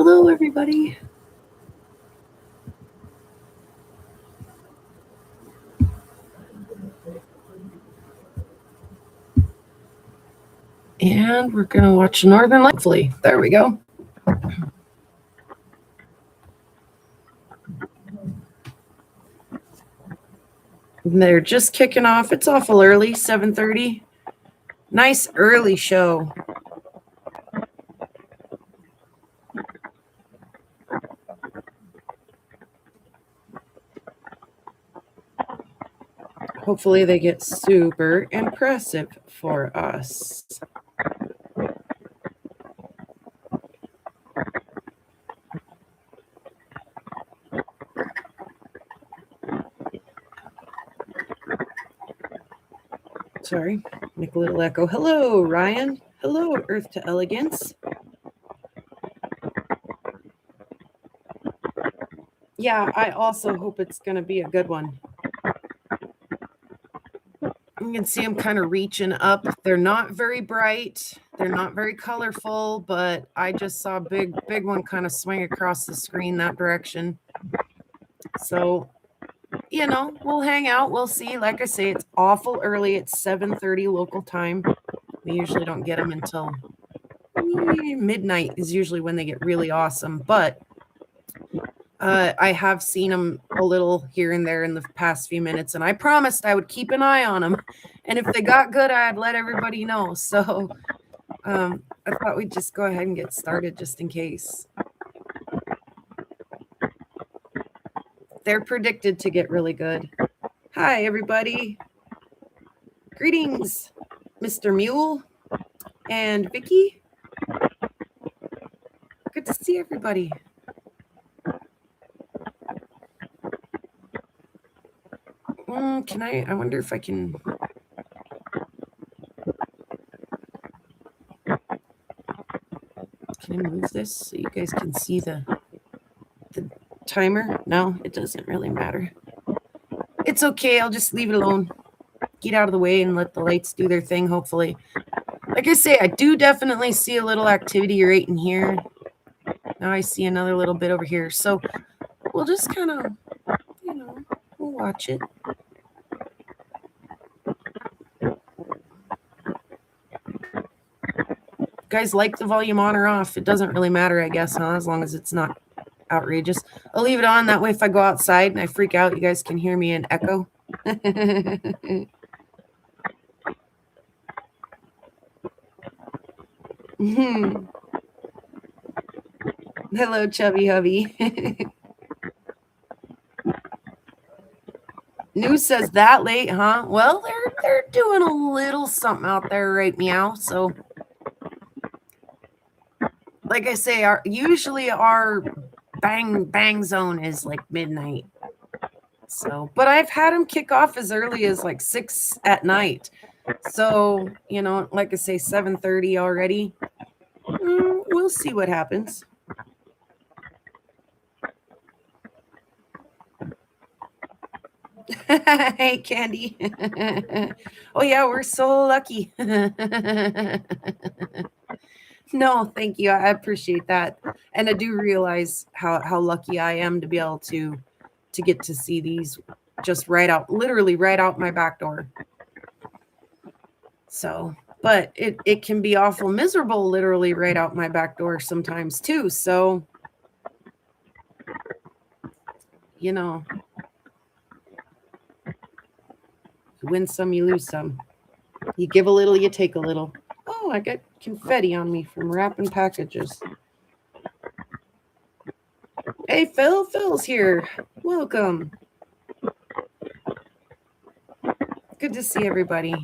Hello, everybody. And we're going to watch Northern Lights. Hopefully. There we go. They're just kicking off. It's awful early, 7:30. Nice early show. Hopefully they get super impressive for us. Sorry, make a little echo. Hello, Ryan. Hello, Earth to Elegance. Yeah, I also hope it's going to be a good one. You can see them kind of reaching up. They're not very bright. They're not very colorful, but I just saw a big one kind of swing across the screen that direction. So, we'll hang out. We'll see. Like I say, it's awful early. It's 7:30 local time. We usually don't get them until midnight is usually when they get really awesome. But I have seen them a little here and there in the past few minutes, and I promised I would keep an eye on them. And if they got good, I'd let everybody know. So I thought we'd just go ahead and get started just in case. They're predicted to get really good. Hi, everybody. Greetings, Mr. Mule and Vicky. Good to see everybody. I wonder if I can. Can I move this so you guys can see the timer? No, it doesn't really matter. It's okay. I'll just leave it alone. Get out of the way and let the lights do their thing, hopefully. Like I say, I do definitely see a little activity right in here. Now I see another little bit over here. So we'll just kind of, we'll watch it. Guys like the volume on or off? It doesn't really matter, I guess, huh? As long as it's not outrageous. I'll leave it on. That way if I go outside and I freak out, you guys can hear me and echo. Hello, Chubby Hubby. News says that late, huh? Well, they're doing a little something out there right meow. So, like I say, usually our bang zone is like midnight. So, but I've had them kick off as early as like 6 at night. So, like I say, 7:30 already. We'll see what happens. Hey, Candy. Oh, yeah, we're so lucky. No, thank you. I appreciate that. And I do realize how lucky I am to be able to get to see these just literally right out my back door. So, but it can be awful miserable literally right out my back door sometimes too. So, you win some, you lose some. You give a little, you take a little. Oh, I got confetti on me from wrapping packages. Hey, Phil's here. Welcome. Good to see everybody.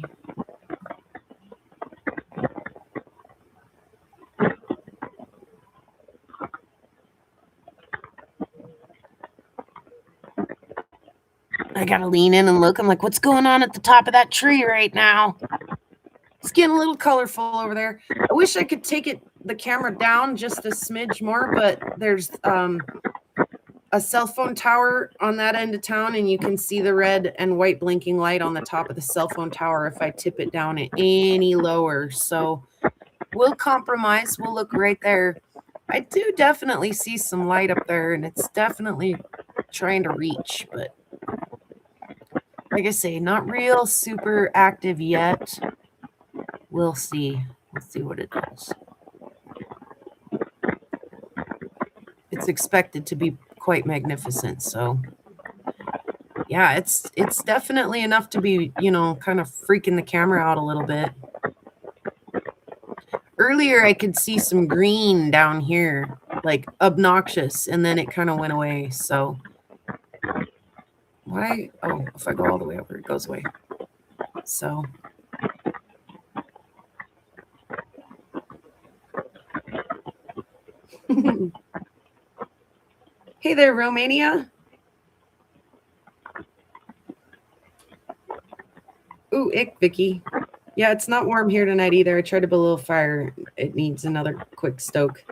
I gotta lean in and look. I'm like, what's going on at the top of that tree right now? It's getting a little colorful over there. I wish I could take the camera down just a smidge more, but there's a cell phone tower on that end of town, and you can see the red and white blinking light on the top of the cell phone tower if I tip it down any lower. So we'll compromise. We'll look right there. I do definitely see some light up there, and it's definitely trying to reach, but like I say, not real super active yet. We'll see. We'll see what it does. It's expected to be quite magnificent, so yeah, it's definitely enough to be, you know, kind of freaking the camera out a little bit. Earlier I could see some green down here, like obnoxious, and then it kind of went away. So why? Oh, if I go all the way over, it goes away. So hey there, Romania. Ooh, ick, Vicky. Yeah, it's not warm here tonight either. I tried to build a little fire. It needs another quick stoke.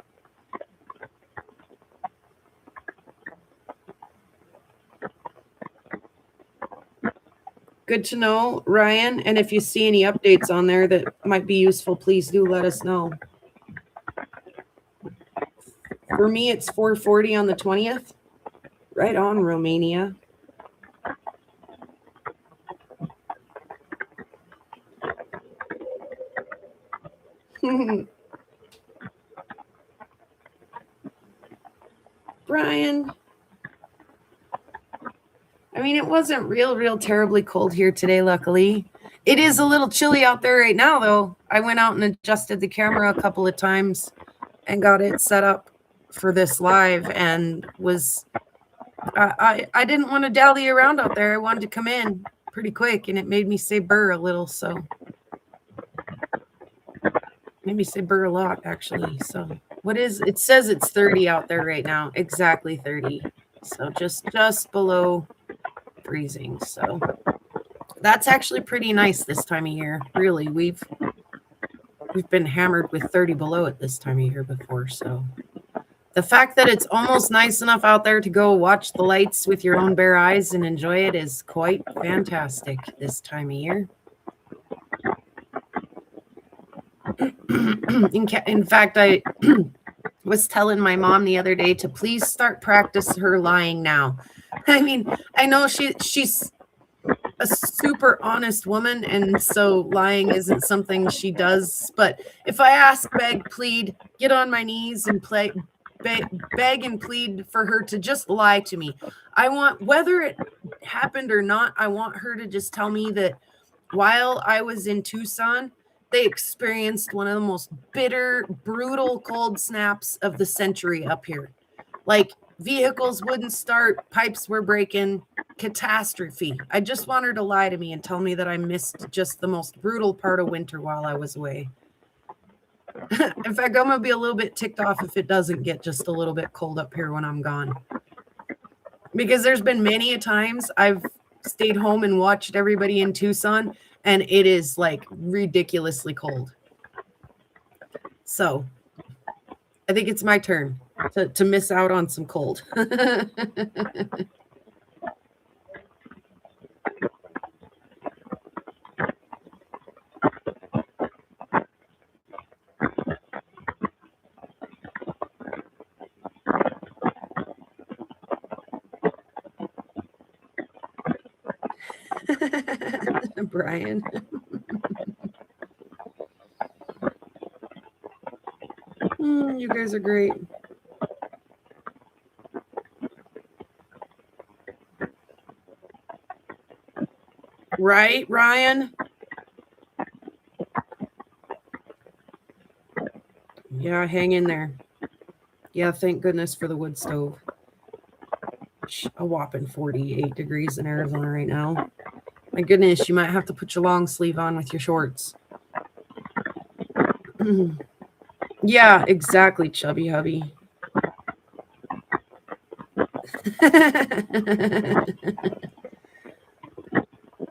Good to know, Ryan. And if you see any updates on there that might be useful, please do let us know. For me, it's 4:40 on the 20th. Right on, Romania. Brian. I mean, it wasn't real terribly cold here today, luckily. It is a little chilly out there right now, though. I went out and adjusted the camera a couple of times and got it set up for this live, and was I didn't want to dally around out there. I wanted to come in pretty quick, and it made me say burr a little, so made me say burr a lot, actually. So what is it? Says it's 30 out there right now, exactly 30, so just below freezing. So that's actually pretty nice this time of year. Really, we've been hammered with 30 below at this time of year before, so the fact that it's almost nice enough out there to go watch the lights with your own bare eyes and enjoy it is quite fantastic this time of year. In fact, I was telling my mom the other day to please start practice her lying now. I mean, I know she's a super honest woman, and so lying isn't something she does. But if I ask, beg, plead, get on my knees and beg and plead for her to just lie to me. I want, whether it happened or not, I want her to just tell me that while I was in Tucson, they experienced one of the most bitter, brutal cold snaps of the century up here. Like, vehicles wouldn't start, pipes were breaking, catastrophe. I just want her to lie to me and tell me that I missed just the most brutal part of winter while I was away. In fact, I'm going to be a little bit ticked off if it doesn't get just a little bit cold up here when I'm gone. Because there's been many a times I've stayed home and watched everybody in Tucson, and it is like ridiculously cold. So I think it's my turn to miss out on some cold. Brian. You guys are great. Right, Ryan? Yeah, hang in there. Yeah, thank goodness for the wood stove. A whopping 48 degrees in Arizona right now. My goodness, you might have to put your long sleeve on with your shorts. Yeah, exactly, chubby hubby.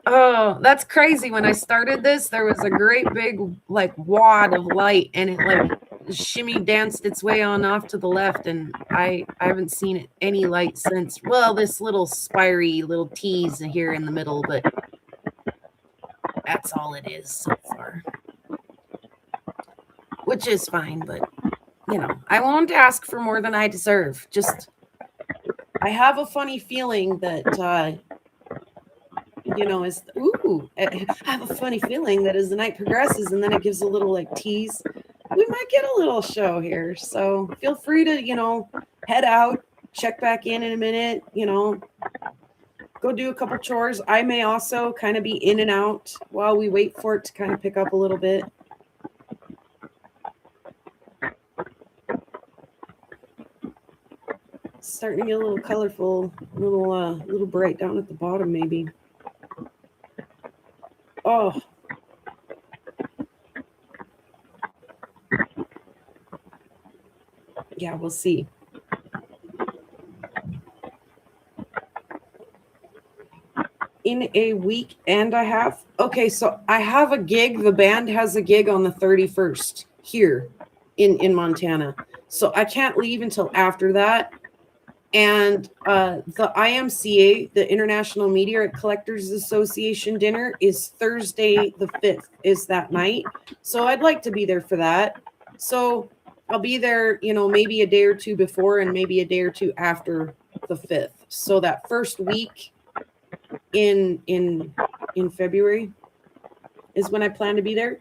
Oh, that's crazy. When I started this, there was a great big like wad of light, and it like shimmy danced its way on off to the left, and I haven't seen it any light since. Well, this little spiry little tease here in the middle, but that's all it is so far, which is fine, but I won't ask for more than I deserve. Just, I have a funny feeling that, I have a funny feeling that as the night progresses and then it gives a little like tease, we might get a little show here. So feel free to, head out, check back in a minute, go do a couple chores. I may also kind of be in and out while we wait for it to kind of pick up a little bit. Starting to get a little colorful, little bright down at the bottom, maybe. Oh. Yeah, we'll see. In a week and a half. Okay, so I have a gig. The band has a gig on the 31st here in Montana. So I can't leave until after that. And the IMCA, the International Meteorite Collectors Association dinner, is Thursday the 5th, is that night. So I'd like to be there for that. So I'll be there, maybe a day or two before and maybe a day or two after the 5th. So that first week in February is when I plan to be there.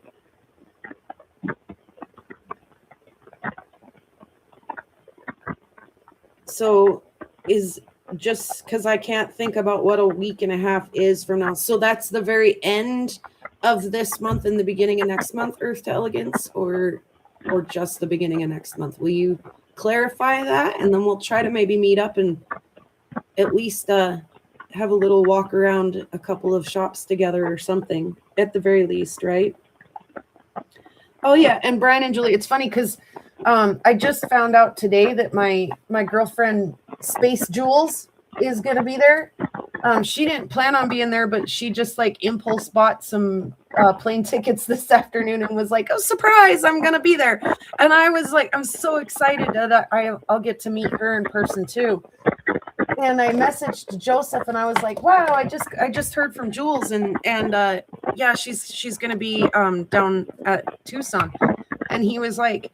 So is just because I can't think about what a week and a half is from now. So that's the very end of this month and the beginning of next month, Earth to Elegance, or just the beginning of next month? Will you clarify that? And then we'll try to maybe meet up and at least have a little walk around a couple of shops together or something at the very least, right? Oh yeah, and Brian and Julie, it's funny because I just found out today that my girlfriend Space Jules is going to be there. She didn't plan on being there, but she just like impulse bought some plane tickets this afternoon and was like, "Oh, surprise, I'm going to be there." And I was like, I'm so excited that I'll get to meet her in person too. And I messaged Joseph and I was like, "Wow, I just heard from Jules and yeah, she's going to be down at Tucson." And he was like,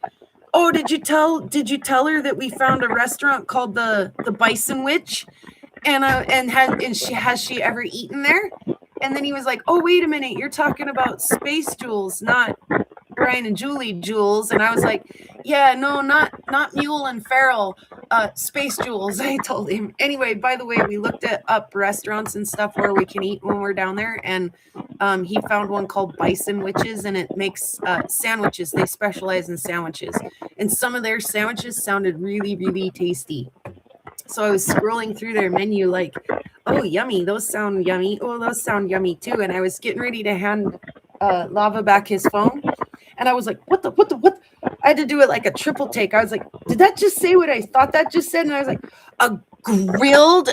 "Oh, did you tell her that we found a restaurant called the Bison Witch? And has she ever eaten there?" And then he was like, "Oh, wait a minute, you're talking about Space Jules, not Brian and Julie Jules." And I was like, "Yeah, no, not Mule and Farrell, Space Jules." I told him. Anyway, by the way, we looked up restaurants and stuff where we can eat when we're down there, and he found one called Bison Witches, and it makes sandwiches. They specialize in sandwiches, and some of their sandwiches sounded really, really tasty. So I was scrolling through their menu like, "Oh, yummy. Those sound yummy. Oh, those sound yummy too." And I was getting ready to hand Lava back his phone. And I was like, what? I had to do it like a triple take. I was like, did that just say what I thought that just said? And I was like, a grilled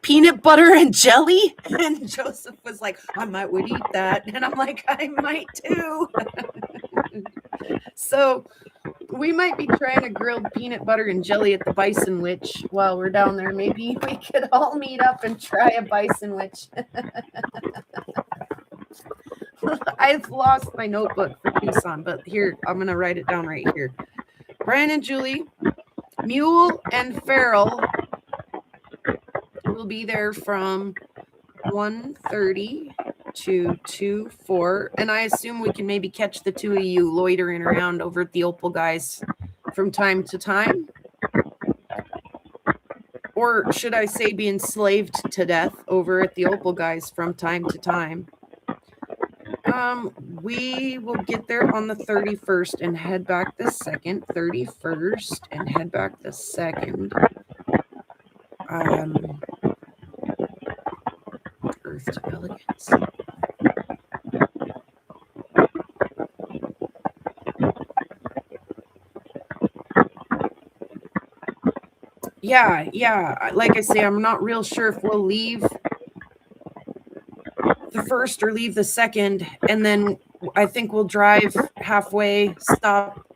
peanut butter and jelly? And Joseph was like, "I would eat that." And I'm like, "I might too." So we might be trying a grilled peanut butter and jelly at the Bison Witch while we're down there. Maybe we could all meet up and try a Bison Witch. I've lost my notebook for Tucson, but here, I'm going to write it down right here. Brian and Julie, Mule and Farrell will be there from 1:30 to 2:04. And I assume we can maybe catch the two of you loitering around over at the Opal Guys from time to time. Or should I say be enslaved to death over at the Opal Guys from time to time. We will get there on the 31st and head back the 2nd. 31st and head back the 2nd. Earth to Elegance. Yeah. Like I say, I'm not real sure if we'll leave the 1st or leave the 2nd, and then I think we'll drive halfway, stop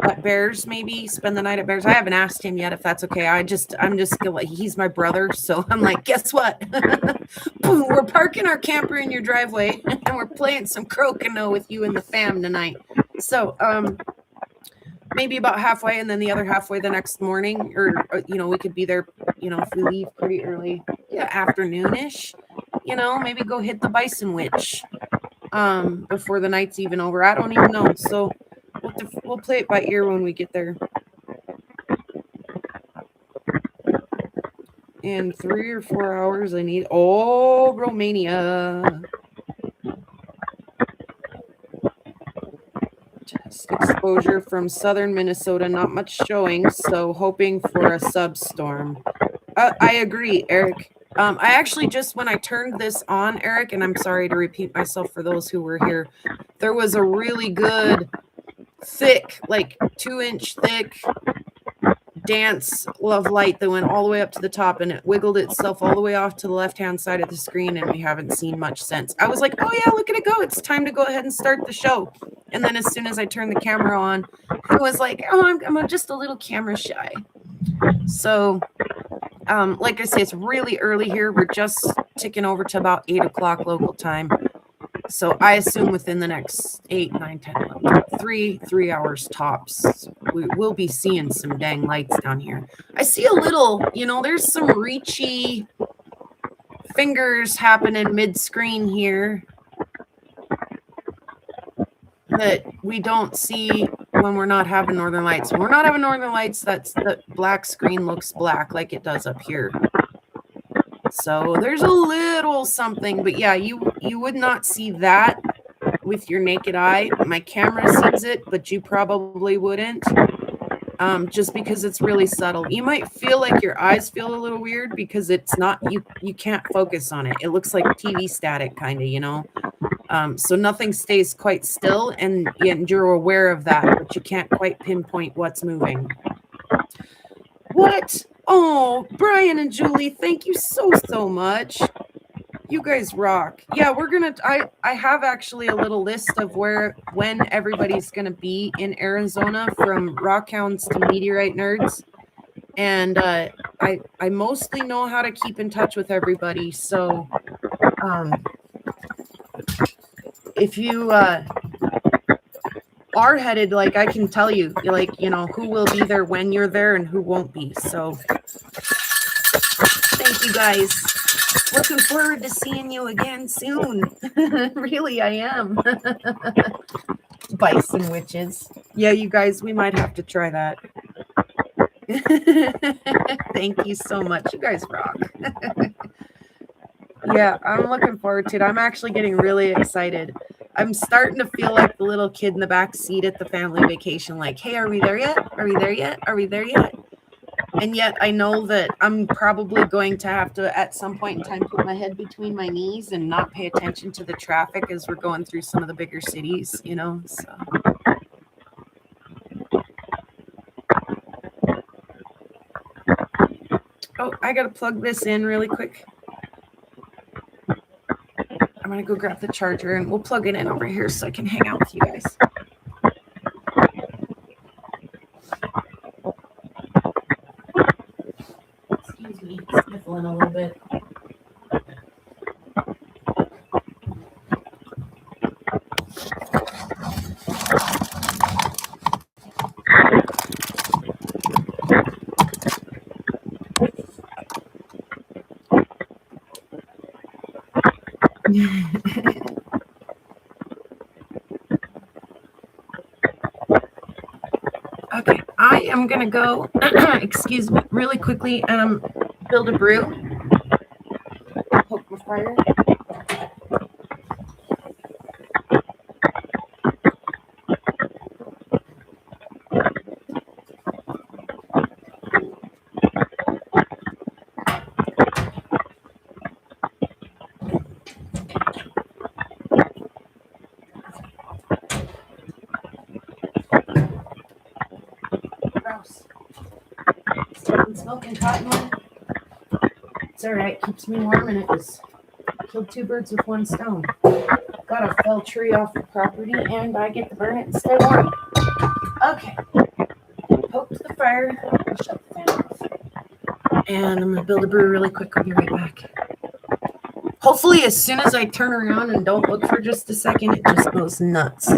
at Bears, maybe spend the night at Bears. I haven't asked him yet if that's okay. I'm just he's my brother, so I'm like, guess what? Boom, we're parking our camper in your driveway and we're playing some crokinole with you and the fam tonight. So maybe about halfway, and then the other halfway the next morning, or we could be there, if we leave pretty early, afternoonish, maybe go hit the Bison Witch before the night's even over. I don't even know. So we'll play it by ear when we get there. In 3 or 4 hours, I need Romania. Test exposure from southern Minnesota, not much showing, so hoping for a substorm. I agree, Eric. I actually just, when I turned this on, Eric, and I'm sorry to repeat myself for those who were here, there was a really good thick, like 2-inch thick dance of light that went all the way up to the top, and it wiggled itself all the way off to the left-hand side of the screen, and we haven't seen much since. I was like, oh yeah, look at it go. It's time to go ahead and start the show. And then as soon as I turned the camera on, it was like, oh, I'm just a little camera shy. So, like I say, it's really early here. We're just ticking over to about 8 o'clock local time. So I assume within the next 8, 9, 10, 11, 12, 3 hours tops, we will be seeing some dang lights down here. I see a little, there's some reachy fingers happening mid-screen here that we don't see when we're not having northern lights. When we're not having northern lights, the black screen looks black like it does up here. So there's a little something, but yeah, you would not see that with your naked eye. My camera sees it, but you probably wouldn't, just because it's really subtle. You might feel like your eyes feel a little weird because it's not, you can't focus on it. It looks like TV static kind of, so nothing stays quite still, and you're aware of that, but you can't quite pinpoint what's moving. What? Oh, Brian and Julie, thank you so much. You guys rock. Yeah, we're gonna. I have actually a little list of when everybody's gonna be in Arizona, from Rockhounds to Meteorite Nerds, and I mostly know how to keep in touch with everybody. So, if you are headed, like, I can tell you, like, who will be there when you're there and who won't be. So thank you guys. Looking forward to seeing you again soon. Really, I am. Bison witches. Yeah, you guys, we might have to try that. Thank you so much. You guys rock. Yeah, I'm looking forward to it. I'm actually getting really excited. I'm starting to feel like the little kid in the back seat at the family vacation, like, hey, are we there yet? Are we there yet? Are we there yet? And yet I know that I'm probably going to have to, at some point in time, put my head between my knees and not pay attention to the traffic as we're going through some of the bigger cities, so. Oh, I got to plug this in really quick. I'm going to go grab the charger, and we'll plug it in over here so I can hang out with you guys. Excuse me, sniffling a little bit. Okay, I am going to go, excuse me, really quickly, build a brew. Poke my fire. Smoking cottonwood. It's all right, keeps me warm, and it was killed 2 birds with 1 stone. Got a fell tree off the property, and I get to burn it and stay warm. Okay, poked the fire, shut the fan off, and I'm gonna build a brew really quick. I'll be right back. Hopefully, as soon as I turn around and don't look for just a second, it just goes nuts.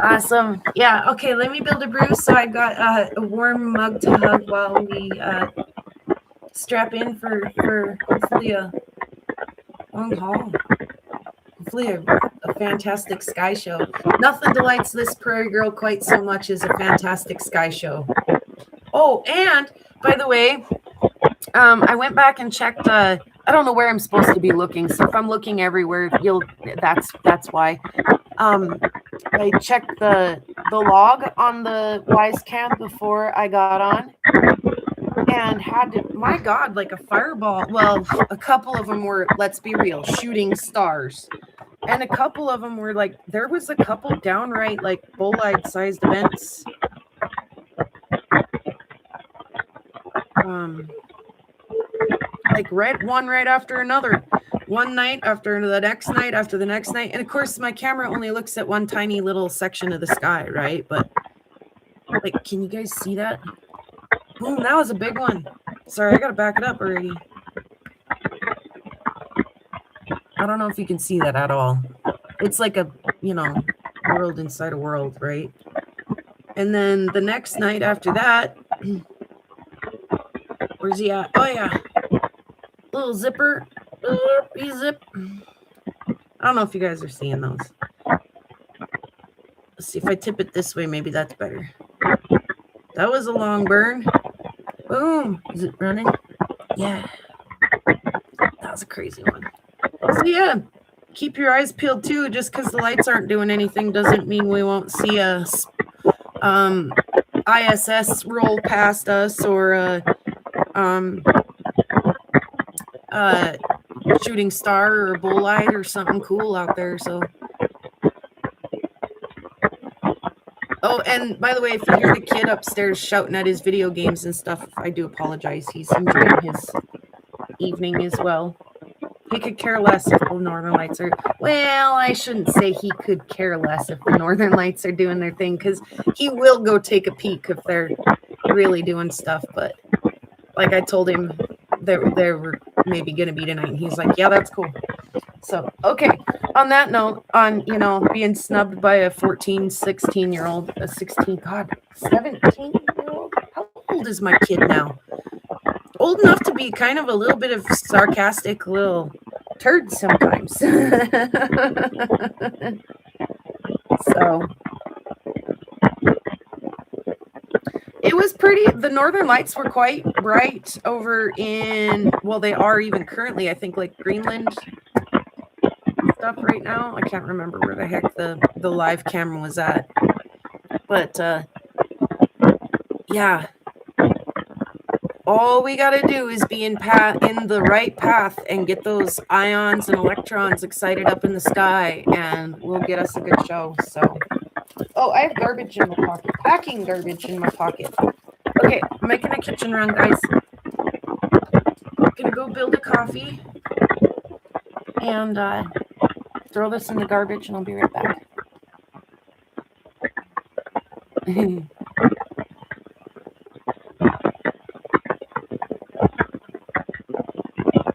Awesome. Yeah. Okay. Let me build a brew. So I got a warm mug to hug while we strap in for hopefully a long haul. Hopefully a fantastic sky show. Nothing delights this prairie girl quite so much as a fantastic sky show. Oh, and by the way, I went back and checked. I don't know where I'm supposed to be looking. So if I'm looking everywhere, that's why. I checked the log on the Wise Cam before I got on, and had to, my God, like a fireball. Well, a couple of them were, let's be real, shooting stars, and a couple of them were like, there was a couple downright like bolide sized events. Like one right after another, one night after the next night after the next night. And of course my camera only looks at one tiny little section of the sky, right? But like, can you guys see that? Boom, that was a big one. Sorry, I gotta back it up already. I don't know if you can see that at all. It's like a, world inside a world, right? And then the next night after that, where's he at? Oh yeah, little zipper. Zip. I don't know if you guys are seeing those. Let's see if I tip it this way. Maybe that's better. That was a long burn. Boom. Is it running? Yeah. That was a crazy one. So yeah, keep your eyes peeled too. Just because the lights aren't doing anything doesn't mean we won't see a ISS roll past us, or shooting star or a bolide or something cool out there. So, oh, and by the way, if you hear the kid upstairs shouting at his video games and stuff, I do apologize. He's enjoying his evening as well. He could care less if the Northern Lights are, well, I shouldn't say he could care less if the Northern Lights are doing their thing, because he will go take a peek if they're really doing stuff. But like I told him, they were maybe going to be tonight, and he's like, yeah, that's cool. So, okay, on that note, on, being snubbed by a 14, 16-year-old, a 16, God, 17-year-old? How old is my kid now? Old enough to be kind of a little bit of sarcastic little turd sometimes. So it was pretty. The Northern Lights were quite bright over in, well, they are even currently, I think, like Greenland stuff right now. I can't remember where the heck the live camera was at. But yeah. All we got to do is be in the right path and get those ions and electrons excited up in the sky, and we'll get us a good show. So, oh, I have garbage in my pocket. Packing garbage in my pocket. Okay, I'm making a kitchen run, guys. Gonna go build a coffee and throw this in the garbage, and I'll be right back.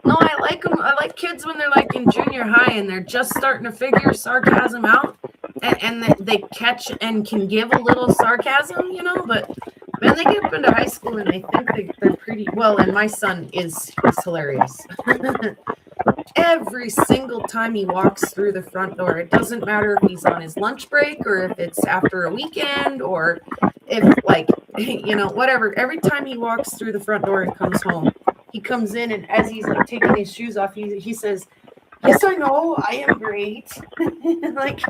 No, I like them. I like kids when they're like in junior high and they're just starting to figure sarcasm out, and they catch and can give a little sarcasm, but then they get up into high school and I think they're pretty well. And my son is hilarious. Every single time he walks through the front door, it doesn't matter if he's on his lunch break or if it's after a weekend or if, like, whatever. Every time he walks through the front door and comes home, he comes in, and as he's like taking his shoes off, he says, "Yes, I know, I am great." Like,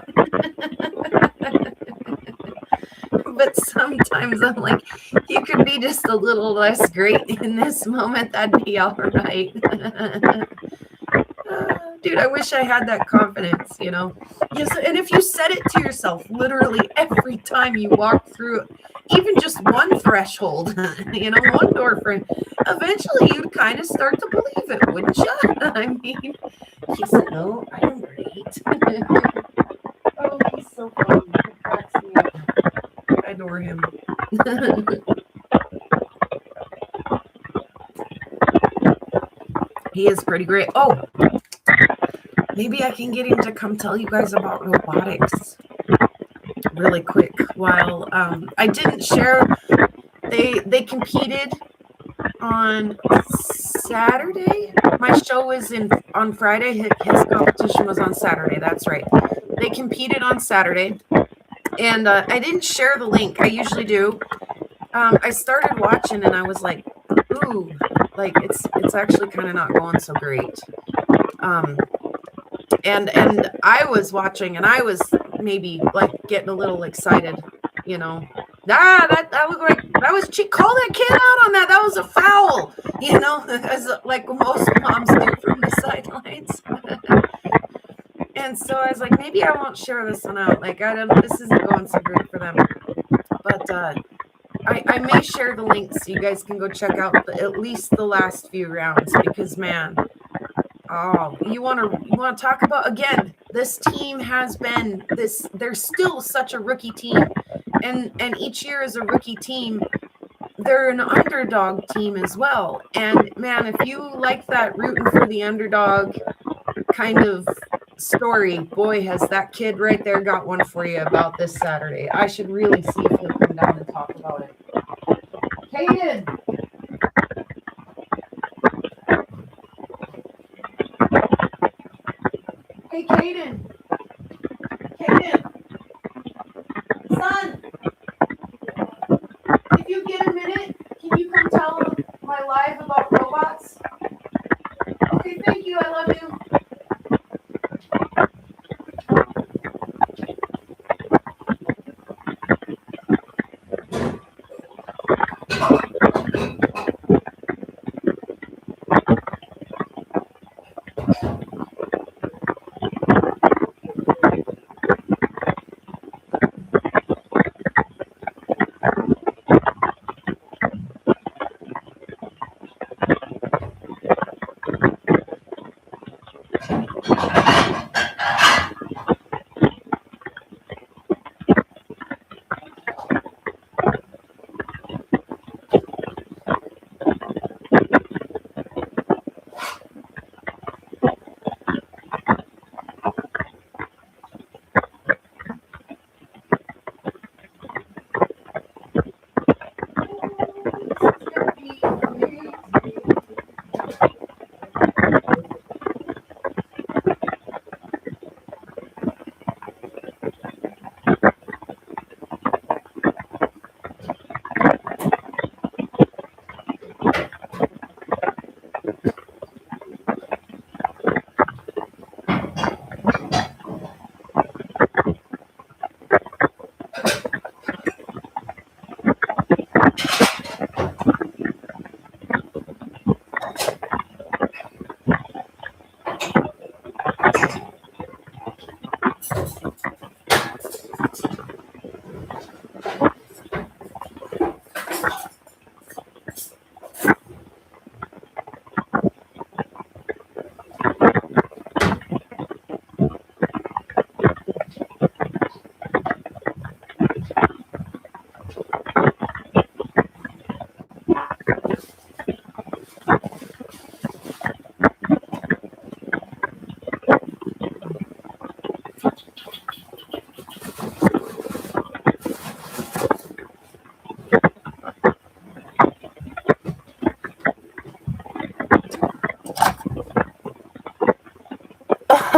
but sometimes I'm like, you could be just a little less great in this moment. That'd be all right. Dude, I wish I had that confidence, Yes, and if you said it to yourself literally every time you walk through even just one threshold, one door frame, eventually you'd kind of start to believe it, wouldn't you? I mean, he said, "No, I'm great." Oh, he's so funny. He cracks me up. I adore him. He is pretty great. Oh, Maybe I can get him to come tell you guys about robotics really quick. While I didn't share, they competed on Saturday. My show was on Friday. His competition was on Saturday. That's right. They competed on Saturday, and I didn't share the link. I usually do. I started watching, and I was like, "Ooh, like it's actually kind of not going so great." And I was watching, and I was maybe like getting a little excited, you know. That was like that was call that kid out on that. That was a foul, you know, as like most moms do from the sidelines. And so I was like, maybe I won't share this one out. Like this isn't going so great for them. But I may share the link so you guys can go check out at least the last few rounds, because man, oh, you want to talk about, again, this team has been they're still such a rookie team, and each year as a rookie team, they're an underdog team as well. And man, if you like that rooting for the underdog kind of story, boy, has that kid right there got one for you about this Saturday. I should really see if he'll come down and talk about it. Hayden. Hey, Caden. Caden. Son. If you get a minute, can you come tell my live about robots? Okay, thank you. I love you.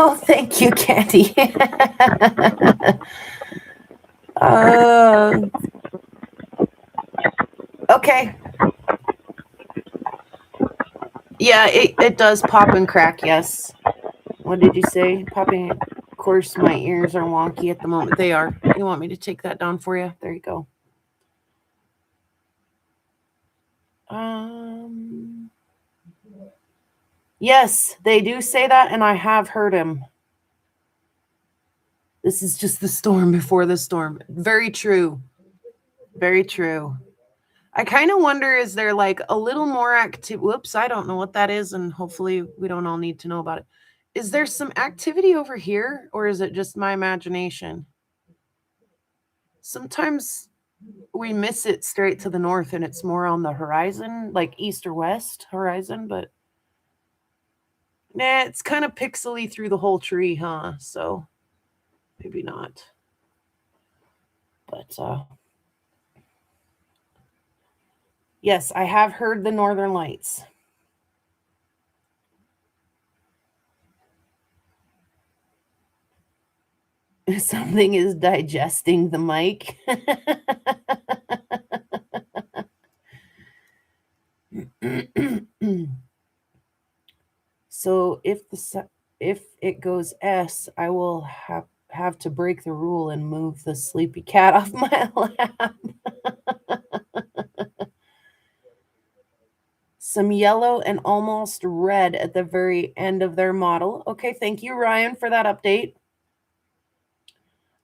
Oh, thank you, Candy. Okay. Yeah, it does pop and crack, yes. What did you say? Popping. Of course, my ears are wonky at the moment. They are. You want me to take that down for you? There you go. Yes, they do say that, and I have heard him. This is just the storm before the storm. Very true. Very true. I kind of wonder, is there like a little more active? Whoops, I don't know what that is, and hopefully we don't all need to know about it. Is there some activity over here, or is it just my imagination? Sometimes we miss it straight to the north, and it's more on the horizon, like east or west horizon, but Nah, it's kind of pixely through the whole tree, huh? So maybe not. But yes, I have heard the Northern Lights. Something is digesting the mic. So if it goes S, I will have to break the rule and move the sleepy cat off my lap. Some yellow and almost red at the very end of their model. Okay, thank you, Ryan, for that update.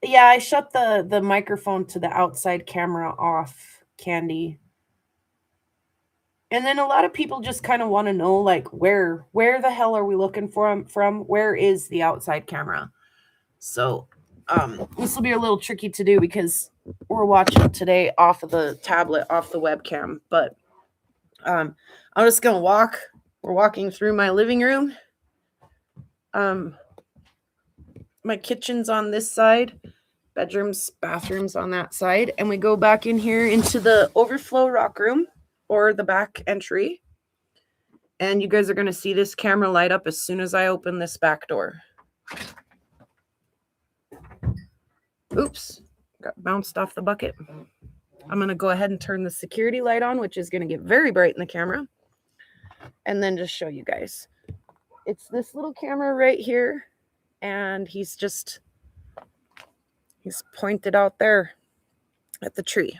Yeah, I shut the microphone to the outside camera off, Candy. And then a lot of people just kind of want to know, like, where the hell are we looking from? Where is the outside camera? So this will be a little tricky to do because we're watching today off of the tablet, off the webcam. But I'm just gonna walk. We're walking through my living room. My kitchen's on this side, bedrooms, bathrooms on that side, and we go back in here into the overflow rock room or the back entry. And you guys are going to see this camera light up as soon as I open this back door. Oops, got bounced off the bucket. I'm going to go ahead and turn the security light on, which is going to get very bright in the camera. And then just show you guys. It's this little camera right here. And he's pointed out there at the tree.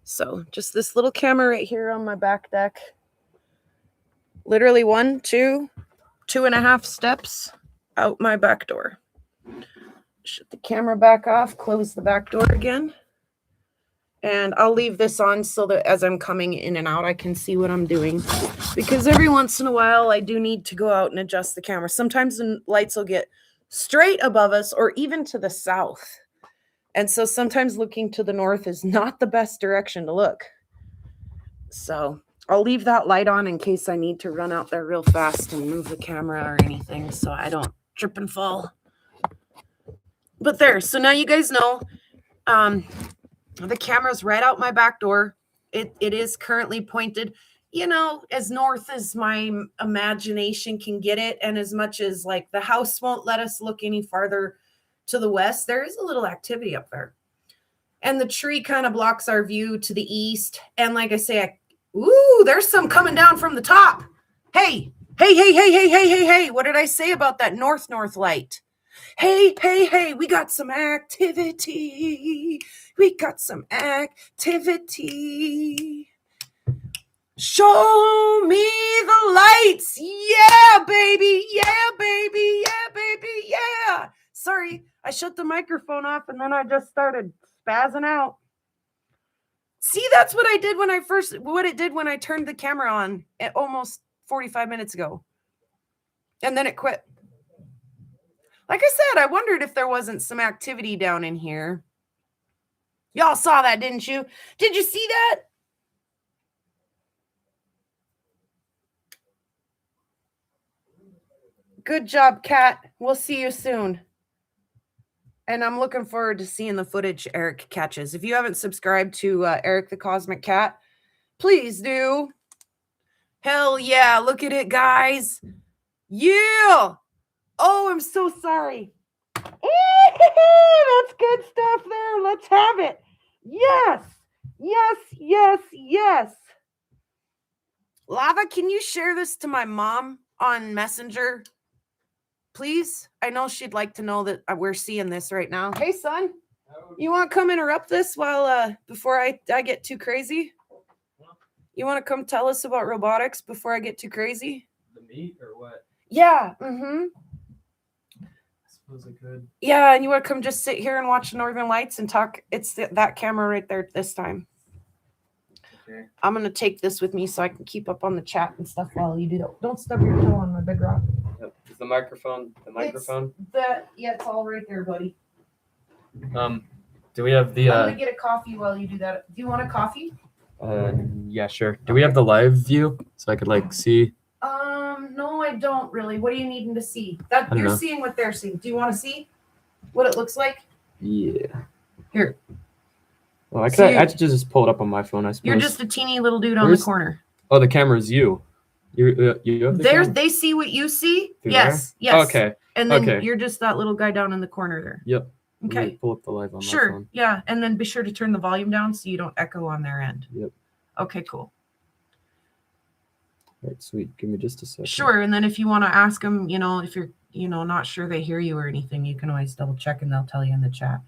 So just this little camera right here on my back deck. Literally 1, 2, 2.5 steps out my back door. Shut the camera back off, close the back door again. And I'll leave this on so that as I'm coming in and out, I can see what I'm doing. Because every once in a while, I do need to go out and adjust the camera. Sometimes the lights will get straight above us or even to the south. And so sometimes looking to the north is not the best direction to look. So I'll leave that light on in case I need to run out there real fast and move the camera or anything so I don't trip and fall. But there, so now you guys know the camera's right out my back door. It is currently pointed, as north as my imagination can get it. And as much as like the house won't let us look any farther to the west, there is a little activity up there. And the tree kind of blocks our view to the east. And like I say, there's some coming down from the top. Hey, what did I say about that north light? Hey, we got some activity. Show me the lights. Yeah, baby. Sorry, I shut the microphone off and then I just started spazzing out. See, that's what I did what it did when I turned the camera on at almost 45 minutes ago. And then it quit. Like I said, I wondered if there wasn't some activity down in here. Y'all saw that, didn't you? Did you see that? Good job, Kat. We'll see you soon. And I'm looking forward to seeing the footage Eric catches. If you haven't subscribed to Eric the Cosmic Cat, please do. Hell yeah, look at it, guys. Yeah. Oh, I'm so sorry. That's good stuff there. Let's have it. Yes. Lava, can you share this to my mom on Messenger? Please? I know she'd like to know that we're seeing this right now. Hey, son. You want to come interrupt this before I get too crazy? You want to come tell us about robotics before I get too crazy? The meat or what? Yeah. I suppose I could. Yeah, and you want to come just sit here and watch the Northern Lights and talk? It's that camera right there this time. Okay. I'm going to take this with me so I can keep up on the chat and stuff while you do that. Don't stub your toe on my big rock. Yep. Is the microphone? It's all right there, buddy. Do we have the... I'm going to get a coffee while you do that. Do you want a coffee? Yeah, sure. Do we have the live view so I could see? No, I don't really. What are you needing to see? That don't you're know. seeing what they're seeing. Do you want to see what it looks like? Yeah. Here. Well, I So could I could just pull it up on my phone, I suppose. You're just a teeny little dude on the Where's- corner. Oh, the camera's you. You have the camera? They see what you see. Through Yes. there? Yes. Okay. And then Okay. you're just that little guy down in the corner there. Yep. Let me Okay. pull up the live on my Sure. phone. Yeah. And then be sure to turn the volume down so you don't echo on their end. Yep. Okay, cool. All right, sweet. Give me just a second. Sure. And then if you want to ask them, if you're, not sure they hear you or anything, you can always double check and they'll tell you in the chat.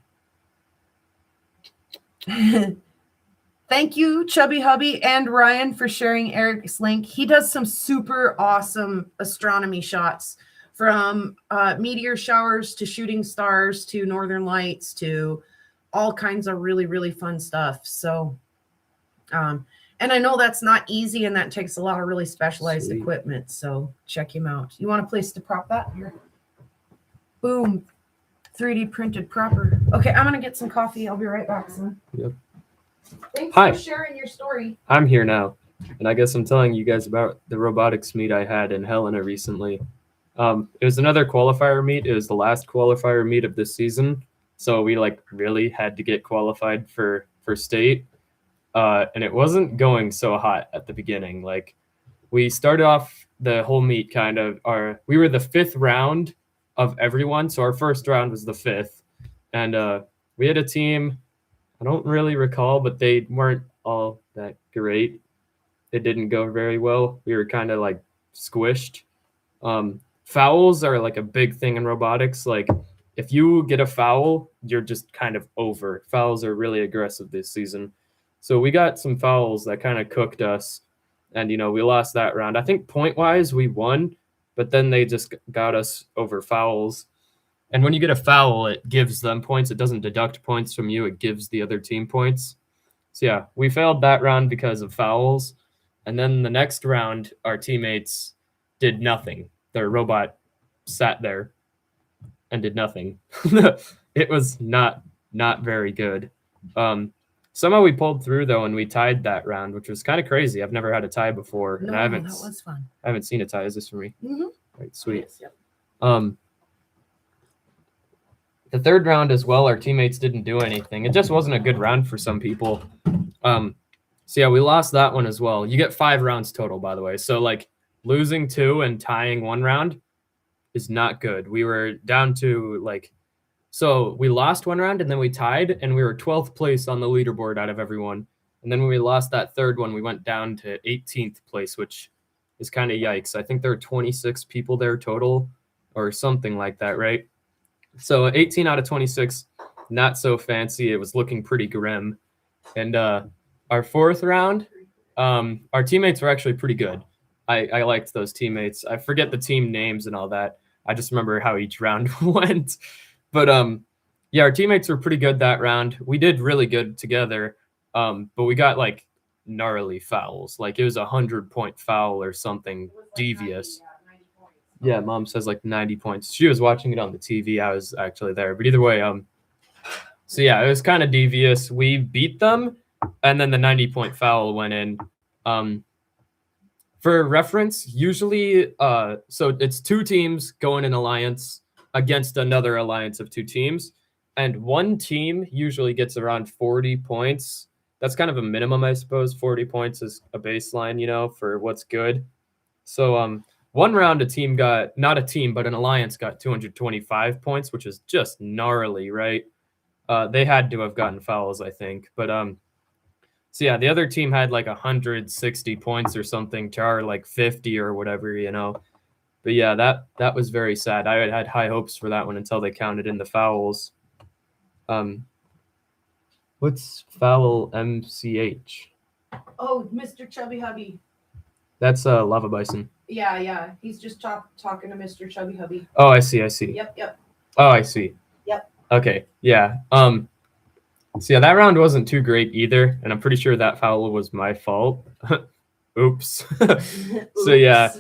Thank you, Chubby Hubby and Ryan, for sharing Eric's link. He does some super awesome astronomy shots, from meteor showers to shooting stars to northern lights to all kinds of really, really fun stuff. So, and I know that's not easy and that takes a lot of really specialized Sweet. equipment. So check him out. You want a place to prop that? Here. Boom. 3D printed proper. Okay, I'm going to get some coffee. I'll be right back, son. Yep. Thanks Hi. for sharing your story. I'm here now, and I guess I'm telling you guys about the robotics meet I had in Helena recently. It was another qualifier meet. It was the last qualifier meet of this season, so we really had to get qualified for state, and it wasn't going so hot at the beginning. We started off the whole meet we were the 5th round of everyone, so our first round was the 5th, and we had a team. I don't really recall, but they weren't all that great. It didn't go very well. We were kind of squished. Fouls are a big thing in robotics. If you get a foul, you're just kind of over. Fouls are really aggressive this season. So we got some fouls that kind of cooked us, and we lost that round. I think point-wise we won, but then they just got us over fouls. And when you get a foul, it gives them points. It doesn't deduct points from you. It gives the other team points. So, yeah, we failed that round because of fouls. And then the next round, our teammates did nothing. Their robot sat there and did nothing. It was not very good. Somehow we pulled through, though, and we tied that round, which was kind of crazy. I've never had a tie before. No, and I that was fun. haven't seen a tie. Is this for me? Mm-hmm. Right, sweet. Yes, yep. The third round as well, our teammates didn't do anything. It just wasn't a good round for some people. So yeah, we lost that one as well. You get 5 rounds total, by the way. So losing 2 and tying 1 round is not good. We were down to so we lost 1 round and then we tied, and we were 12th place on the leaderboard out of everyone. And then when we lost that third one, we went down to 18th place, which is kind of yikes. I think there are 26 people there total or something like that, right? So 18 out of 26, not so fancy. It was looking pretty grim. And our 4th round, our teammates were actually pretty good. I liked those teammates. I forget the team names and all that. I just remember how each round went. But yeah, our teammates were pretty good that round. We did really good together, but we got gnarly fouls. It was 100-point foul or something devious. 90 points. Yeah, Mom says 90 points. She was watching it on the TV. I was actually there. But either way, so yeah, it was kind of devious. We beat them, and then the 90-point foul went in. For reference, usually, so it's 2 teams go in an alliance against another alliance of 2 teams, and one team usually gets around 40 points. That's kind of a minimum, I suppose. 40 points is a baseline, for what's good. So, one round, not a team, but an alliance got 225 points, which is just gnarly, right? They had to have gotten fouls, I think. But so yeah, the other team had 160 points or something to our 50 or whatever. But yeah, that was very sad. I had high hopes for that one until they counted in the fouls. What's foul MCH? Oh, Mr. Chubby Hubby. That's Lava Bison. Yeah. He's just talking to Mr. Chubby Hubby. Oh, I see. Yep. Oh, I see. Yep. Okay. Yeah. So yeah, that round wasn't too great either, and I'm pretty sure that foul was my fault. Oops. So yeah,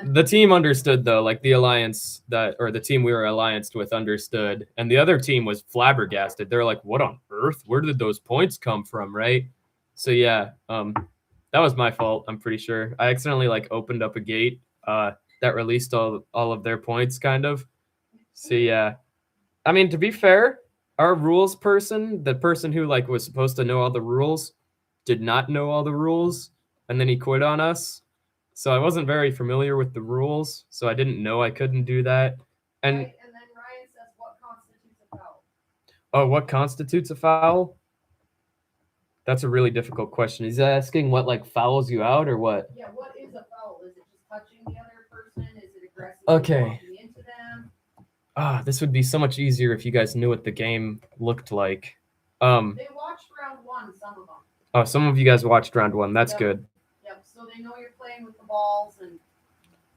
the team understood though, the alliance or the team we were allianced with understood, and the other team was flabbergasted. They're like, "What on earth? Where did those points come from?" Right? So yeah, that was my fault. I'm pretty sure I accidentally opened up a gate that released all of their points, kind of. So yeah, I mean, to be fair, our rules person, the person who like was supposed to know all the rules, did not know all the rules, and then he quit on us. So I wasn't very familiar with the rules, so I didn't know I couldn't do that. And Right, and then Ryan says, what constitutes a foul? oh, what constitutes a foul? That's a really difficult question. He's asking what like fouls you out or what? Yeah, what is a foul? Is it just touching the other person? Is it aggressive? Okay. Walking into them? This would be so much easier if you guys knew what the game looked like. They watched round 1, some of them. Oh, some of you guys watched round 1. That's good. Yep, so they know you're playing with the balls and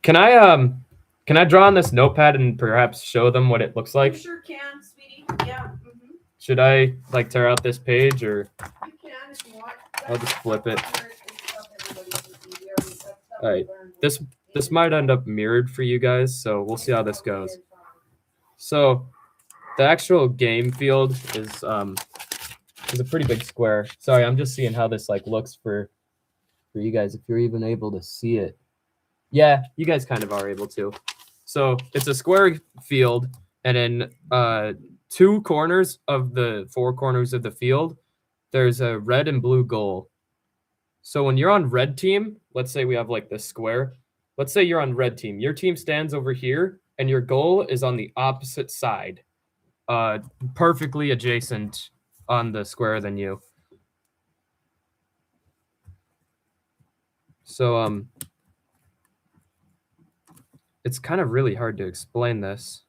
Can I draw on this notepad and perhaps show them what it looks like? you sure can, sweetie. Yeah. Mm-hmm. Should I like tear out this page or You can if you want. I'll just flip it. All right. This might end up mirrored for you guys, so we'll see how this goes. So the actual game field is a pretty big square. Sorry, I'm just seeing how this like looks for you guys, if you're even able to see it. Yeah, you guys kind of are able to. So it's a square field, and in 2 corners of the 4 corners of the field, there's a red and blue goal. So when you're on red team, let's say we have like this square. Let's say you're on red team. Your team stands over here, and your goal is on the opposite side, perfectly adjacent on the square than you. So it's kind of really hard to explain this.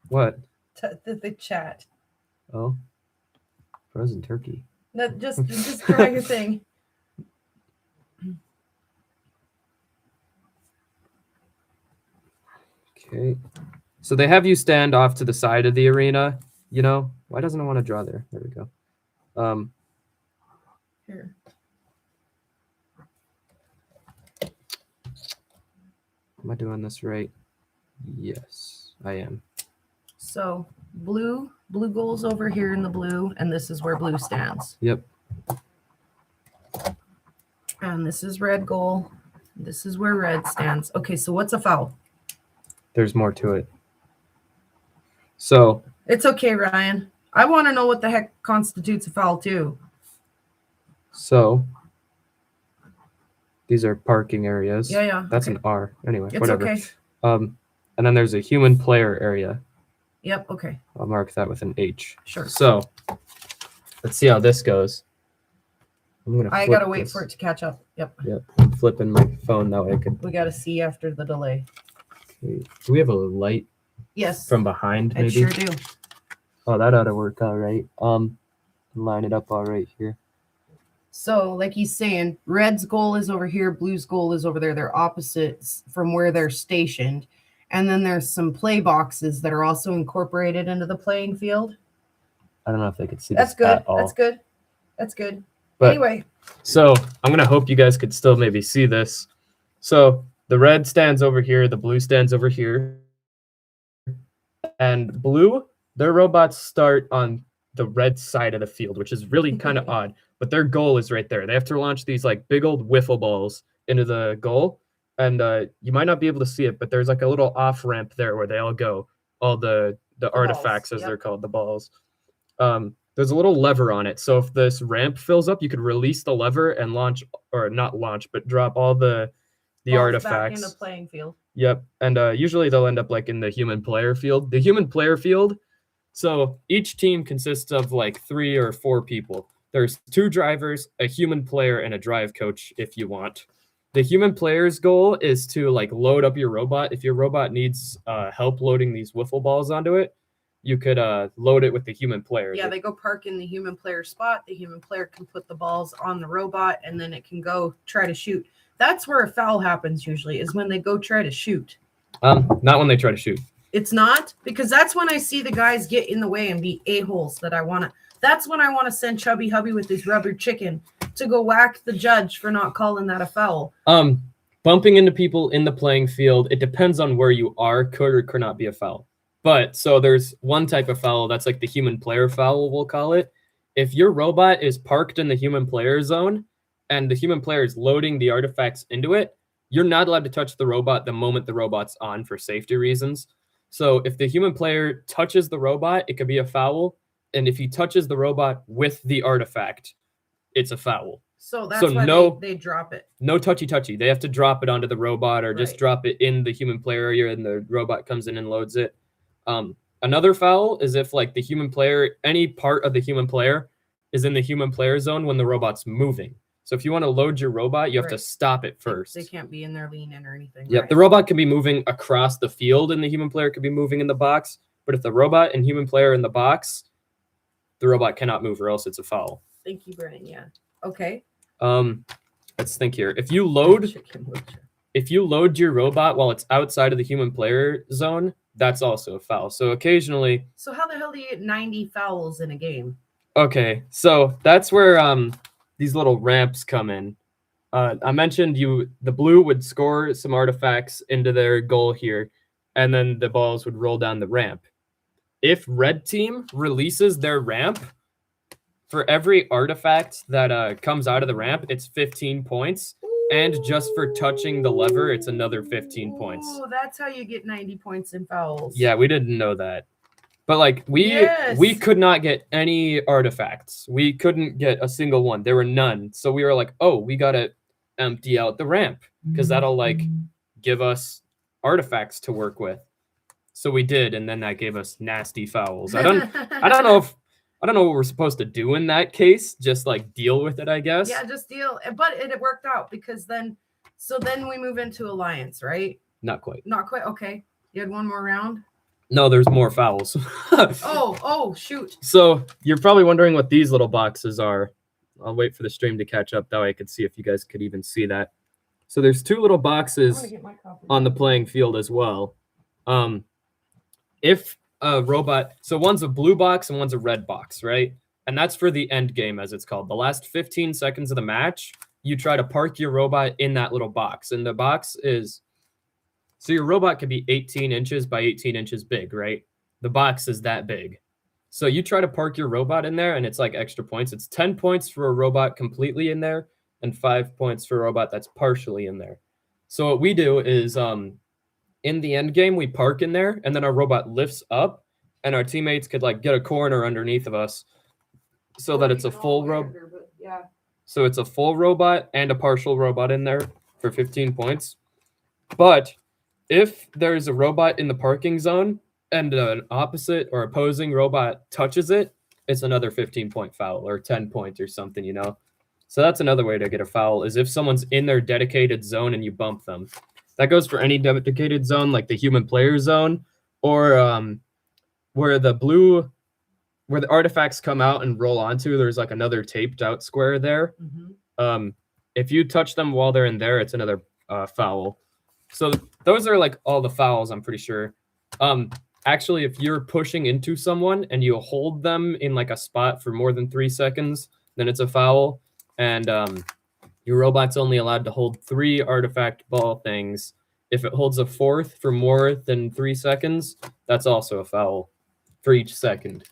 What? The chat. Oh, frozen turkey. No, just trying a thing. Okay. So they have you stand off to the side of the arena. You know, why doesn't it want to draw there? There we go. Here. Am I doing this right? Yes, I am. So blue goal's over here in the blue, and this is where blue stands. Yep. And this is red goal. This is where red stands. Okay, so what's a foul? There's more to it. So It's okay, Ryan. I want to know what the heck constitutes a foul too. So these are parking areas. Yeah. That's okay. an R. Anyway, It's whatever. okay. And then there's a human player area. Yep. Okay. I'll mark that with an H. Sure. So let's see how this goes. I gotta wait for it to catch up. Yep. Yep. I'm flipping my phone that way I could. We gotta see after the delay. Okay. Do we have a light Yes. from behind? I Maybe. sure do. Oh, that ought to work all right. Line it up all right here. So, like he's saying, red's goal is over here, blue's goal is over there. They're opposites from where they're stationed. And then there's some play boxes that are also incorporated into the playing field. I don't know if they could see That's this good. at all. That's good. That's good. But Anyway, so I'm gonna hope you guys could still maybe see this. So the red stands over here, the blue stands over here, and blue, their robots start on the red side of the field, which is really kind of odd. But their goal is right there. They have to launch these like big old wiffle balls into the goal, and you might not be able to see it, but there's like a little off ramp there where they all go, all the artifacts balls, as they're called, the balls. There's a little lever on it. So if this ramp fills up, you could release the lever and launch, or not launch, but drop all the balls artifacts. back in the playing field. Yep. And usually they'll end up like in the human player field. The human player field. So each team consists of like 3 or 4 people. There's 2 drivers, a human player, and a drive coach if you want. The human player's goal is to like load up your robot. If your robot needs help loading these wiffle balls onto it, you could load it with the human player. Yeah, they go park in the human player spot. The human player can put the balls on the robot, and then it can go try to shoot. That's where a foul happens usually, is when they go try to shoot. Not when they try to shoot. It's not, because that's when I see the guys get in the way and be a-holes that I want to. That's when I want to send Chubby Hubby with his rubber chicken to go whack the judge for not calling that a foul. Bumping into people in the playing field, it depends on where you are, could or could not be a foul. But so there's one type of foul that's like the human player foul, we'll call it. if your robot is parked in the human player zone and the human player is loading the artifacts into it, you're not allowed to touch the robot the moment the robot's on for safety reasons. So if the human player touches the robot, it could be a foul. And if he touches the robot with the artifact, it's a foul. So that's So why no- they drop it. No touchy-touchy. They have to drop it onto the robot or just Right. drop it in the human player area and the robot comes in and loads it. Another foul is if like the human player, any part of the human player is in the human player zone when the robot's moving. So if you want to load your robot, you have to Right. stop it They- first. They can't be in there leaning or anything. Yep, right? the robot can be moving across the field and the human player could be moving in the box. But if the robot and human player are in the box, the robot cannot move or else it's a foul. Thank you, Brian. Yeah. Okay. Let's think here. If you load Chicken butcher. if you load your robot while it's outside of the human player zone, that's also a foul. So occasionally, So how the hell do you get 90 fouls in a game? okay, so that's where these little ramps come in. I mentioned the blue would score some artifacts into their goal here, and then the balls would roll down the ramp. If red team releases their ramp, for every artifact that comes out of the ramp, it's 15 points. And just for touching the lever, it's another 15 points. Ooh, that's how you get 90 points in fouls. Yeah, we didn't know that. But like we Yes. could not get any artifacts. We couldn't get a single one. There were none. So we were like, "Oh, we got to empty out the ramp because that'll like give us artifacts to work with." So we did, and then that gave us nasty fouls. I don't know what we're supposed to do in that case. Just like deal with it, I guess. Yeah, just deal. But it worked out because then we move into alliance, right? Not quite. Not quite. Okay. You had one more round. No, there's more fouls. Oh, shoot. So you're probably wondering what these little boxes are. I'll wait for the stream to catch up. That way I could see if you guys could even see that. So there's two little I want boxes to get my copy. on the playing field as well. If a robot, so one's a blue box and one's a red box, right? And that's for the end game, as it's called. The last 15 seconds of the match, you try to park your robot in that little box. And the box is, so your robot could be 18 inches by 18 inches big, right? The box is that big. So you try to park your robot in there and it's like extra points. It's 10 points for a robot completely in there and 5 points for a robot that's partially in there. So what we do is in the end game, we park in there and then our robot lifts up and our teammates could like get a corner underneath of us so that it's a full robot. Yeah. So it's a full robot and a partial robot in there for 15 points. But if there's a robot in the parking zone and an opposite or opposing robot touches it, it's another 15-point foul or 10 points or something, you know? So that's another way to get a foul is if someone's in their dedicated zone and you bump them. That goes for any dedicated zone like the human player zone or where the artifacts come out and roll onto, there's like another taped out square there. Mm-hmm. If you touch them while they're in there, it's another foul. So those are like all the fouls, I'm pretty sure. Actually, if you're pushing into someone and you hold them in like a spot for more than 3 seconds, then it's a foul. And your robot's only allowed to hold 3 artifact ball things. If it holds a 4th for more than 3 seconds, that's also a foul for each second.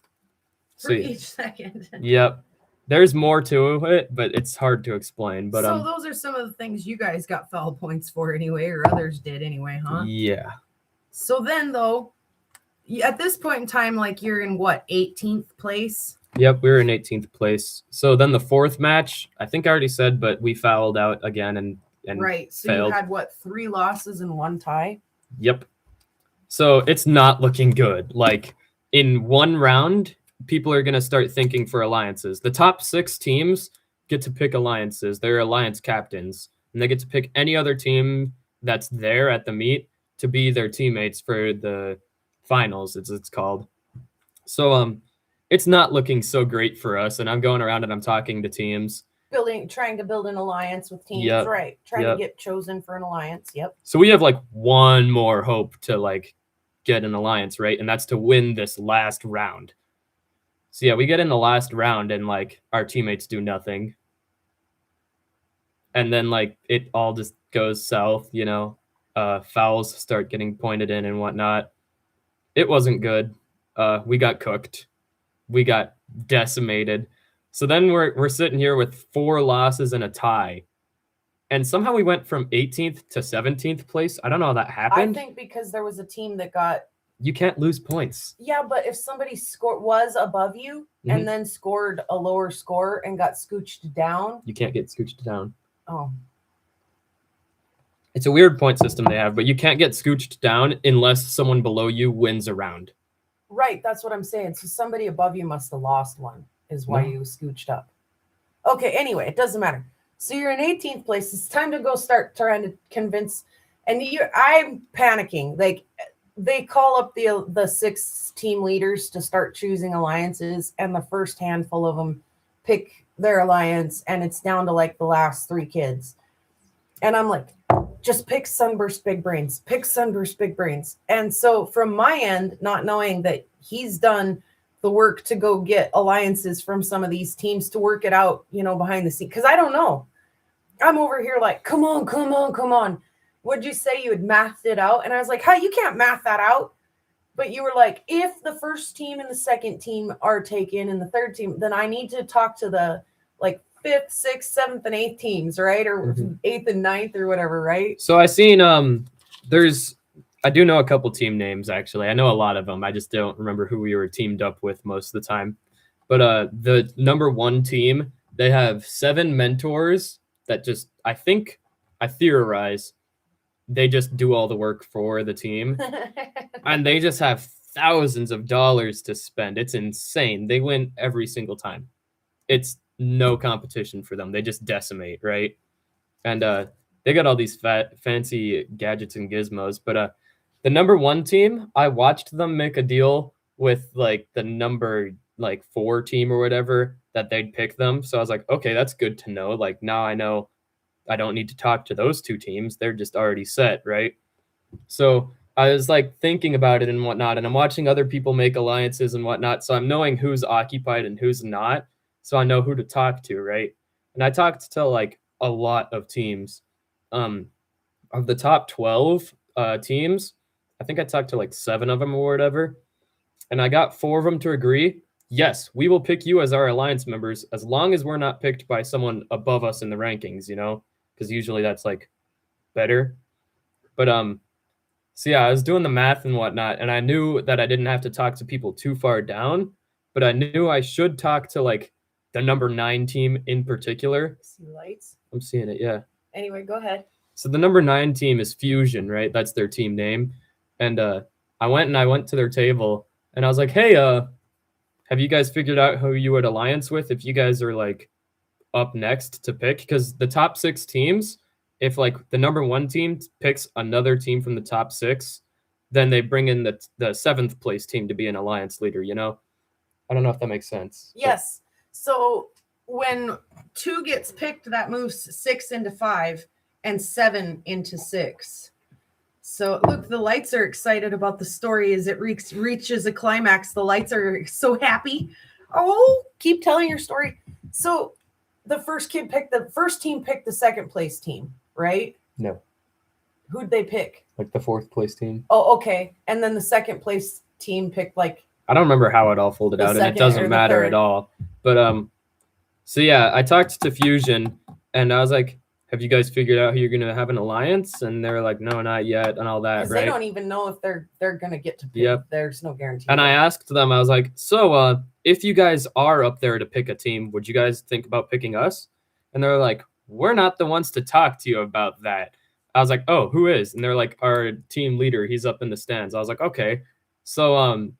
For each second. Yep. There's more to it, but it's hard to explain. But so those are some of the things you guys got foul points for anyway, or others did anyway, huh? yeah. So then though, at this point in time, like you're in what, 18th place? Yep, we were in 18th place. So then the 4th match, I think I already said, but we fouled out again and Right. So failed. you had what, 3 losses and 1 tie? Yep. So it's not looking good. Like in one round, people are going to start thinking for alliances. The top 6 teams get to pick alliances. They're alliance captains, and they get to pick any other team that's there at the meet to be their teammates for the finals, as it's called. So it's not looking so great for us, and I'm going around and I'm talking to teams. Trying to build an alliance with teams, Yep. right? Trying Yep. to get chosen for an alliance. Yep. So we have like one more hope to like get an alliance, right? And that's to win this last round. So yeah, we get in the last round and like our teammates do nothing. And then like it all just goes south, you know. Fouls start getting pointed in and whatnot. It wasn't good. We got cooked. We got decimated. So then we're sitting here with 4 losses and a tie. And somehow we went from 18th to 17th place. I don't know how that I happened. think because there was a team that got You can't lose points. yeah, but if somebody was above you Mhm. and then scored a lower score and got scooched down, You can't get scooched down. oh, It's a weird point system they have, but you can't get scooched down unless someone below you wins a round. right, that's what I'm saying. So somebody above you must have lost one, is why No. you scooched up. Okay, anyway, it doesn't matter. So you're in 18th place. It's time to go start trying to convince. And I'm panicking. Like they call up the 6 team leaders to start choosing alliances, and the first handful of them pick their alliance, and it's down to like the last 3 kids. And I'm like, just pick Sunburst Big Brains, pick Sunburst Big Brains. And so from my end, not knowing that he's done the work to go get alliances from some of these teams to work it out, behind the scenes. Because I don't know. I'm over here like, come on, come on, come on. Would you say you had mathed it out? And I was like, hey, you can't math that out. But you were like, if the first team and the second team are taken and the third team, then I need to talk to the like 5th, 6th, 7th, and 8th teams, right? Or 8th and 9th or whatever, right? So I seen I do know a couple team names actually. I know a lot of them. I just don't remember who we were teamed up with most of the time. But the number 1 team, they have 7 mentors that just I theorize they just do all the work for the team. And they just have thousands of dollars to spend. It's insane. They win every single time. It's no competition for them. They just decimate, right? And they got all these fancy gadgets and gizmos. But the number 1 team, I watched them make a deal with like the number 4 team or whatever that they'd pick them. So I was like, okay, that's good to know. Like now I know I don't need to talk to those 2 teams. They're just already set, right? So I was like thinking about it and whatnot, and I'm watching other people make alliances and whatnot. So I'm knowing who's occupied and who's not. So I know who to talk to, right? And I talked to like a lot of teams. Of the top 12 teams, I think I talked to like 7 of them or whatever. And I got 4 of them to agree. Yes, we will pick you as our alliance members as long as we're not picked by someone above us in the rankings, because usually that's like better. But so yeah, I was doing the math and whatnot, and I knew that I didn't have to talk to people too far down, but I knew I should talk to like the number 9 team in particular. See lights? I'm seeing it, yeah. Anyway, go ahead. So the number 9 team is Fusion, right? That's their team name. And I went to their table and I was like, hey, have you guys figured out who you would alliance with if you guys are like up next to pick? Because the top 6 teams, if like the number 1 team picks another team from the top 6, then they bring in the 7th place team to be an alliance leader, I don't know if that makes sense. Yes. So when 2 gets picked, that moves 6 into 5 and 7 into 6. So look, the lights are excited about the story as it reaches a climax. The lights are so happy. Oh, keep telling your story. So the first team picked the 2nd place team, right? No. Who'd they pick? Like the 4th place team. Oh, okay. And then the 2nd place team picked like I don't remember how it all folded out, and it doesn't matter at all. But so yeah, I talked to Fusion, and I was like, "Have you guys figured out who you're gonna have an alliance?" And they're like, "No, not yet," and all that. Because right? they don't even know if they're gonna get to pick. Yep. There's no guarantee. And I asked them, I was like, "So, if you guys are up there to pick a team, would you guys think about picking us?" And they're like, "We're not the ones to talk to you about that." I was like, "Oh, who is?" And they're like, "Our team leader. He's up in the stands." I was like, "Okay." So,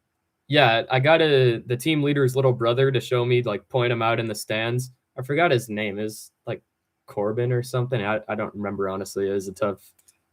yeah, I got the team leader's little brother to show me, like, point him out in the stands. I forgot his name. Is like Corbin or something. I don't remember, honestly. It was a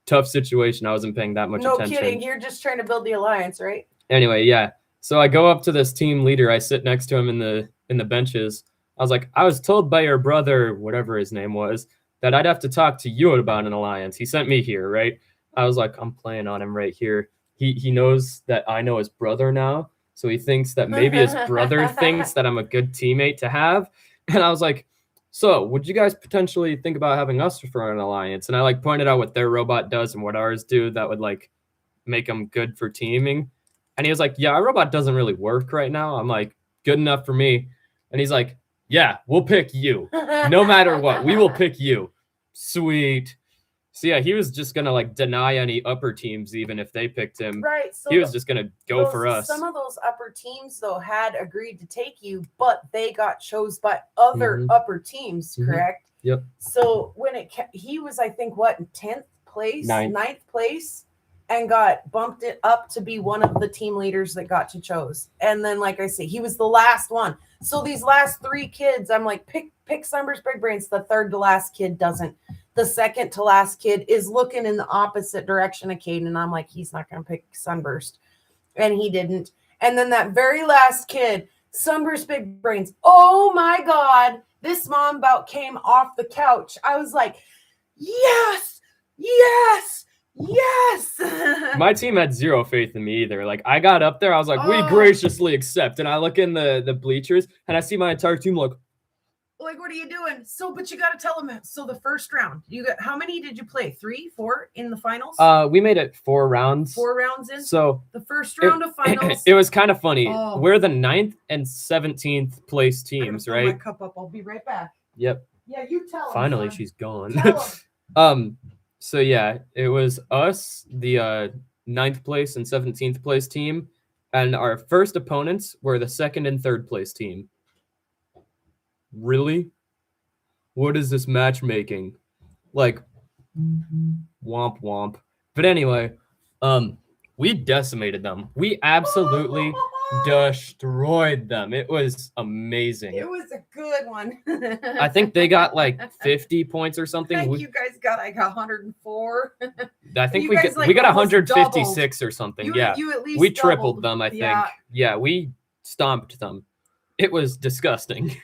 tough situation. I wasn't paying that much attention. No kidding. You're just trying to build the alliance, right? Anyway, yeah. So I go up to this team leader. I sit next to him in the benches. I was like, I was told by your brother, whatever his name was, that I'd have to talk to you about an alliance. He sent me here, right? I was like, I'm playing on him right here. He knows that I know his brother now. So he thinks that maybe his brother thinks that I'm a good teammate to have. And I was like, so would you guys potentially think about having us for an alliance? And I like pointed out what their robot does and what ours do that would like make them good for teaming. And he was like, yeah, our robot doesn't really work right now. I'm like, good enough for me. And he's like, Yeah, we'll pick you. No matter what, we will pick you. Sweet. So yeah, he was just gonna like deny any upper teams even if they picked him. Right. So He was just gonna go for us. Some of those upper teams though had agreed to take you, but they got chose by other upper teams, correct? Yep. So when he was, I think, what, in 10th place, Ninth. 9th place, and got bumped it up to be one of the team leaders that got to chose. And then, like I say, he was the last one. So these last 3 kids, I'm like, pick Sunburst Big Brains. The third to last kid doesn't. The second to last kid is looking in the opposite direction of Caden, and I'm like, he's not going to pick Sunburst. And he didn't. And then that very last kid, Sunburst Big Brains. Oh, my God. This mom about came off the couch. I was like, yes, yes, yes. My team had zero faith in me either. Like, I got up there, I was like, we graciously accept. And I look in the bleachers, and I see my entire team like, what are you doing? So, but you got to tell them. So the first round, how many did you play? 3, 4 in the finals? We made it 4 rounds. 4 rounds in? So the first round of finals. It was kind of funny. We're the 9th and 17th place teams, right? My cup up. I'll be right back. Yep. Yeah, you tell them. Finally, she's gone. Tell them. So yeah, it was us, the 9th place and 17th place team, and our first opponents were the 2nd and 3rd place team. Really? What is this matchmaking? Like, womp womp. But anyway, we decimated them. We absolutely destroyed them. It was amazing. It was a good one. I think they got like 50 points or something. I think you guys got like 104. I think we got we got 156 or something. Yeah. You at least we tripled them, I think. Yeah. Yeah, we stomped them. It was disgusting.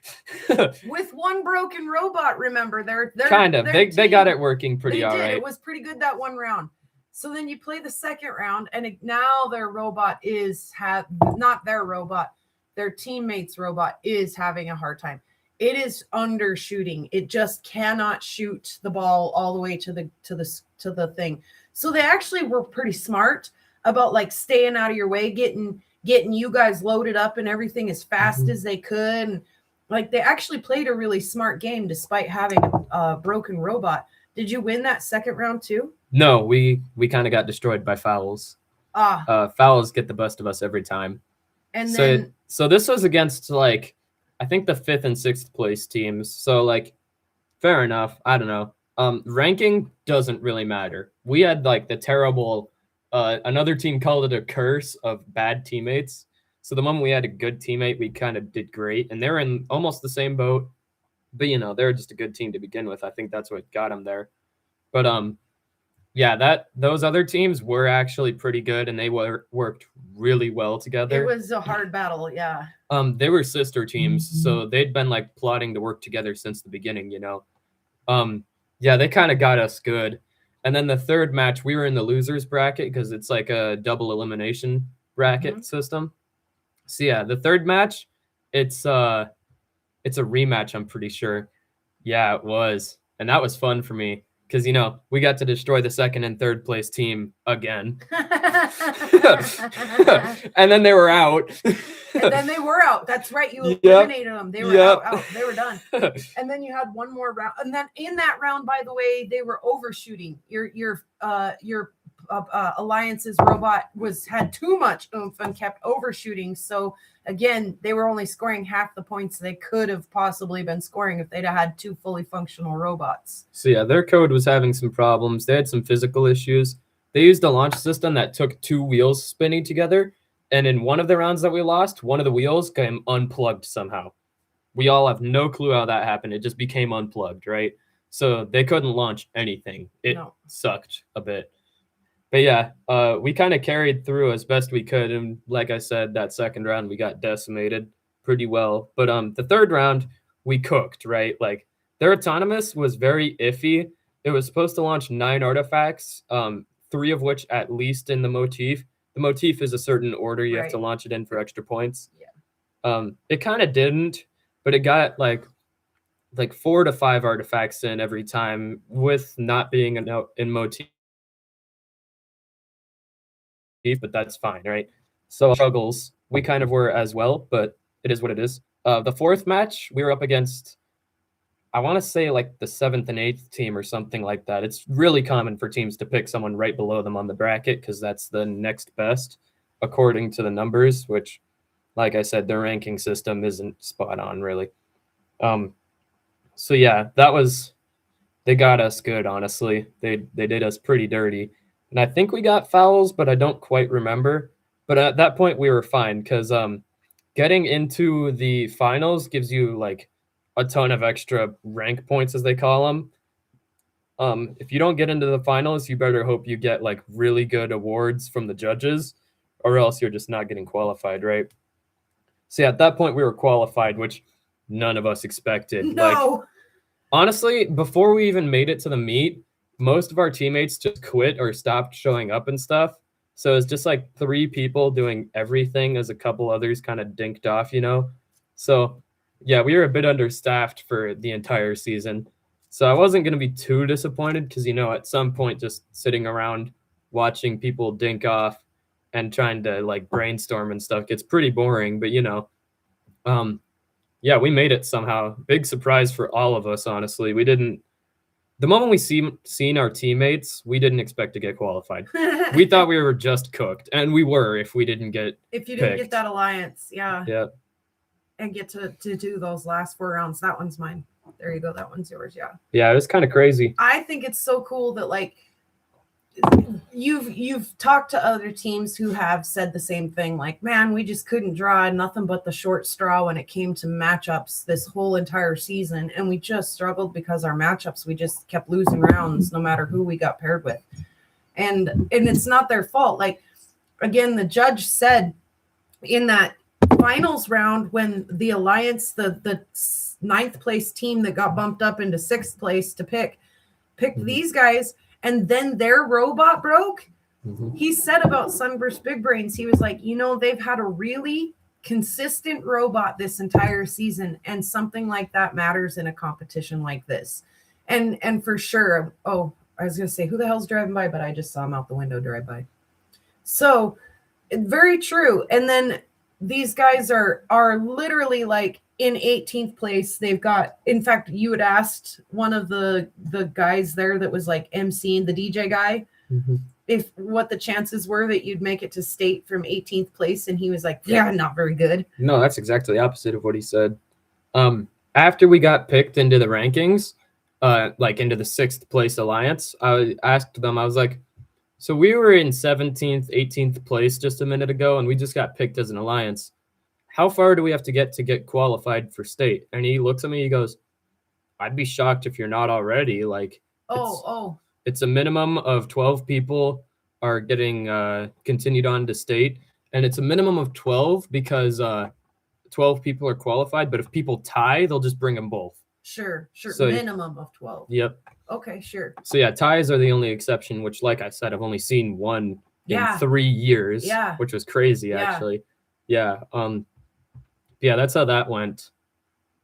With one broken robot, remember? They're kind of. They got it working pretty all right. It was pretty good that one round. So then you play the second round, and now their robot not their robot, their teammate's robot is having a hard time. It is undershooting. It just cannot shoot the ball all the way to the thing. So they actually were pretty smart about like staying out of your way, getting you guys loaded up and everything as fast as they could. And like they actually played a really smart game despite having a broken robot. Did you win that second round too? No, we kind of got destroyed by fouls. Fouls get the best of us every time. And so this was against like I think the 5th and 6th place teams. So like fair enough. I don't know. Ranking doesn't really matter. We had like the terrible another team called it a curse of bad teammates. So the moment we had a good teammate, we kind of did great. And they're in almost the same boat. But, they're just a good team to begin with. I think that's what got them there. But, yeah, those other teams were actually pretty good, and they worked really well together. It was a hard battle, yeah. They were sister teams, so they'd been, like, plotting to work together since the beginning, Yeah, they kind of got us good. And then the third match, we were in the losers bracket because it's like a double elimination bracket system. So yeah, the third match, it's a rematch, I'm pretty sure. Yeah, it was. And that was fun for me because, we got to destroy the 2nd and 3rd place team again. And then they were out. That's right. You eliminated them. They were out. They were done. And then you had one more round. And then in that round, by the way, they were overshooting. Your Alliance's robot had too much oomph and kept overshooting. So again, they were only scoring half the points they could have possibly been scoring if they'd have had 2 fully functional robots. So yeah, their code was having some problems. They had some physical issues. They used a launch system that took 2 wheels spinning together. And in one of the rounds that we lost, one of the wheels came unplugged somehow. We all have no clue how that happened. It just became unplugged, right? So they couldn't launch anything. It sucked a bit. But yeah, we kind of carried through as best we could. And like I said, that second round, we got decimated pretty well. But the third round, we cooked, right? Like their autonomous was very iffy. It was supposed to launch 9 artifacts, 3 of which at least in the motif. The motif is a certain order you have to launch it in for extra points. Yeah. It kind of didn't, but it got like 4 to 5 artifacts in every time with not being in motif. But that's fine, right? So struggles, we kind of were as well, but it is what it is. The fourth match, we were up against, I want to say like the 7th and 8th team or something like that. It's really common for teams to pick someone right below them on the bracket because that's the next best according to the numbers, which, like I said, their ranking system isn't spot on really. So yeah, they got us good, honestly. They did us pretty dirty. And I think we got fouls, but I don't quite remember. But at that point we were fine because getting into the finals gives you like a ton of extra rank points, as they call them. If you don't get into the finals, you better hope you get like really good awards from the judges, or else you're just not getting qualified, right? So yeah, at that point we were qualified, which none of us expected. No. Honestly, before we even made it to the meet, most of our teammates just quit or stopped showing up and stuff. So it's just like 3 people doing everything as a couple others kind of dinked off, you know? So yeah, we were a bit understaffed for the entire season. So I wasn't going to be too disappointed because, you know, at some point just sitting around watching people dink off and trying to like brainstorm and stuff gets pretty boring. But, you know, yeah, we made it somehow. Big surprise for all of us, honestly. We didn't. The moment we seen our teammates, we didn't expect to get qualified. We thought we were just cooked, and we were if we didn't get. If you didn't picked. get that alliance, yeah. Yeah. And get to do those last 4 rounds. That one's mine. There you go. That one's yours. Yeah. Yeah, it was kind of crazy. I think it's so cool that like you've talked to other teams who have said the same thing. Like, man, we just couldn't draw nothing but the short straw when it came to matchups this whole entire season, and we just struggled because our matchups, we just kept losing rounds no matter who we got paired with, and it's not their fault. Like, again, the judge said in that finals round when the alliance, the 9th place team that got bumped up into 6th place to picked these guys, and then their robot broke. He said about Sunburst Big Brains, he was like, you know, they've had a really consistent robot this entire season, and something like that matters in a competition like this. And for sure, oh, I was gonna say, who the hell's driving by, but I just saw him out the window drive by. So very true. And then these guys are literally like in 18th place. They've got, in fact, you had asked one of the guys there that was like emceeing, the DJ guy, if what the chances were that you'd make it to state from 18th place, and he was like, yeah, not very good. No, that's exactly the opposite of what he said. After we got picked into the rankings, like into the 6th place alliance, I asked them, I was like, so we were in 17th, 18th place just a minute ago, and we just got picked as an alliance. How far do we have to get qualified for state? And he looks at me, he goes, I'd be shocked if you're not already. Like, it's a minimum of 12 people are getting continued on to state, and it's a minimum of 12 because 12 people are qualified, but if people tie, they'll just bring them both. Sure. So, minimum of 12. Yep. Okay, sure. So yeah, ties are the only exception, which, like I said, I've only seen one in 3 years, which was crazy, actually. Yeah. Yeah, that's how that went.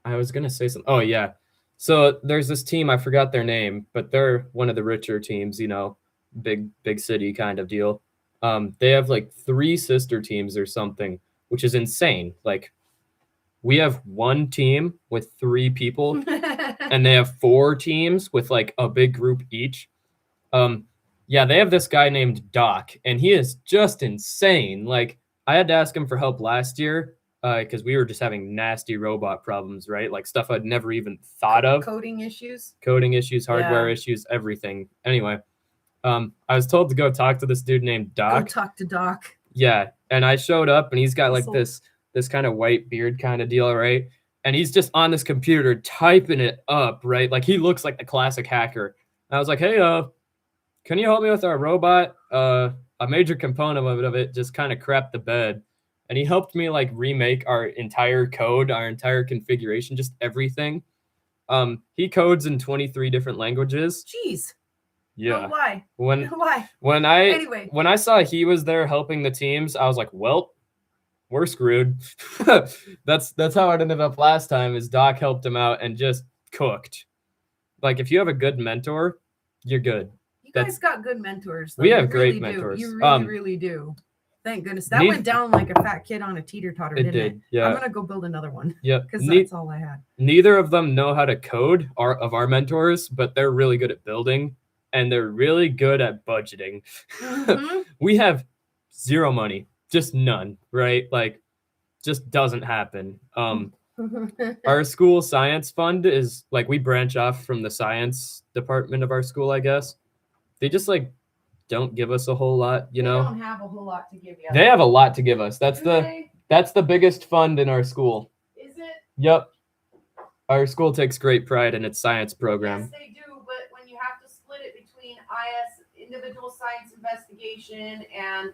I was gonna say something. Oh yeah. So there's this team, I forgot their name, but they're one of the richer teams, you know, big city kind of deal. They have like 3 sister teams or something, which is insane. Like, we have one team with 3 people, and they have 4 teams with like a big group each. Yeah, they have this guy named Doc, and he is just insane. Like, I had to ask him for help last year because we were just having nasty robot problems, right? Like stuff I'd never even thought of. Coding issues, hardware issues, everything. Anyway, I was told to go talk to this dude named Doc. Go talk to Doc. Yeah, and I showed up, and he's got like this kind of white beard kind of deal, right? And he's just on this computer typing it up, right? Like, he looks like the classic hacker. And I was like, hey, can you help me with our robot? A major component of it just kind of crapped the bed. And he helped me like remake our entire code, our entire configuration, just everything. He codes in 23 different languages. Jeez. Yeah. Oh, why? Why? Anyway. When I saw he was there helping the teams, I was like, well, we're screwed. That's how it ended up last time, is Doc helped him out and just cooked. Like, if you have a good mentor, you're good. You guys got good mentors, though. We have great mentors. You really do. Thank goodness. That Neat- went down like a fat kid on a teeter-totter, It didn't did, it? yeah. I'm going to go build another one Yeah. because that's all I had. Neither of them know how to code, our mentors, but they're really good at building, and they're really good at budgeting. Mhm. We have zero money, just none, right? Like, just doesn't happen. Our school science fund is like, we branch off from the science department of our school, I guess. They just like don't give us a whole lot, you know. They don't have a whole lot to give you. They have a lot to give us. That's Do the they? that's the biggest fund in our school. Is it? Yep. Our school takes great pride in its science program. Yes, they do. But when you have to split it between IS, individual science investigation, and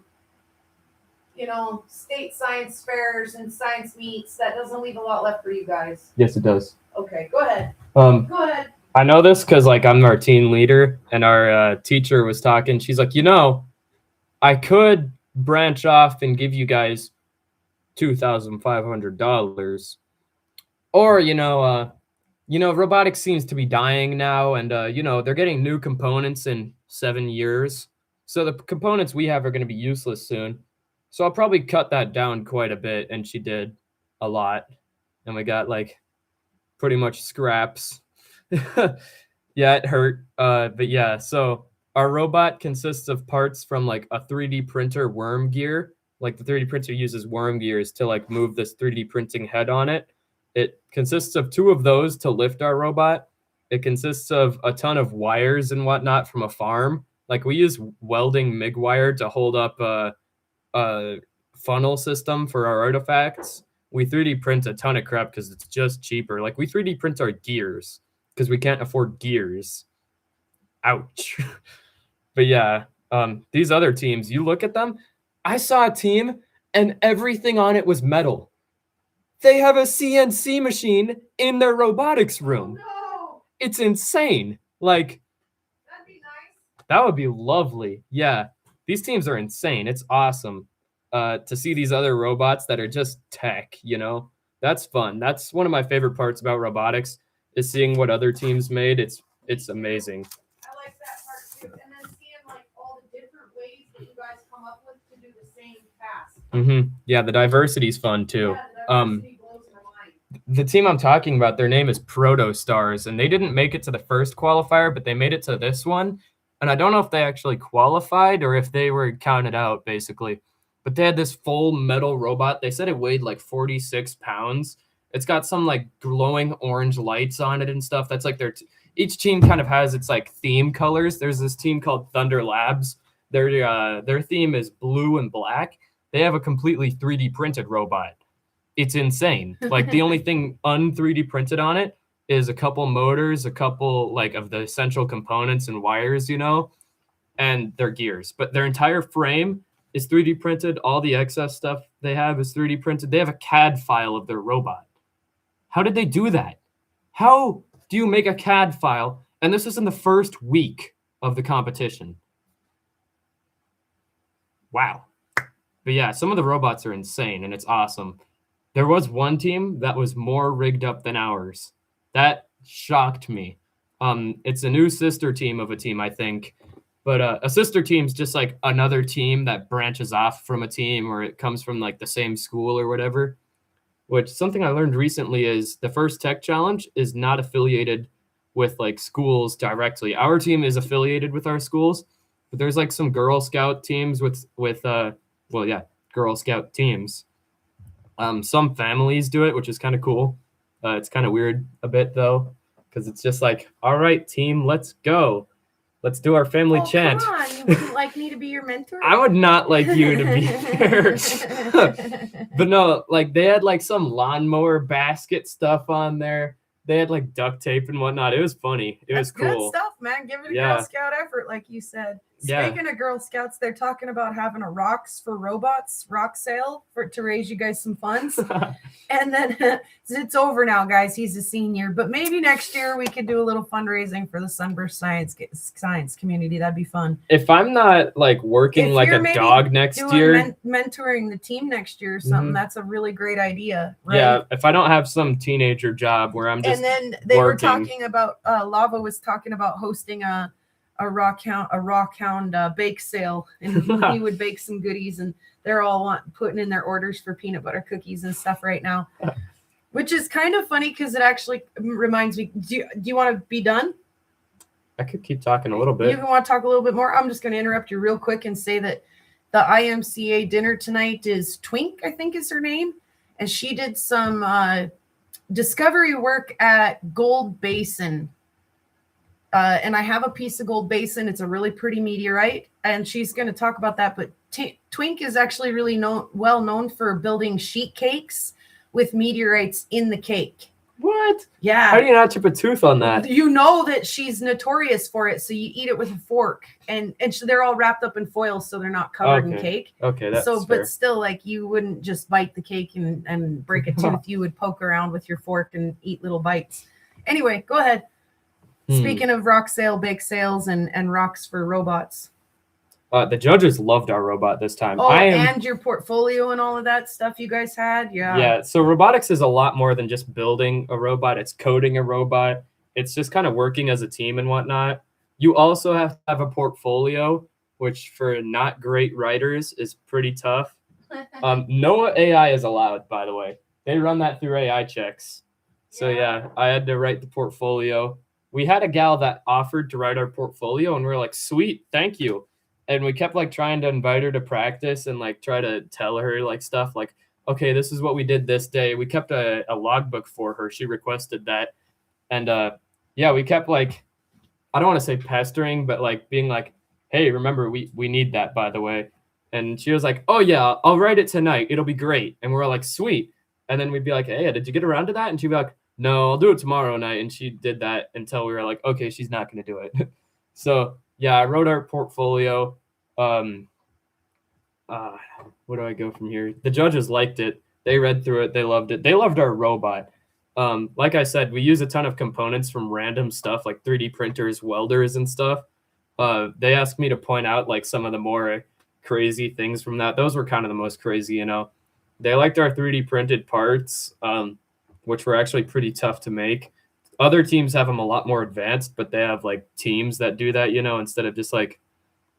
state science fairs and science meets, that doesn't leave a lot left for you guys. Yes, it does. Okay, go ahead. Go ahead. I know this because like I'm our team leader, and our teacher was talking. She's like, I could branch off and give you guys $2,500, or robotics seems to be dying now, and they're getting new components in 7 years, so the components we have are going to be useless soon. So I'll probably cut that down quite a bit, and she did a lot, and we got like pretty much scraps. Yeah, it hurt. But yeah, so our robot consists of parts from like a 3D printer worm gear. Like the 3D printer uses worm gears to like move this 3D printing head on it. It consists of 2 of those to lift our robot. It consists of a ton of wires and whatnot from a farm. Like we use welding MIG wire to hold up a funnel system for our artifacts. We 3D print a ton of crap because it's just cheaper. Like we 3D print our gears because we can't afford gears. Ouch. But yeah, these other teams, you look at them. I saw a team and everything on it was metal. They have a CNC machine in their robotics room. No, It's insane. Like, that'd be nice. that would be lovely. Yeah, these teams are insane. It's awesome to see these other robots that are just tech, That's fun. That's one of my favorite parts about robotics is seeing what other teams made. It's amazing. I like that part too. And then seeing like all the different ways that you guys come up with to do the same task. Yeah, the diversity's fun too. Yeah, the diversity blows my mind. The team I'm talking about, their name is Proto Stars, and they didn't make it to the first qualifier, but they made it to this one. And I don't know if they actually qualified or if they were counted out, basically. But they had this full metal robot. They said it weighed like 46 pounds. It's got some like glowing orange lights on it and stuff. That's like each team kind of has its like theme colors. There's this team called Thunder Labs. Their theme is blue and black. They have a completely 3D printed robot. It's insane. Like the only thing un-3D printed on it is a couple motors, a couple like of the essential components and wires, and their gears. But their entire frame is 3D printed. All the excess stuff they have is 3D printed. They have a CAD file of their robot. How did they do that? How do you make a CAD file? And this is in the first week of the competition. Wow. But yeah, some of the robots are insane and it's awesome. There was one team that was more rigged up than ours. That shocked me. It's a new sister team of a team, I think. But a sister team's just like another team that branches off from a team or it comes from like the same school or whatever. Which something I learned recently is the first tech challenge is not affiliated with like schools directly. Our team is affiliated with our schools, but there's like some Girl Scout teams with Girl Scout teams. Some families do it, which is kind of cool. It's kind of weird a bit though, because it's just like, all right, team, let's go. Let's do our family chant. Come on, you wouldn't like me to be your mentor? I would not like you to be there. But no, like they had like some lawnmower basket stuff on there. They had like duct tape and whatnot. It was funny. It was cool. Good stuff, man. Give it a Yeah. Girl Scout effort, like you said. Yeah. Speaking of Girl Scouts, they're talking about having a Rocks for Robots rock sale to raise you guys some funds. And then it's over now, guys. He's a senior, but maybe next year we could do a little fundraising for the Sunburst science community. That'd be fun. If I'm not like working If like you're a maybe dog next doing year, mentoring the team next year or something, Mhm. that's a really great idea, right? yeah, if I don't have some teenager job where I'm just And then they working. were talking about Lava was talking about hosting a rock hound bake sale, and he would bake some goodies, and they're all putting in their orders for peanut butter cookies and stuff right now, which is kind of funny because it actually reminds me. Do you want to be done? I could keep talking a little bit. You want to talk a little bit more? I'm just going to interrupt you real quick and say that the IMCA dinner tonight is Twink, I think is her name, and she did some discovery work at Gold Basin. And I have a piece of Gold Basin. It's a really pretty meteorite, and she's going to talk about that. But Twink is actually really well known for building sheet cakes with meteorites in the cake. What? Yeah. How do you not chip a tooth on that? You know that she's notorious for it, so you eat it with a fork, and they're all wrapped up in foil, so they're not covered in cake. Okay, that's so. fair. But still, like, you wouldn't just bite the cake and break a tooth. You would poke around with your fork and eat little bites. Anyway, go ahead. Speaking of rock sale, bake sales, and rocks for robots. The judges loved our robot this time. Oh, and your portfolio and all of that stuff you guys had? Yeah. Yeah, so robotics is a lot more than just building a robot. It's coding a robot. It's just kind of working as a team and whatnot. You also have to have a portfolio, which for not great writers is pretty tough. No AI is allowed, by the way. They run that through AI checks. So yeah, I had to write the portfolio. We had a gal that offered to write our portfolio, and we were like, sweet, thank you. And we kept like trying to invite her to practice and like try to tell her like stuff like, okay, this is what we did this day. We kept a logbook for her. She requested that. And yeah, we kept like, I don't want to say pestering, but like being like, hey, remember, we need that, by the way. And she was like, oh yeah, I'll write it tonight. It'll be great. And we're like, sweet. And then we'd be like, hey, did you get around to that? And she'd be like, no, I'll do it tomorrow night. And she did that until we were like, okay, she's not going to do it. So yeah, I wrote our portfolio. Where do I go from here? The judges liked it. They read through it. They loved it. They loved our robot. Like I said, we use a ton of components from random stuff like 3D printers, welders, and stuff. They asked me to point out like some of the more crazy things from that. Those were kind of the most crazy, you know. They liked our 3D printed parts, which were actually pretty tough to make. Other teams have them a lot more advanced, but they have like teams that do that, you know, instead of just like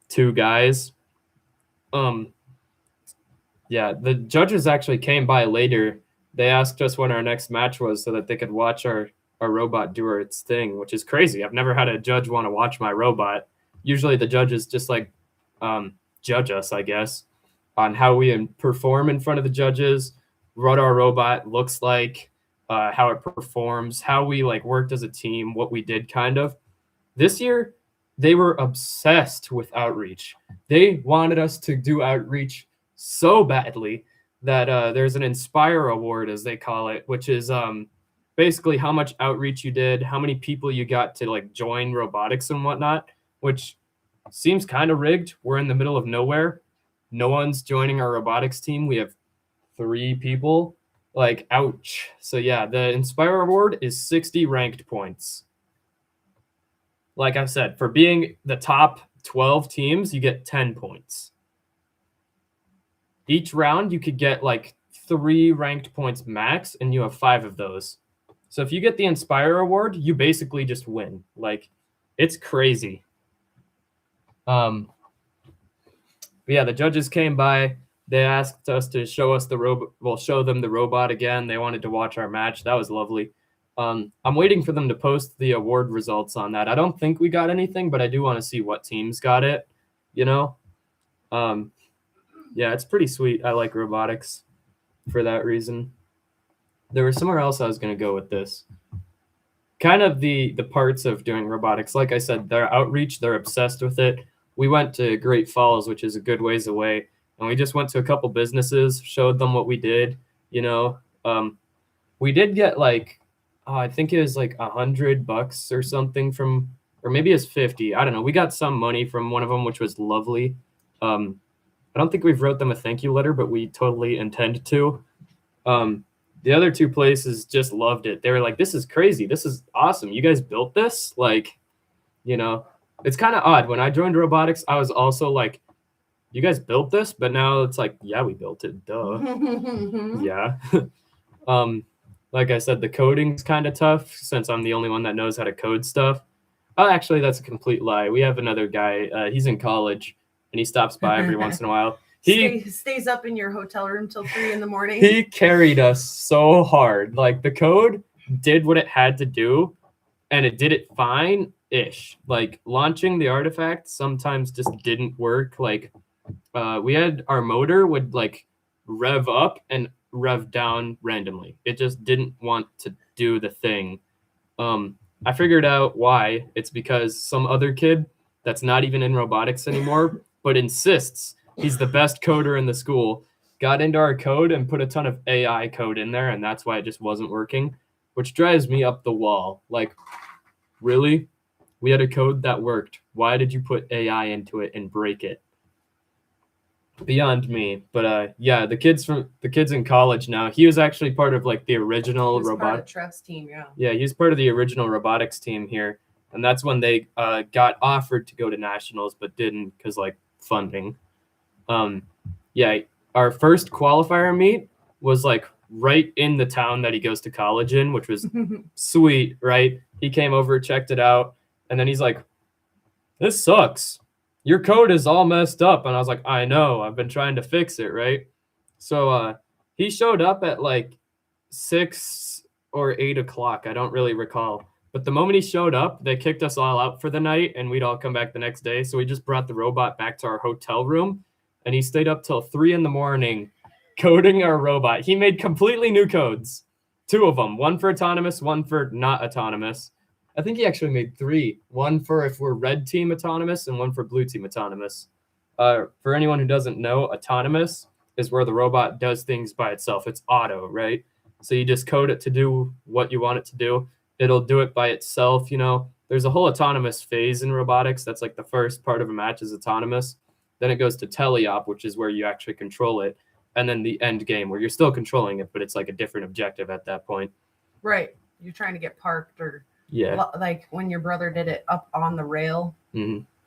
2 guys. Yeah, the judges actually came by later. They asked us when our next match was so that they could watch our robot do its thing, which is crazy. I've never had a judge want to watch my robot. Usually the judges just like judge us, I guess, on how we perform in front of the judges, what our robot looks like, how it performs, how we like worked as a team, what we did kind of. This year, they were obsessed with outreach. They wanted us to do outreach so badly that there's an Inspire Award, as they call it, which is basically how much outreach you did, how many people you got to like join robotics and whatnot, which seems kind of rigged. We're in the middle of nowhere. No one's joining our robotics team. We have 3 people. Like, ouch. So yeah, the Inspire Award is 60 ranked points. Like I said, for being the top 12 teams, you get 10 points. Each round, you could get like 3 ranked points max, and you have 5 of those. So if you get the Inspire Award, you basically just win. Like, it's crazy. But yeah, the judges came by. They asked us to show us the robot. Well, show them the robot again. They wanted to watch our match. That was lovely. I'm waiting for them to post the award results on that. I don't think we got anything, but I do want to see what teams got it, you know? Yeah, it's pretty sweet. I like robotics for that reason. There was somewhere else I was going to go with this. Kind of the parts of doing robotics. Like I said, their outreach, they're obsessed with it. We went to Great Falls, which is a good ways away, and we just went to a couple businesses, showed them what we did, you know. We did get like, I think it was like $100 or something from, or maybe it's 50. I don't know. We got some money from one of them, which was lovely. I don't think we've wrote them a thank you letter, but we totally intend to. The other 2 places just loved it. They were like, this is crazy. This is awesome. You guys built this? Like, you know, it's kind of odd. When I joined robotics, I was also like, you guys built this? But now it's like, yeah, we built it. Duh. Yeah. Like I said, the coding's kind of tough since I'm the only one that knows how to code stuff. Oh, actually, that's a complete lie. We have another guy. He's in college, and he stops by every once in a while. He Stays up in your hotel room till 3 a.m. he carried us so hard. Like the code did what it had to do, and it did it fine-ish. Like launching the artifact sometimes just didn't work. Like we had our motor would like rev up and rev down randomly. It just didn't want to do the thing. I figured out why. It's because some other kid that's not even in robotics anymore, but insists he's the best coder in the school, got into our code and put a ton of AI code in there, and that's why it just wasn't working, which drives me up the wall. Like, really? We had a code that worked. Why did you put AI into it and break it? Beyond me. But yeah, the kids in college now, he was actually part of like the original robotic Trev's team, yeah. Yeah, he's part of the original robotics team here, and that's when they got offered to go to nationals but didn't because like funding. Yeah, our first qualifier meet was like right in the town that he goes to college in, which was sweet, right? He came over, checked it out, and then he's like, "This sucks. Your code is all messed up." And I was like, "I know. I've been trying to fix it, right?" So he showed up at like 6 or 8 o'clock. I don't really recall. But the moment he showed up, they kicked us all out for the night, and we'd all come back the next day. So we just brought the robot back to our hotel room, and he stayed up till 3 a.m. coding our robot. He made completely new codes, 2 of them, one for autonomous, one for not autonomous. I think he actually made 3, one for if we're red team autonomous and one for blue team autonomous. For anyone who doesn't know, autonomous is where the robot does things by itself. It's auto, right? So you just code it to do what you want it to do. It'll do it by itself. You know, there's a whole autonomous phase in robotics. That's like the first part of a match is autonomous. Then it goes to teleop, which is where you actually control it. And then the end game where you're still controlling it, but it's like a different objective at that point. Right. You're trying to get parked or Yeah. like when your brother did it up on the rail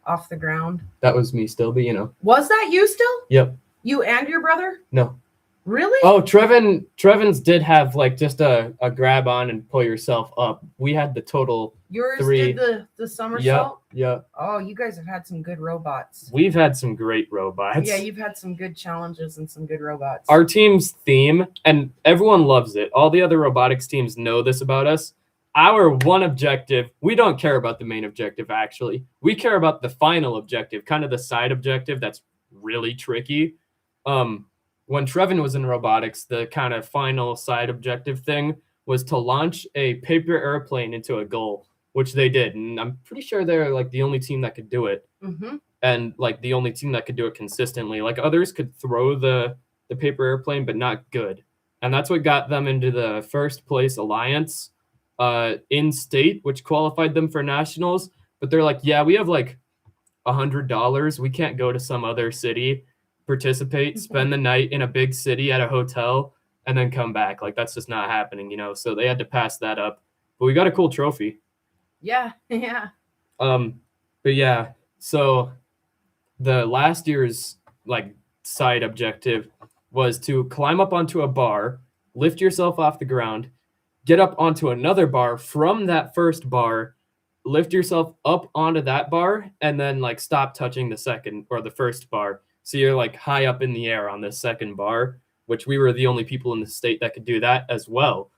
off the ground. That was me still, but you know. Was that you still? Yep. You and your brother? No. Really? Oh, Trevin's did have like just a grab on and pull yourself up. We had the total Yours 3. did the somersault? Yeah. Oh, you guys have had some good robots. We've had some great robots. Yeah, you've had some good challenges and some good robots. Our team's theme, and everyone loves it. All the other robotics teams know this about us. Our one objective, we don't care about the main objective, actually. We care about the final objective, kind of the side objective that's really tricky. When Trevin was in robotics, the kind of final side objective thing was to launch a paper airplane into a goal, which they did. And I'm pretty sure they're like the only team that could do it. And like the only team that could do it consistently. Like others could throw the paper airplane, but not good. And that's what got them into the first place alliance in state, which qualified them for nationals. But they're like, yeah, we have like $100. We can't go to some other city, participate, spend the night in a big city at a hotel, and then come back. Like that's just not happening, you know. So they had to pass that up. But we got a cool trophy. Yeah. But yeah, so the last year's like side objective was to climb up onto a bar, lift yourself off the ground, get up onto another bar from that first bar, lift yourself up onto that bar, and then like stop touching the second or the first bar. So you're like high up in the air on the second bar, which we were the only people in the state that could do that as well.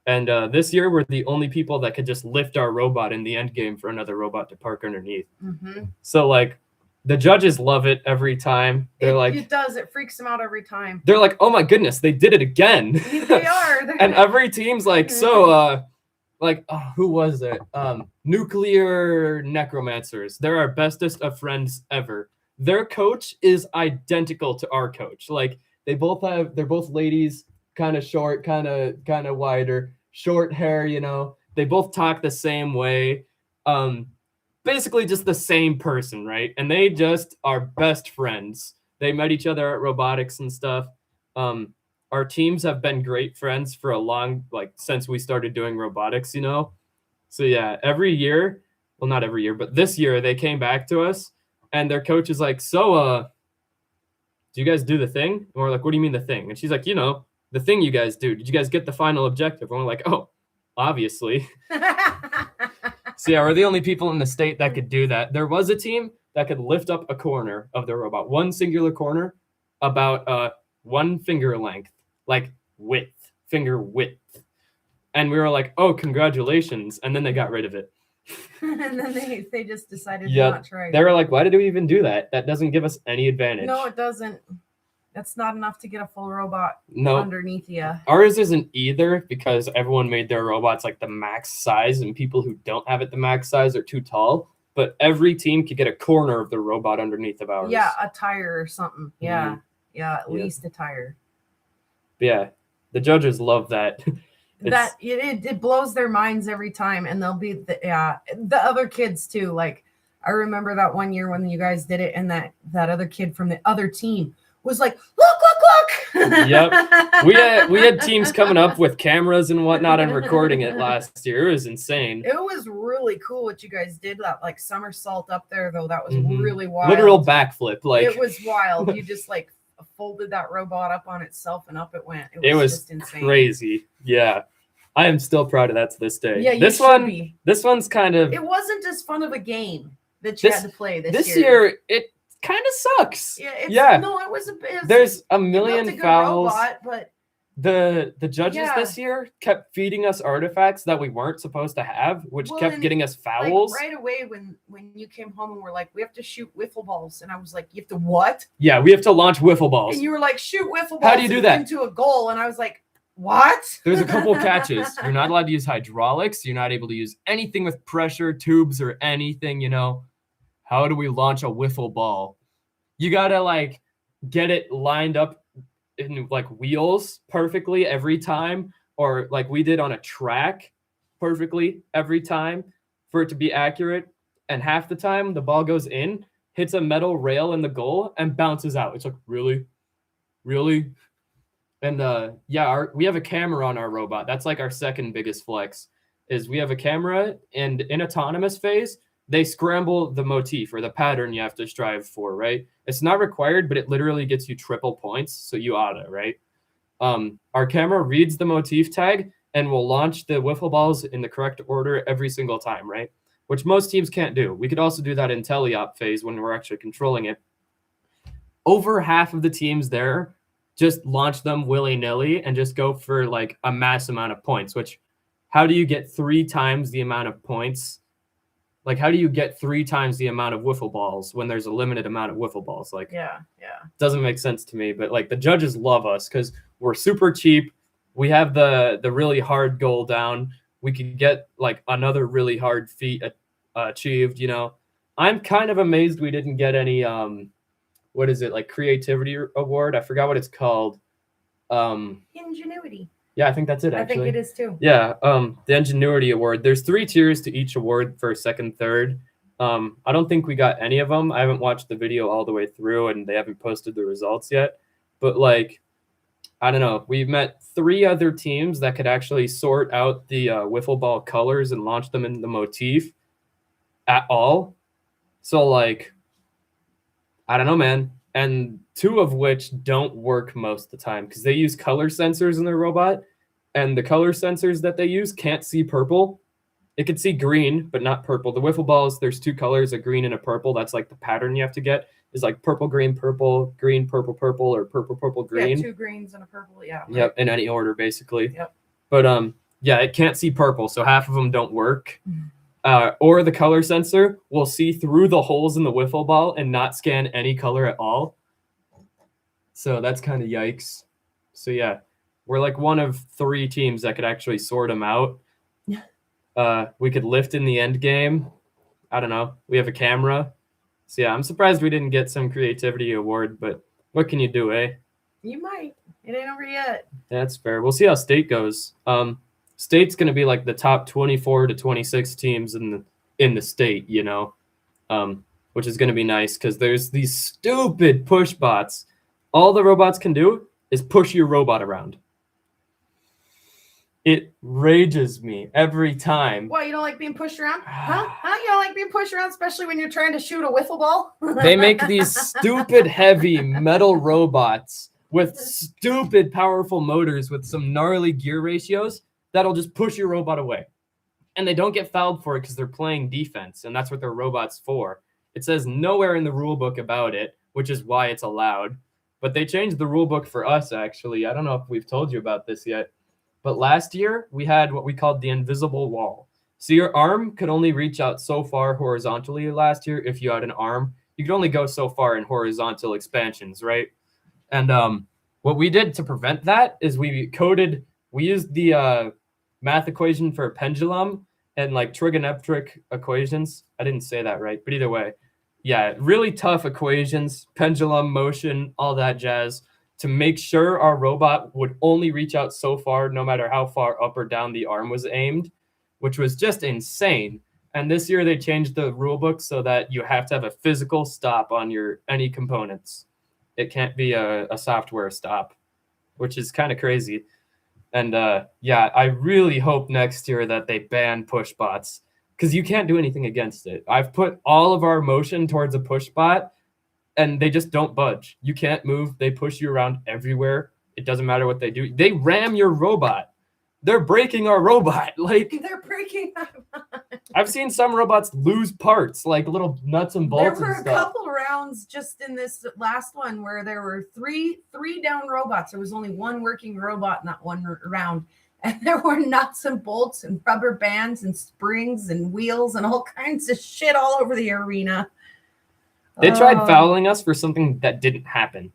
And this year, we're the only people that could just lift our robot in the end game for another robot to park underneath. So like the judges love it every time. They're it does. It freaks them out every time. They're like, oh my goodness, they did it again. They are. And every team's like, so like, oh, who was it? Nuclear Necromancers. They're our bestest of friends ever. Their coach is identical to our coach. Like they're both ladies, kind of short, kind of wider, short hair, you know. They both talk the same way. Basically just the same person, right? And they just are best friends. They met each other at robotics and stuff. Our teams have been great friends for a long, like since we started doing robotics, you know. So yeah, every year, well, not every year, but this year they came back to us and their coach is like, so do you guys do the thing? And we're like, what do you mean the thing? And she's like, you know, the thing you guys do. Did you guys get the final objective? And we're like, oh, obviously. So yeah, we're the only people in the state that could do that. There was a team that could lift up a corner of the robot, one singular corner, about 1 finger length, like finger width. And we were like, oh, congratulations. And then they got rid of it. And then they just decided Yep. to not try. They were like, why did we even do that? That doesn't give us any advantage. No, it doesn't. That's not enough to get a full robot No. underneath you. Ours isn't either because everyone made their robots like the max size, and people who don't have it the max size are too tall. But every team could get a corner of the robot underneath of ours. Yeah, a tire or something. Yeah, yeah, at Yep. least a tire. But yeah, the judges love that. That it blows their minds every time, and they'll be the other kids too. Like I remember that one year when you guys did it, and that other kid from the other team was like, look. Yep. We had teams coming up with cameras and whatnot and recording it last year. It was insane. It was really cool what you guys did. That like somersault up there, though. That was Mhm. really wild. Literal backflip. Like it was wild. You just like folded that robot up on itself, and up it went. it was just insane. crazy. Yeah. I am still proud of that to this day. Yeah, you this should one be. this one's kind of It wasn't as fun of a game that you had to play this year. It kind of sucks. Yeah, no, it was a bit. There's a you built million a good fouls. robot, but The judges Yeah. this year kept feeding us artifacts that we weren't supposed to have, which Well, kept and, getting us like, fouls. right away when you came home and were like, we have to shoot wiffle balls, and I was like, you have to what? Yeah, we have to launch wiffle balls. And you were like, shoot wiffle balls. How do you do that? into a goal? And I was like, what? There's a couple catches. You're not allowed to use hydraulics. You're not able to use anything with pressure, tubes, or anything, How do we launch a wiffle ball? You gotta like get it lined up in like wheels perfectly every time, or like we did on a track perfectly every time for it to be accurate. And half the time the ball goes in, hits a metal rail in the goal, and bounces out. It's like, really? And we have a camera on our robot. That's like our second biggest flex, is we have a camera, and in autonomous phase, they scramble the motif or the pattern you have to strive for, right? It's not required, but it literally gets you triple points, so you oughta, right? Our camera reads the motif tag and will launch the wiffle balls in the correct order every single time, right? Which most teams can't do. We could also do that in teleop phase when we're actually controlling it. Over half of the teams there just launch them willy-nilly and just go for like a mass amount of points, which how do you get 3 times the amount of points? Like, how do you get 3 times the amount of wiffle balls when there's a limited amount of wiffle balls? Like, Yeah. doesn't make sense to me. But like, the judges love us because we're super cheap. We have the really hard goal down. We could get like another really hard feat achieved. I'm kind of amazed we didn't get any what is it, like creativity award? I forgot what it's called. Ingenuity. Yeah, I think that's it. I Actually, think it is too. yeah, the Ingenuity Award. There's 3 tiers to each award, first, second, third. I don't think we got any of them. I haven't watched the video all the way through, and they haven't posted the results yet. But like, I don't know. We've met 3 other teams that could actually sort out the wiffle ball colors and launch them in the motif at all. So like, I don't know, man. And 2 of which don't work most of the time because they use color sensors in their robot, and the color sensors that they use can't see purple. It could see green, but not purple. The wiffle balls, there's 2 colors, a green and a purple. That's like the pattern you have to get is like purple, green, purple, or purple, purple, green. Yeah, 2 greens and a purple. Yeah. Yep, in any order, basically. Yep. But yeah, it can't see purple, so half of them don't work. Or the color sensor will see through the holes in the wiffle ball and not scan any color at all. So that's kind of yikes. So yeah, we're like one of 3 teams that could actually sort them out. We could lift in the end game. I don't know. We have a camera. So yeah, I'm surprised we didn't get some creativity award, but what can you do, eh? You might. It ain't over yet. That's fair. We'll see how state goes. State's going to be like the top 24 to 26 teams in the state, which is going to be nice because there's these stupid push bots. All the robots can do is push your robot around. It rages me every time. What, you don't like being pushed around? Huh? You don't like being pushed around, especially when you're trying to shoot a wiffle ball? They make these stupid heavy metal robots with stupid powerful motors with some gnarly gear ratios that'll just push your robot away. and they don't get fouled for it because they're playing defense, and that's what their robot's for. It says nowhere in the rule book about it, which is why it's allowed. But they changed the rule book for us, actually. I don't know if we've told you about this yet. But last year, we had what we called the invisible wall. So your arm could only reach out so far horizontally last year if you had an arm. You could only go so far in horizontal expansions, right? And what we did to prevent that is we used the math equation for a pendulum and like trigonometric equations. I didn't say that right, but either way. Yeah, really tough equations, pendulum motion, all that jazz, to make sure our robot would only reach out so far, no matter how far up or down the arm was aimed, which was just insane. And this year they changed the rule book so that you have to have a physical stop on any components. It can't be a software stop, which is kind of crazy. And yeah, I really hope next year that they ban push bots, because you can't do anything against it. I've put all of our motion towards a push bot, and they just don't budge. You can't move. They push you around everywhere. It doesn't matter what they do. They ram your robot. They're breaking our robot. Like, They're breaking. I've seen some robots lose parts, like little nuts and bolts There were and a stuff. couple rounds just in this last one where there were three down robots. There was only one working robot in that one round. And there were nuts and bolts and rubber bands and springs and wheels and all kinds of shit all over the arena. They tried fouling us for something that didn't happen.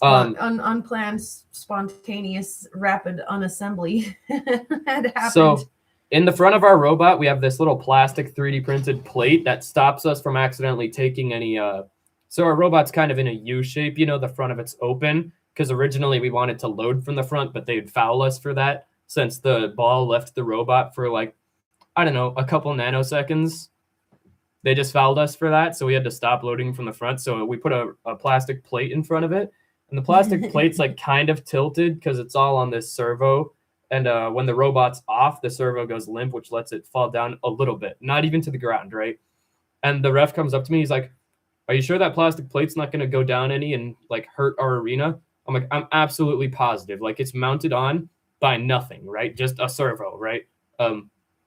Unplanned, spontaneous, rapid unassembly had happened. So in the front of our robot, we have this little plastic 3D printed plate that stops us from accidentally taking any. So our robot's kind of in a U shape, the front of it's open, because originally we wanted to load from the front, but they'd foul us for that since the ball left the robot for like, I don't know, a couple nanoseconds. They just fouled us for that, so we had to stop loading from the front. So we put a plastic plate in front of it, and the plastic plate's like kind of tilted because it's all on this servo. And when the robot's off, the servo goes limp, which lets it fall down a little bit, not even to the ground, right? And the ref comes up to me, he's like, "Are you sure that plastic plate's not going to go down any and like hurt our arena?" I'm like, "I'm absolutely positive. Like, it's mounted on by nothing, right? Just a servo, right?"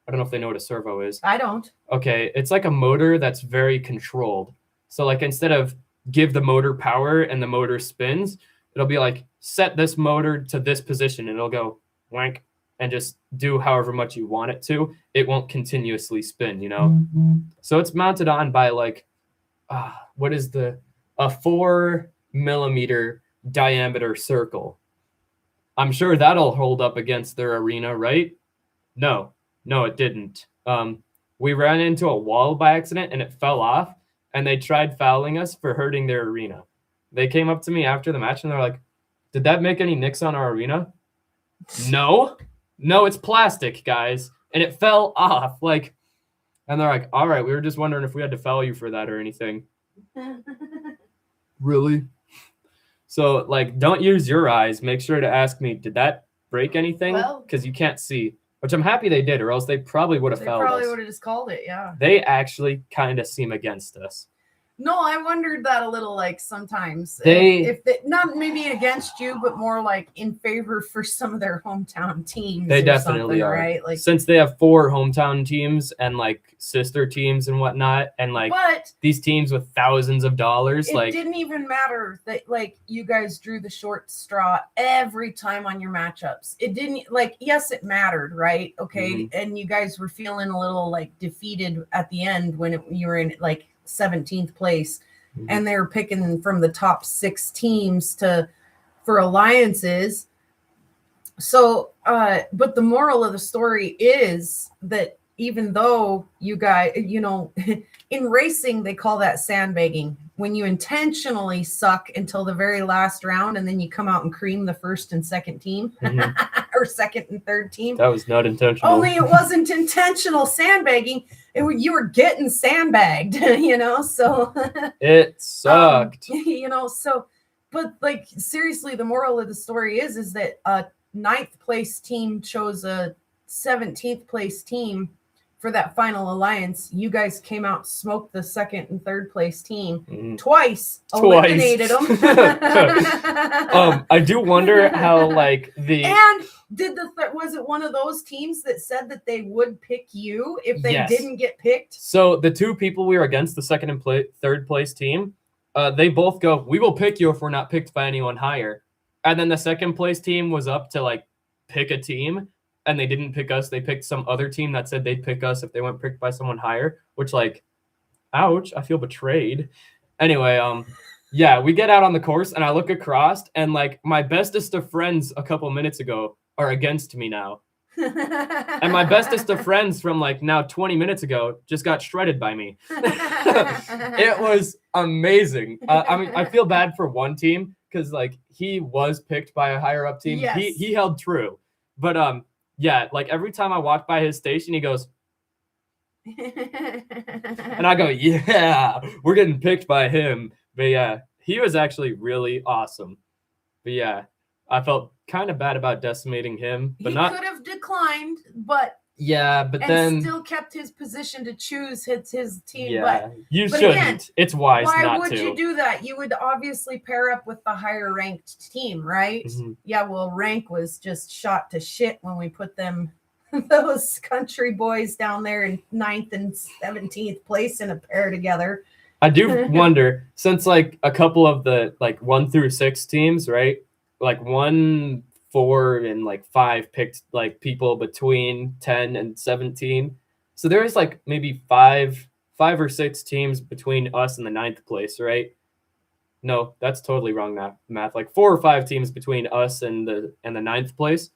I don't know if they know what a servo is. I don't. Okay, it's like a motor that's very controlled. So like instead of give the motor power and the motor spins, it'll be like set this motor to this position and it'll go wank and just do however much you want it to. It won't continuously spin, So it's mounted on by like what is a 4 millimeter diameter circle. I'm sure that'll hold up against their arena, right? No, it didn't. We ran into a wall by accident and it fell off, and they tried fouling us for hurting their arena. They came up to me after the match and they're like, "Did that make any nicks on our arena?" No, it's plastic, guys. And it fell off. And they're like, "All right, we were just wondering if we had to foul you for that or anything." Really? So don't use your eyes. Make sure to ask me, did that break anything? Because you can't see. Which I'm happy they did, or else they probably would have fouled us. They probably would have just called it, yeah. They actually kind of seem against us. No, I wondered that a little, sometimes. If they, not maybe against you, but more in favor for some of their hometown teams. They definitely are. Right? Since they have 4 hometown teams and sister teams and whatnot, and but these teams with thousands of dollars. It didn't even matter that you guys drew the short straw every time on your matchups. It didn't yes, it mattered, right? Okay. Mm-hmm. And you guys were feeling a little defeated at the end when you were in 17th place, mm-hmm. and they're picking from the top 6 teams for alliances. So but the moral of the story is that even though you guys, in racing they call that sandbagging, when you intentionally suck until the very last round and then you come out and cream the first and second team, mm-hmm. or second and third team. That was not intentional. Only it wasn't intentional sandbagging. You were getting sandbagged, so it sucked. So, but seriously, the moral of the story is that a 9th place team chose a 17th place team for that final alliance, you guys came out, smoked the second and third place team Twice. eliminated them. I do wonder how like and did was it one of those teams that said that they would pick you if they Yes. didn't get picked? So the two people we were against, the second and third place team, they both go, "We will pick you if we're not picked by anyone higher." And then the second place team was up to like pick a team, and they didn't pick us. They picked some other team that said they'd pick us if they weren't picked by someone higher, which like, ouch, I feel betrayed. Anyway, yeah, we get out on the course and I look across and like my bestest of friends a couple minutes ago are against me now. And my bestest of friends from like now 20 minutes ago just got shredded by me. It was amazing. I mean, I feel bad for one team because like he was picked by a higher up team. Yes. He held true. But yeah, like every time I walk by his station, he goes, and I go, yeah, we're getting picked by him. But yeah, he was actually really awesome. But yeah, I felt kind of bad about decimating him, but he not. could have declined, but Yeah, but and then still kept his position to choose his team. yeah, you but shouldn't. again, It's wise why not would to. you do that? You would obviously pair up with the higher ranked team, right? Mhm. Yeah, well, rank was just shot to shit when we put them, those country boys down there in 9th and 17th place in a pair together. I do wonder, since like a couple of the like 1 through 6 teams, right? Like 1, 4, and like 5 picked like people between 10 and 17. So there's like maybe five or 6 teams between us and the 9th place, right? No, that's totally wrong math. Like 4 or 5 teams between us and the 9th place.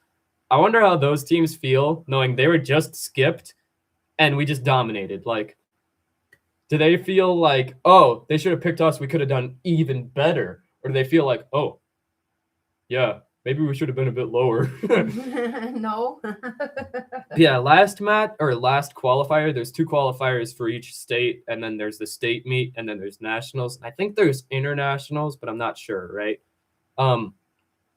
I wonder how those teams feel knowing they were just skipped and we just dominated. Like, do they feel like, oh, they should have picked us, we could have done even better? Or do they feel like, oh, yeah, maybe we should have been a bit lower? No. Yeah, last qualifier, there's 2 qualifiers for each state, and then there's the state meet, and then there's nationals. I think there's internationals, but I'm not sure, right?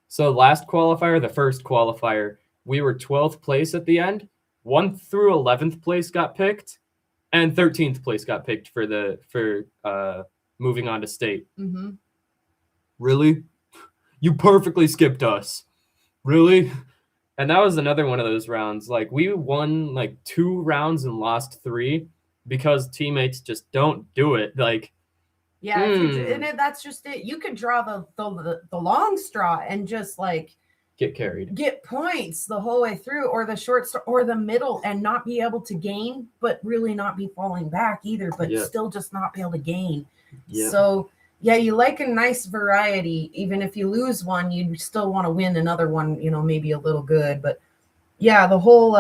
So last qualifier, the first qualifier, we were 12th place at the end. 1 through 11th place got picked, and 13th place got picked for moving on to state. Mm-hmm. Really? You perfectly skipped us. Really? And that was another one of those rounds. Like we won like 2 rounds and lost 3 because teammates just don't do it. Like, yeah, and that's just it. You could draw the long straw and just like get points the whole way through, or the short straw, or the middle, and not be able to gain, but really not be falling back either, but still just not be able to gain. Yeah. So yeah, you like a nice variety. Even if you lose one, you still want to win another one, maybe a little good. But yeah, the whole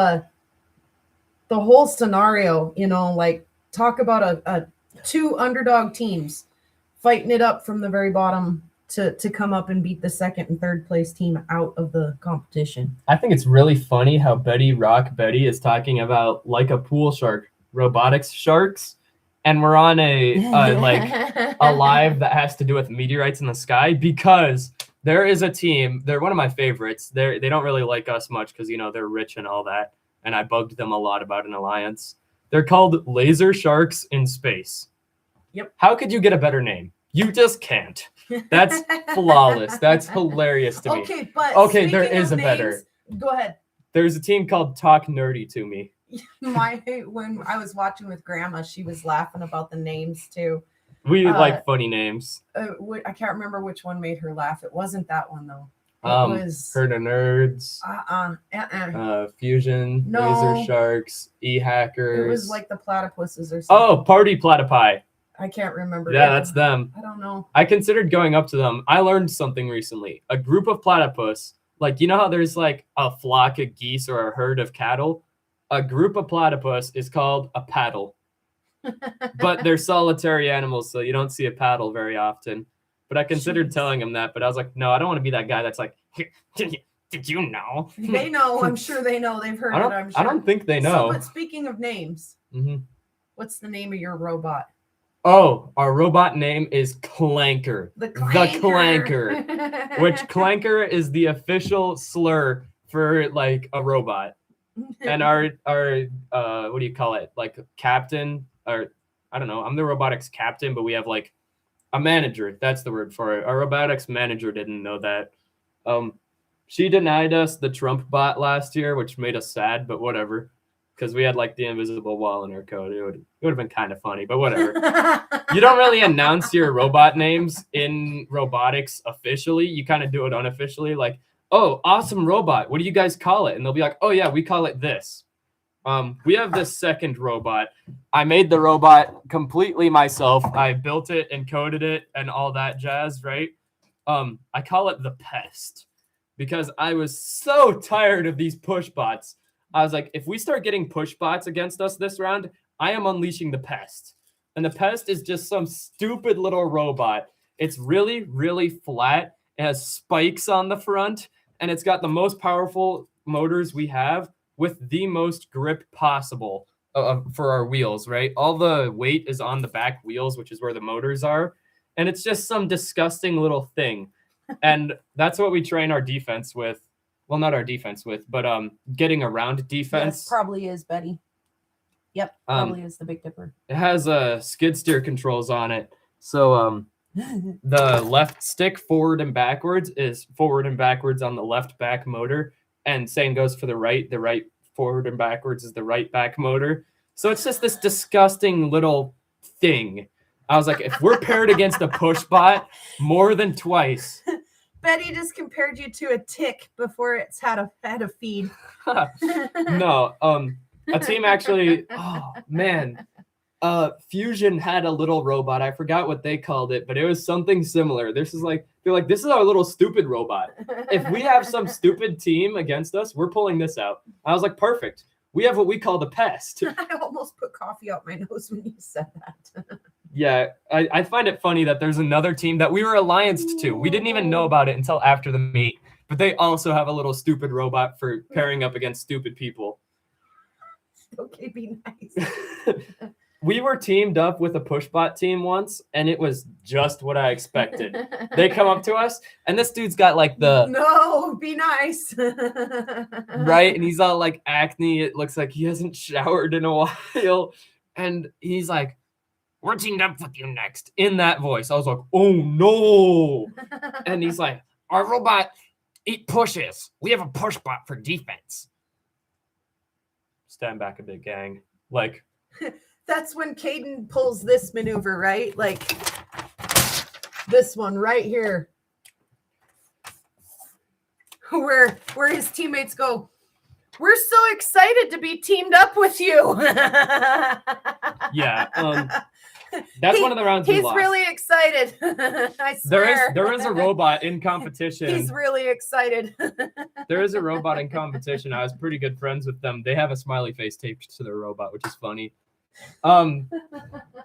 scenario, like talk about a 2 underdog teams fighting it up from the very bottom to come up and beat the second and third place team out of the competition. I think it's really funny how Betty is talking about like a pool shark, robotics sharks. And we're on a live that has to do with meteorites in the sky, because there is a team. They're one of my favorites. They don't really like us much because they're rich and all that. And I bugged them a lot about an alliance. They're called Laser Sharks in Space. Yep. How could you get a better name? You just can't. That's flawless. That's hilarious to me. Okay, but there is a better. Go ahead. There's a team called Talk Nerdy to Me. When I was watching with Grandma, she was laughing about the names too. We like funny names. I can't remember which one made her laugh. It wasn't that one though. It was Herd of Nerds. Fusion. No. Laser Sharks. E-Hackers. It was like the platypuses or something. Oh, Party Platypi. I can't remember. Yeah, that's them. I don't know. I considered going up to them. I learned something recently. A group of platypus, like how there's like a flock of geese or a herd of cattle? A group of platypus is called a paddle. But they're solitary animals, so you don't see a paddle very often. But I considered telling him that, but I was like, no, I don't want to be that guy that's like, did you know? They know. I'm sure they know. They've heard it, I'm sure. I don't think they know. So, but speaking of names, what's the name of your robot? Oh, our robot name is Clanker. The Clanker. Which Clanker is the official slur for like a robot. and our what do you call it? Like captain, or I don't know. I'm the robotics captain, but we have like a manager. That's the word for it. Our robotics manager didn't know that. She denied us the Trump bot last year, which made us sad, but whatever. Because we had like the invisible wall in our code. It would have been kind of funny, but whatever. You don't really announce your robot names in robotics officially. You kind of do it unofficially, like, oh, awesome robot. What do you guys call it? And they'll be like, oh yeah, we call it this. We have this second robot. I made the robot completely myself. I built it and coded it and all that jazz, right? I call it the pest because I was so tired of these push bots. I was like, if we start getting push bots against us this round, I am unleashing the pest. And the pest is just some stupid little robot. It's really, really flat. It has spikes on the front, and it's got the most powerful motors we have with the most grip possible for our wheels, right? All the weight is on the back wheels, which is where the motors are. And it's just some disgusting little thing. And that's what we train our defense with. Well, not our defense with, but getting around defense. Yes, probably is, Betty. Yep, probably is the Big Dipper. It has skid steer controls on it. So the left stick forward and backwards is forward and backwards on the left back motor. And same goes for the right forward and backwards is the right back motor. So it's just this disgusting little thing. I was like, if we're paired against a push bot more than twice. Betty just compared you to a tick before it's had a feed. No, a team actually, oh man. Fusion had a little robot. I forgot what they called it, but it was something similar. This is like, they're like, this is our little stupid robot. If we have some stupid team against us, we're pulling this out. I was like, perfect. We have what we call the pest. I almost put coffee out my nose when you said that. Yeah, I find it funny that there's another team that we were allianced to. We didn't even know about it until after the meet, but they also have a little stupid robot for pairing up against stupid people. Okay, be nice. We were teamed up with a pushbot team once, and it was just what I expected. They come up to us, and this dude's got like the no, be nice, right, and he's all like acne. It looks like he hasn't showered in a while, and he's like, "We're teamed up with you next." In that voice, I was like, "Oh no!" And he's like, "Our robot eat pushes. We have a pushbot for defense." Stand back a bit, gang. Like. That's when Caden pulls this maneuver, right? Like this one right here. Where his teammates go, "We're so excited to be teamed up with you." Yeah. That's one of the rounds we lost. He's really excited. I swear. There is a robot in competition. He's really excited. There is a robot in competition. I was pretty good friends with them. They have a smiley face taped to their robot, which is funny. But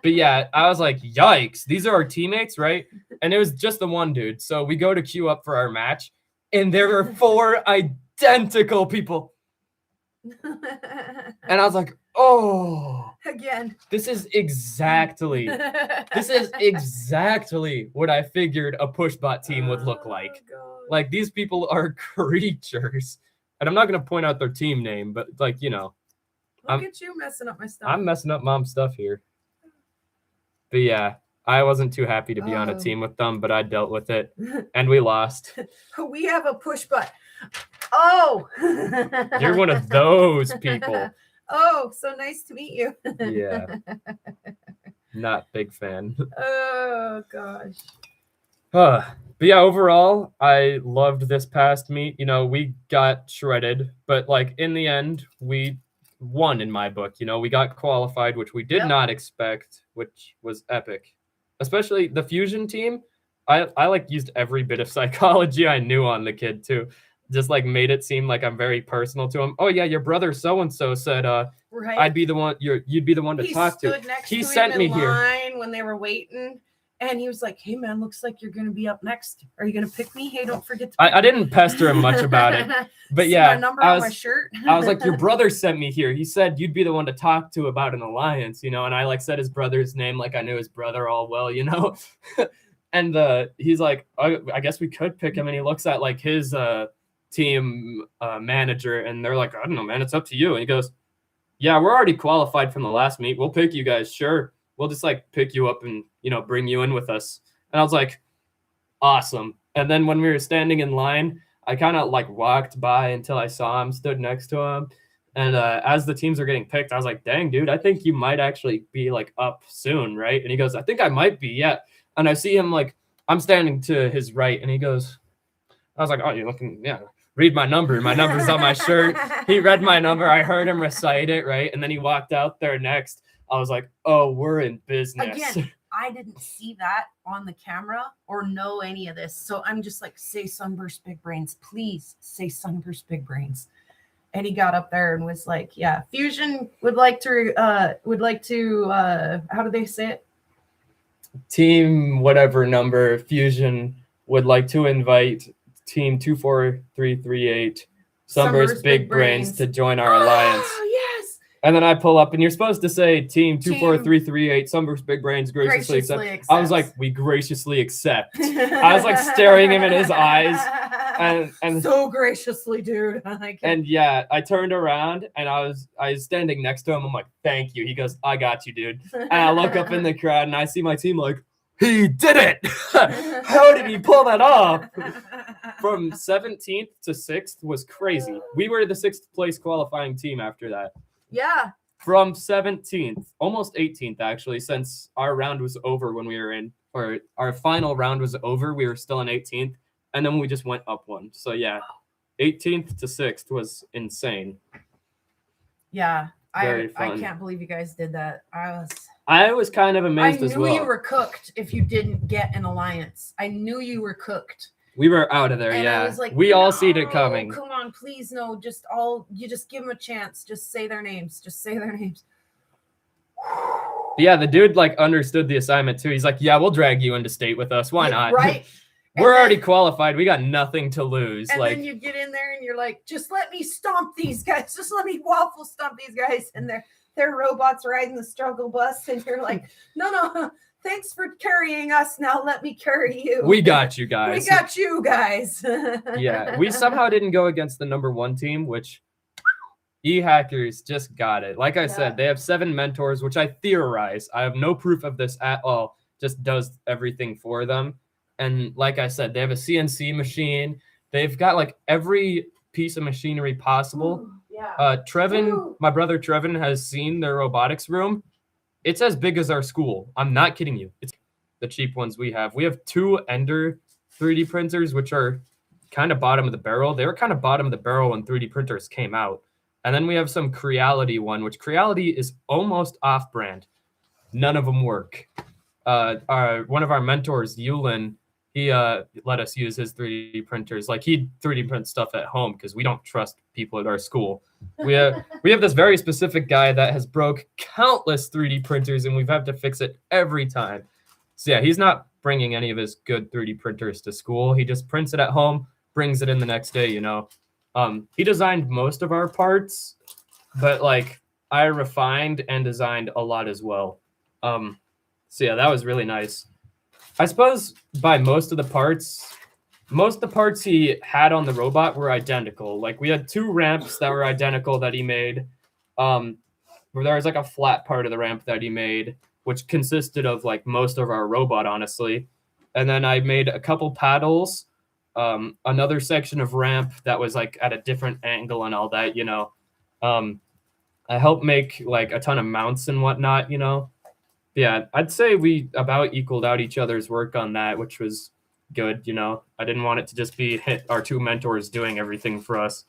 yeah, I was like, yikes, these are our teammates, right? And it was just the one dude. So we go to queue up for our match, and there were 4 identical people. And I was like, oh, again, this is exactly what I figured a pushbot team would look like. Oh, like, these people are creatures. And I'm not going to point out their team name, but like, you know. Look at you messing up my stuff. I'm messing up mom's stuff here. But yeah, I wasn't too happy to be on a team with them, but I dealt with it. And we lost. We have a push button. Oh. You're one of those people. Oh, so nice to meet you. Yeah. Not big fan. Oh, gosh. But yeah, overall, I loved this past meet. You know, we got shredded, but like in the end, we won in my book. You know, we got qualified, which we did not expect, which was epic. Especially the Fusion team. I like used every bit of psychology I knew on the kid too. Just like made it seem like I'm very personal to him. Oh yeah, your brother so and so said right. I'd be the one you'd be the one to talk to. He sent me here when they were waiting. And he was like, "Hey man, looks like you're gonna be up next. Are you gonna pick me? Hey, don't forget to pick I didn't pester him much about it. But yeah, my number on my shirt. I was like, your brother sent me here. He said you'd be the one to talk to about an alliance, you know, and I like said his brother's name like I knew his brother all well, you know. And he's like, I guess we could pick him, and he looks at like his team manager, and they're like, I don't know, man, it's up to you. And he goes, yeah, we're already qualified from the last meet. We'll pick you guys. Sure. We'll just like pick you up and, bring you in with us. And I was like, awesome. And then when we were standing in line, I kind of like walked by until I saw him, stood next to him. And as the teams are getting picked, I was like, dang, dude, I think you might actually be like up soon, right? And he goes, I think I might be, yeah. And I see him like, I'm standing to his right, and he goes, I was like, oh, you're looking, yeah, read my number. My number's on my shirt. He read my number. I heard him recite it, right? And then he walked out there next. I was like, oh, we're in business. Again, I didn't see that on the camera or know any of this. So I'm just like, say Sunburst Big Brains. Please say Sunburst Big Brains. And he got up there and was like, yeah, Fusion would like to, how do they say it? Team whatever number, Fusion would like to invite Team 24338, Sunburst Big Brains, to join our alliance. Yes. And then I pull up, and you're supposed to say Team 24338, Sunburst Big Brains graciously accept. I was like, we graciously accept. I was like staring him in his eyes. And so graciously, dude. And yeah, I turned around and I was standing next to him. I'm like, thank you. He goes, I got you, dude. And I look up in the crowd and I see my team like, he did it. How did he pull that off? From 17th to 6th was crazy. We were the 6th place qualifying team after that. Yeah. From 17th, almost 18th actually, since our round was over when we were in, or our final round was over, we were still in 18th. And then we just went up one. So yeah, 18th to 6th was insane. Yeah, Very I fun. can't believe you guys did that. I was kind of amazed as well. I knew you were cooked if you didn't get an alliance. I knew you were cooked. We were out of there, and yeah. I was like, we all seen it coming. Come on, please, no. You just give them a chance. Just say their names. Just say their names. Yeah, the dude like understood the assignment too. He's like, yeah, we'll drag you into state with us. Why not? Right. We're already qualified. We got nothing to lose. And like, then you get in there and you're like, just let me stomp these guys. Just let me waffle stomp these guys. And they're robots riding the struggle bus. And you're like, no, thanks for carrying us. Now let me carry you. We got you guys. We got you guys. Yeah, we somehow didn't go against the number 1 team, which E-Hackers just got it. Like I said, they have 7 mentors, which I theorize. I have no proof of this at all. Just does everything for them. And like I said, they have a CNC machine. They've got like every piece of machinery possible. Ooh, yeah. Trevin, my brother Trevin, has seen their robotics room. It's as big as our school. I'm not kidding you. It's the cheap ones we have. We have 2 Ender 3D printers, which are kind of bottom of the barrel. They were kind of bottom of the barrel when 3D printers came out. And then we have some Creality one, which Creality is almost off-brand. None of them work. One of our mentors, Yulin, he let us use his 3D printers. Like he 3D print stuff at home because we don't trust people at our school. We have this very specific guy that has broke countless 3D printers and we've had to fix it every time. So yeah, he's not bringing any of his good 3D printers to school. He just prints it at home, brings it in the next day, He designed most of our parts, but like I refined and designed a lot as well. So yeah, that was really nice. I suppose by most of the parts he had on the robot were identical. Like we had 2 ramps that were identical that he made. Where there was like a flat part of the ramp that he made, which consisted of like most of our robot, honestly. And then I made a couple paddles, another section of ramp that was like at a different angle and all that, I helped make like a ton of mounts and whatnot, Yeah, I'd say we about equaled out each other's work on that, which was good, I didn't want it to just be our 2 mentors doing everything for us.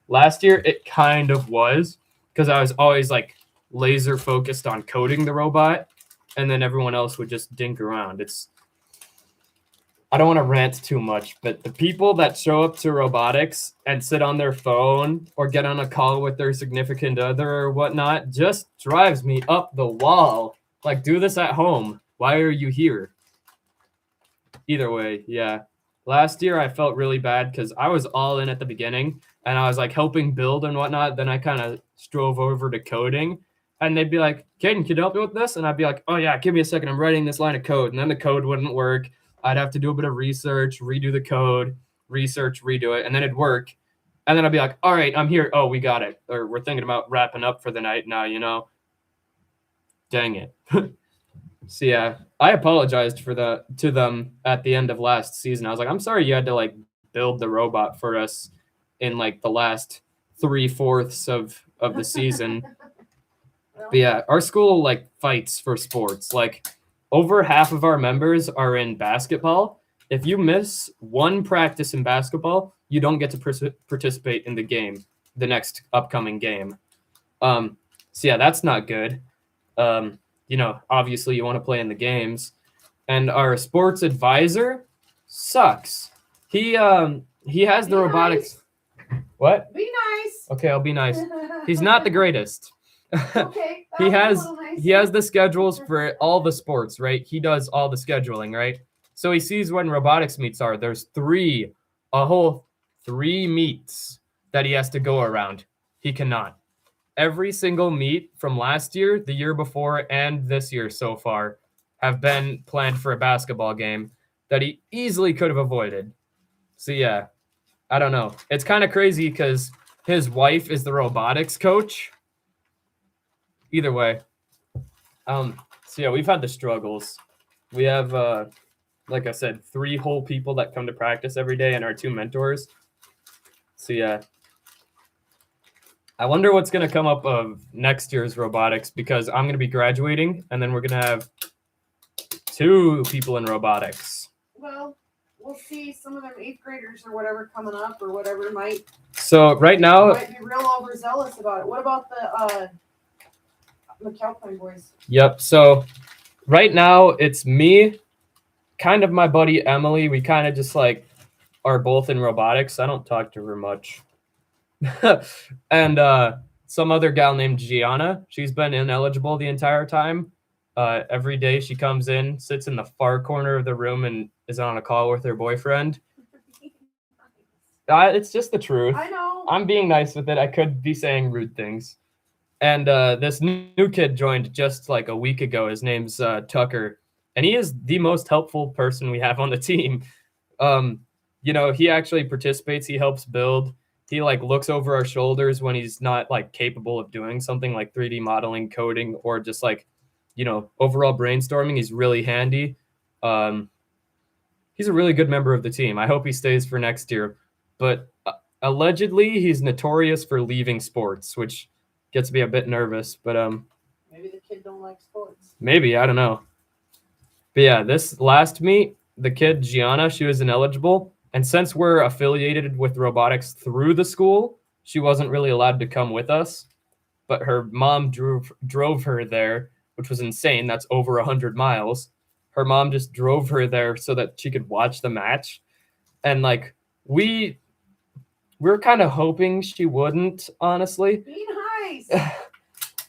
Last year, it kind of was, because I was always like laser focused on coding the robot, and then everyone else would just dink around. I don't want to rant too much, but the people that show up to robotics and sit on their phone or get on a call with their significant other or whatnot just drives me up the wall. Like, do this at home. Why are you here? Either way, yeah. Last year, I felt really bad because I was all in at the beginning and I was like helping build and whatnot. Then I kind of strove over to coding and they'd be like, Caden, can you help me with this? And I'd be like, oh yeah, give me a second. I'm writing this line of code. And then the code wouldn't work. I'd have to do a bit of research, redo the code, research, redo it, and then it'd work. And then I'll be like, all right, I'm here. Oh, we got it. Or we're thinking about wrapping up for the night now, you know? Dang it. So yeah, I apologized to them at the end of last season. I was like, I'm sorry you had to like build the robot for us in like the last 3/4 of the season. But yeah, our school like fights for sports. Like over half of our members are in basketball. If you miss one practice in basketball, you don't get to participate in the game, the next upcoming game. So yeah, that's not good. You know, obviously you want to play in the games. And our sports advisor sucks. He has the robotics. What? Be nice. Okay, I'll be nice. He's not the greatest. Okay. he has the schedules for all the sports, right? He does all the scheduling, right? So he sees when robotics meets are. There's a whole 3 meets that he has to go around. He cannot. Every single meet from last year, the year before, and this year so far have been planned for a basketball game that he easily could have avoided. So yeah, I don't know. It's kind of crazy because his wife is the robotics coach. Either way. So yeah, we've had the struggles. We have, like I said, 3 whole people that come to practice every day and our 2 mentors. So yeah. I wonder what's going to come up of next year's robotics because I'm going to be graduating and then we're going to have 2 people in robotics. Well, we'll see some of them 8th graders or whatever coming up or whatever might So be real overzealous about it. What about the McAlpine boys? Yep. So right now it's me, kind of my buddy Emily. We kind of just like are both in robotics. I don't talk to her much. And some other gal named Gianna. She's been ineligible the entire time. Every day she comes in, sits in the far corner of the room, and is on a call with her boyfriend. It's just the truth. I know. I'm being nice with it. I could be saying rude things. And this new kid joined just like a week ago. His name's Tucker, and he is the most helpful person we have on the team. You know, he actually participates. He helps build. He like looks over our shoulders when he's not like capable of doing something like 3D modeling, coding, or just like, you know, overall brainstorming. He's really handy. He's a really good member of the team. I hope he stays for next year. But allegedly, he's notorious for leaving sports, which gets me a bit nervous. But maybe the kid don't like sports. Maybe, I don't know. But yeah, this last meet, the kid Gianna, she was ineligible. And since we're affiliated with robotics through the school, she wasn't really allowed to come with us. But her mom drove her there, which was insane. That's over 100 miles. Her mom just drove her there so that she could watch the match. And like we're kind of hoping she wouldn't, honestly. Be nice.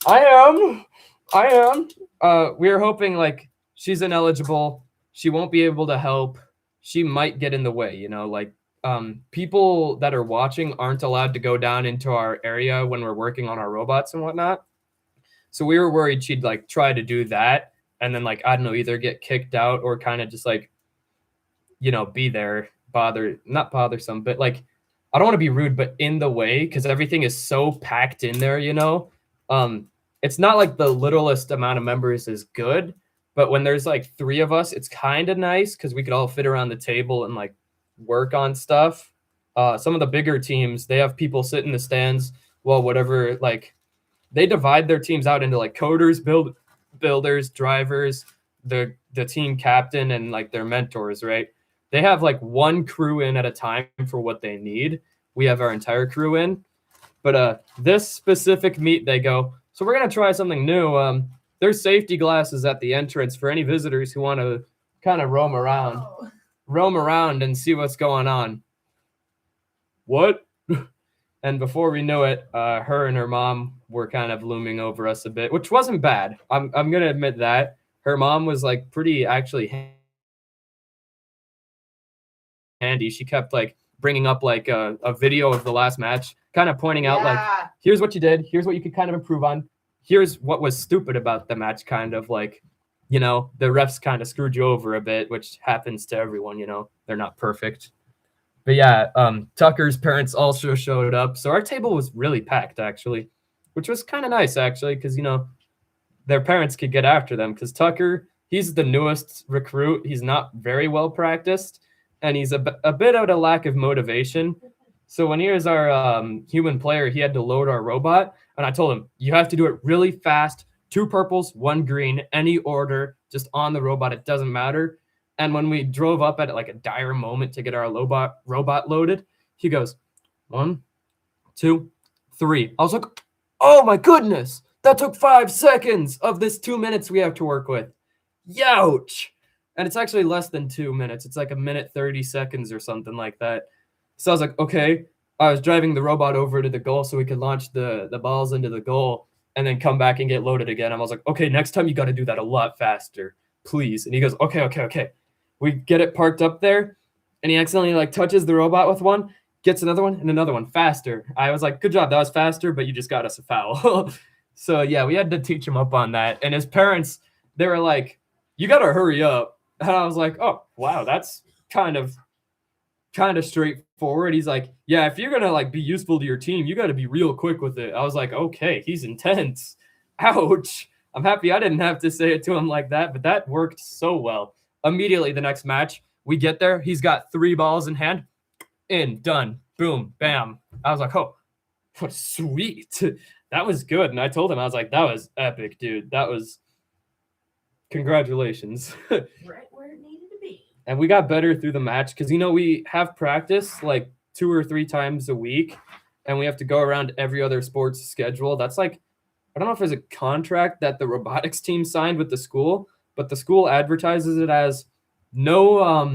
I am. We're hoping like she's ineligible. She won't be able to help. She might get in the way, you know, like people that are watching aren't allowed to go down into our area when we're working on our robots and whatnot. So we were worried she'd like try to do that and then like, I don't know, either get kicked out or kind of just like, you know, be there, not bothersome, but like, I don't want to be rude, but in the way, because everything is so packed in there, you know. It's not like the littlest amount of members is good. But when there's like 3 of us, it's kind of nice because we could all fit around the table and like work on stuff. Some of the bigger teams, they have people sit in the stands while whatever, like they divide their teams out into like coders, builders, drivers, the team captain, and like their mentors, right? They have like 1 crew in at a time for what they need. We have our entire crew in. But this specific meet, they go, so we're going to try something new. There's safety glasses at the entrance for any visitors who want to kind of roam around and see what's going on. What? And before we knew it, her and her mom were kind of looming over us a bit, which wasn't bad. I'm going to admit that. Her mom was like pretty actually handy. She kept like bringing up like a video of the last match, kind of pointing out like, here's what you did. Here's what you could kind of improve on. Here's what was stupid about the match, kind of like, you know, the refs kind of screwed you over a bit, which happens to everyone, you know, they're not perfect. But yeah, Tucker's parents also showed up. So our table was really packed, actually, which was kind of nice, actually, because, you know, their parents could get after them. Because Tucker, he's the newest recruit. He's not very well practiced, and he's a bit out of lack of motivation. So when he was our human player, he had to load our robot. And I told him, you have to do it really fast. 2 purples, 1 green, any order, just on the robot. It doesn't matter. And when we drove up at like a dire moment to get our robot loaded, he goes, 1, 2, 3. I was like, oh my goodness, that took 5 seconds of this 2 minutes we have to work with. Youch. And it's actually less than 2 minutes. It's like 1 minute 30 seconds or something like that. So I was like, okay. I was driving the robot over to the goal so we could launch the balls into the goal and then come back and get loaded again. I was like, okay, next time you got to do that a lot faster, please. And he goes, okay. We get it parked up there, and he accidentally like touches the robot with one, gets another one, and another one faster. I was like, good job, that was faster, but you just got us a foul. So yeah, we had to teach him up on that. And his parents, they were like, you got to hurry up. And I was like, oh, wow, that's kind of straightforward. He's like, yeah, if you're gonna like be useful to your team, you got to be real quick with it. I was like, okay, he's intense. Ouch. I'm happy I didn't have to say it to him like that, but that worked so well. Immediately the next match, we get there, he's got 3 balls in hand, in, done, boom, bam. I was like, oh, what sweet. That was good. And I told him, I was like, that was epic, dude. That was congratulations. Right where it needed to be. And we got better through the match because, you know, we have practice like 2 or 3 times a week, and we have to go around every other sports schedule. That's like, I don't know if there's a contract that the robotics team signed with the school, but the school advertises it as no,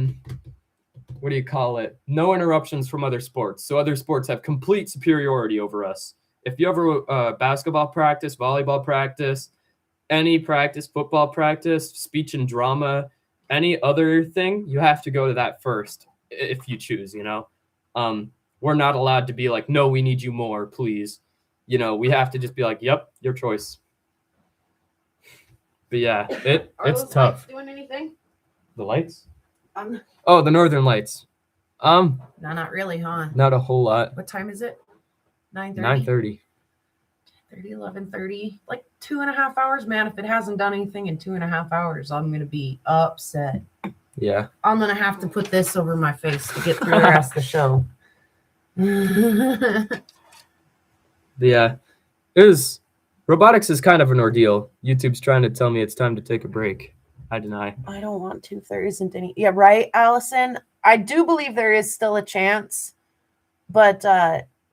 what do you call it? No interruptions from other sports. So other sports have complete superiority over us. If you ever basketball practice, volleyball practice, any practice, football practice, speech and drama, any other thing, you have to go to that first if you choose, you know. We're not allowed to be like, no, we need you more, please. You know, we have to just be like, yep, your choice. But yeah, it's tough. Lights doing anything? The lights? Oh, the northern lights. No, not really, huh? Not a whole lot. What time is it? 9:30? 9:30. 11:30. Like 2.5 hours, man. If it hasn't done anything in 2.5 hours, I'm gonna be upset. Yeah. I'm gonna have to put this over my face to get through the rest of the show. Yeah. Robotics is kind of an ordeal. YouTube's trying to tell me it's time to take a break. I deny. I don't want to if there isn't any. Yeah, right, Allison. I do believe there is still a chance, but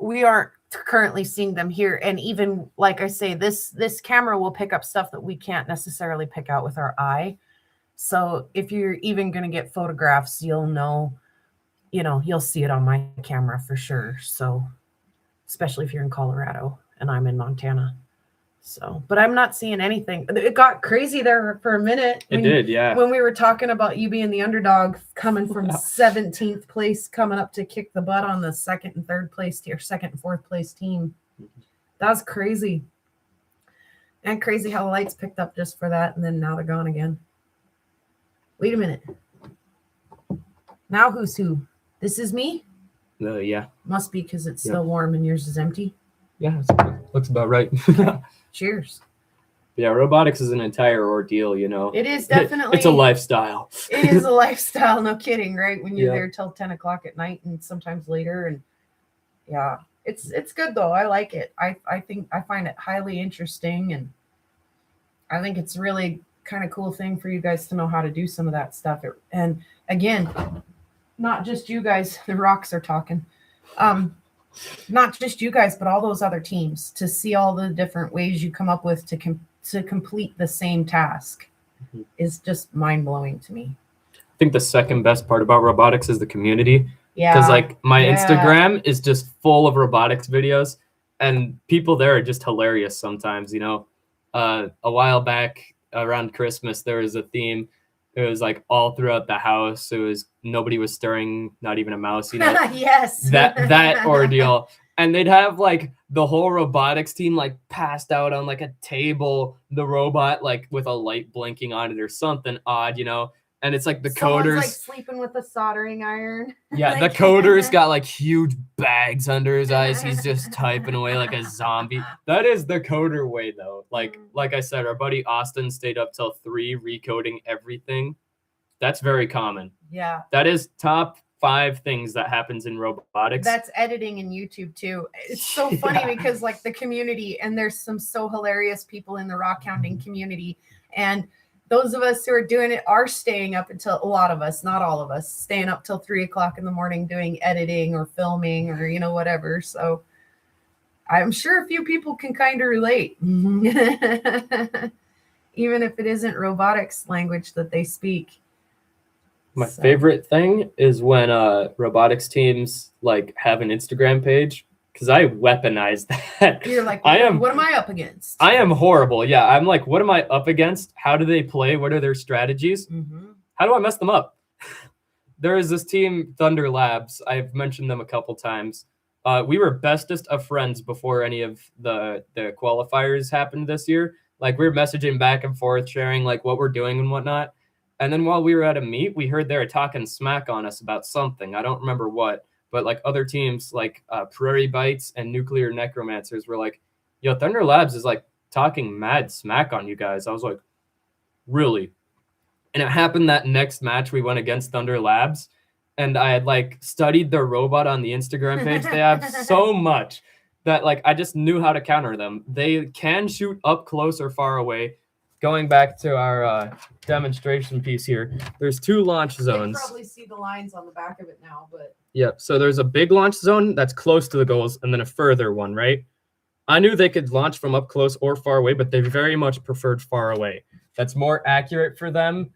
we aren't currently seeing them here. And even like I say, this camera will pick up stuff that we can't necessarily pick out with our eye. So if you're even going to get photographs, you'll know, you'll see it on my camera for sure. So especially if you're in Colorado and I'm in Montana. So, but I'm not seeing anything. It got crazy there for a minute. It did, yeah. When we were talking about you being the underdog, coming from 17th place, coming up to kick the butt on the second and third place, or second and fourth place team. That was crazy. And crazy how the lights picked up just for that, and then now they're gone again. Wait a minute. Now who's who? This is me? Yeah. Must be because it's still warm and yours is empty. Yeah, looks about right. Cheers. Yeah, robotics is an entire ordeal, you know. It is definitely. It's a lifestyle. It is a lifestyle, no kidding, right? When you're Yeah. there till 10 o'clock at night and sometimes later. And yeah, it's good though. I like it. I find it highly interesting, and I think it's really kind of cool thing for you guys to know how to do some of that stuff. And again, not just you guys, the rocks are talking. Not just you guys, but all those other teams, to see all the different ways you come up with to complete the same task is just mind-blowing to me. I think the second best part about robotics is the community. Yeah. Because like my Yeah. Instagram is just full of robotics videos, and people there are just hilarious sometimes, you know. A while back around Christmas, there was a theme. It was like all throughout the house. It was nobody was stirring, not even a mouse, you know. Yes. that ordeal. And they'd have like the whole robotics team like passed out on like a table, the robot like with a light blinking on it or something odd, you know. and it's like the Someone's coders. like sleeping with a soldering iron. Yeah, Like- the coder's got like huge bags under his eyes. He's just typing away like a zombie. That is the coder way though. Like I said, our buddy Austin stayed up till 3 recoding everything. That's very common. Yeah. That is top 5 things that happens in robotics. That's editing in YouTube too. It's so funny Yeah. because like the community, and there's some so hilarious people in the rock hounding community, and those of us who are doing it are staying up until, a lot of us, not all of us, staying up till 3 o'clock in the morning doing editing or filming or whatever. So I'm sure a few people can kind of relate, even if it isn't robotics language that they speak. My So- favorite thing is when robotics teams like have an Instagram page, because I weaponize that. You're like, I am what am I up against? I am horrible. Yeah, I'm like, what am I up against? How do they play? What are their strategies? Mhm. How do I mess them up? There is this team, Thunder Labs. I've mentioned them a couple times. We were bestest of friends before any of the qualifiers happened this year. Like we were messaging back and forth, sharing like what we're doing and whatnot. And then while we were at a meet, we heard they were talking smack on us about something. I don't remember what, but like other teams like Prairie Bites and Nuclear Necromancers were like, yo, Thunder Labs is like talking mad smack on you guys. I was like, really? And it happened that next match we went against Thunder Labs, and I had like studied their robot on the Instagram page they have so much that like I just knew how to counter them. They can shoot up close or far away. Going back to our demonstration piece here, there's 2 launch You zones. probably see the lines on the back of it now, but Yep. So there's a big launch zone that's close to the goals, and then a further one, right? I knew they could launch from up close or far away, but they very much preferred far away. That's more accurate for them,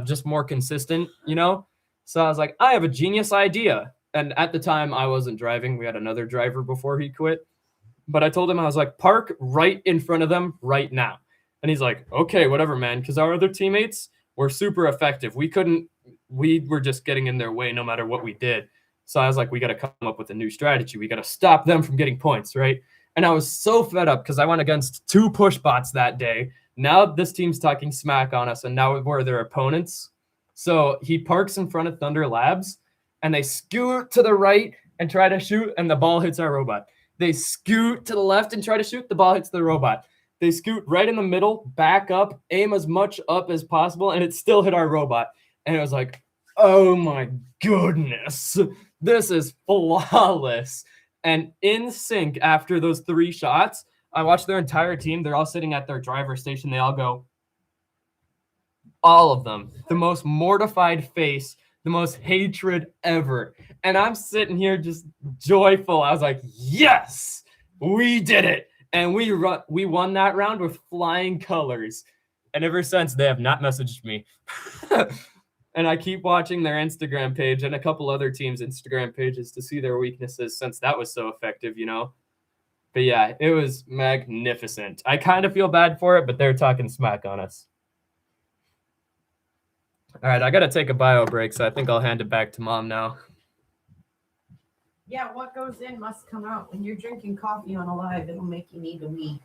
just more consistent, you know? So I was like, I have a genius idea. And at the time, I wasn't driving. We had another driver before he quit. But I told him, I was like, park right in front of them right now. And he's like, okay, whatever, man. Because our other teammates were super effective. We were just getting in their way no matter what we did. So I was like, we got to come up with a new strategy. We got to stop them from getting points, right? And I was so fed up because I went against 2 push bots that day. Now this team's talking smack on us, and now we're their opponents. So he parks in front of Thunder Labs, and they scoot to the right and try to shoot, and the ball hits our robot. They scoot to the left and try to shoot, the ball hits the robot. They scoot right in the middle, back up, aim as much up as possible, and it still hit our robot. And it was like, oh my goodness, this is flawless. And in sync after those 3 shots, I watched their entire team. They're all sitting at their driver's station. They all go, all of them, the most mortified face, the most hatred ever. And I'm sitting here just joyful. I was like, yes, we did it. And we won that round with flying colors. And ever since, they have not messaged me. And I keep watching their Instagram page and a couple other teams' Instagram pages to see their weaknesses since that was so effective, you know? But yeah, it was magnificent. I kind of feel bad for it, but they're talking smack on us. All right, I got to take a bio break, so I think I'll hand it back to Mom now. yeah, what goes in must come out. When you're drinking coffee on a live, it'll make you need a wee.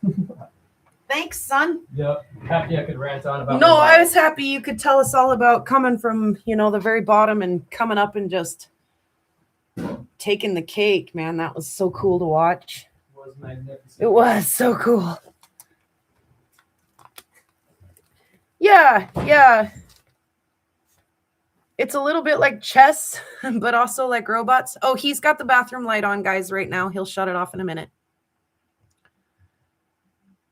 Thanks, son. Yep, happy I could rant on about No, my I was happy you could tell us all about coming from, the very bottom and coming up and just taking the cake, man. That was so cool to watch. was magnificent. It was so cool. Yeah. It's a little bit like chess, but also like robots. Oh, he's got the bathroom light on, guys, right now. He'll shut it off in a minute.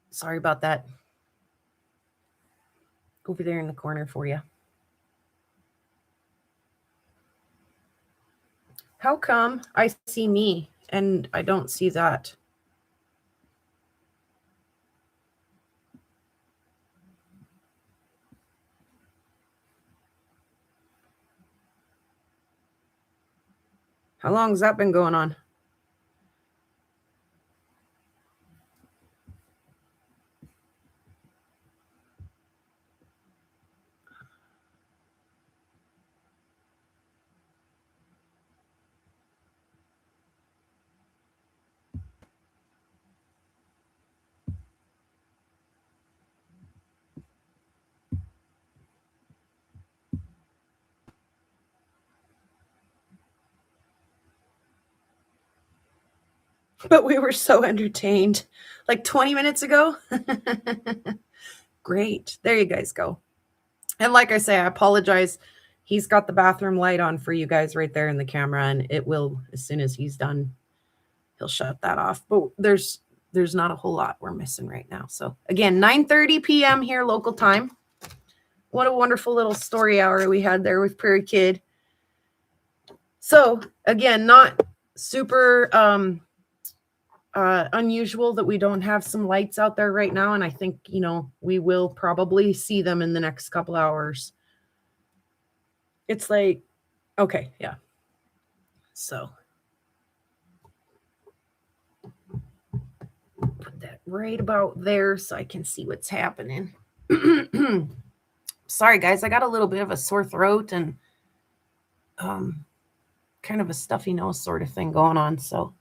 Sorry about that. Over there in the corner for you. How come I see me and I don't see that? How long has that been going on? but we were so entertained. Like 20 minutes ago. Great. There you guys go. And like I say, I apologize. He's got the bathroom light on for you guys right there in the camera, and it will, as soon as he's done, he'll shut that off. But there's not a whole lot we're missing right now. So again, 9:30 p.m. here local time. What a wonderful little story hour we had there with Prairie Kid. So again, not super unusual that we don't have some lights out there right now. And I think, we will probably see them in the next couple hours. It's like, okay, yeah. So put that right about there so I can see what's happening. Sorry, guys, I got a little bit of a sore throat and kind of a stuffy nose sort of thing going on. So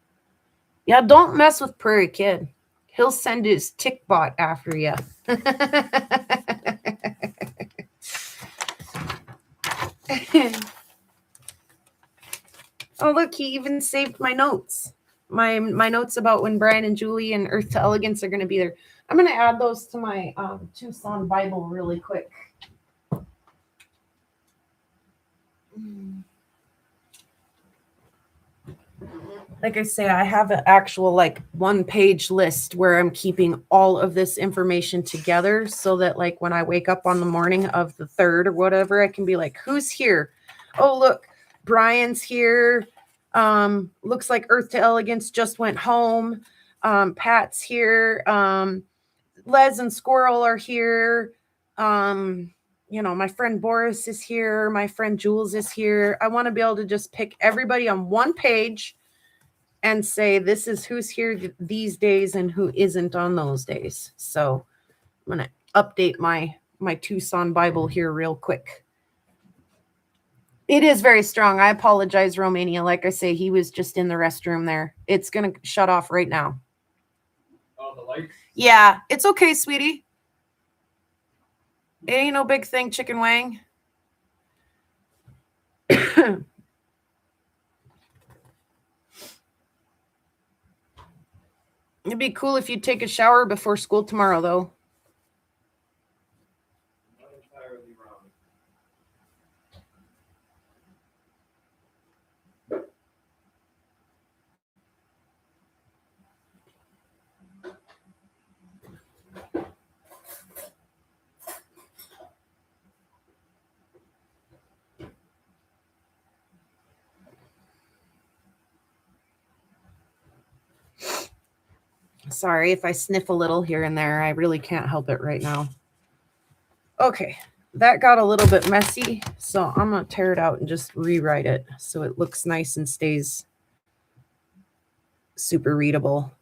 yeah, don't mess with Prairie Kid. He'll send his tick bot after you. Oh, look, he even saved my notes. My notes about when Brian and Julie and Earth to Elegance are going to be there. I'm going to add those to my Tucson Bible really quick. Like I say, I have an actual 1-page list where I'm keeping all of this information together so that when I wake up on the morning of the 3rd or whatever, I can be like, who's here? Oh, look, Brian's here. Looks like Earth to Elegance just went home. Pat's here. Les and Squirrel are here. My friend Boris is here. My friend Jules is here. I want to be able to just pick everybody on one page and say, this is who's here these days and who isn't on those days. So I'm going to update my Tucson Bible here real quick. It is very strong. I apologize, Romania. Like I say, he was just in the restroom there. It's going to shut off right now. Oh, the lights? Yeah, it's okay, sweetie. It ain't no big thing, Chicken Wang. It'd be cool if you'd take a shower before school tomorrow, though. Not entirely Sorry if I sniff a little here and there. I really can't help it right now. Okay, that got a little bit messy, so I'm going to tear it out and just rewrite it so it looks nice and stays super readable.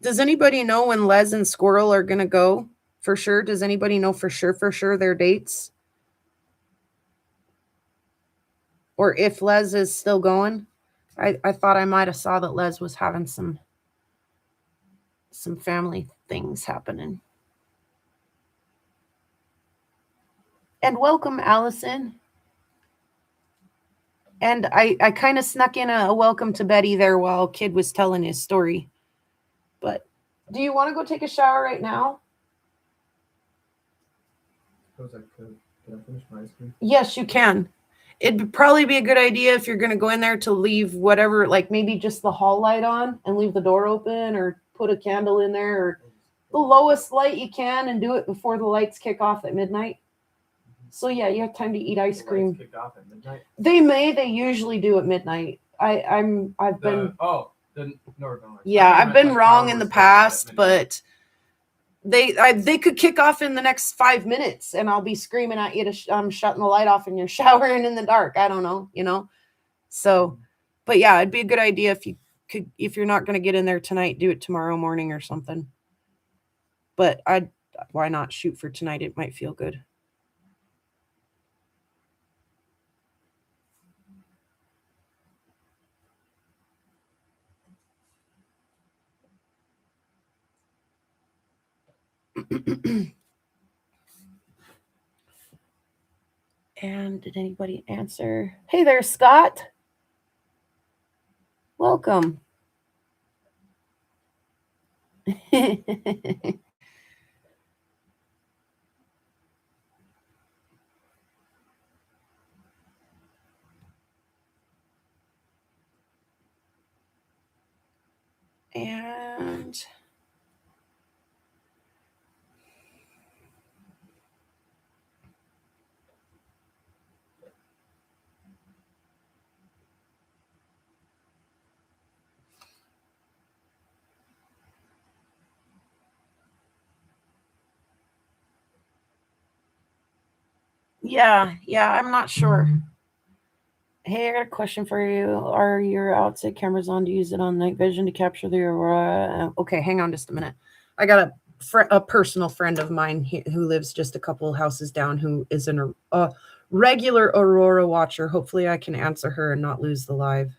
Does anybody know when Les and Squirrel are going to go for sure? Does anybody know for sure their dates? Or if Les is still going? I thought I might have saw that Les was having some family things happening. And welcome, Allison. And I kind of snuck in a welcome to Betty there while Kid was telling his story. But do you want to go take a shower right now? Suppose I could. Can I finish my ice cream? Yes, you can. It'd probably be a good idea if you're going to go in there to leave whatever, maybe just the hall light on and leave the door open, or put a candle in there, or the lowest light you can, and do it before the lights kick off at midnight. So yeah, you have time to eat ice cream. Lights kick off at midnight? They usually do at midnight. I've been wrong in the past, but they could kick off in the next 5 minutes, and I'll be screaming at you to I'm shutting the light off and you're showering in the dark. I don't know, So, but yeah, it'd be a good idea if you're not going to get in there tonight, do it tomorrow morning or something. But why not shoot for tonight? It might feel good. And did anybody answer? Hey there, Scott. Welcome. And yeah, I'm not sure. Hey, I got a question for you. Are your outside cameras on to use it on night vision to capture the aurora? Okay, hang on just a minute. I got a personal friend of mine who lives just a couple houses down who is a regular aurora watcher. Hopefully I can answer her and not lose the live.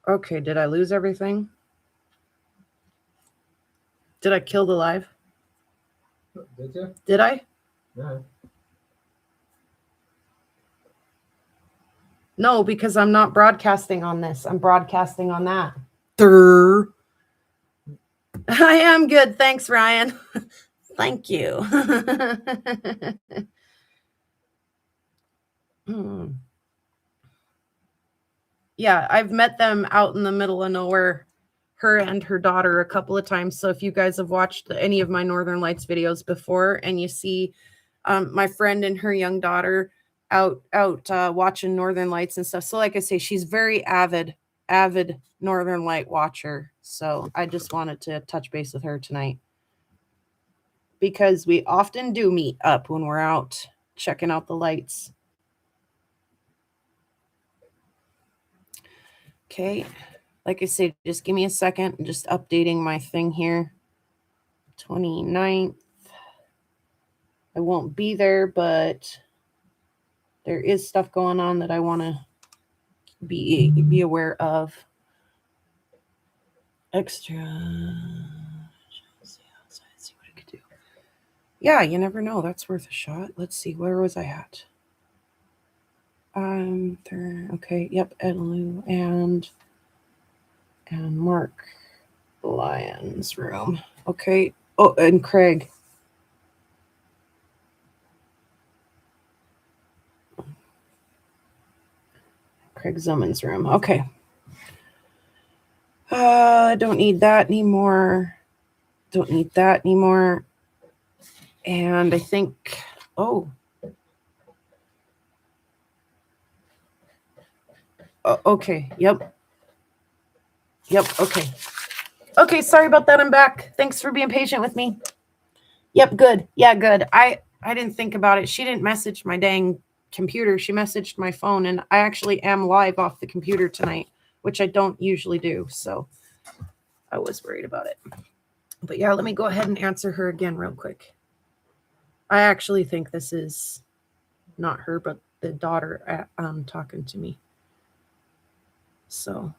Okay, did I lose everything? Did I kill the live? Did you? Did I? No. No, because I'm not broadcasting on this. I'm broadcasting on that. Durr. I am good. Thanks, Ryan. Thank you. Yeah, I've met them out in the middle of nowhere, her and her daughter, a couple of times. So if you guys have watched any of my Northern Lights videos before and you see my friend and her young daughter out watching Northern Lights and stuff. So like I say, she's very avid Northern Light watcher. So I just wanted to touch base with her tonight because we often do meet up when we're out checking out the lights. Okay. Like I said, just give me a second. I'm just updating my thing here. 29th. I won't be there, but there is stuff going on that I want to be aware of. Extra. See what I could do. Yeah, you never know. That's worth a shot. Let's see. Where was I at? There. Okay. Yep. Ed Lou and Mark Lyon's room. Okay. Oh, and Craig. Craig Zumman's room. Okay. Don't need that anymore. Don't need that anymore. And I think, okay. Yep. Okay. Okay. Sorry about that. I'm back. Thanks for being patient with me. Yep. Good. Yeah, good. I didn't think about it. She didn't message my dang computer. She messaged my phone, and I actually am live off the computer tonight, which I don't usually do. So I was worried about it. But yeah, let me go ahead and answer her again real quick. I actually think this is not her, but the daughter talking to me. So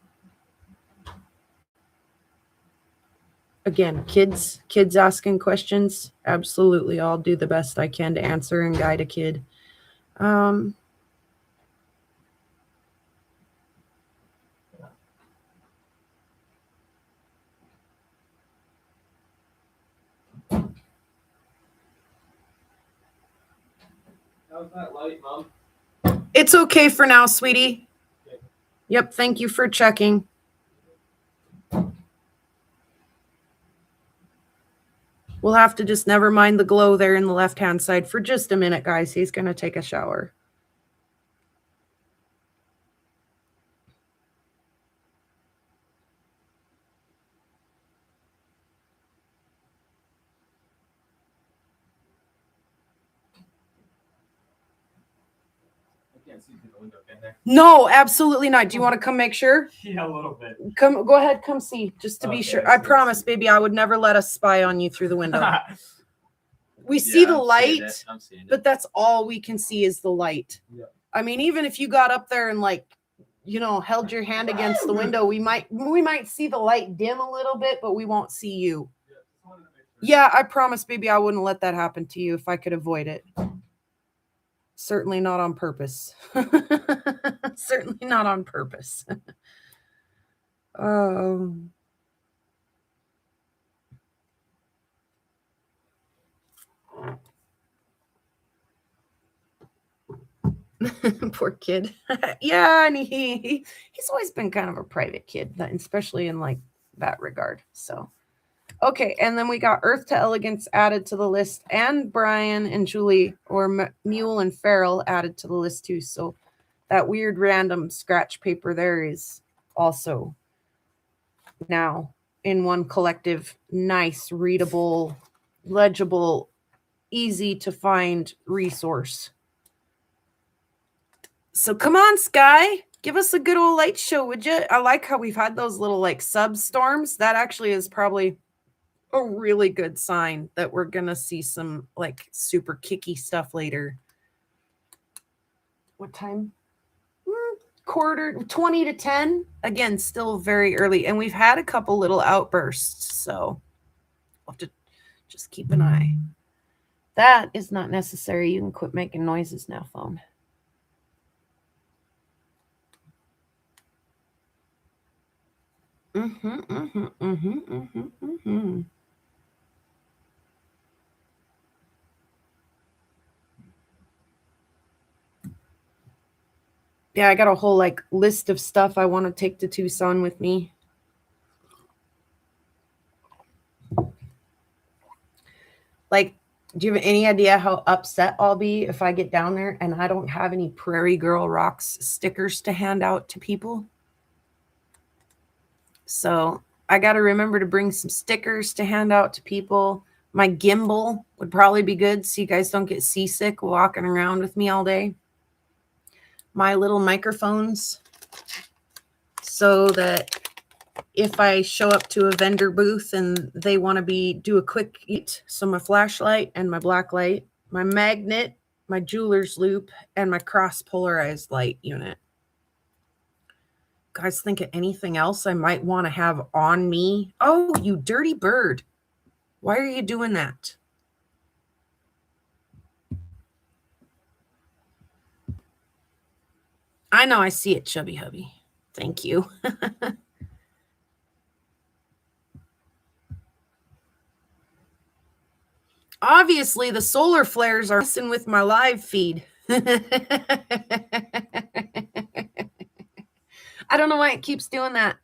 again, kids asking questions. Absolutely. I'll do the best I can to answer and guide a kid. How's that light, Mom? It's okay for now, sweetie. Okay. Yep. Thank you for checking. We'll have to just never mind the glow there in the left-hand side for just a minute, guys. He's going to take a shower. can't see through the window, can they? No, absolutely not. Do you want to come make sure? Yeah, a little bit. Go ahead, come see, just to be Okay, sure. I I see, I promise, see. baby, I would never let us spy on you through the window. We see Yeah, the I'm seeing light, it. I'm seeing it. but that's all we can see is the light. Yeah. I mean, even if you got up there and like, held your hand against the window, we might see the light dim a little bit, but we won't see you. Yeah, I promise, baby, I wouldn't let that happen to you if I could avoid it. Certainly not on purpose. Certainly not on purpose. Poor kid. Yeah, and he's always been kind of a private kid, especially in like that regard. So, okay, and then we got Earth to Elegance added to the list, and Brian and Julie, or Mule and Farrell, added to the list too. So that weird random scratch paper there is also now in one collective, nice, readable, legible, easy to find resource. So come on, Sky, give us a good old light show, would you? I like how we've had those little like sub storms. That actually is probably a really good sign that we're gonna see some like super kicky stuff later. What time? Quarter 20 to 10. Again, still very early, and we've had a couple little outbursts, so we'll have to just keep an eye. That is not necessary. You can quit making noises now, phone. Yeah, I got a whole like list of stuff I want to take to Tucson with me. Like, do you have any idea how upset I'll be if I get down there and I don't have any Prairie Girl Rocks stickers to hand out to people? So I got to remember to bring some stickers to hand out to people. My gimbal would probably be good so you guys don't get seasick walking around with me all day. My little microphones so that if I show up to a vendor booth and they want to do a quick eat, so my flashlight and my black light, my magnet, my jeweler's loop, and my cross polarized light unit. Guys, think of anything else I might want to have on me? Oh, you dirty bird. Why are you doing that? I know, I see it, Chubby Hubby. Thank you. Obviously, the solar flares are messing with my live feed. I don't know why it keeps doing that.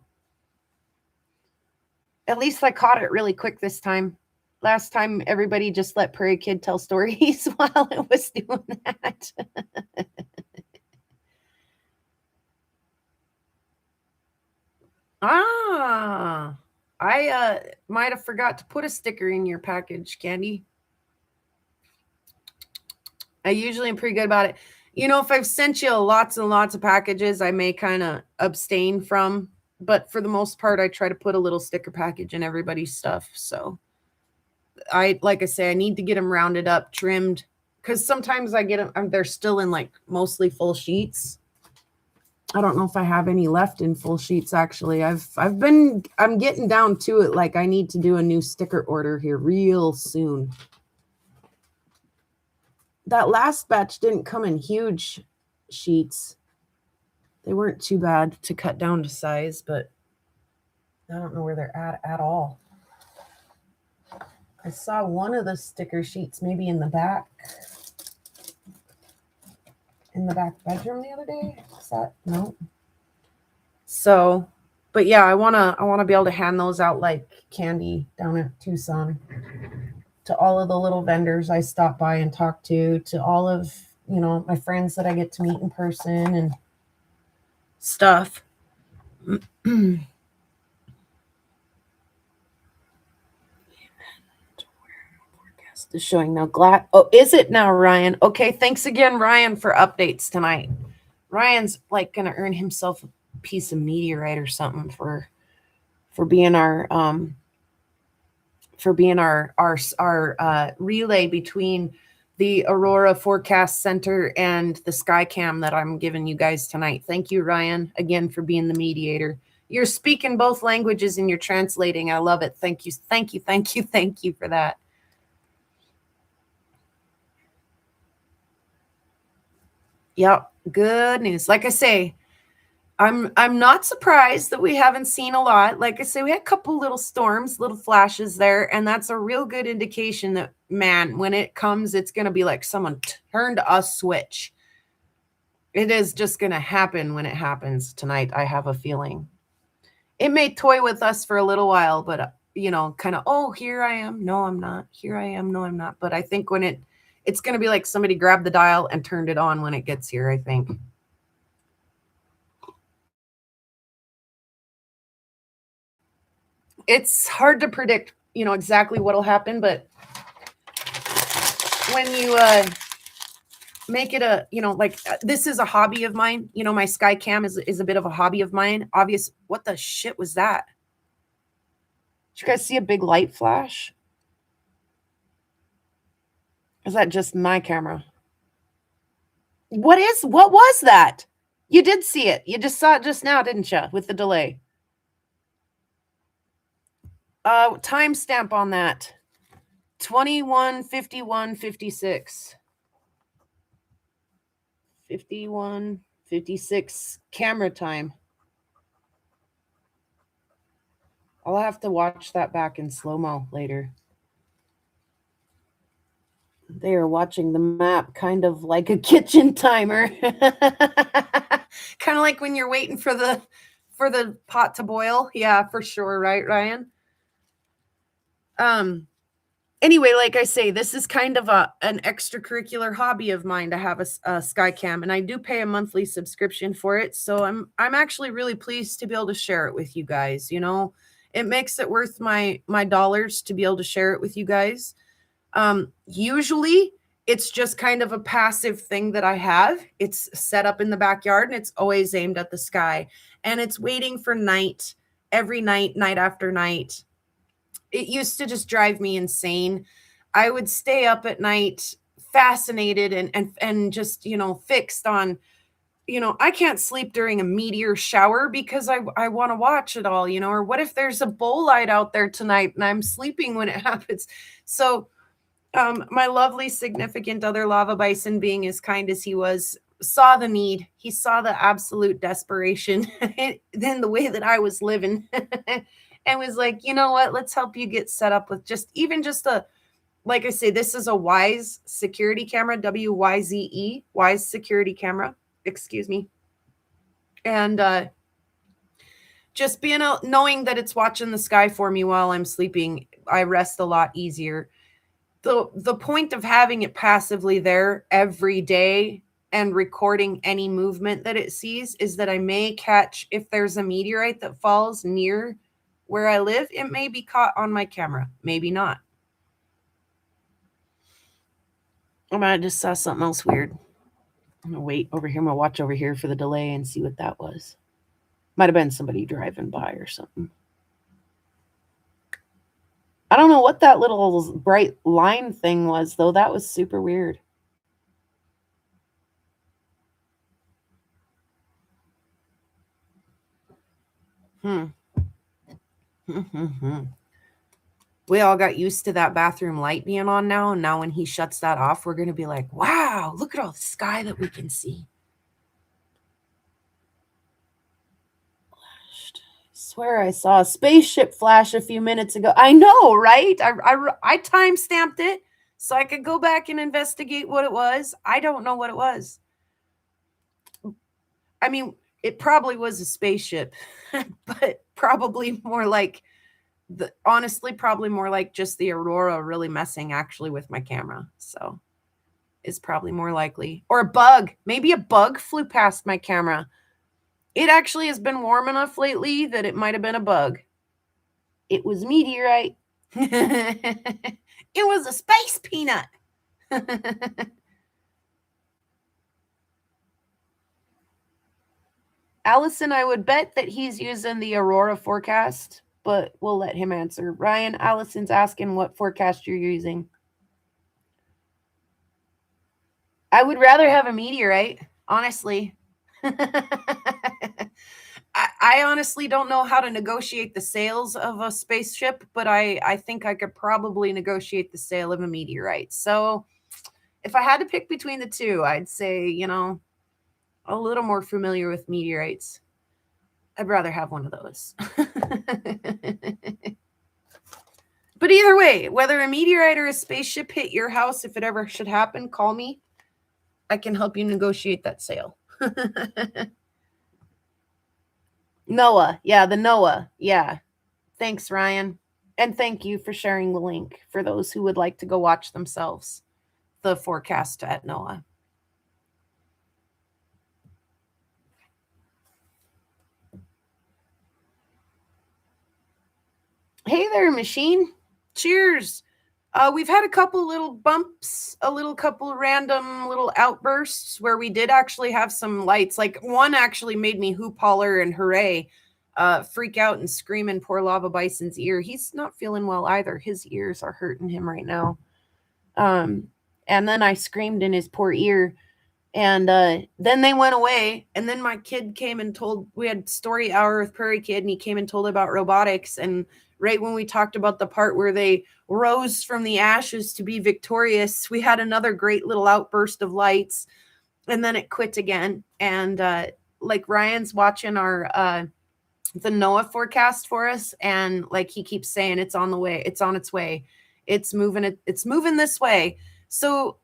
At least I caught it really quick this time. Last time, everybody just let Prairie Kid tell stories while it was doing that. I might have forgot to put a sticker in your package, Candy. I usually am pretty good about it. If I've sent you lots and lots of packages, I may kind of abstain from, but for the most part, I try to put a little sticker package in everybody's stuff. So like I say, I need to get them rounded up, trimmed, because sometimes I get them, they're still in like mostly full sheets. I don't know if I have any left in full sheets, actually. I'm getting down to it. Like I need to do a new sticker order here real soon. That last batch didn't come in huge sheets. They weren't too bad to cut down to size, but I don't know where they're at all. I saw one of the sticker sheets maybe in the back bedroom the other day. Is that no? So, but yeah, I wanna be able to hand those out like candy down at Tucson to all of the little vendors I stop by and talk to all of my friends that I get to meet in person and stuff. Forecast is showing now. Oh, is it now, Ryan? Okay, thanks again, Ryan, for updates tonight. Ryan's like gonna earn himself a piece of meteorite or something for being our relay between the Aurora Forecast Center and the Skycam that I'm giving you guys tonight. Thank you, Ryan, again for being the mediator. You're speaking both languages and you're translating. I love it. Thank you. Thank you. Thank you. Thank you for that. Yep. Good news. Like I say, I'm not surprised that we haven't seen a lot. Like I say, we had a couple little storms, little flashes there, and that's a real good indication that, man, when it comes, it's going to be like someone turned a switch. It is just going to happen when it happens tonight. I have a feeling. It may toy with us for a little while, but kind of, oh, here I am. No, I'm not. Here I am. No, I'm not. But I think when it's going to be like somebody grabbed the dial and turned it on when it gets here, I think. It's hard to predict, exactly what'll happen, but when you make it this is a hobby of mine. My Skycam is a bit of a hobby of mine. Obvious. What the shit was that? Did you guys see a big light flash? Is that just my camera? What was that? You did see it. You just saw it just now, didn't you? With the delay. Timestamp on that. 21:51:56. 51:56 camera time. I'll have to watch that back in slow-mo later. They are watching the map kind of like a kitchen timer. Kind of like when you're waiting for the pot to boil. Yeah, for sure, right, Ryan? Anyway, like I say, this is kind of an extracurricular hobby of mine to have a Skycam, and I do pay a monthly subscription for it. So I'm actually really pleased to be able to share it with you guys. It makes it worth my dollars to be able to share it with you guys. Usually it's just kind of a passive thing that I have. It's set up in the backyard and it's always aimed at the sky, and it's waiting for night every night after night. It used to just drive me insane. I would stay up at night fascinated and just, fixed on, I can't sleep during a meteor shower because I want to watch it all, or what if there's a bolide out there tonight and I'm sleeping when it happens? So my lovely significant other lava bison, being as kind as he was, saw the need. He saw the absolute desperation in the way that I was living. And was like, you know what? Let's help you get set up with just a, like I say, this is a Wyze security camera, WYZE, Wyze security camera. Excuse me. And just being knowing that it's watching the sky for me while I'm sleeping, I rest a lot easier. The point of having it passively there every day and recording any movement that it sees is that I may catch, if there's a meteorite that falls near where I live, it may be caught on my camera, maybe not. I just saw something else weird. I'm gonna wait over here. I'm gonna watch over here for the delay and see what that was. Might have been somebody driving by or something. I don't know what that little bright line thing was, though. That was super weird. We all got used to that bathroom light being on now. And now when he shuts that off, we're going to be like, wow, look at all the sky that we can see. Flashed. I swear I saw a spaceship flash a few minutes ago. I know, right? I time-stamped it so I could go back and investigate what it was. I don't know what it was. I mean, it probably was a spaceship, but probably more like honestly, probably more like just the Aurora really messing actually with my camera. So it's probably more likely. Or a bug. Maybe a bug flew past my camera. It actually has been warm enough lately that it might have been a bug. It was meteorite. It was a space peanut. Allison, I would bet that he's using the Aurora forecast, but we'll let him answer. Ryan, Allison's asking what forecast you're using. I would rather have a meteorite, honestly. I honestly don't know how to negotiate the sales of a spaceship, but I think I could probably negotiate the sale of a meteorite. So if I had to pick between the two, I'd say, you know, a little more familiar with meteorites. I'd rather have one of those. But either way, whether a meteorite or a spaceship hit your house, if it ever should happen, call me. I can help you negotiate that sale. Noah. Yeah, the Noah. Yeah. Thanks, Ryan. And thank you for sharing the link for those who would like to go watch themselves. The forecast at Noah. Hey there, machine. Cheers. We've had a couple little bumps, couple random little outbursts where we did actually have some lights. Like one actually made me hoop, holler, and hooray, freak out and scream in poor Lava Bison's ear. He's not feeling well either. His ears are hurting him right now. And then I screamed in his poor ear. And then they went away. And then my kid came and told, we had story hour with Prairie Kid, and he came and told about robotics. And right when we talked about the part where they rose from the ashes to be victorious, we had another great little outburst of lights. And then it quit again. And like Ryan's watching our the NOAA forecast for us, and like he keeps saying, it's on the way, it's on its way, it's moving this way. So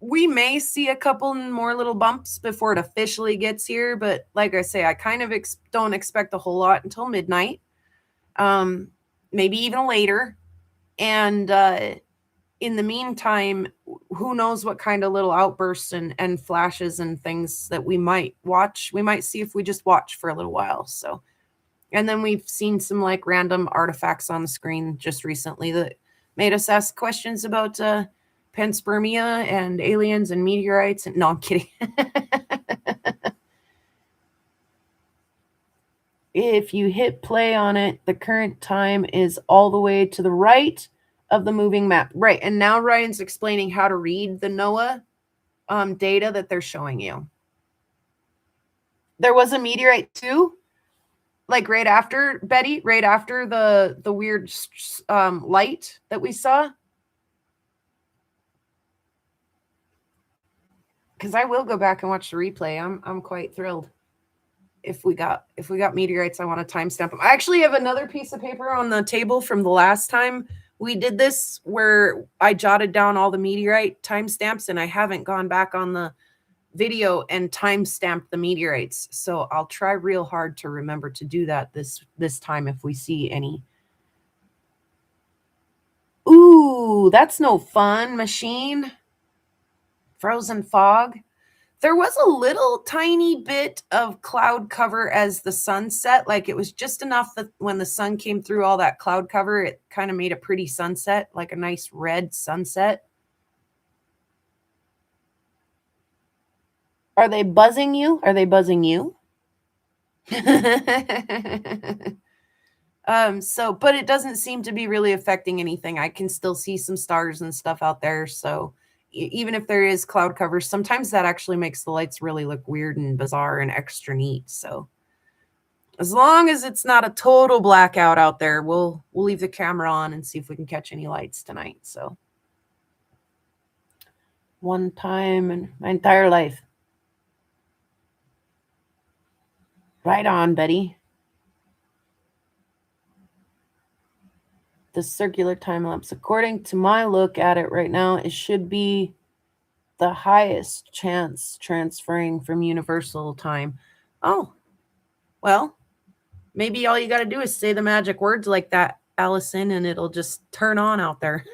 we may see a couple more little bumps before it officially gets here, but like I say, I kind of don't expect a whole lot until midnight, maybe even later. And in the meantime, who knows what kind of little outbursts and flashes and things that we might watch. We might see if we just watch for a little while. So, and then we've seen some like random artifacts on the screen just recently that made us ask questions about panspermia and aliens and meteorites. And no, I'm kidding. If you hit play on it, the current time is all the way to the right of the moving map. Right. And now Ryan's explaining how to read the NOAA data that they're showing you. There was a meteorite too, like right after, Betty, right after the weird light that we saw. Because I will go back and watch the replay. I'm quite thrilled. If we got meteorites, I want to timestamp them. I actually have another piece of paper on the table from the last time we did this where I jotted down all the meteorite timestamps, and I haven't gone back on the video and timestamped the meteorites. So I'll try real hard to remember to do that this time if we see any. Ooh, that's no fun, machine. Frozen fog. There was a little tiny bit of cloud cover as the sun set. Like it was just enough that when the sun came through all that cloud cover, it kind of made a pretty sunset, like a nice red sunset. Are they buzzing you? Are they buzzing you? But it doesn't seem to be really affecting anything. I can still see some stars and stuff out there. So even if there is cloud cover, sometimes that actually makes the lights really look weird and bizarre and extra neat. So as long as it's not a total blackout out there, we'll leave the camera on and see if we can catch any lights tonight. So one time in my entire life. Right on, Betty. The circular time lapse. According to my look at it right now, it should be the highest chance transferring from universal time. Oh, well, maybe all you got to do is say the magic words like that, Allison, and it'll just turn on out there.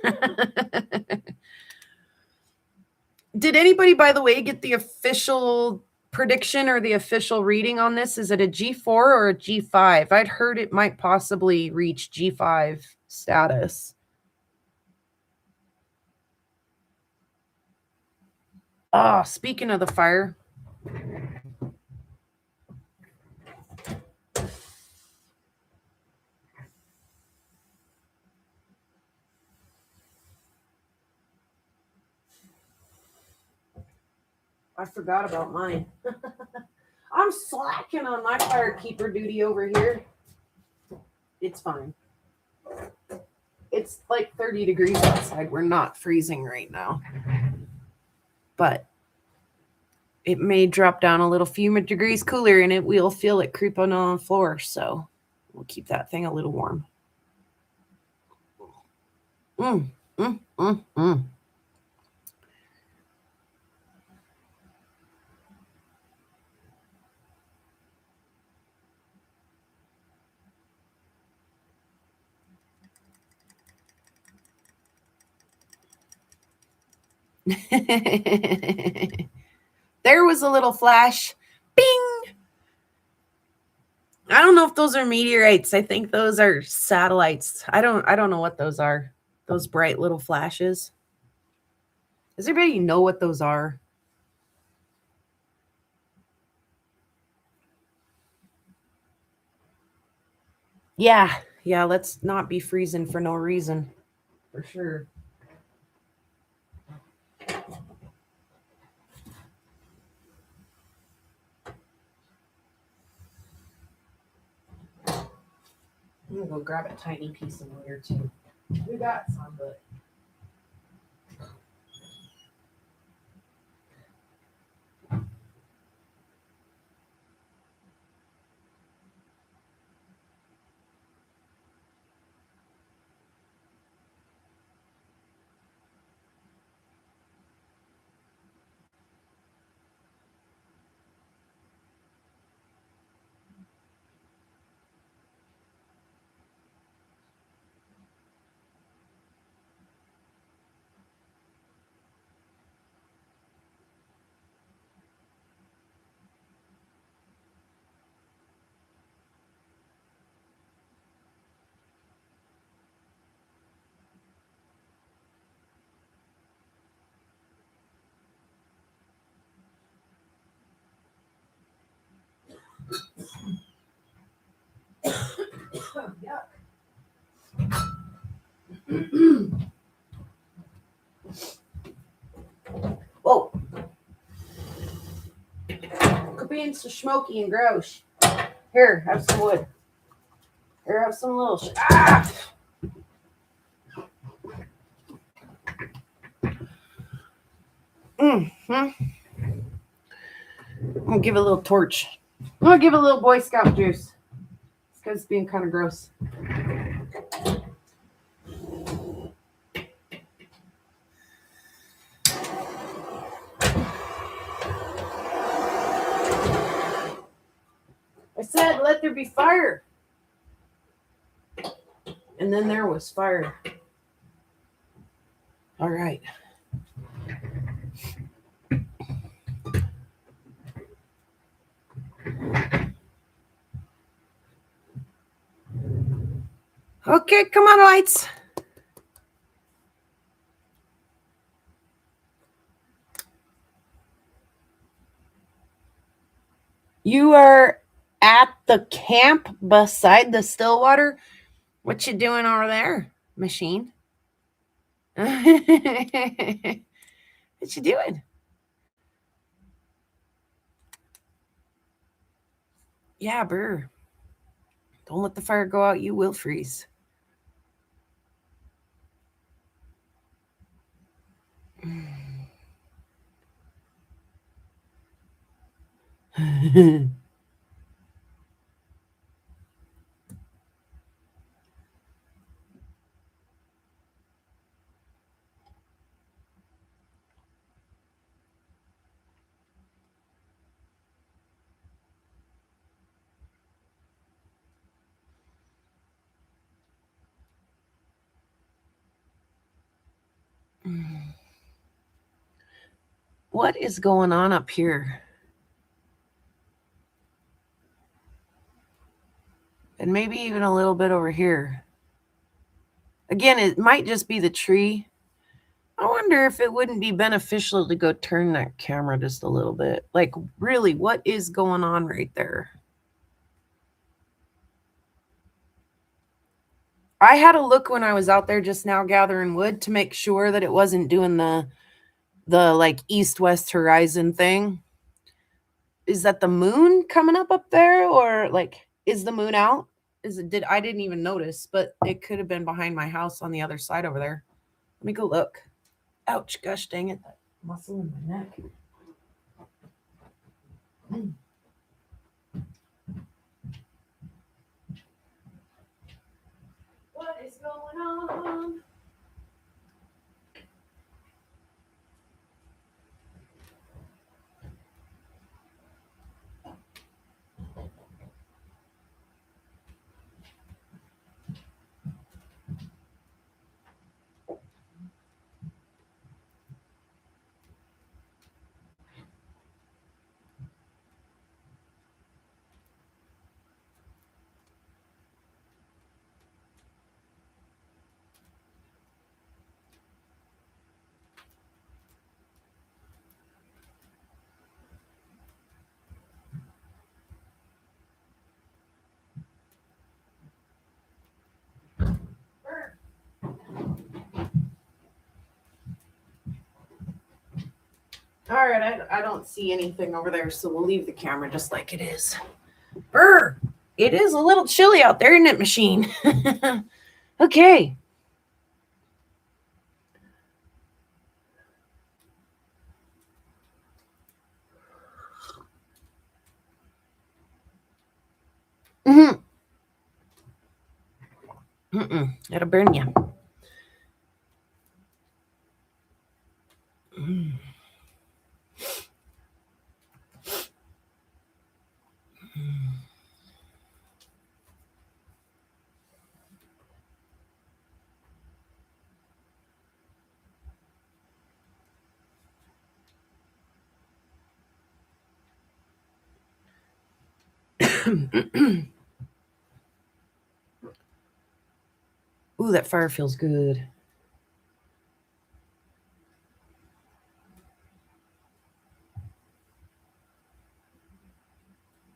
Did anybody, by the way, get the official prediction or the official reading on this? Is it a G4 or a G5? I'd heard it might possibly reach G5 status. Oh, speaking of the fire. I forgot about mine. I'm slacking on my firekeeper duty over here. It's fine. It's like 30 degrees outside. We're not freezing right now. But it may drop down a little few degrees cooler and we'll feel it creeping on the floor. So we'll keep that thing a little warm. Mm, mm, mm, mm. There was a little flash. Bing! I don't know if those are meteorites. I think those are satellites. I don't know what those are. Those bright little flashes. Does everybody know what those are? Yeah, let's not be freezing for no reason. For sure. I'm gonna go grab a tiny piece of here too. We got some, but yuck. Whoa. Could be so smoky and gross. Here, have some wood. Here, have some little Mm-hmm. I'm gonna give it a little torch. I'm gonna give it a little Boy Scout juice. It's because it's being kind of gross. I said, let there be fire. And then there was fire. All right. Okay, come on, lights. You are at the camp beside the Stillwater. What you doing over there, machine? What you doing? Yeah, brr. Don't let the fire go out. You will freeze. What is going on up here? And maybe even a little bit over here. Again, it might just be the tree. I wonder if it wouldn't be beneficial to go turn that camera just a little bit. Like, really, what is going on right there? I had a look when I was out there just now gathering wood to make sure that it wasn't doing the the like east-west horizon thing. Is that the moon coming up there, or like is the moon out? I didn't even notice, but it could have been behind my house on the other side over there. Let me go look. Ouch, gosh dang it. That muscle in my neck. What is going on? All right, I don't see anything over there, so we'll leave the camera just like it is. Brr! It is a little chilly out there, isn't it, machine? Okay. It'll burn you. Ooh, that fire feels good.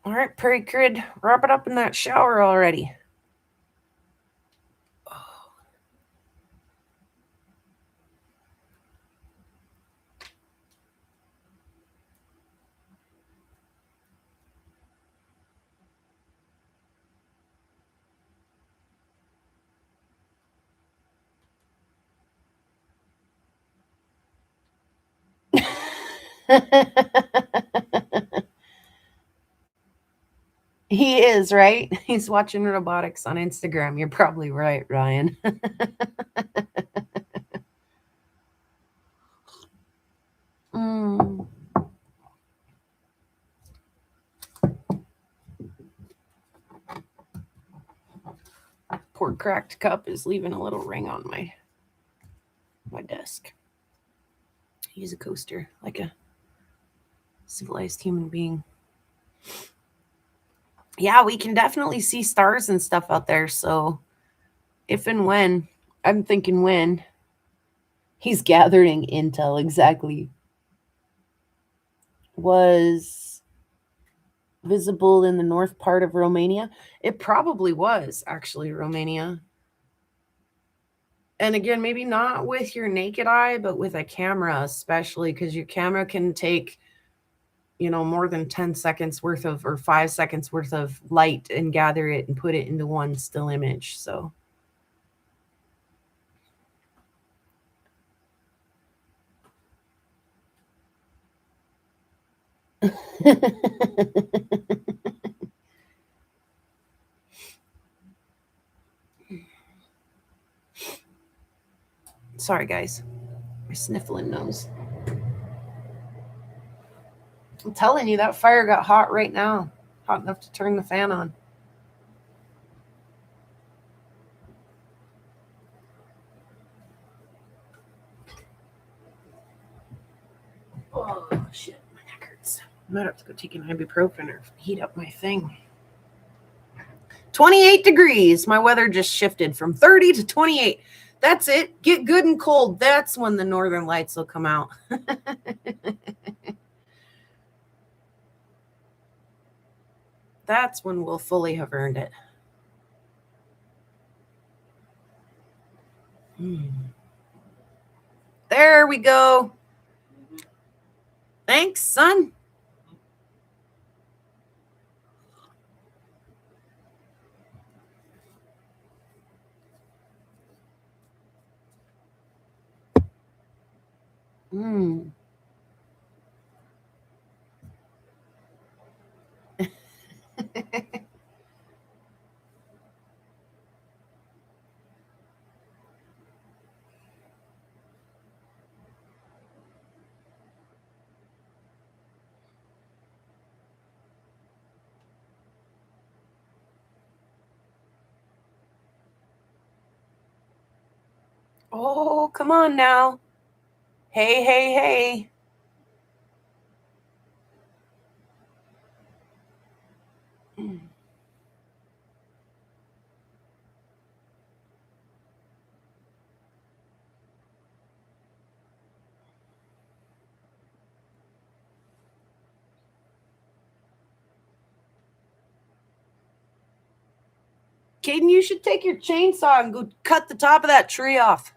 All right, Prairie Kid, wrap it up in that shower already. He is, right? He's watching robotics on Instagram. You're probably right, Ryan. Poor cracked cup is leaving a little ring on my desk. He's a coaster, like a civilized human being. Yeah, we can definitely see stars and stuff out there. So if and when, I'm thinking when, he's gathering intel exactly, was visible in the north part of Romania. It probably was actually Romania. And again, maybe not with your naked eye, but with a camera, especially because your camera can take, more than 10 seconds worth of, or 5 seconds worth of light and gather it and put it into one still image. So. Sorry, guys. My sniffling nose. I'm telling you, that fire got hot right now. Hot enough to turn the fan on. Oh, shit. My neck hurts. I might have to go take an ibuprofen or heat up my thing. 28 degrees. My weather just shifted from 30 to 28. That's it. Get good and cold. That's when the northern lights will come out. That's when we'll fully have earned it. There we go. Thanks, son. Mm. Oh, come on now. Hey, hey, hey. Caden, you should take your chainsaw and go cut the top of that tree off.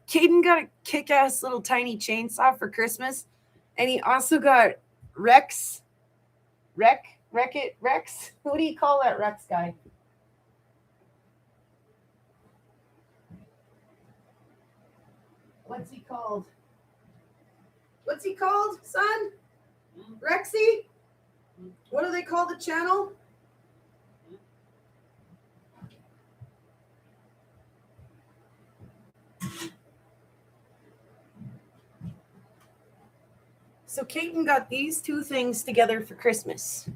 Caden got a kick-ass little tiny chainsaw for Christmas, and he also got Rex. Rex? What do you call that Rex guy? What's he called? What's he called, son? Rexy? What do they call the channel? So Caden got these two things together for Christmas.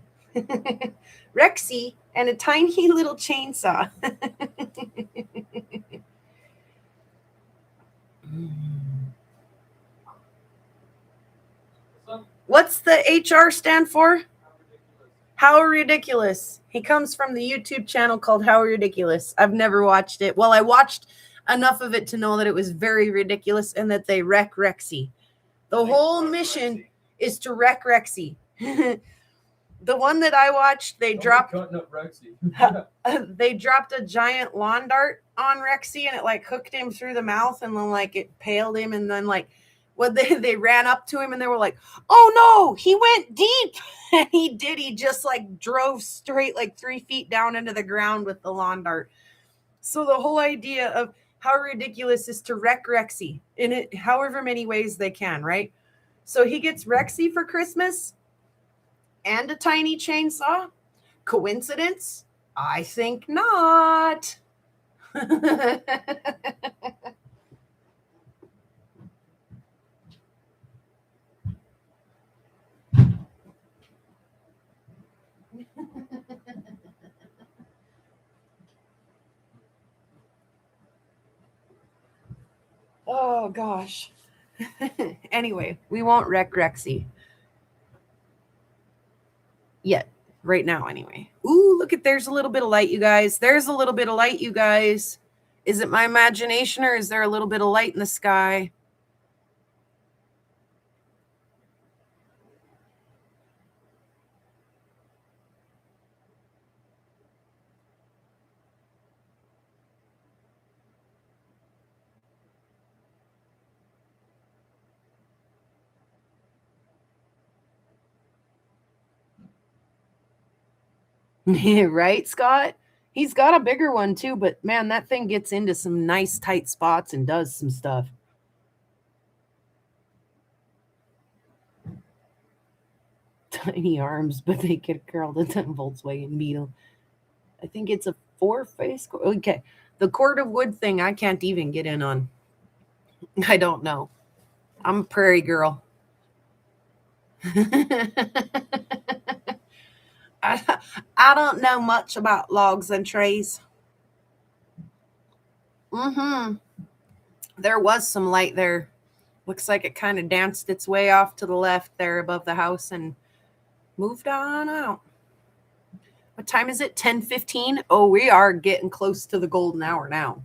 Rexy and a tiny little chainsaw. What's the HR stand for? How Ridiculous. He comes from the YouTube channel called How Ridiculous. I've never watched it. Well, I watched enough of it to know that it was very ridiculous and that they wreck Rexy. The whole mission is to wreck Rexy. The one that I watched, they dropped they dropped a giant lawn dart on Rexy and it like hooked him through the mouth and then like it paled him and then like they ran up to him and they were like, oh no, he went deep. And he did. He just like drove straight like 3 feet down into the ground with the lawn dart. So the whole idea of How Ridiculous is to wreck Rexy in it however many ways they can, right? So he gets Rexy for Christmas and a tiny chainsaw. Coincidence? I think not. Oh gosh. Anyway, we won't wreck Rexy yet. Right now, anyway. Ooh, look at, there's a little bit of light, you guys. There's a little bit of light, you guys. Is it my imagination or is there a little bit of light in the sky? Right, Scott? He's got a bigger one too, but man, that thing gets into some nice tight spots and does some stuff. Tiny arms, but they get curled into a Volkswagen Beetle. I think it's a 4-face. Okay. The cord of wood thing, I can't even get in on. I don't know. I'm a prairie girl. I don't know much about logs and trees. There was some light there. Looks like it kind of danced its way off to the left there above the house and moved on out. What time is it? 10:15? Oh, we are getting close to the golden hour now.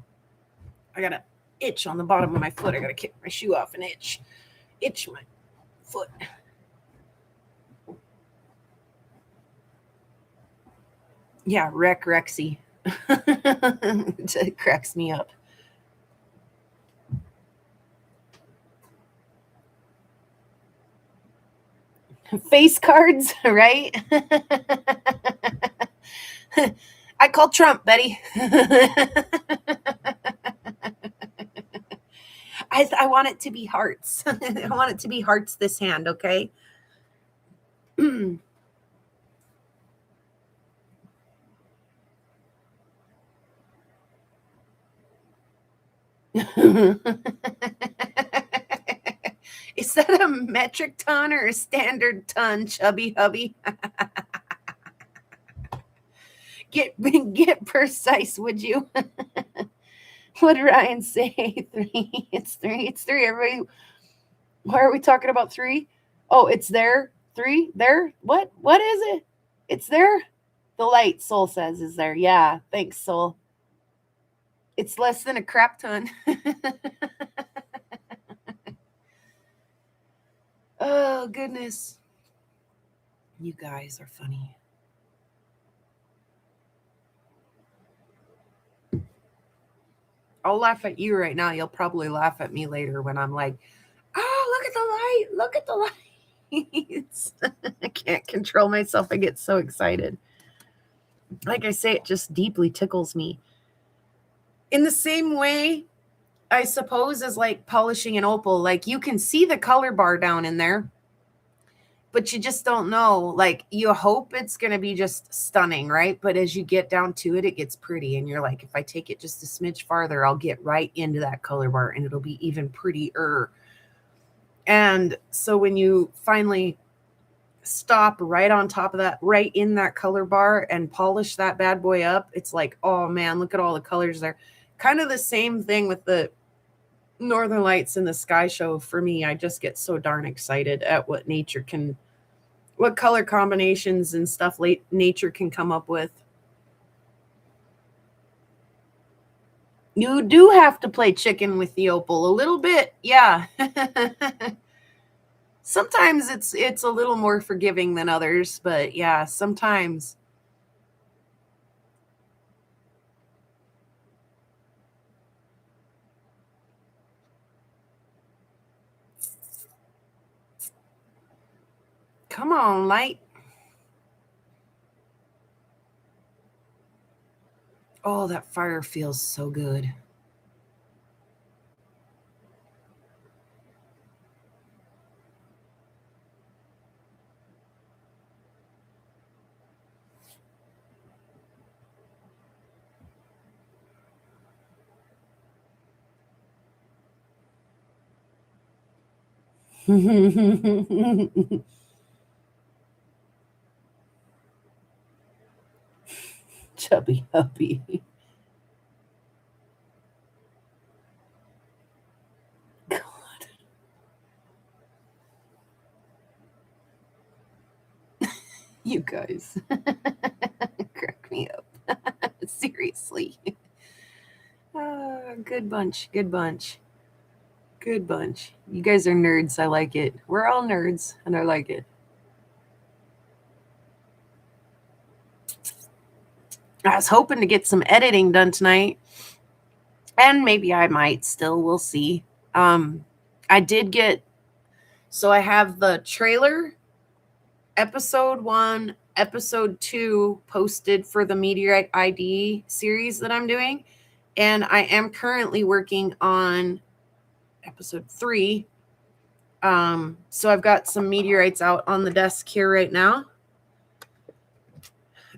I got an itch on the bottom of my foot. I got to kick my shoe off and itch my foot. Yeah, wreck Rexy. It cracks me up. Face cards, right? I call Trump, Betty. I want it to be hearts. I want it to be hearts this hand, okay? Is that a metric ton or a standard ton, chubby hubby? Get precise, would you? What did Ryan say? 3. It's 3. It's 3. Everybody, why are we talking about 3? Oh, it's there. 3 there. What? What is it? It's there. The light, Soul says, is there. Yeah. Thanks, Soul. It's less than a crap ton. Oh, goodness. You guys are funny. I'll laugh at you right now. You'll probably laugh at me later when I'm like, oh, look at the light. Look at the lights. I can't control myself. I get so excited. Like I say, it just deeply tickles me. In the same way, I suppose, as like polishing an opal, like you can see the color bar down in there, but you just don't know. Like you hope it's going to be just stunning, right? But as you get down to it, it gets pretty. And you're like, if I take it just a smidge farther, I'll get right into that color bar and it'll be even prettier. And so when you finally stop right on top of that, right in that color bar and polish that bad boy up, it's like, oh man, look at all the colors there. Kind of the same thing with the Northern Lights in the Sky Show. For me, I just get so darn excited at what nature can, what color combinations and stuff nature can come up with. You do have to play chicken with the opal a little bit, yeah. Sometimes it's a little more forgiving than others, but yeah, sometimes. Come on, light. Oh, that fire feels so good. Chubby hubby. God. You guys crack me up. Seriously. Good bunch. Good bunch. Good bunch. You guys are nerds. I like it. We're all nerds, and I like it. I was hoping to get some editing done tonight, and maybe I might still. We'll see. I did get, so I have the trailer, episode 1, episode 2 posted for the Meteorite ID series that I'm doing, and I am currently working on episode 3. So I've got some meteorites out on the desk here right now.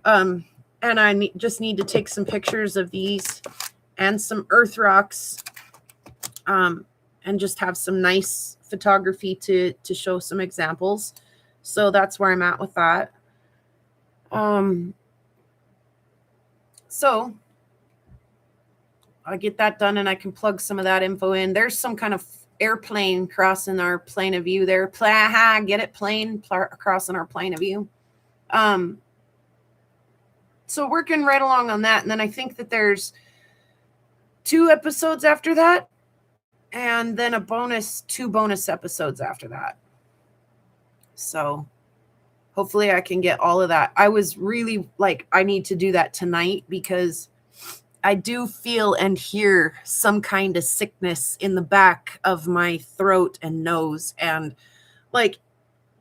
And I just need to take some pictures of these and some earth rocks, and just have some nice photography to show some examples. So that's where I'm at with that. So I'll get that done and I can plug some of that info in. There's some kind of airplane crossing our plane of view there. Get it? Plane crossing our plane of view. So working right along on that. And then I think that there's 2 episodes after that, and then 2 bonus episodes after that. So hopefully I can get all of that. I was really like, I need to do that tonight because I do feel and hear some kind of sickness in the back of my throat and nose. And like,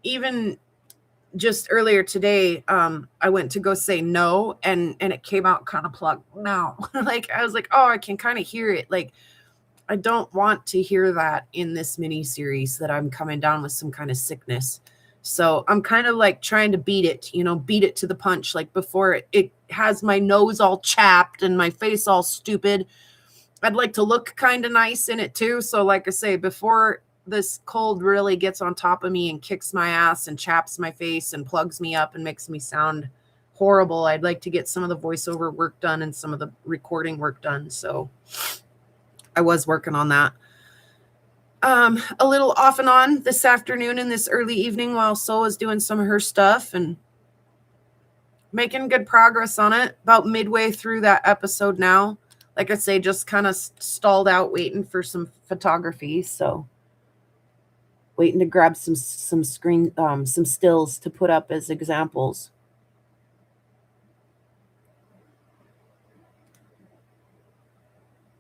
even just earlier today, I went to go say no, and it came out kind of plugged. No, like I was like, oh, I can kind of hear it. Like I don't want to hear that in this mini series that I'm coming down with some kind of sickness. So I'm kind of like trying to beat it, beat it to the punch. Like before it has my nose all chapped and my face all stupid. I'd like to look kind of nice in it too. So like I say, before this cold really gets on top of me and kicks my ass and chaps my face and plugs me up and makes me sound horrible, I'd like to get some of the voiceover work done and some of the recording work done. So I was working on that. A little off and on this afternoon and this early evening while Sol was doing some of her stuff and making good progress on it. About midway through that episode now. Like I say, just kind of stalled out waiting for some photography. So waiting to grab some stills to put up as examples.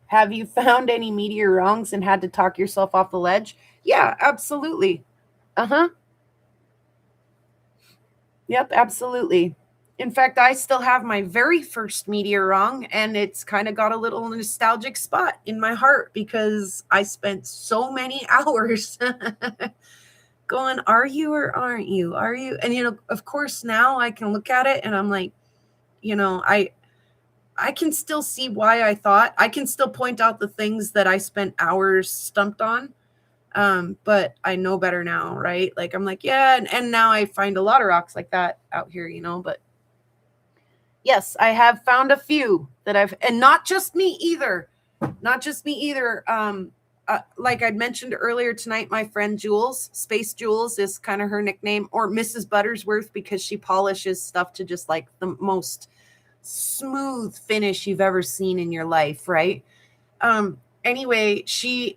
Have you found any meteor wrongs and had to talk yourself off the ledge? Yeah, absolutely. Uh-huh. Yep, absolutely. In fact, I still have my very first meteor wrong, and it's kind of got a little nostalgic spot in my heart because I spent so many hours going, are you or aren't you? Are you? And, of course, now I can look at it and I'm like, I can still see why I thought. I can still point out the things that I spent hours stumped on. But I know better now, right? Like I'm like, yeah, and now I find a lot of rocks like that out here, but yes, I have found a few that and not just me either. Not just me either. Like I'd mentioned earlier tonight, my friend Jules, Space Jules is kind of her nickname, or Mrs. Buttersworth, because she polishes stuff to just like the most smooth finish you've ever seen in your life, right? Anyway, she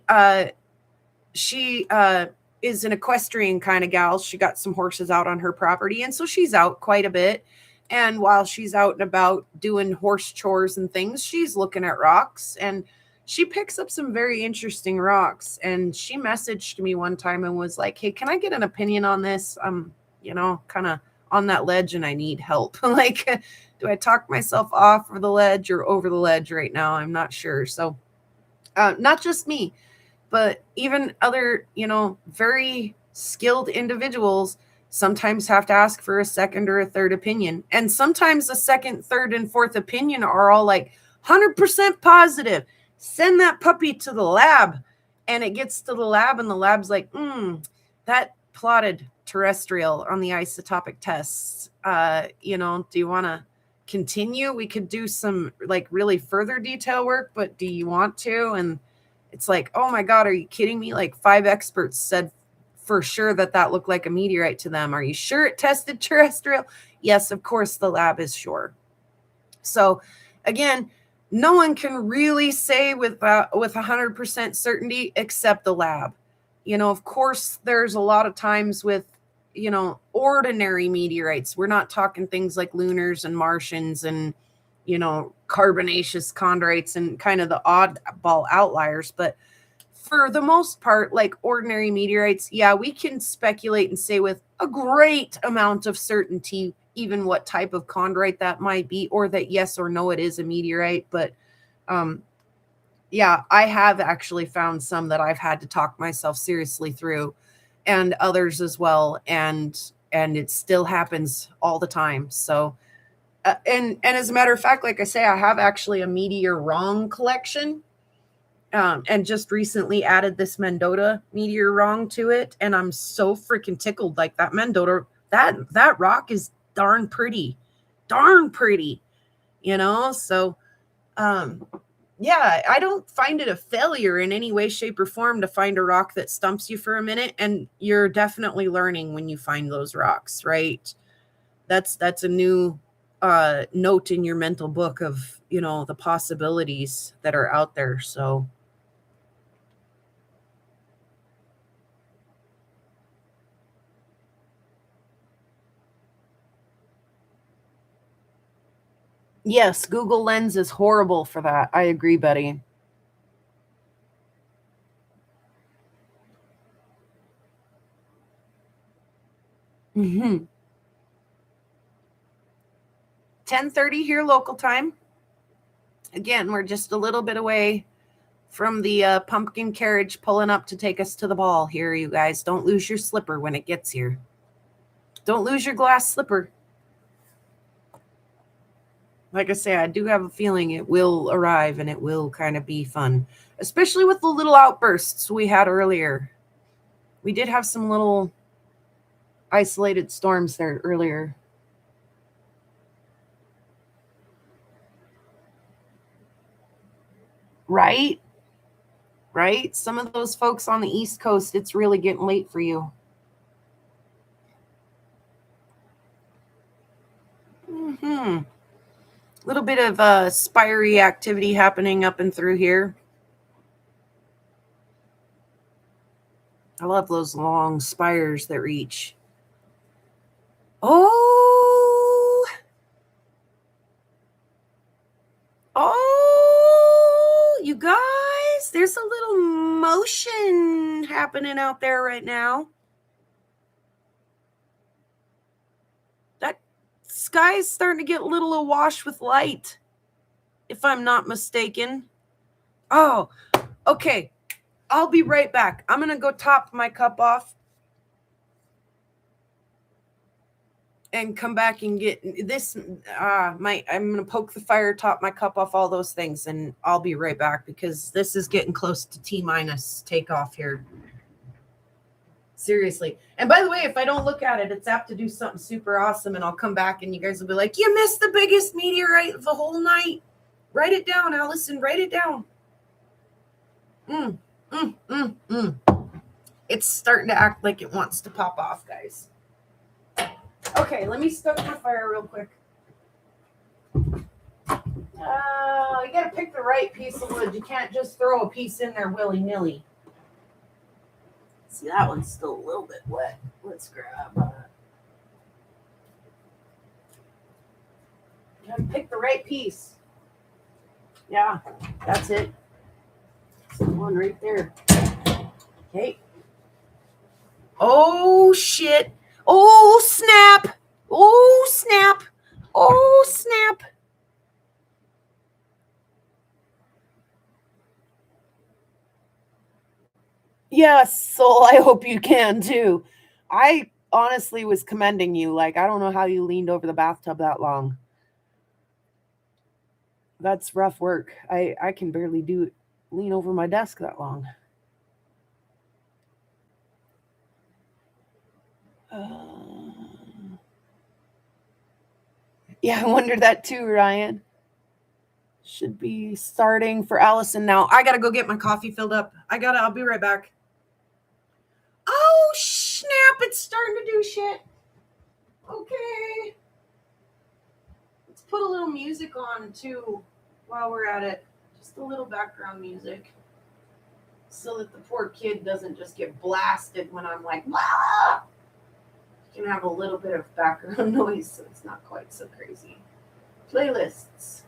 is an equestrian kind of gal. She got some horses out on her property, and so she's out quite a bit. And while she's out and about doing horse chores and things, she's looking at rocks, and she picks up some very interesting rocks. And she messaged me one time and was like, hey, can I get an opinion on this? Kind of on that ledge and I need help. Like, do I talk myself off of the ledge or over the ledge right now? I'm not sure. So not just me, but even other, very skilled individuals sometimes have to ask for a second or a third opinion. And sometimes the second, third, and fourth opinion are all like 100% positive. Send that puppy to the lab. And it gets to the lab and the lab's like, that plotted terrestrial on the isotopic tests. Do you want to continue? We could do some like really further detail work, but do you want to? And it's like, oh my God, are you kidding me? Like 5 experts said for sure that looked like a meteorite to them. Are you sure it tested terrestrial? Yes, of course the lab is sure. So again, no one can really say with 100% certainty except the lab. Of course, there's a lot of times with, ordinary meteorites. We're not talking things like lunars and Martians and, carbonaceous chondrites and kind of the oddball outliers. But for the most part, like ordinary meteorites, yeah, we can speculate and say with a great amount of certainty even what type of chondrite that might be, or that yes or no, it is a meteorite. But yeah, I have actually found some that I've had to talk myself seriously through, and others as well. And it still happens all the time. So, and as a matter of fact, like I say, I have actually a meteor wrong collection. And just recently added this Mendota meteor wrong to it. And I'm so freaking tickled. Like that Mendota, that rock is darn pretty. So, yeah, I don't find it a failure in any way, shape, or form to find a rock that stumps you for a minute. And you're definitely learning when you find those rocks, right? That's a new note in your mental book of, the possibilities that are out there. So, yes, Google Lens is horrible for that. I agree, Betty. 10:30 here local time. Again, we're just a little bit away from the pumpkin carriage pulling up to take us to the ball here, you guys. Don't lose your slipper when it gets here. Don't lose your glass slipper. Like I say, I do have a feeling it will arrive and it will kind of be fun, especially with the little outbursts we had earlier. We did have some little isolated storms there earlier. Right? Right? Some of those folks on the East Coast, it's really getting late for you. A little bit of spiry activity happening up and through here. I love those long spires that reach. Oh, you guys, there's a little motion happening out there right now. That sky's starting to get a little awash with light, if I'm not mistaken. Oh, okay. I'll be right back. I'm going to go top my cup off and come back and get this. I'm going to poke the fire, top my cup off, all those things, and I'll be right back because this is getting close to T-minus takeoff here. Seriously. And by the way, if I don't look at it, it's apt to do something super awesome, and I'll come back and you guys will be like, you missed the biggest meteorite of the whole night. Write it down, Allison. Write it down. It's starting to act like it wants to pop off, guys. Okay, let me stoke my fire real quick. You gotta pick the right piece of wood. You can't just throw a piece in there willy-nilly. See, that one's still a little bit wet. Let's grab you gotta pick the right piece. Yeah, that's it. That's the one right there. Okay. Oh, shit. Oh, snap. Oh, snap. Oh, snap. Yes, Soul, I hope you can too. I honestly was commending you. Like, I don't know how you leaned over the bathtub that long. That's rough work. I can barely lean over my desk that long. Yeah, I wondered that too, Ryan. Should be starting for Allison now. I gotta go get my coffee filled up. I'll be right back. Oh, snap, it's starting to do shit. Okay. Let's put a little music on too while we're at it. Just a little background music. So that the poor kid doesn't just get blasted when I'm like, blah! You can have a little bit of background noise so it's not quite so crazy. Playlists.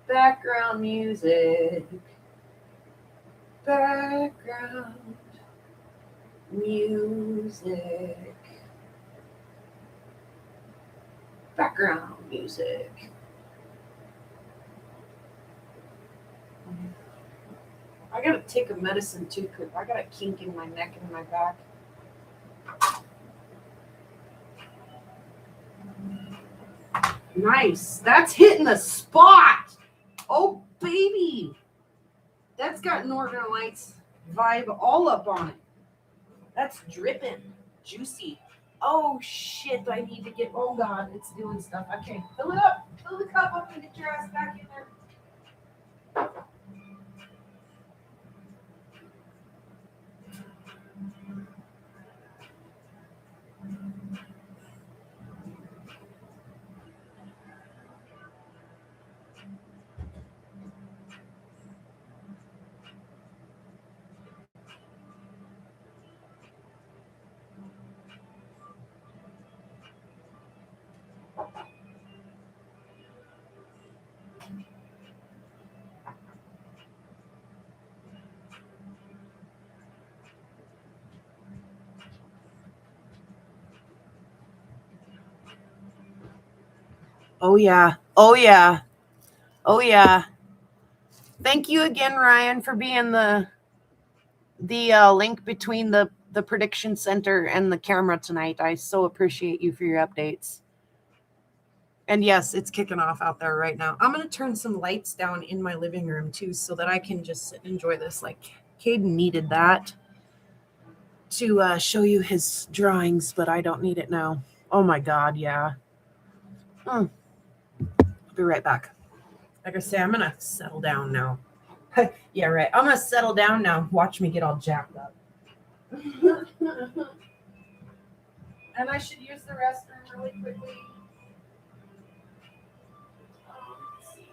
Background music. Background music. Background music. I gotta take a medicine too, because I got a kink in my neck and my back. Nice. That's hitting the spot. Oh, baby. That's got Northern Lights vibe all up on it. That's dripping. Juicy. Oh, shit. I need to get, oh, God, it's doing stuff. Okay, fill it up. Fill the cup up and get your ass back in there. Oh, yeah. Oh, yeah. Oh, yeah. Thank you again, Ryan, for being the link between the prediction center and the camera tonight. I so appreciate you for your updates. And yes, it's kicking off out there right now. I'm going to turn some lights down in my living room too, so that I can just sit and enjoy this. Like, Caden needed that to show you his drawings, but I don't need it now. Oh my God, yeah. I'll be right back. Like I say, I'm going to settle down now. Yeah, right. I'm going to settle down now. Watch me get all jacked up. And I should use the restroom really quickly. Let's see.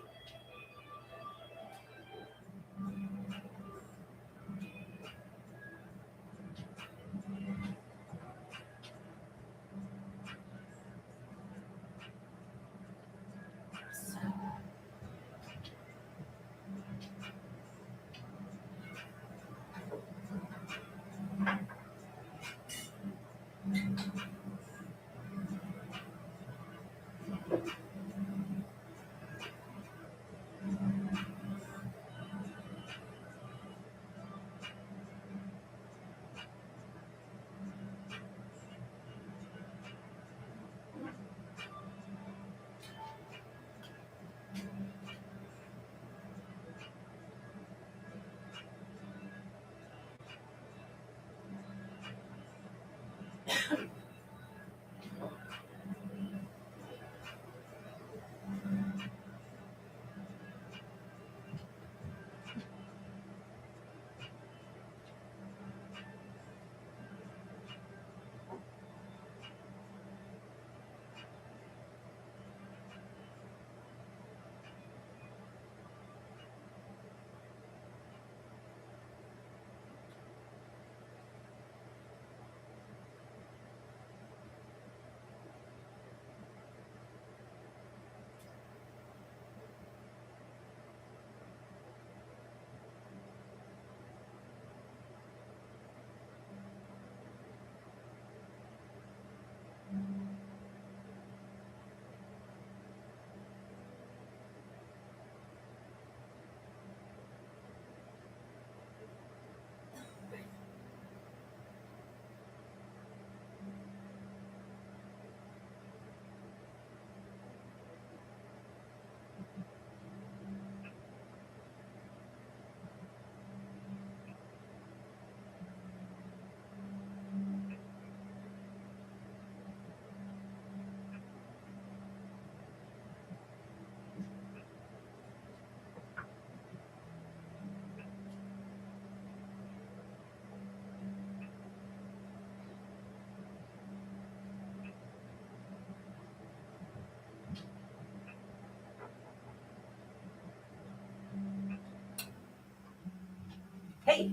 Hey.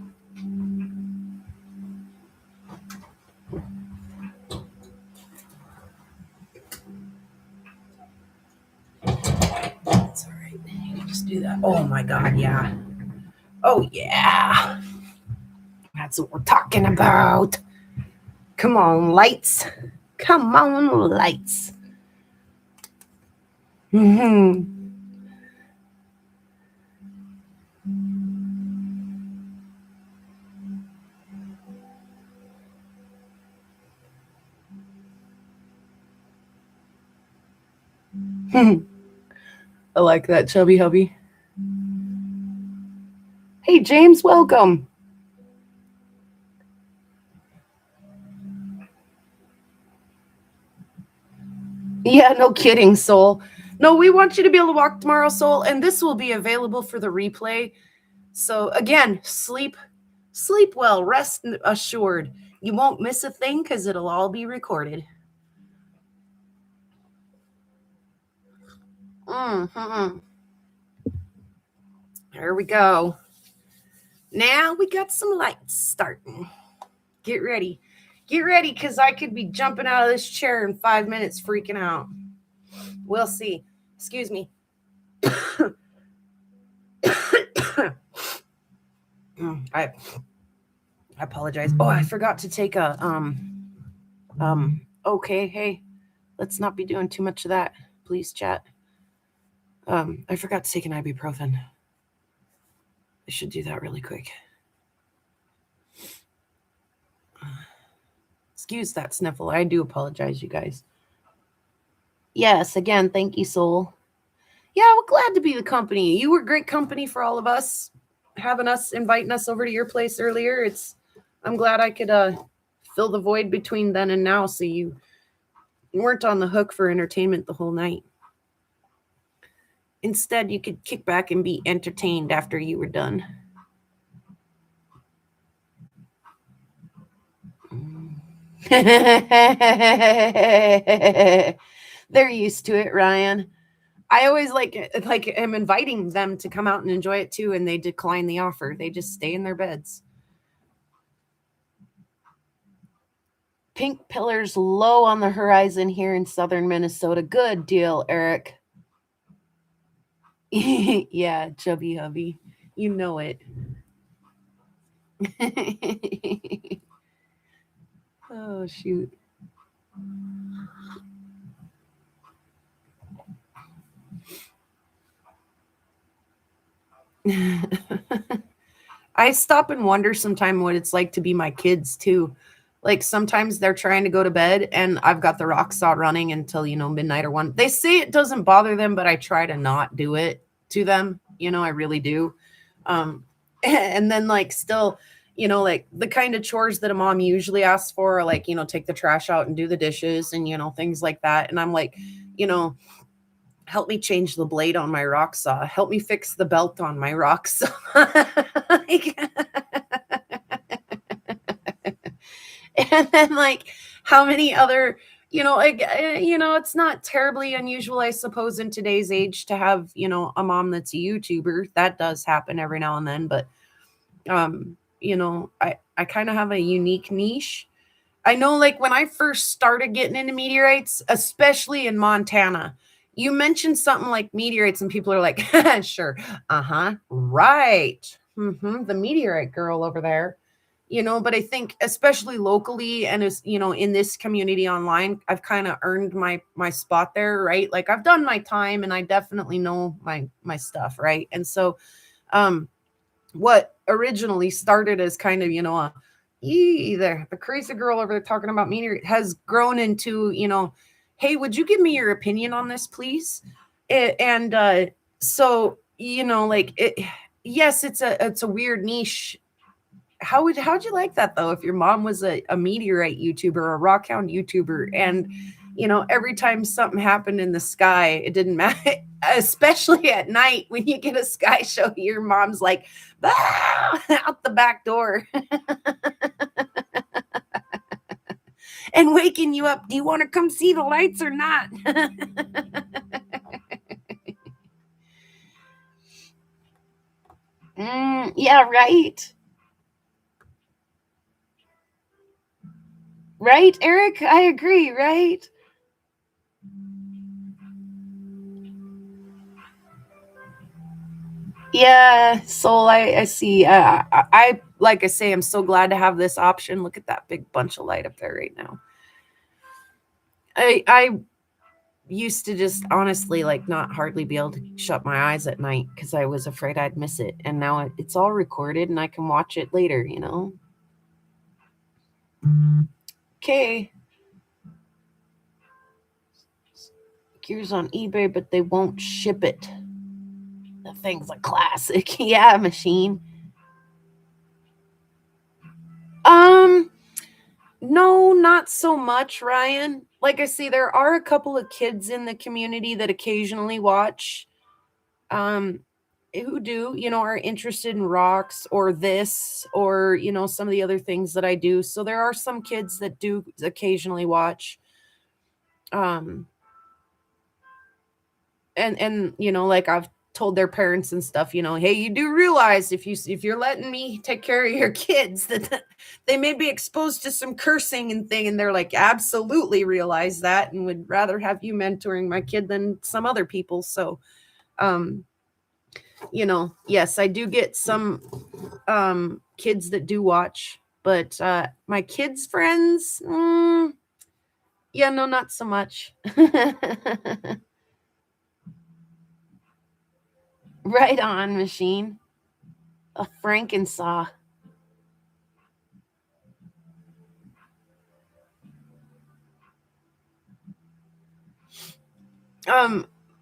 That's all right. You can just do that. Oh my God, yeah. Oh yeah. That's what we're talking about. Come on, lights. Come on, lights. Mm-hmm. I like that, chubby hubby. Hey, James, welcome. Yeah, no kidding, Soul. No, we want you to be able to walk tomorrow, Soul, and this will be available for the replay. So again, sleep well, rest assured. You won't miss a thing because it'll all be recorded. Mm-hmm. There we go. Now we got some lights starting. Get ready. Get ready, because I could be jumping out of this chair in 5 minutes freaking out. We'll see. Excuse me. I apologize. Oh, I forgot to take a okay, hey, let's not be doing too much of that. please, chat. I forgot to take an ibuprofen. I should do that really quick. Excuse that sniffle. I do apologize, you guys. Yes, again, thank you, Soul. Yeah, we're glad to be the company. You were great company for all of us, inviting us over to your place earlier. I'm glad I could fill the void between then and now, so you weren't on the hook for entertainment the whole night. Instead, you could kick back and be entertained after you were done. They're used to it, Ryan. I always am inviting them to come out and enjoy it too, and they decline the offer. They just stay in their beds. Pink pillars low on the horizon here in southern Minnesota. Good deal, Eric. Yeah, chubby hubby. You know it. Oh, shoot. I stop and wonder sometime what it's like to be my kids too. Like sometimes they're trying to go to bed and I've got the rock saw running until, midnight or 1. They say it doesn't bother them, but I try to not do it to them. I really do. And then still, the kind of chores that a mom usually asks for are take the trash out and do the dishes and, things like that. And I'm like, help me change the blade on my rock saw. Help me fix the belt on my rock saw. And then how many other, it's not terribly unusual, I suppose, in today's age to have, a mom that's a YouTuber. That does happen every now and then. But, I kind of have a unique niche. I know when I first started getting into meteorites, especially in Montana, you mentioned something like meteorites and people are like, sure. Right. The meteorite girl over there, but I think especially locally and as, in this community online, I've kind of earned my spot there, right? I've done my time and I definitely know my stuff. Right. And so, what originally started as kind of, the crazy girl over there talking about meteorite has grown into, hey, would you give me your opinion on this, please? So, yes, it's a weird niche. How'd you like that though? If your mom was a meteorite YouTuber, a rockhound YouTuber, and every time something happened in the sky, it didn't matter, especially at night when you get a sky show, your mom's like, out the back door. And waking you up. Do you want to come see the lights or not? Yeah, right. Right, Eric? I agree, right? Yeah, Soul, I see. I like I say, I'm so glad to have this option. Look at that big bunch of light up there right now. I used to just honestly not hardly be able to shut my eyes at night because I was afraid I'd miss it. And now it's all recorded and I can watch it later, Okay. Gears on eBay, but they won't ship it. The thing's a classic. Yeah, machine. No, not so much, Ryan. Like I say, there are a couple of kids in the community that occasionally watch, who do, are interested in rocks or this or, some of the other things that I do. So there are some kids that do occasionally watch. And I've told their parents and stuff, hey, you do realize if you're letting me take care of your kids that they may be exposed to some cursing and thing. And they're like, absolutely realize that and would rather have you mentoring my kid than some other people. So, yes, I do get some kids that do watch, but my kids' friends, yeah, no, not so much. Right on, machine. A Frankensaw.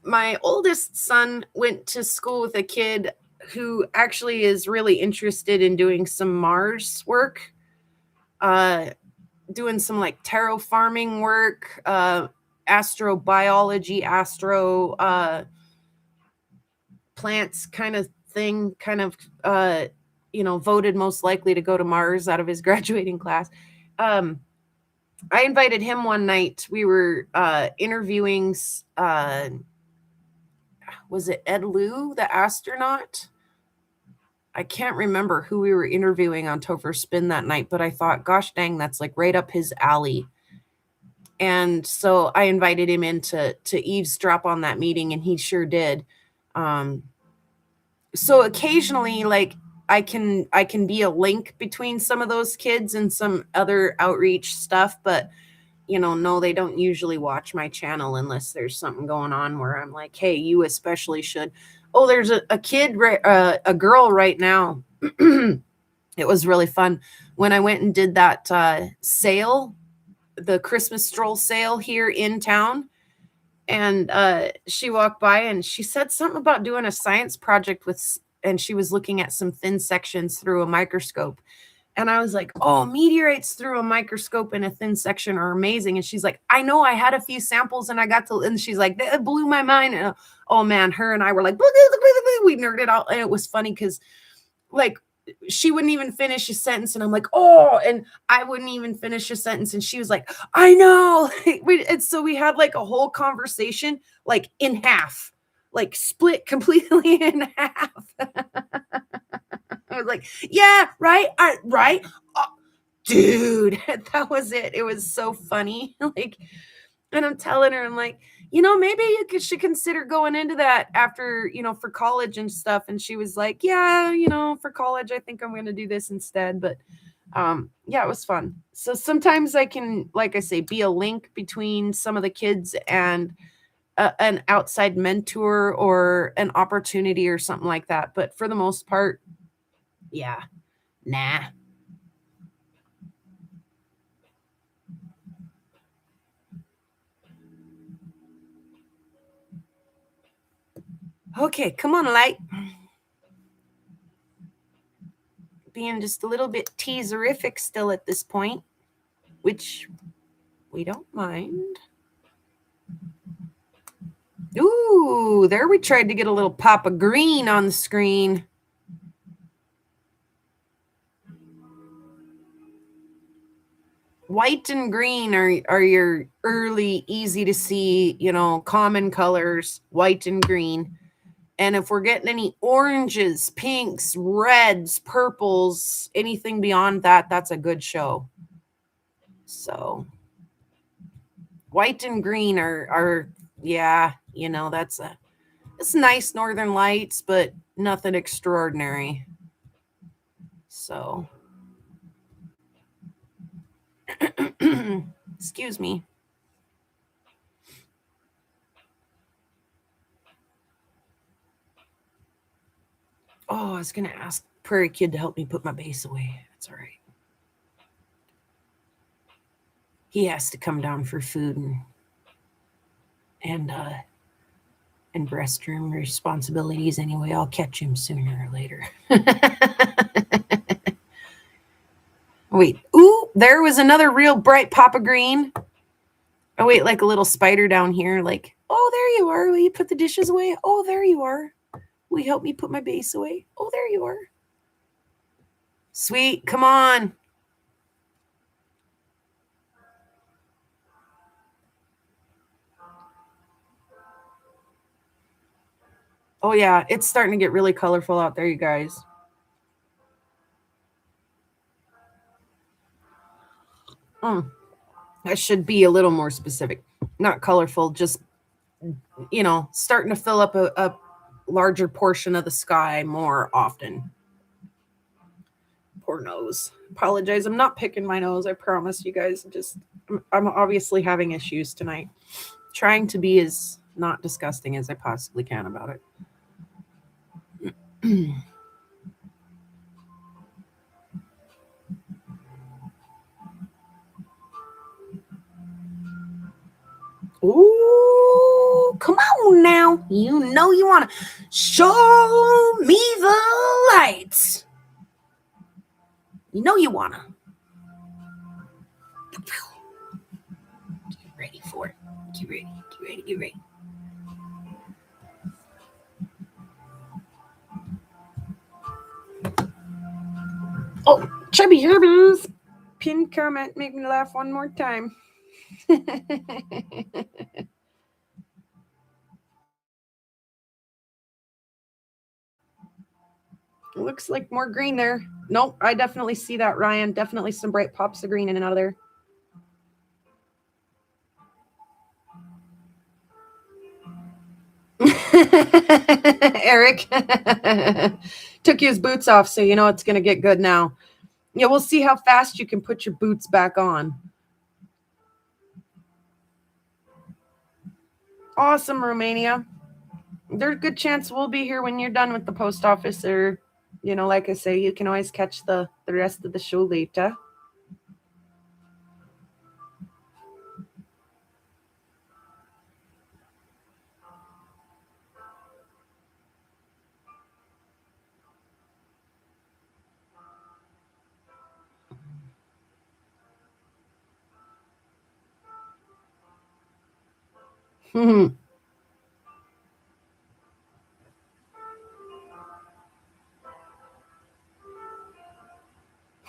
My oldest son went to school with a kid who actually is really interested in doing some Mars work, doing some like tarot farming work, astrobiology, plants kind of thing, voted most likely to go to Mars out of his graduating class. I invited him one night. We were interviewing, was it Ed Lu, the astronaut? I can't remember who we were interviewing on Topher Spin that night, but I thought, gosh dang, that's like right up his alley. And so I invited him in to eavesdrop on that meeting, and he sure did. So occasionally, like, I can be a link between some of those kids and some other outreach stuff, but no, they don't usually watch my channel unless there's something going on where I'm like, hey, you especially should. Oh, there's a kid, a girl right now. It was really fun when I went and did that sale, the Christmas stroll sale here in town. And she walked by and she said something about doing a science project and she was looking at some thin sections through a microscope. And I was like, oh, meteorites through a microscope in a thin section are amazing. And she's like, I know, I had a few samples and and she's like, that blew my mind. And oh man, her and I were like, we nerded out. And it was funny because like she wouldn't even finish a sentence. And I'm like, oh, and I wouldn't even finish a sentence. And she was like, I know. And so we had like a whole conversation, like in half, like split completely in half. I was like, yeah, right. Right. Oh, dude, that was it. It was so funny. Like, and I'm telling her, I'm like, maybe you should consider going into that after, for college and stuff. And she was like, yeah, for college, I think I'm going to do this instead. But yeah, it was fun. So sometimes I can, like I say, be a link between some of the kids and an outside mentor or an opportunity or something like that. But for the most part, yeah, nah. Okay, come on, light. Being just a little bit teaserific still at this point, which we don't mind. Ooh, there we tried to get a little pop of green on the screen. White and green are your early, easy to see, common colors, white and green. And if we're getting any oranges, pinks, reds, purples, anything beyond that, that's a good show. So white and green are yeah, it's nice northern lights, but nothing extraordinary. So excuse me. Oh, I was going to ask Prairie Kid to help me put my base away. That's all right. He has to come down for food and restroom responsibilities anyway. I'll catch him sooner or later. Wait. Ooh, there was another real bright pop of green. Oh, wait, like a little spider down here. Like, oh, there you are. Will you put the dishes away? Oh, there you are. Will you help me put my base away? Oh, there you are. Sweet. Come on. Oh, yeah. It's starting to get really colorful out there, you guys. I should be a little more specific. Not colorful, just, starting to fill up a larger portion of the sky more often. Poor nose. Apologize. I'm not picking my nose. I promise you guys. I'm obviously having issues tonight. Trying to be as not disgusting as I possibly can about it. Ooh, come on now. You know you want to show me the lights. You know you want to. Get ready for it. Get ready, get ready, get ready. Oh, Chubby Herbies. Pin comment, make me laugh one more time. Looks like more green there. Nope, I definitely see that, Ryan. Definitely some bright pops of green in and out of there. Eric took his boots off, so you know it's going to get good now. Yeah, we'll see how fast you can put your boots back on. Awesome, Romania. There's a good chance we'll be here when you're done with the post office, or, you know, like I say, you can always catch the rest of the show later.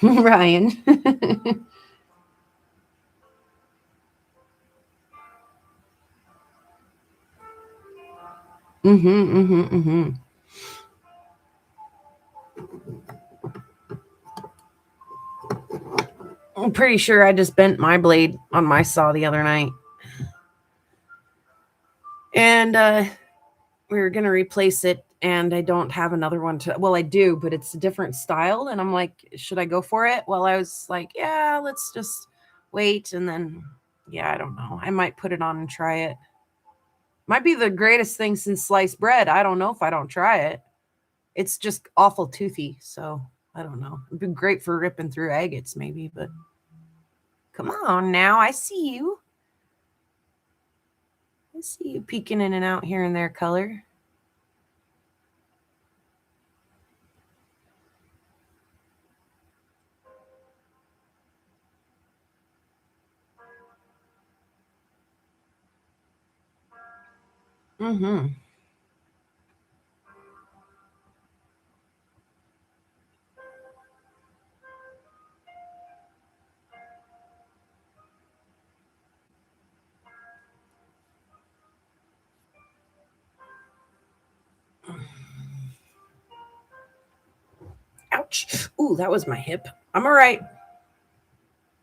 Ryan. I'm pretty sure I just bent my blade on my saw the other night. And we were going to replace it, and I don't have another one to, well, I do, but it's a different style. And I'm like, should I go for it? Well, I was like, yeah, let's just wait. And then, yeah, I don't know. I might put it on and try it. Might be the greatest thing since sliced bread. I don't know if I don't try it. It's just awful toothy. So I don't know. It'd be great for ripping through agates maybe, but come on now. I see you. I see you peeking in and out here and there, color. Mm-hmm. Ouch. Ooh, that was my hip. I'm all right.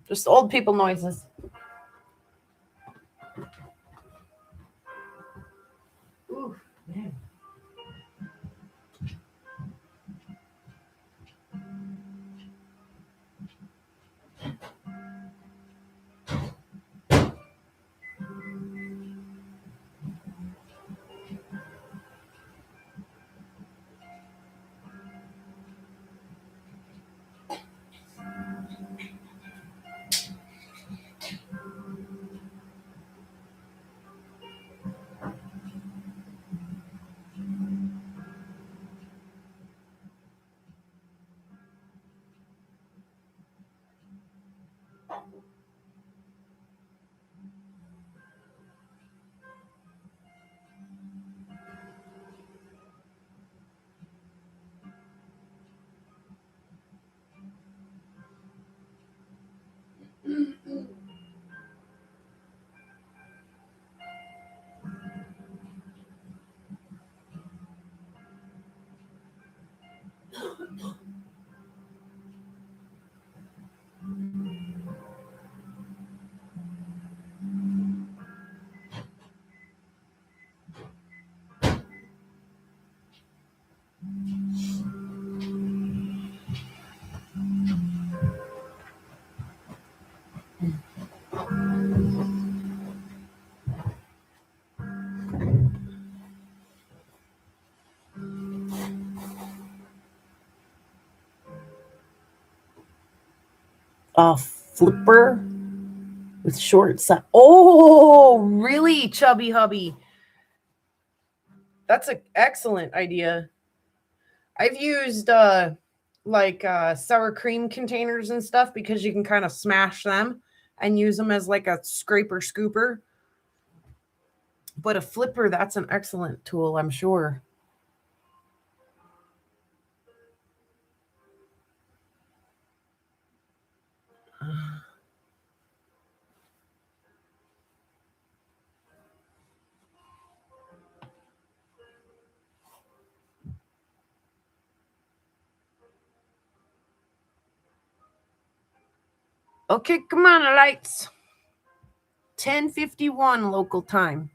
Just old people noises. Ooh, man. A flipper with short side. Oh, really, chubby hubby? That's an excellent idea. I've used like sour cream containers and stuff because you can kind of smash them and use them as like a scraper scooper. But a flipper, that's an excellent tool, I'm sure. Okay, come on, lights. 10:51 local time.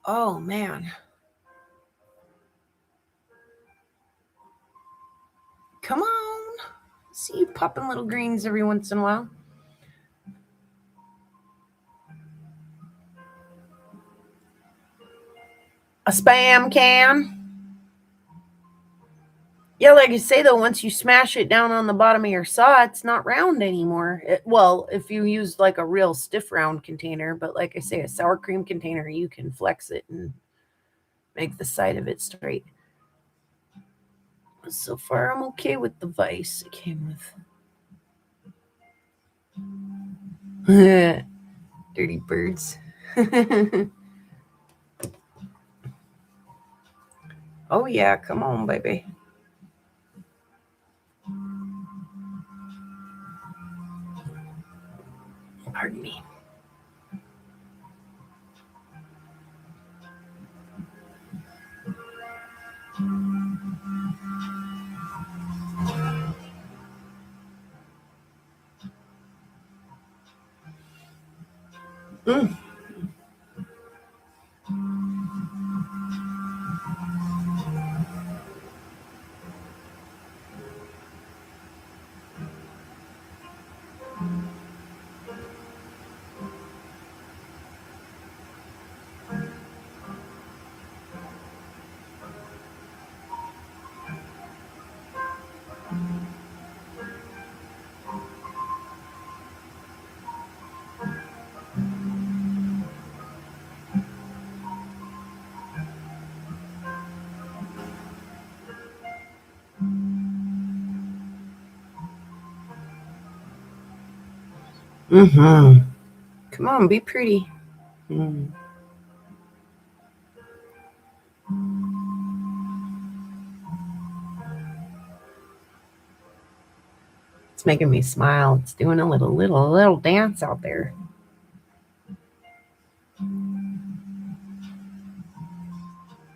Oh, man. Come on. See you popping little greens every once in a while. A spam can. Yeah, like I say, though, once you smash it down on the bottom of your saw, it's not round anymore. Well, if you use like a real stiff round container, but like I say, a sour cream container, you can flex it and make the side of it straight. So far, I'm okay with the vise it came with. Dirty birds. Oh, yeah, come on, baby. Pardon me. Mm. Mm-hmm. Come on, be pretty. Mm. It's making me smile. It's doing a little dance out there.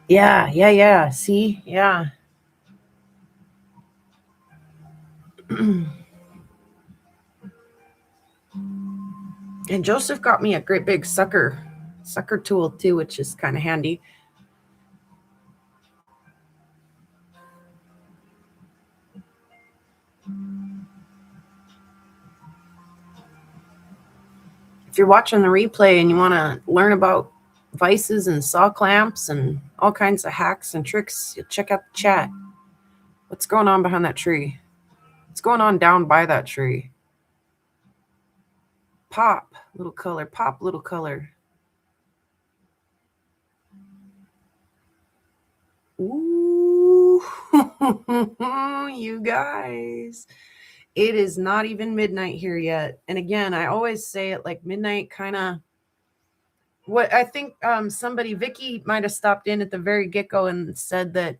Yeah. See? Yeah. And Joseph got me a great big sucker tool too, which is kind of handy. If you're watching the replay and you want to learn about vices and saw clamps and all kinds of hacks and tricks, check out the chat. What's going on behind that tree? What's going on down by that tree? Pop, little color. Pop, little color. Ooh, you guys. It is not even midnight here yet. And again, I always say it like midnight kind of what I think somebody, Vicky, might have stopped in at the very get-go and said that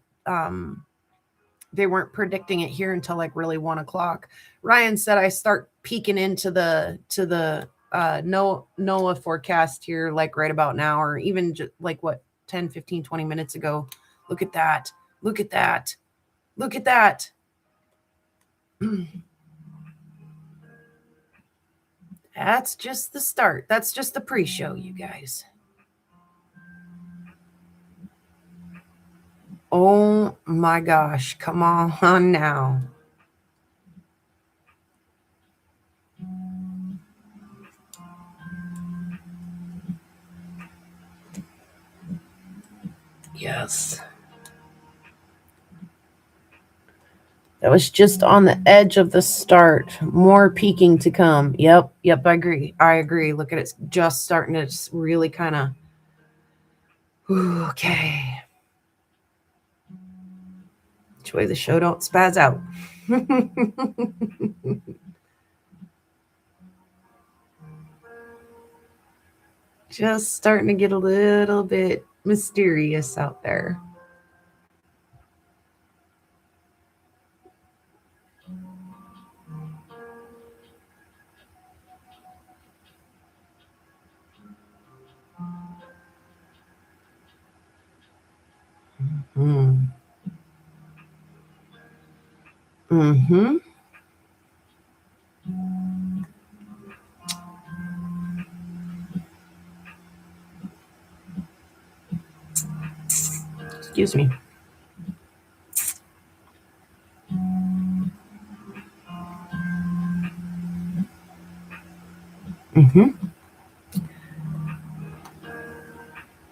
they weren't predicting it here until like really 1 o'clock. Ryan said I start peeking into the NOAA forecast here like right about now, or even just like what 10, 15, 20 minutes ago. Look at that. Look at that. Look at that. That's just the start. That's just the pre-show, you guys. Oh my gosh. Come on now. Yes. That was just on the edge of the start. More peaking to come. Yep, I agree. Look at it, just starting to just really kind of. Okay. Which way the show don't spaz out. Just starting to get a little bit mysterious out there. Mm. Mm-hmm. Excuse me. Mm-hmm.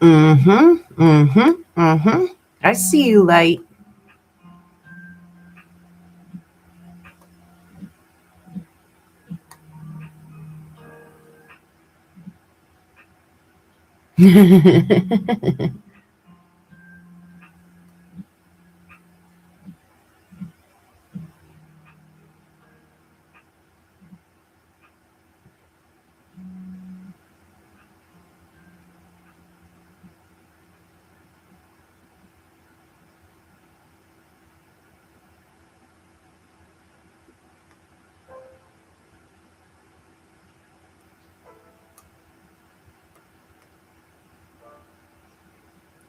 Mm-hmm. Mm-hmm. Mm-hmm. I see you, light.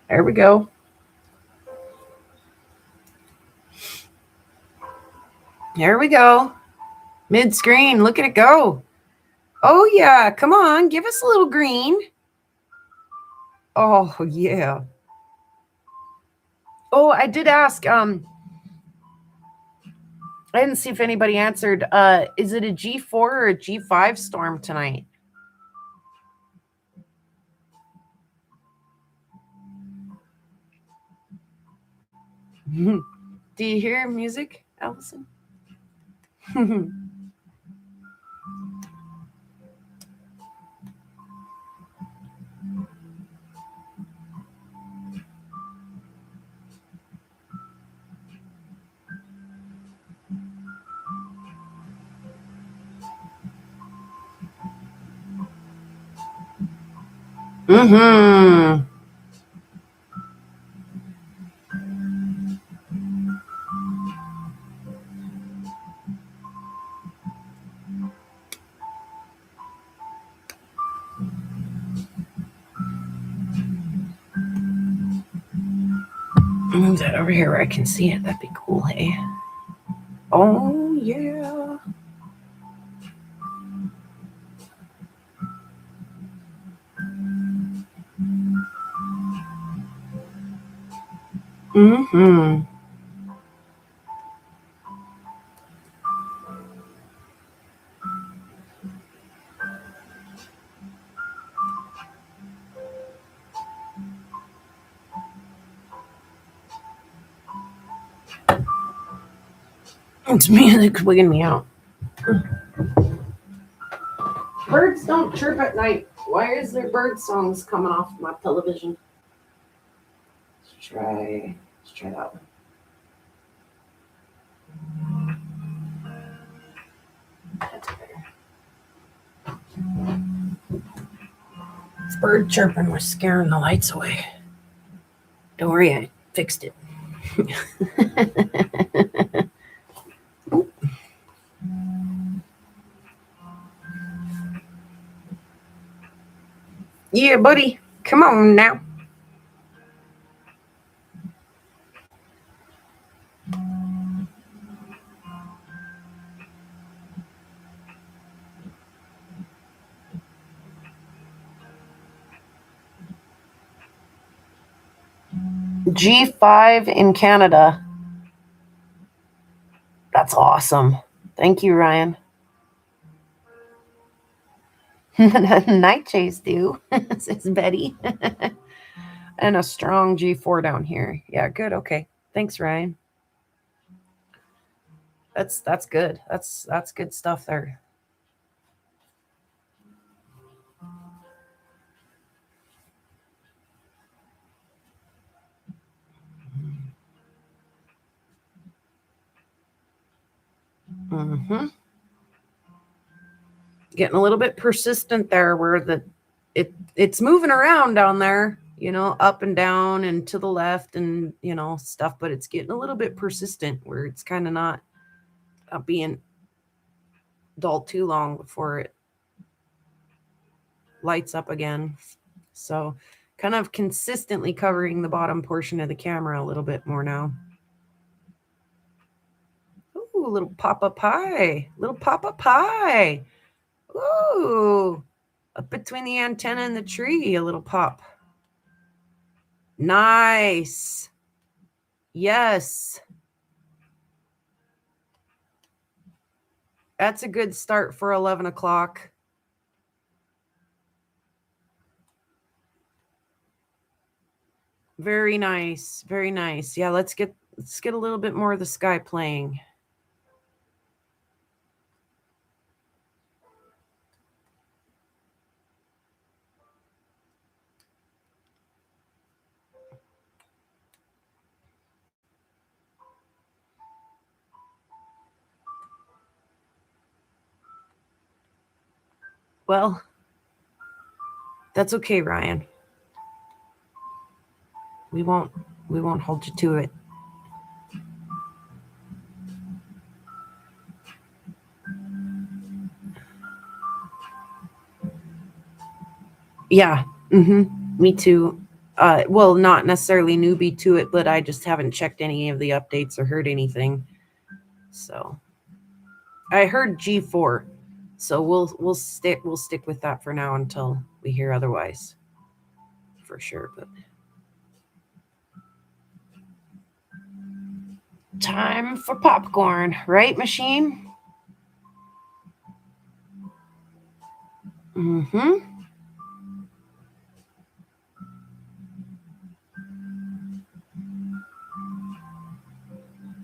There we go. There we go. Mid-screen. Look at it go. Oh, yeah. Come on. Give us a little green. Oh, yeah. Oh, I did ask. I didn't see if anybody answered. Is it a G4 or a G5 storm tonight? Do you hear music, Allison? Mm-hmm. Move that over here where I can see it. That'd be cool, hey? Oh, yeah. Mm-hmm. It's music wigging me out. Birds don't chirp at night. Why is there bird songs coming off my television? Let's try that one. That's better. This bird chirping was scaring the lights away. Don't worry, I fixed it. Yeah, buddy. Come on now. G5 in Canada. That's awesome. Thank you, Ryan. Night chase do, says Betty. And a strong G4 down here. Yeah, good. Okay. Thanks, Ryan. That's good. That's good stuff there. Mm-hmm. Getting a little bit persistent there where it's moving around down there, you know, up and down and to the left and, you know, stuff, but it's getting a little bit persistent where it's kind of not being dull too long before it lights up again. So kind of consistently covering the bottom portion of the camera a little bit more now. Ooh, little Papa Pie. Little Papa Pie. Ooh. Up between the antenna and the tree, a little pop. Nice. Yes. That's a good start for 11 o'clock. Very nice. Very nice. Yeah, let's get a little bit more of the sky playing. Well, that's okay, Ryan. We won't hold you to it. Yeah. Mm-hmm. Me too. Well, not necessarily newbie to it, but I just haven't checked any of the updates or heard anything. So I heard G4. So we'll stick with that for now until we hear otherwise. For sure, but time for popcorn, right, machine? Mm-hmm.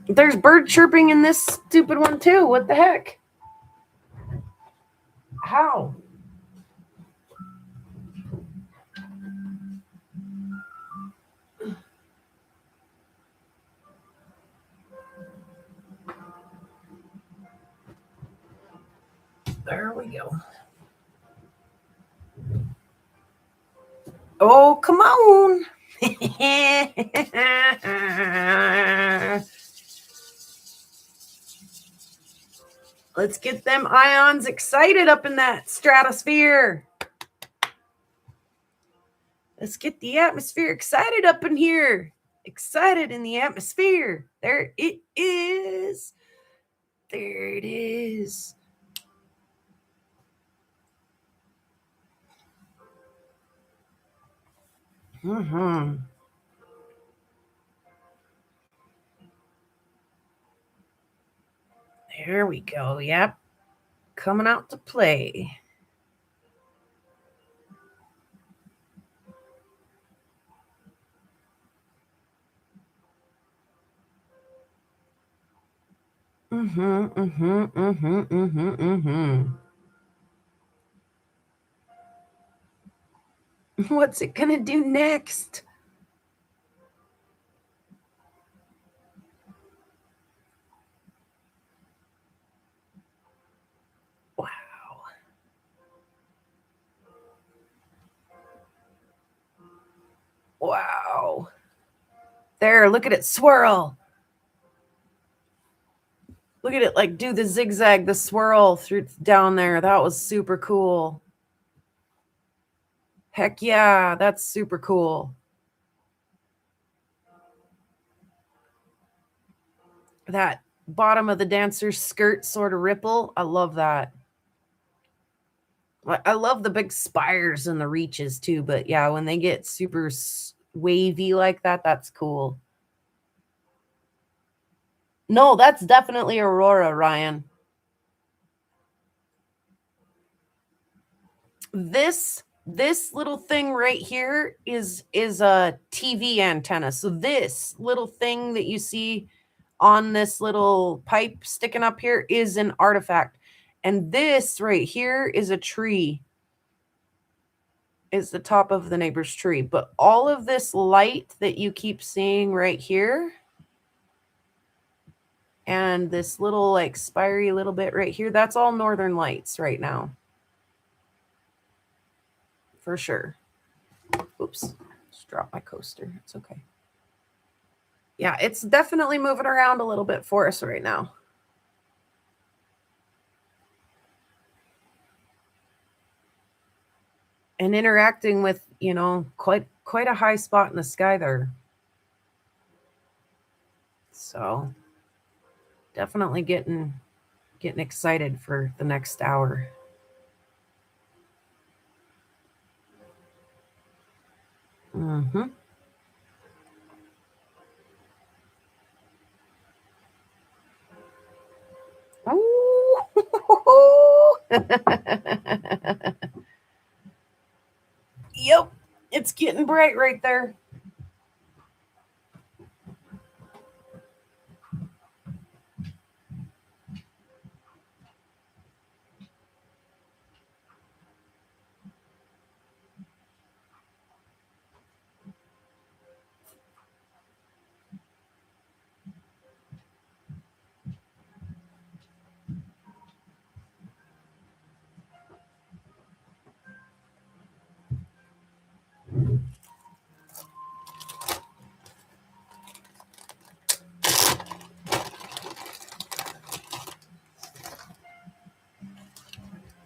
There's bird chirping in this stupid one too. What the heck? How? There we go. Oh, come on. Let's get them ions excited up in that stratosphere. Let's get the atmosphere excited up in here. Excited in the atmosphere. There it is. There it is. Mm-hmm. There we go. Yep. Coming out to play. Mm-hmm. Mm-hmm. Mm-hmm. Mm-hmm. Mm-hmm. What's it gonna do next? Wow. Wow. There, look at it swirl. Look at it like do the zigzag, the swirl through down there. That was super cool. Heck yeah, that's super cool. That bottom of the dancer's skirt sort of ripple. I love that. I love the big spires and the reaches too, but yeah, when they get super wavy like that, that's cool. No, that's definitely Aurora, Ryan. This little thing right here is a TV antenna. So this little thing that you see on this little pipe sticking up here is an artifact. And this right here is a tree. Is the top of the neighbor's tree. But all of this light that you keep seeing right here and this little like spiry little bit right here, that's all northern lights right now. For sure. Oops. Just dropped my coaster. It's okay. Yeah, it's definitely moving around a little bit for us right now. And interacting with, you know, quite a high spot in the sky there. So definitely getting excited for the next hour. Mm-hmm. Oh. Yep, it's getting bright right there.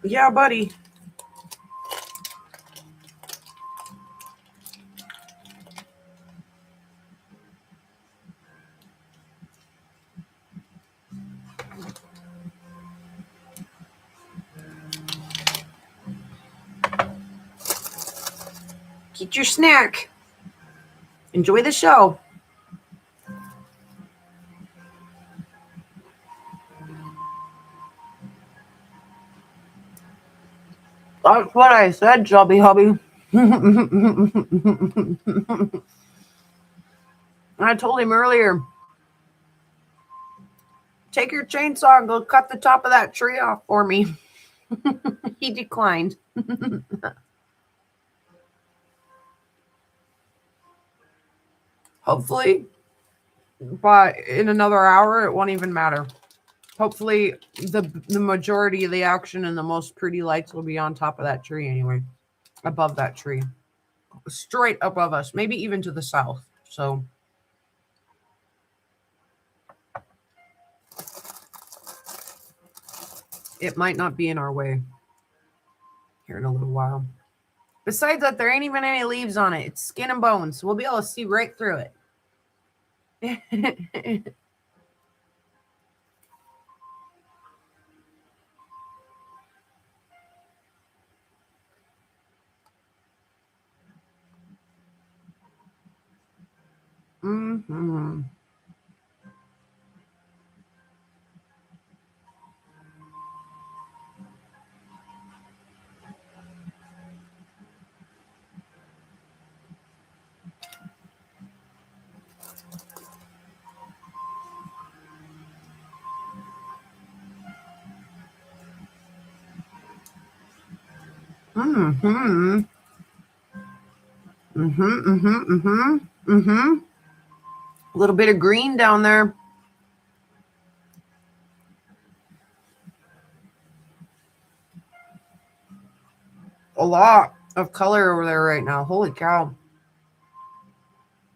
Yeah, buddy. Get your snack. Enjoy the show. That's what I said, Chubby Hubby. I told him earlier, take your chainsaw and go cut the top of that tree off for me. He declined. Hopefully, but in another hour, it won't even matter. Hopefully, the majority of the action and the most pretty lights will be on top of that tree anyway. Above that tree. Straight above us. Maybe even to the south. So it might not be in our way here in a little while. Besides that, there ain't even any leaves on it. It's skin and bones. So we'll be able to see right through it. Mm-hmm. Mm-hmm. Mm-hmm. Mm-hmm. Mm-hmm. Mm-hmm. A little bit of green down there. A lot of color over there right now. Holy cow.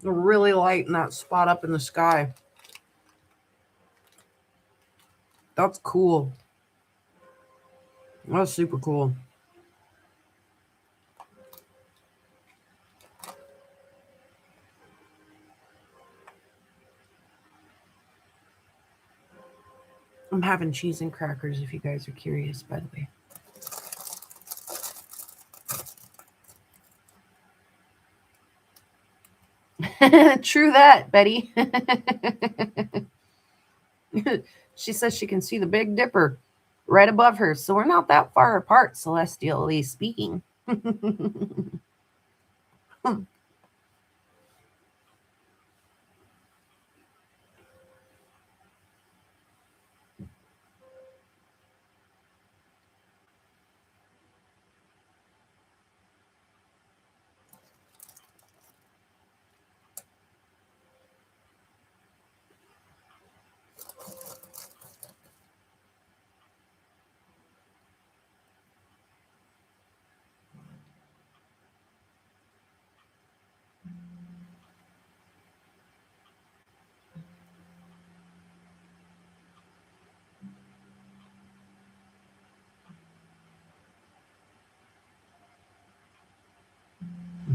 They're really light in that spot up in the sky. That's cool. That's super cool. I'm having cheese and crackers if you guys are curious, by the way. True that, Betty. She says she can see the Big Dipper right above her, so we're not that far apart, celestially speaking.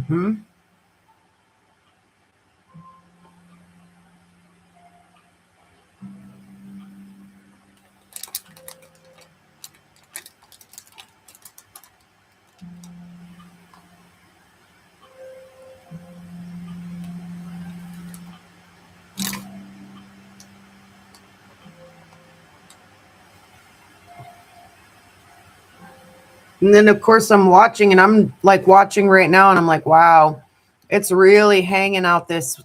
Mm-hmm. And then of course I'm watching, and I'm like watching right now, and I'm like, wow, it's really hanging out this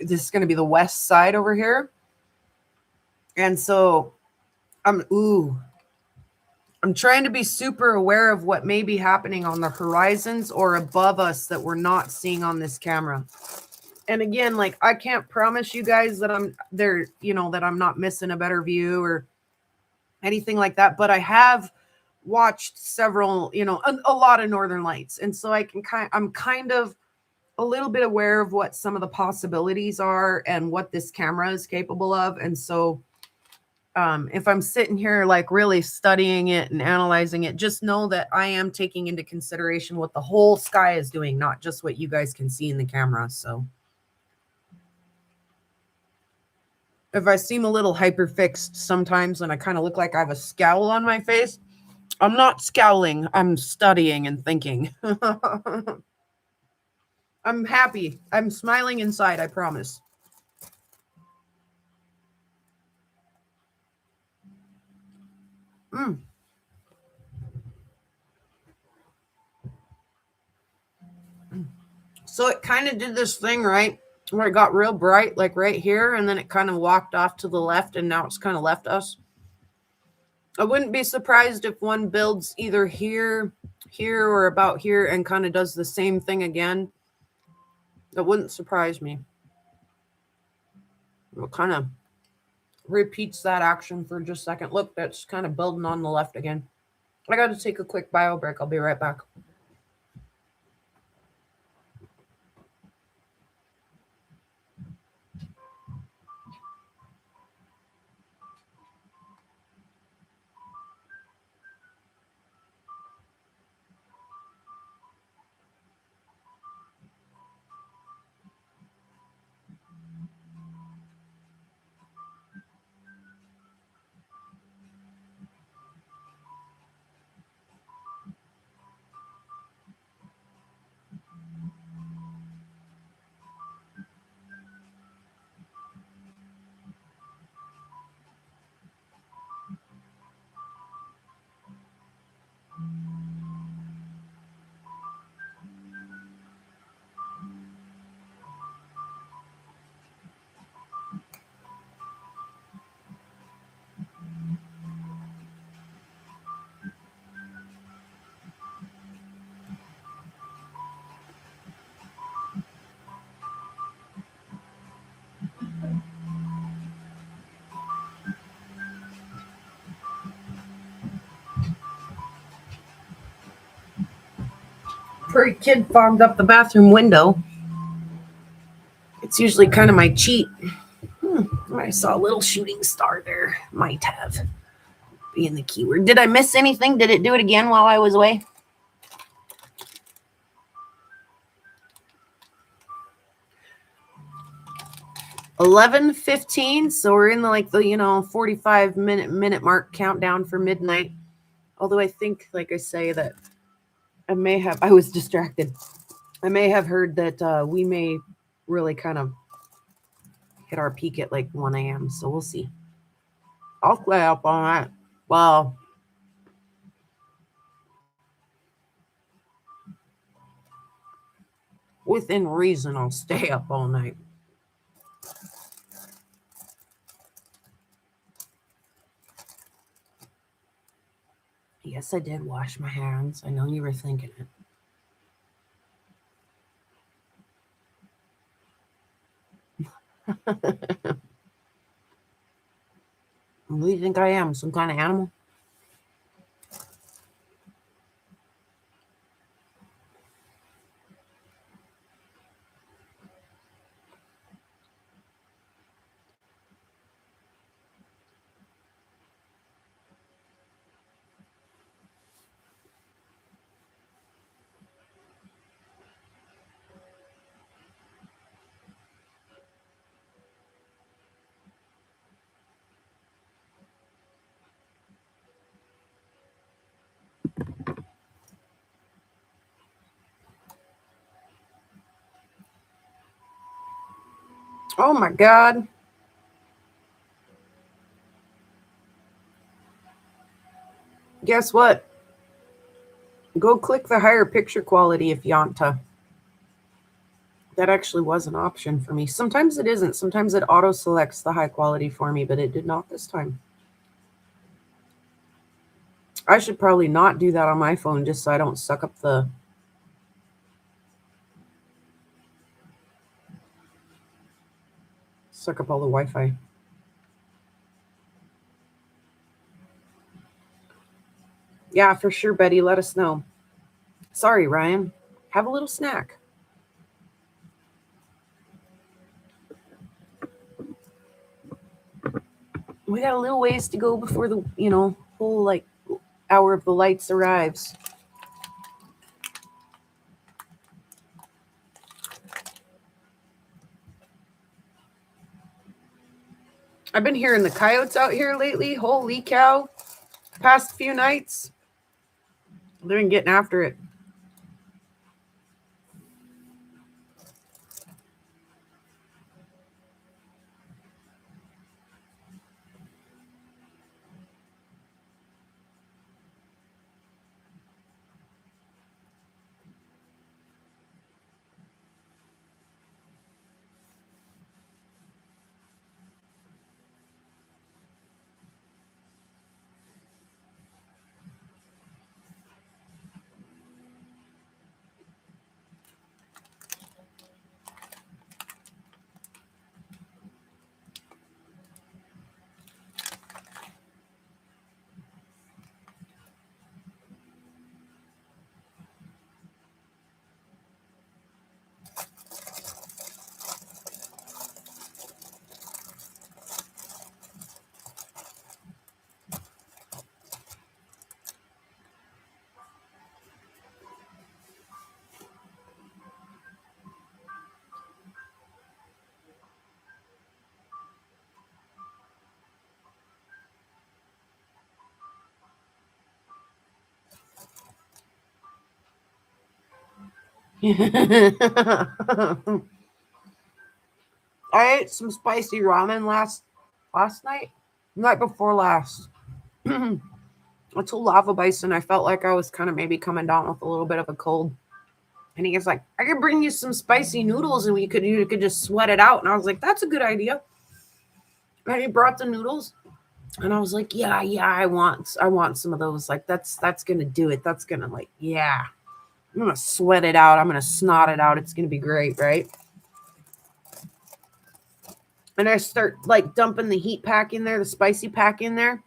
this is going to be the west side over here. And so I'm trying to be super aware of what may be happening on the horizons or above us that we're not seeing on this camera. And again, like, I can't promise you guys that I'm there, you know, that I'm not missing a better view or anything like that, but I have watched several, you know, a lot of northern lights, and so I'm kind of a little bit aware of what some of the possibilities are and what this camera is capable of. And so if I'm sitting here like really studying it and analyzing it, just know that I am taking into consideration what the whole sky is doing, not just what you guys can see in the camera. So if I seem a little hyperfixed sometimes and I kind of look like I have a scowl on my face, I'm not scowling. I'm studying and thinking. I'm happy. I'm smiling inside, I promise. Mm. So it kind of did this thing, right? Where it got real bright, like right here, and then it kind of walked off to the left, and now it's kind of left us. I wouldn't be surprised if one builds either here, or about here, and kind of does the same thing again. That wouldn't surprise me. It kind of repeats that action for just a second. Look, that's kind of building on the left again. I got to take a quick bio break. I'll be right back. Furry kid fogged up the bathroom window. It's usually kind of my cheat. I saw a little shooting star there. Might have being the keyword. Did I miss anything? Did it do it again while I was away? $11:15. So we're in the 45-minute mark countdown for midnight. Although I think, like I say, that I was distracted. I may have heard that we may really kind of hit our peak at like 1 a.m. So we'll see. I'll stay up all night. Well, within reason, I'll stay up all night. Yes, I did wash my hands. I know you were thinking it. Who do you think I am? Some kind of animal? Oh my God. Guess what? Go click the higher picture quality if you want to. That actually was an option for me. Sometimes it isn't. Sometimes it auto selects the high quality for me, but it did not this time. I should probably not do that on my phone just so I don't suck up all the Wi-Fi. Yeah, for sure, Betty. Let us know. Sorry, Ryan. Have a little snack. We got a little ways to go before the, whole like hour of the lights arrives. I've been hearing the coyotes out here lately. Holy cow. Past few nights. They've been getting after it. I ate some spicy ramen last night before last. I told Lava Bison I felt like I was kind of maybe coming down with a little bit of a cold. And he was like, I could bring you some spicy noodles and you could just sweat it out. And I was like, that's a good idea. And he brought the noodles. And I was like, yeah, I want some of those. Like that's gonna do it. That's gonna yeah. I'm gonna sweat it out. I'm gonna snot it out. It's gonna be great, right? And I start dumping the heat pack in there, the spicy pack in there.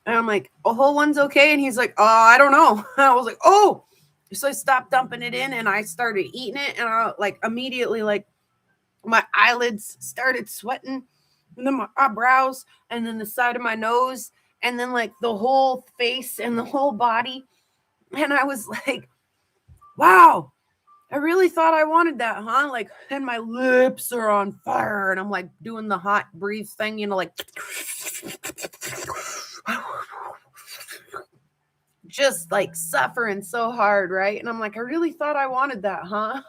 And I'm like, a whole one's okay. And he's like, I don't know. I was like, oh. So I stopped dumping it in and I started eating it. And I immediately my eyelids started sweating. And then my eyebrows and then the side of my nose. And then the whole face and the whole body. And I was like, wow. I really thought I wanted that, huh? And my lips are on fire, and I'm doing the hot breathe thing, just suffering so hard, right? And I'm like, I really thought I wanted that, huh?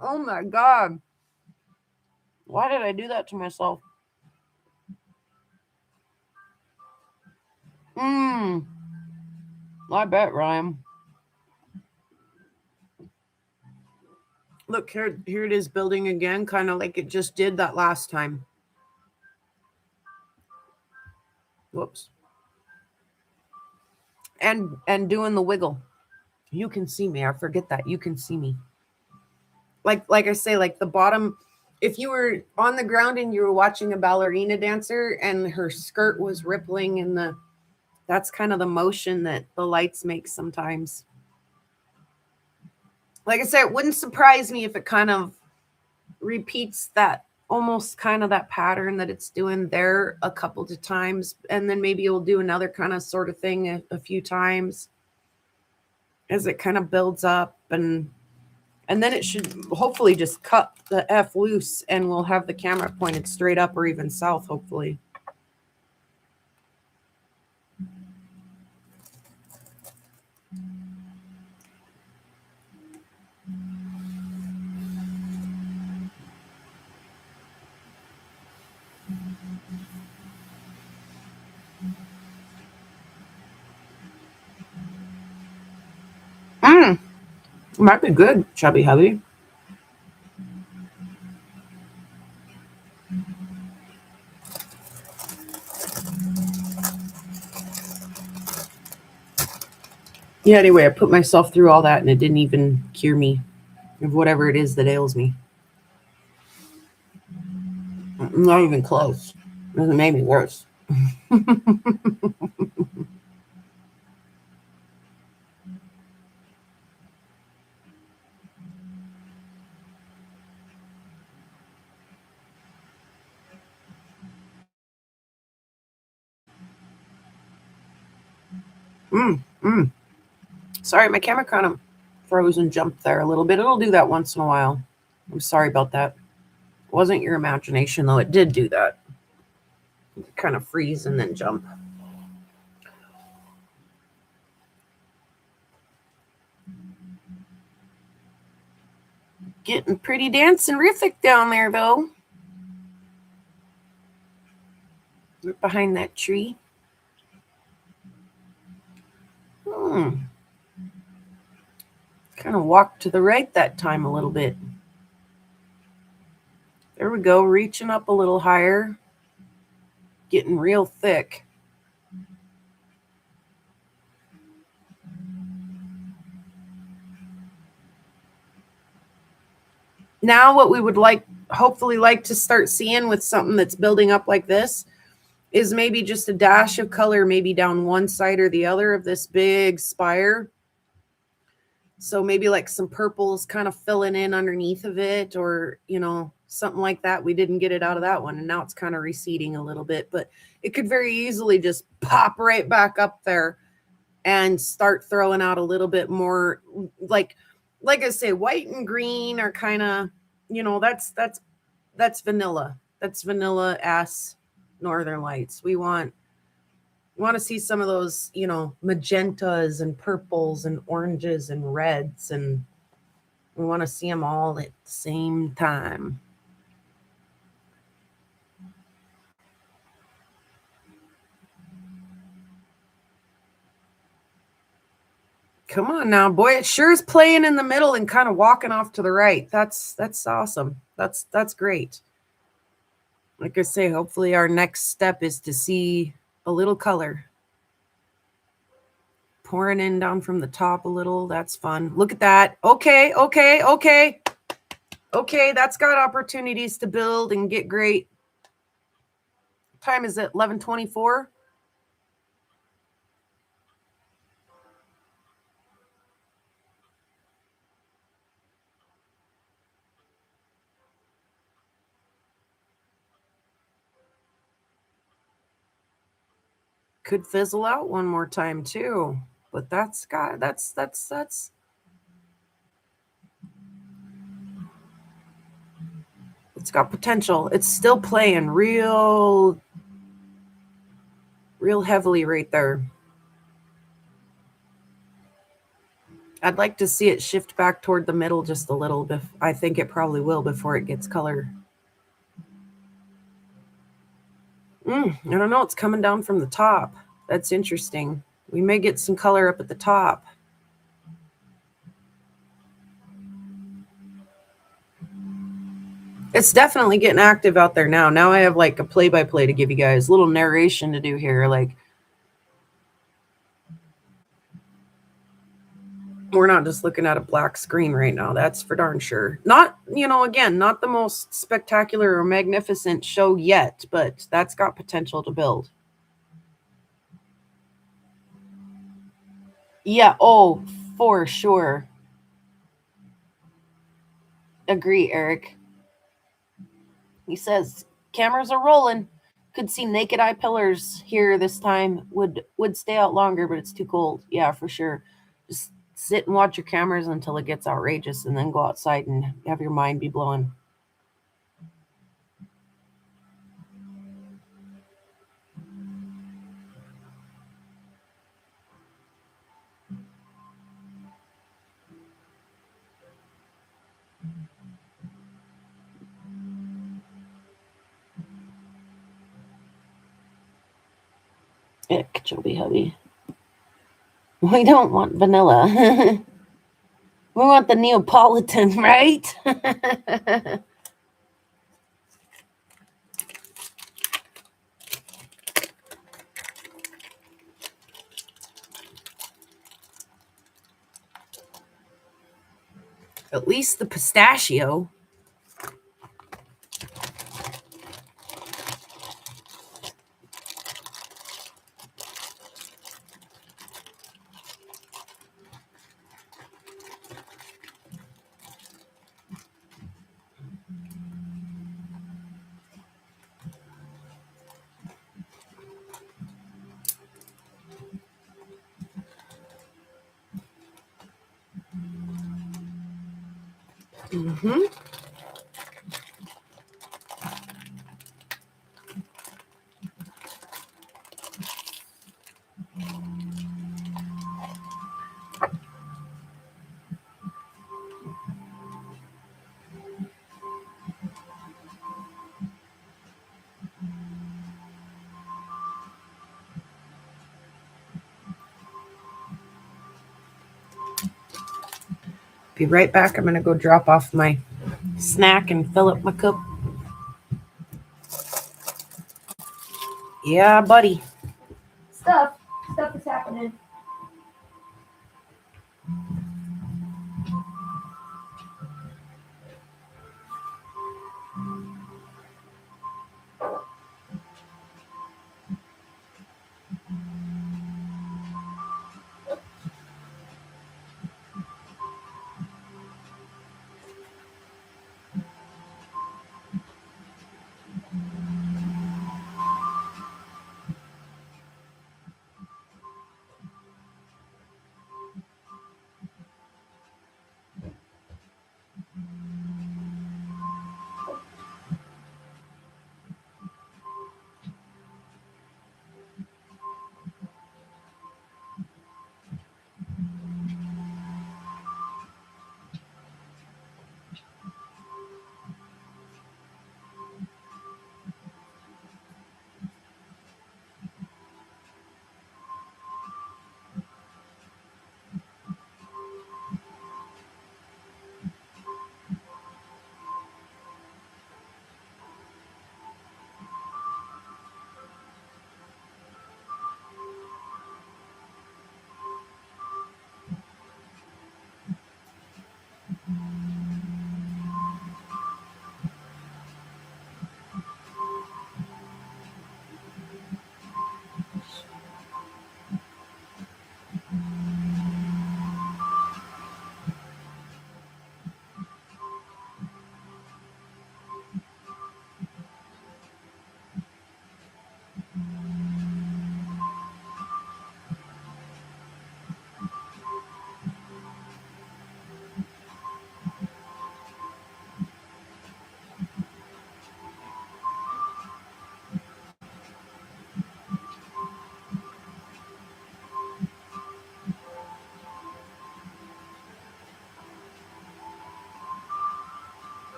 Oh my God. Why did I do that to myself? I bet, Ryan. Look, here it is building again, kind of like it just did that last time. Whoops. And doing the wiggle. You can see me. I forget that. You can see me. Like I say, the bottom, if you were on the ground and you were watching a ballerina dancer and her skirt was rippling in that's kind of the motion that the lights make sometimes. Like I said, it wouldn't surprise me if it kind of repeats that almost kind of that pattern that it's doing there a couple of times. And then maybe it'll do another kind of sort of thing a few times as it kind of builds up. And then it should hopefully just cut the F loose and we'll have the camera pointed straight up or even south, hopefully. Might be good, chubby hubby. Yeah, anyway, I put myself through all that and it didn't even cure me of whatever it is that ails me. Not even close. It doesn't make me worse. Sorry, my camera kind of froze and jumped there a little bit. It'll do that once in a while. I'm sorry about that. It wasn't your imagination, though. It did do that. Kind of freeze and then jump. Getting pretty dancing-rific down there, though. Right behind that tree. Kind of walked to the right that time a little bit. There we go, reaching up a little higher. Getting real thick. Now what we would hopefully like to start seeing with something that's building up like this is maybe just a dash of color, maybe down one side or the other of this big spire. So maybe like some purples kind of filling in underneath of it, or, something like that. We didn't get it out of that one, and now it's kind of receding a little bit, but it could very easily just pop right back up there and start throwing out a little bit more, like I say, white and green are kind of, that's vanilla. That's vanilla ass Northern Lights. We want to see some of those, magentas and purples and oranges and reds, and we want to see them all at the same time. Come on now, boy. It sure is playing in the middle and kind of walking off to the right. That's awesome. That's great. Like I say, hopefully our next step is to see a little color pouring in down from the top a little. That's fun. Look at that. Okay. That's got opportunities to build and get great. What time is it? 11:24. Could fizzle out one more time too, but that's it's got potential. It's still playing real heavily right there. I'd like to see it shift back toward the middle just a little bit. I think it probably will before it gets color. I don't know. It's coming down from the top. That's interesting. We may get some color up at the top. It's definitely getting active out there now. Now I have like a play-by-play to give you guys, a little narration to do here. Like, we're not just looking at a black screen right now. That's for darn sure. Not, again, not the most spectacular or magnificent show yet, but that's got potential to build. Yeah. Oh, for sure. Agree, Eric. He says cameras are rolling. Could see naked eye pillars here this time. Would stay out longer, but it's too cold. Yeah, for sure. Just sit and watch your cameras until it gets outrageous, and then go outside and have your mind be blown. Ick, chubby hubby. We don't want vanilla. We want the Neapolitan, right? At least the pistachio. Mm-hmm. Be right back. I'm going to go drop off my snack and fill up my cup. Yeah, buddy. Stuff is happening.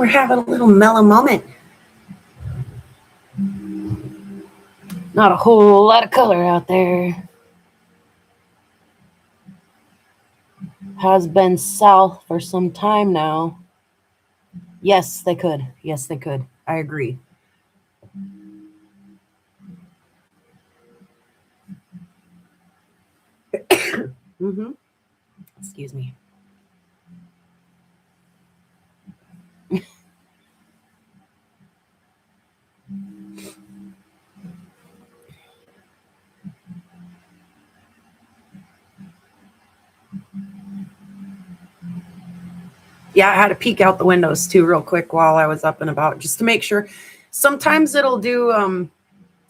we're having a little mellow moment. Not a whole lot of color out there. Has been south for some time now. Yes, they could. Yes, they could. I agree. Mm-hmm. Excuse me. Yeah, I had to peek out the windows too real quick while I was up and about just to make sure. Sometimes it'll do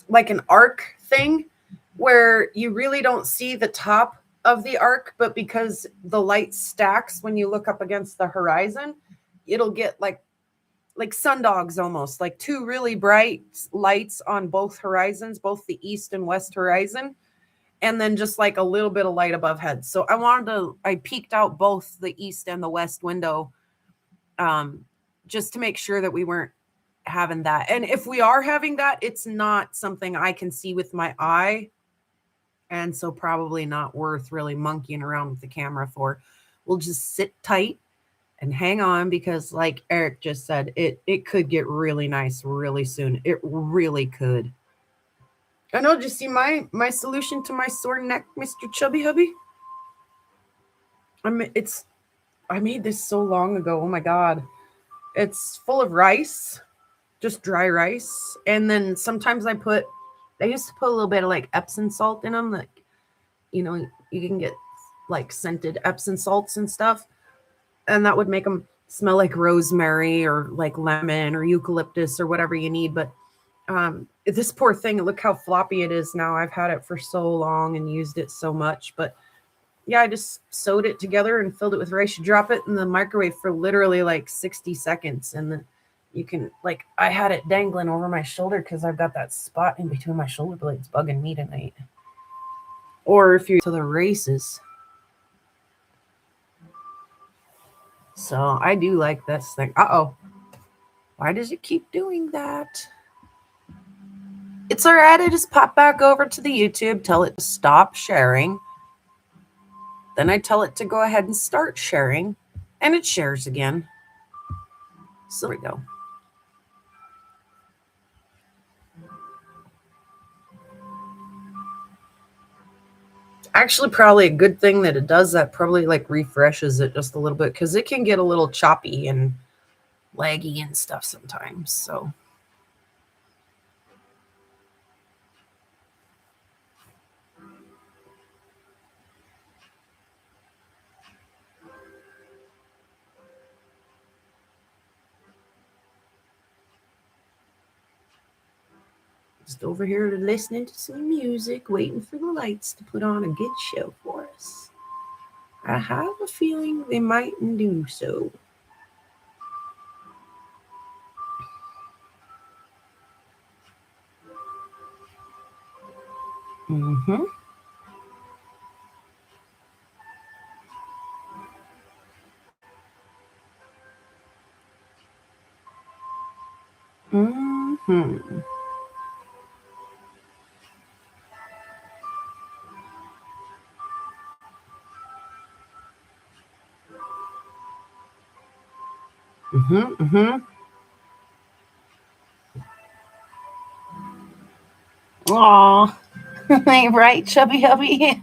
like an arc thing where you really don't see the top of the arc, but because the light stacks when you look up against the horizon, it'll get like sundogs almost, like two really bright lights on both horizons, both the east and west horizon, and then just like a little bit of light above head. So I peeked out both the east and the west window just to make sure that we weren't having that. And if we are having that, it's not something I can see with my eye. And so probably not worth really monkeying around with the camera for. We'll just sit tight and hang on because like Eric just said, it could get really nice really soon. It really could. I know, did you see my solution to my sore neck, Mr. Chubby Hubby? I made this so long ago. Oh my God. It's full of rice, just dry rice. And then sometimes I used to put a little bit of like Epsom salt in them. Like, you know, you can get like scented Epsom salts and stuff. And that would make them smell like rosemary or like lemon or eucalyptus or whatever you need. But this poor thing, look how floppy it is now. I've had it for so long and used it so much. But yeah, I just sewed it together and filled it with rice. You drop it in the microwave for literally like 60 seconds. And then you can, like, I had it dangling over my shoulder because I've got that spot in between my shoulder blades bugging me tonight. Or if you're to the races. So I do like this thing. Uh-oh. Why does it keep doing that? It's all right. I just pop back over to the YouTube, tell it to stop sharing. Then I tell it to go ahead and start sharing, and it shares again. So there we go. Actually, probably a good thing that it does that, probably like refreshes it just a little bit because it can get a little choppy and laggy and stuff sometimes. So just over here listening to some music, waiting for the lights to put on a good show for us. I have a feeling they mightn't do so. Mm-hmm. Mm-hmm. Mm-hmm. Mm-hmm. Aw. Right, chubby hubby?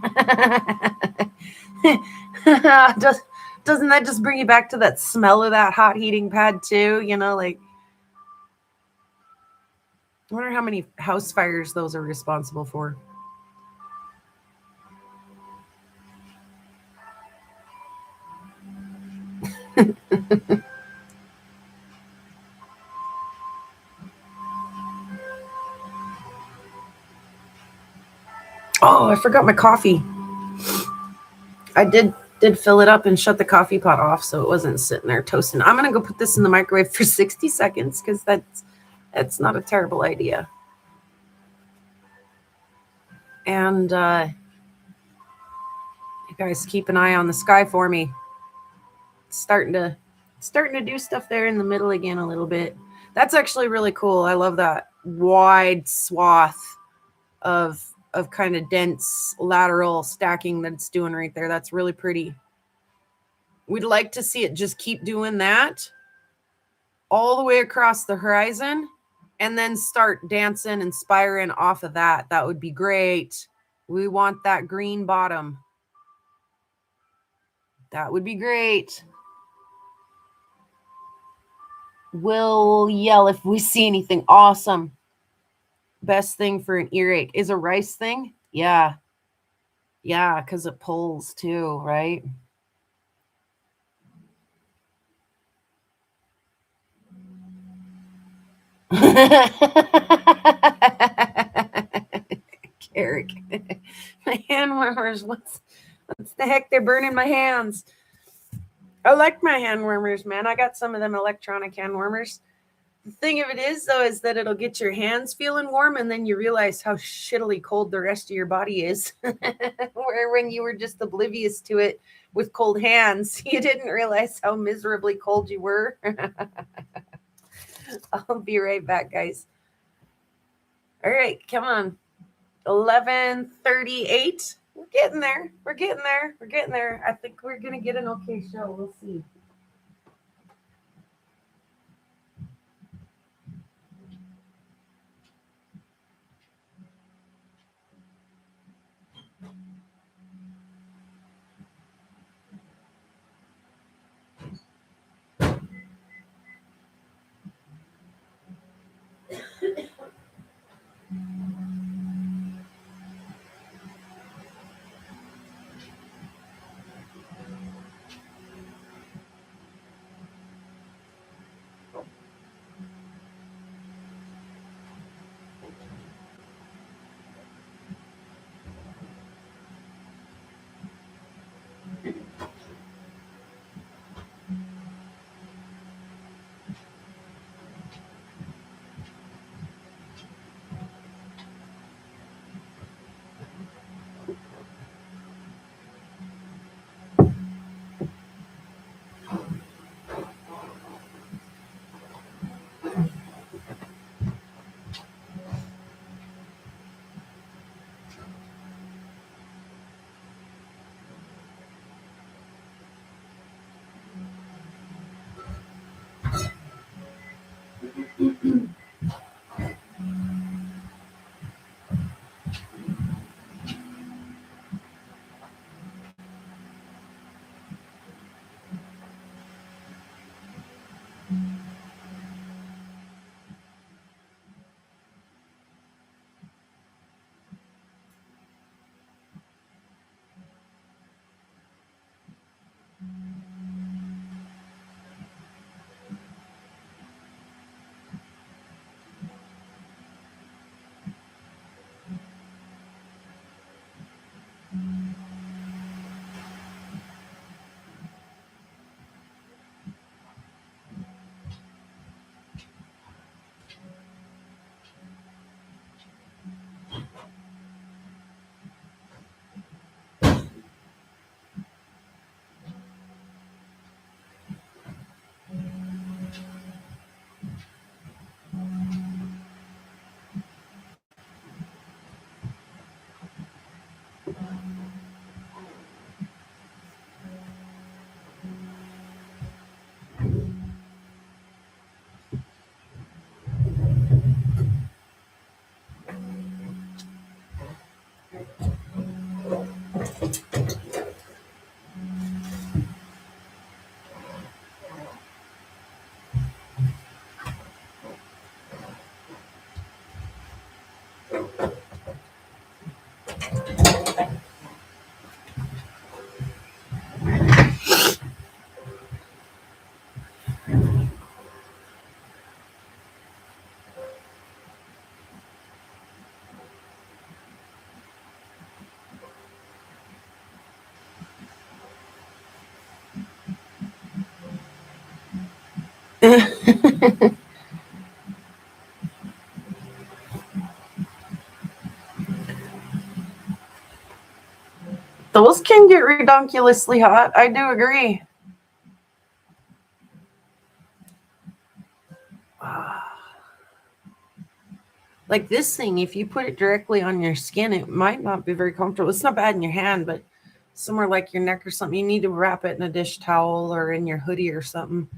Doesn't that just bring you back to that smell of that hot heating pad too? You know, like, I wonder how many house fires those are responsible for. Oh, I forgot my coffee. I did fill it up and shut the coffee pot off so it wasn't sitting there toasting. I'm gonna go put this in the microwave for 60 seconds because that's not a terrible idea. And you guys keep an eye on the sky for me. It's starting to starting to do stuff there in the middle again a little bit. That's actually really cool. I love that wide swath of kind of dense lateral stacking that it's doing right there. That's really pretty. We'd like to see it just keep doing that all the way across the horizon and then start dancing and spiring off of that. That would be great. We want that green bottom. That would be great. We'll yell if we see anything awesome. Best thing for an earache is a rice thing. Yeah. Yeah, because it pulls too, right? Carrick. My hand warmers. What's the heck? They're burning my hands. I like my hand warmers, man. I got some of them electronic hand warmers. The thing of it is, though, is that it'll get your hands feeling warm, and then you realize how shittily cold the rest of your body is. Where when you were just oblivious to it with cold hands, you didn't realize how miserably cold you were. I'll be right back, guys. All right, come on. 11:38. We're getting there. We're getting there. We're getting there. I think we're going to get an okay show. We'll see. Those can get redonkulously hot. I do agree. Like this thing, if you put it directly on your skin, it might not be very comfortable. It's not bad in your hand, but somewhere like your neck or something, you need to wrap it in a dish towel or in your hoodie or something.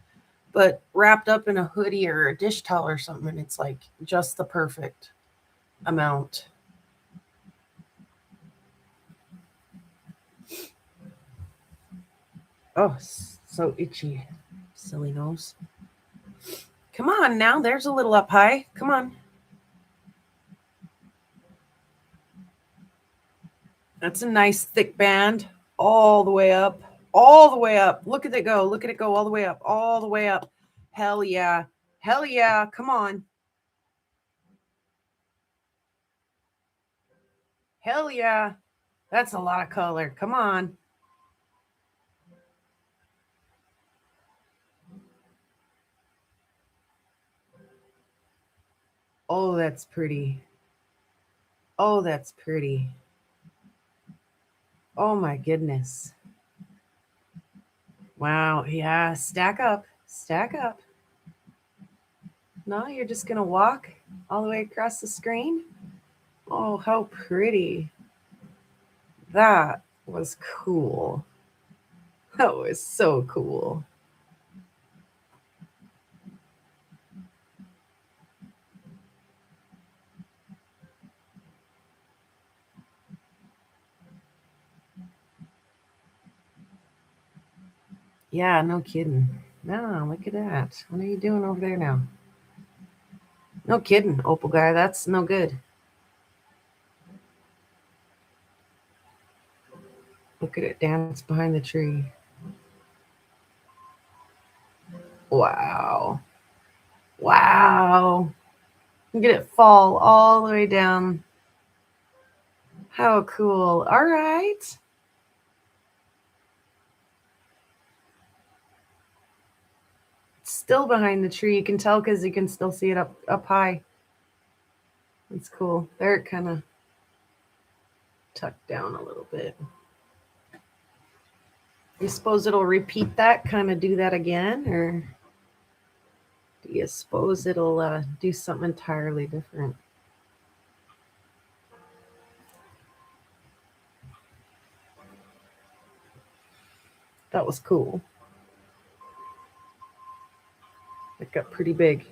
But wrapped up in a hoodie or a dish towel or something, and it's like just the perfect amount. Oh, so itchy. Silly nose. Come on now. There's a little up high. Come on. That's a nice thick band all the way up. All the way up. Look at it go. Look at it go all the way up. All the way up. Hell yeah. Hell yeah. Come on. Hell yeah. That's a lot of color. Come on. Oh, that's pretty. Oh, that's pretty. Oh my goodness. Wow. Yeah. Stack up. Stack up. No, you're just going to walk all the way across the screen. Oh, how pretty. That was cool. That was so cool. Yeah, no kidding. No, look at that. What are you doing over there now? No kidding, Opal guy. That's no good. Look at it dance behind the tree. Wow. Wow. Look at it fall all the way down. How cool. All right. It's still behind the tree. You can tell because you can still see it up high. It's cool. There it kind of tucked down a little bit. You suppose it'll repeat that, kind of do that again, or do you suppose it'll do something entirely different? That was cool. It got pretty big.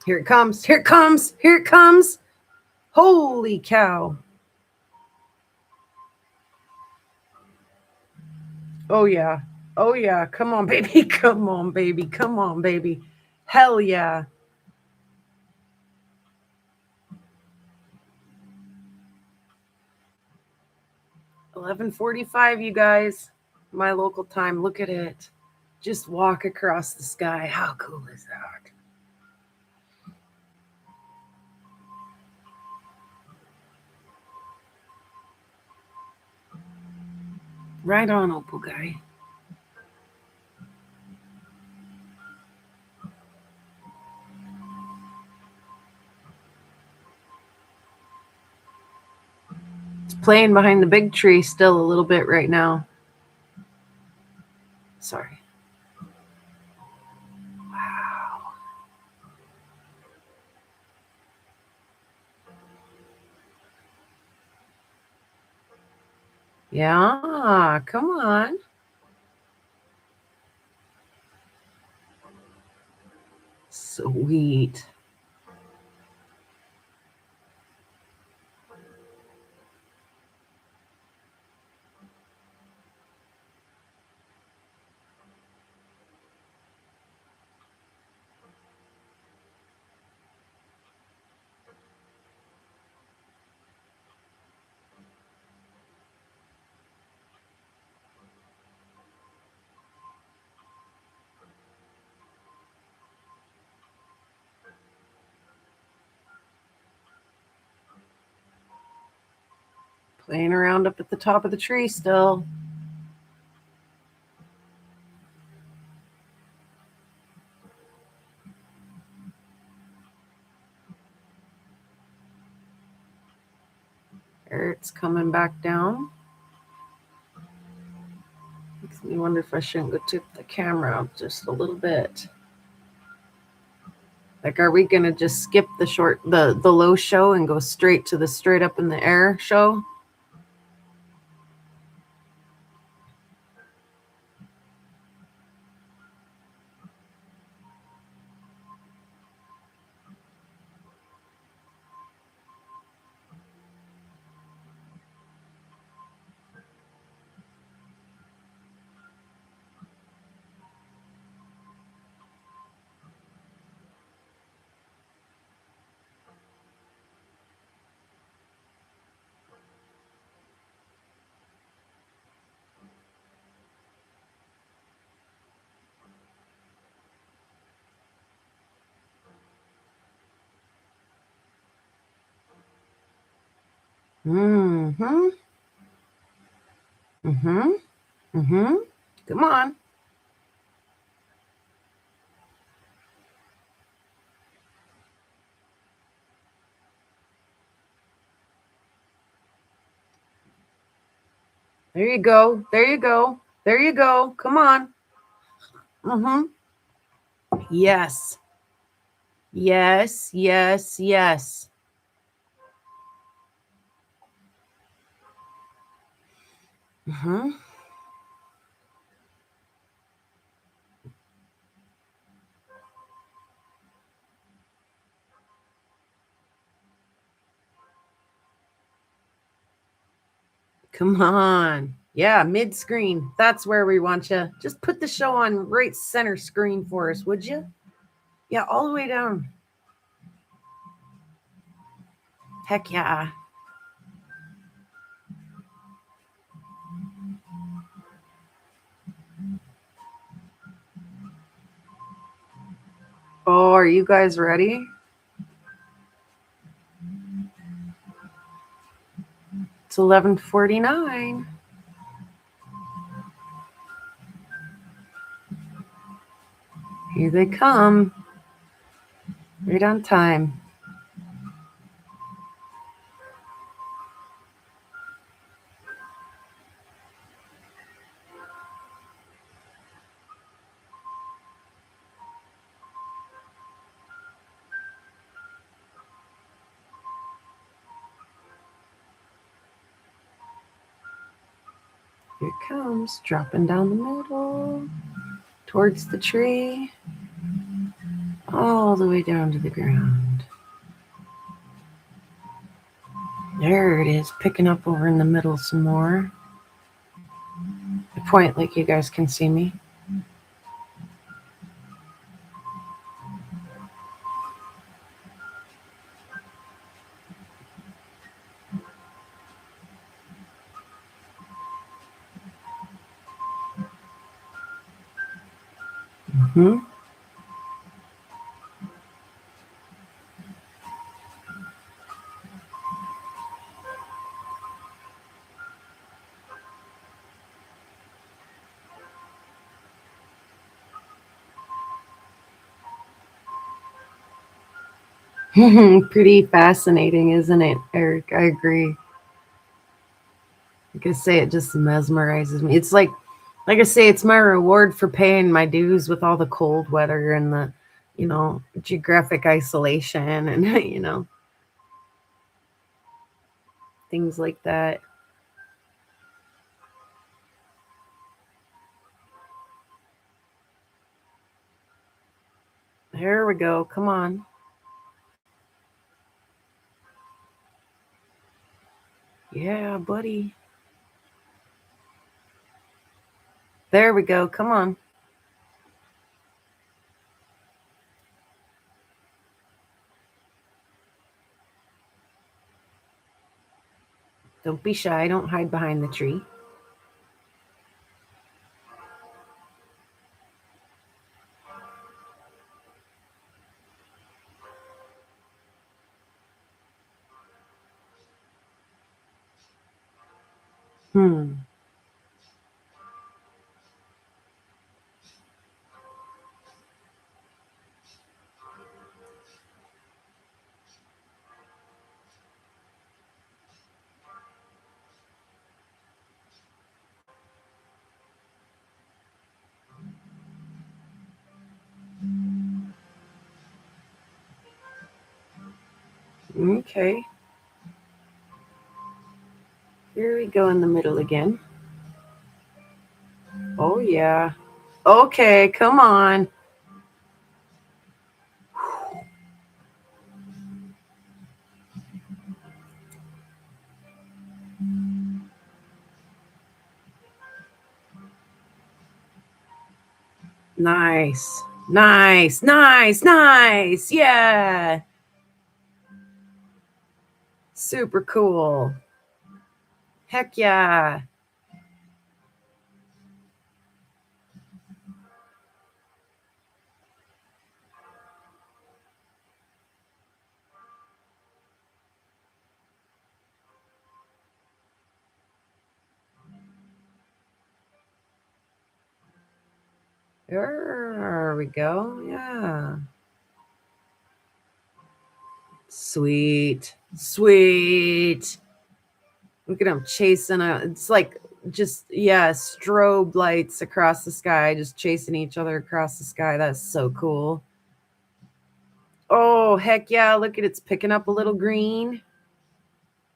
Here it comes. Here it comes. Here it comes. Holy cow. Oh, yeah. Oh, yeah. Come on, baby. Come on, baby. Come on, baby. Hell yeah. $11:45, you guys. My local time. Look at it. Just walk across the sky. How cool is that? Right on, Opal guy. It's playing behind the big tree still a little bit right now. Sorry. Wow. Yeah, come on. Sweet. Playing around up at the top of the tree still. There it's coming back down. Makes me wonder if I shouldn't go tip the camera up just a little bit. Like, are we gonna just skip the low show and go straight to the straight up in the air show? Mm-hmm. Mm-hmm. Mm-hmm. Come on. There you go. There you go. There you go. Come on. Mm-hmm. Yes. Yes. Yes. Yes. Mm-hmm. Come on. Yeah, mid screen. That's where we want you. Just put the show on right center screen for us, would you? Yeah, all the way down. Heck yeah. Oh, are you guys ready? It's 11:49. Here they come. Right on time. Here it comes, dropping down the middle, towards the tree, all the way down to the ground. There it is, picking up over in the middle some more. I point like you guys can see me. Mm-hmm. Pretty fascinating, isn't it, Eric? I agree. Like I say, it just mesmerizes me. It's like I say, it's my reward for paying my dues with all the cold weather and the, geographic isolation and, things like that. There we go. Come on. Yeah, buddy. There we go. Come on. Don't be shy. Don't hide behind the tree. Hmm. Okay. Here we go in the middle again. Oh, yeah. Okay, come on. Nice. Nice, nice, nice. Yeah. Super cool. Heck yeah. There we go. Yeah. Sweet. Sweet. Look at him chasing it's like just, yeah, strobe lights across the sky, just chasing each other across the sky. That's so cool. Oh, heck yeah. Look at it's picking up a little green.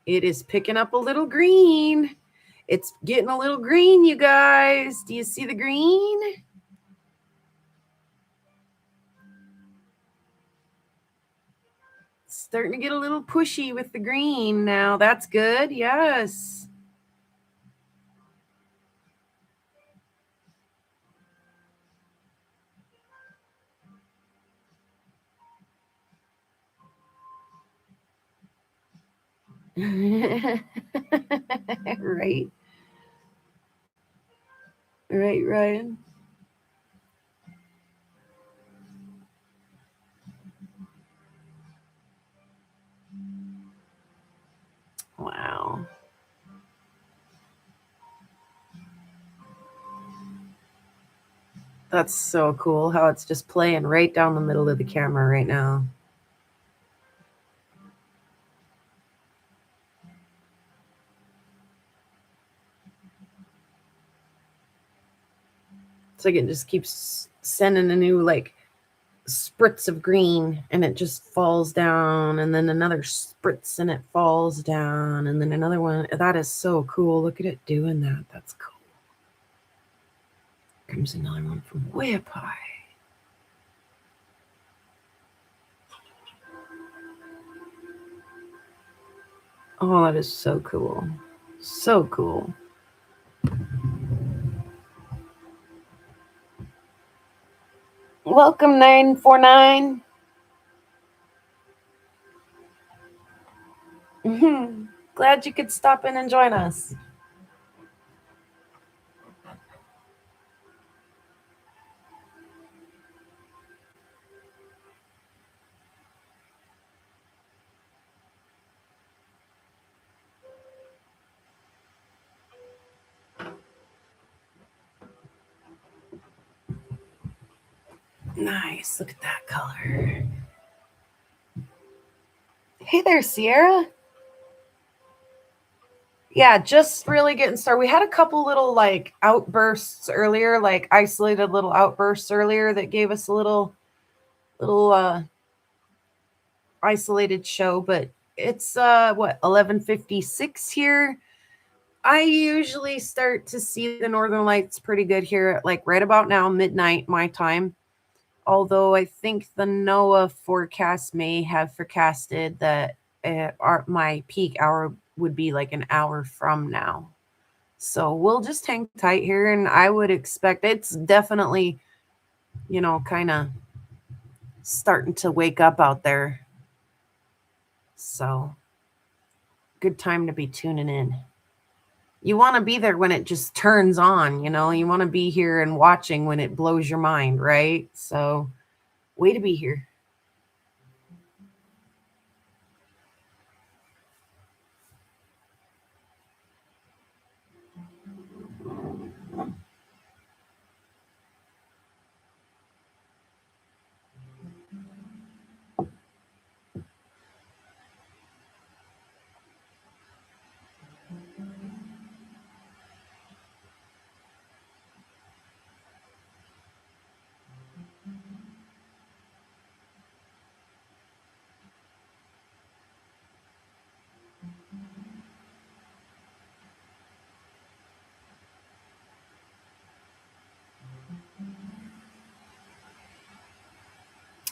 It is picking up a little green. It's getting a little green, you guys. Do you see the green? Starting to get a little pushy with the green now. That's good. Yes. Right. Right, Ryan. Wow. That's so cool how it's just playing right down the middle of the camera right now. It's like it just keeps sending a new like spritz of green and it just falls down, and then another spritz and it falls down, and then another one. That is so cool. Look at it doing that. That's cool. Comes another one from way up high. Oh, that is so cool. So cool. Welcome, 949. Glad you could stop in and join us. Nice. Look at that color. Hey there, Sierra. Yeah, just really getting started. We had a couple little like outbursts earlier, like isolated little outbursts earlier that gave us a little isolated show, but it's what 11:56 here. I usually start to see the northern lights pretty good here at like right about now, midnight my time. Although I think the NOAA forecast may have forecasted that my peak hour would be like an hour from now. So we'll just hang tight here, and I would expect it's definitely, kind of starting to wake up out there. So good time to be tuning in. You want to be there when it just turns on, you want to be here and watching when it blows your mind, right? So way to be here.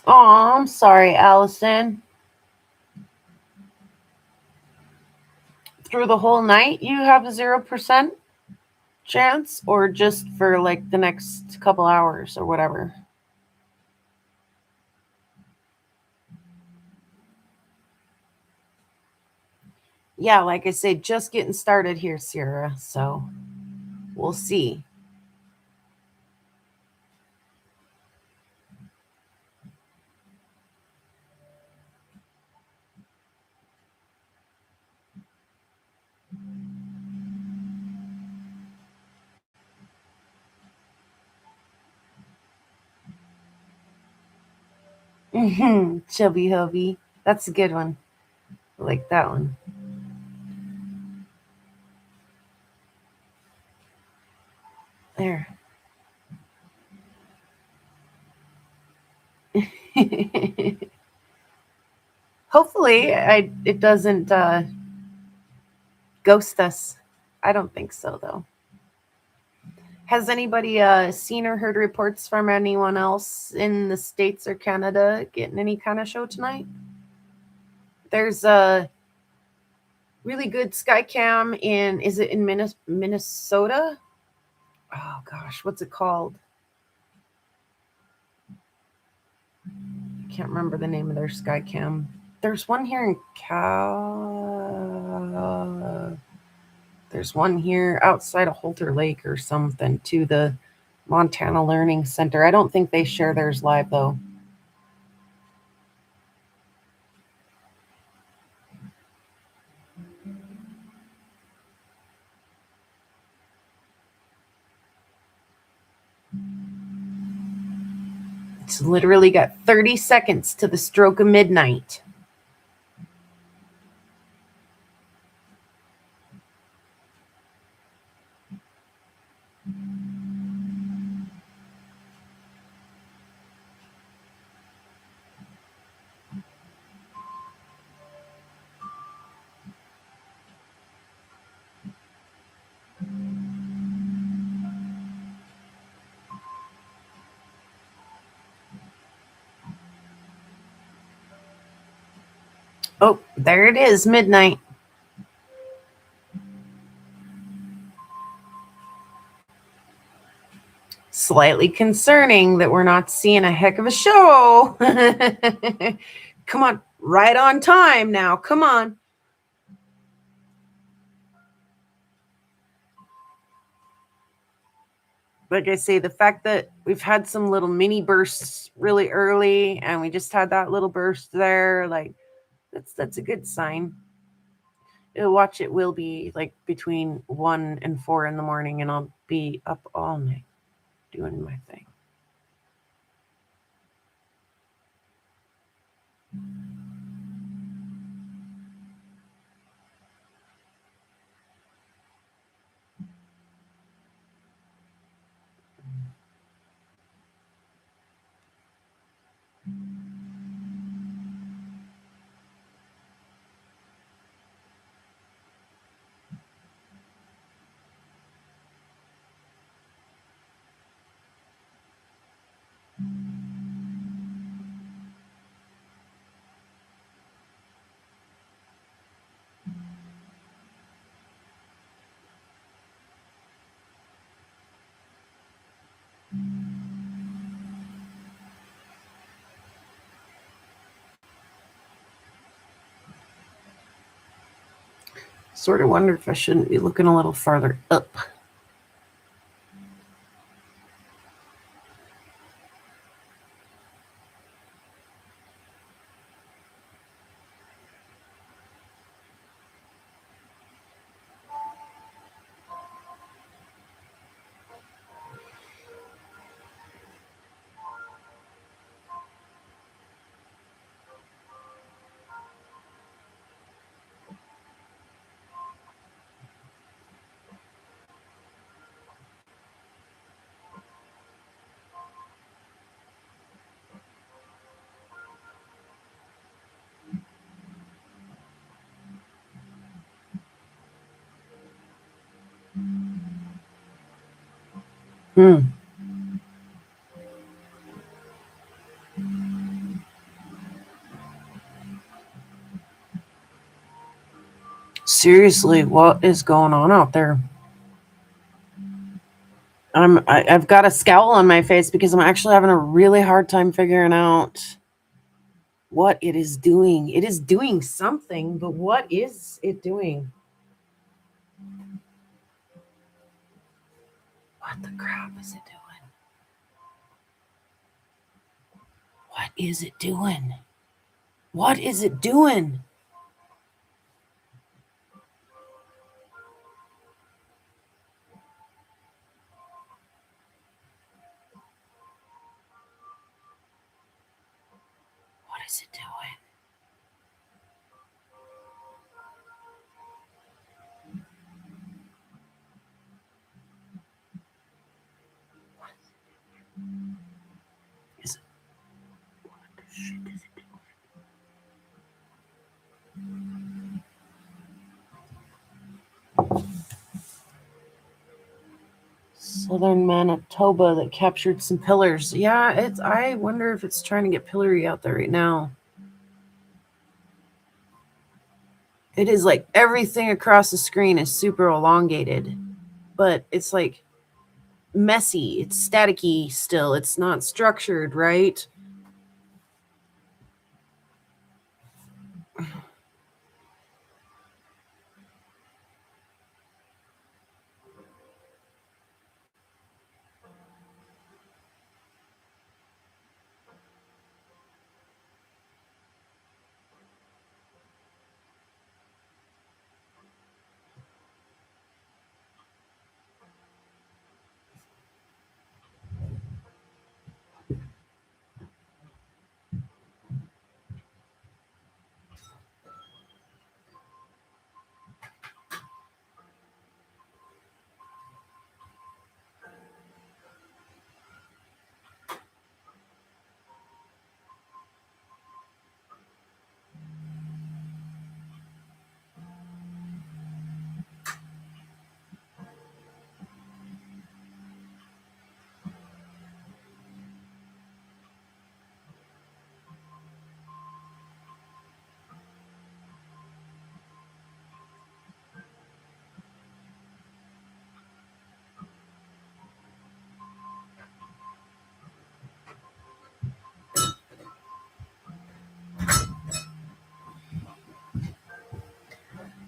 Oh, I'm sorry, Allison. Through the whole night, you have a 0% chance, or just for like the next couple hours or whatever? Yeah, like I said, just getting started here, Sierra. So we'll see. Chubby Hubby. That's a good one. I like that one. There. Hopefully, it doesn't ghost us. I don't think so, though. Has anybody seen or heard reports from anyone else in the States or Canada getting any kind of show tonight? There's a really good sky cam is it in Minnesota? Oh gosh, what's it called? I can't remember the name of their sky cam. There's one here in there's one here outside of Holter Lake or something to the Montana Learning Center. I don't think they share theirs live though. It's literally got 30 seconds to the stroke of midnight. Oh, there it is, midnight. Slightly concerning that we're not seeing a heck of a show. Come on, right on time now. Come on. Like I say, the fact that we've had some little mini bursts really early and we just had that little burst there, like that's a good sign. Watch, it will be like between 1 and 4 in the morning and I'll be up all night doing my thing. Sort of wonder if I shouldn't be looking a little farther up. Seriously, what is going on out there? I've got a scowl on my face because I'm actually having a really hard time figuring out what it is doing. It is doing something, but what is it doing? What the crap is it doing? What is it doing? What is it doing? What is it doing? Is it? What the shit is it doing? Southern Manitoba that captured some pillars. Yeah, it's. I wonder if it's trying to get pillory out there right now. It is like everything across the screen is super elongated, but it's like messy. It's staticky still. It's not structured, right?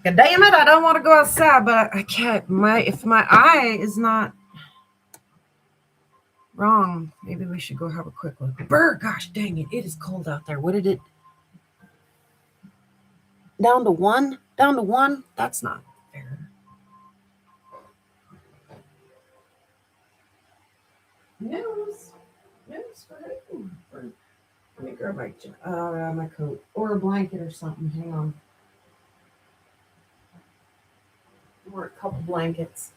God damn it, I don't want to go outside, but I can't. If my eye is not wrong, maybe we should go have a quick look. Brr, gosh dang it, it is cold out there. What did it? Down to one? Down to one? That's not fair. News for who? Let me grab my coat or a blanket or something. Hang on. Or a couple blankets.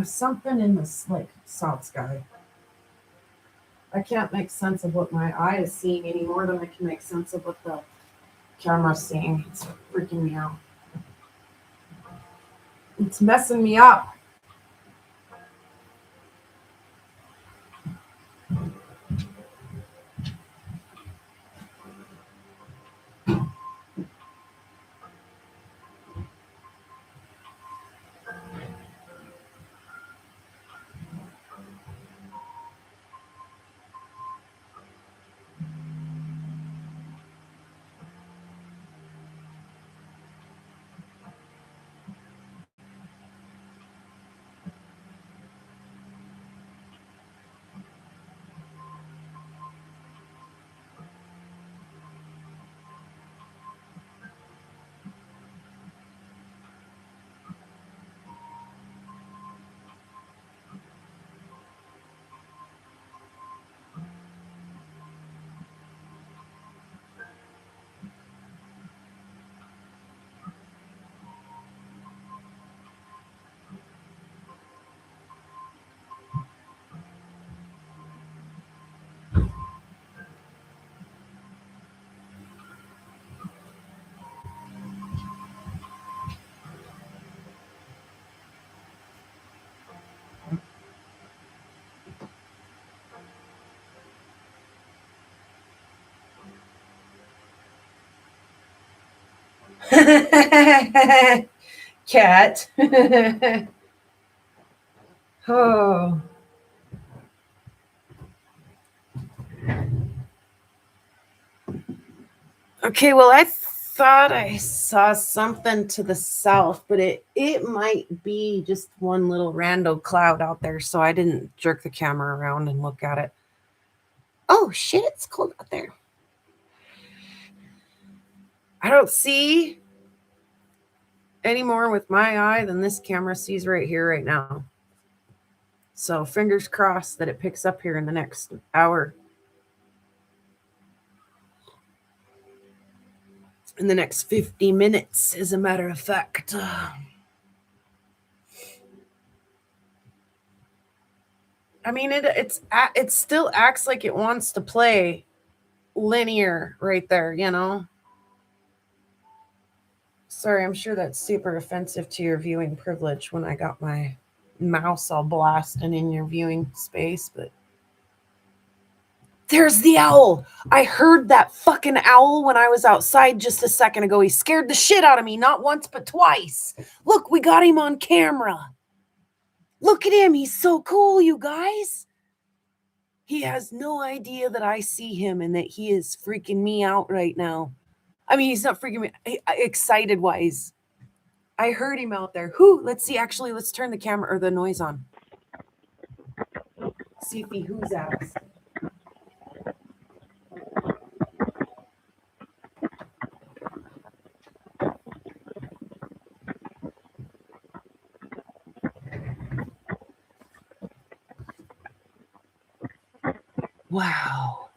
Something in this like south sky. I can't make sense of what my eye is seeing any more than I can make sense of what the camera's seeing. It's freaking me out. It's messing me up. Cat. Oh. Okay, well, I thought I saw something to the south, but it might be just one little rando cloud out there, so I didn't jerk the camera around and look at it. Oh shit, it's cold out there. I don't see any more with my eye than this camera sees right here, right now. So fingers crossed that it picks up here in the next hour. In the next 50 minutes, as a matter of fact. I mean, it still acts like it wants to play linear right there, you know? Sorry, I'm sure that's super offensive to your viewing privilege when I got my mouse all blasting in your viewing space, but there's the owl. I heard that fucking owl when I was outside just a second ago. He scared the shit out of me, not once, but twice. Look, we got him on camera. Look at him. He's so cool, you guys. He has no idea that I see him and that he is freaking me out right now. I mean, he's not freaking me excited wise. I heard him out there. Let's see. Actually, let's turn the camera or the noise on. See if he who's at us. Wow.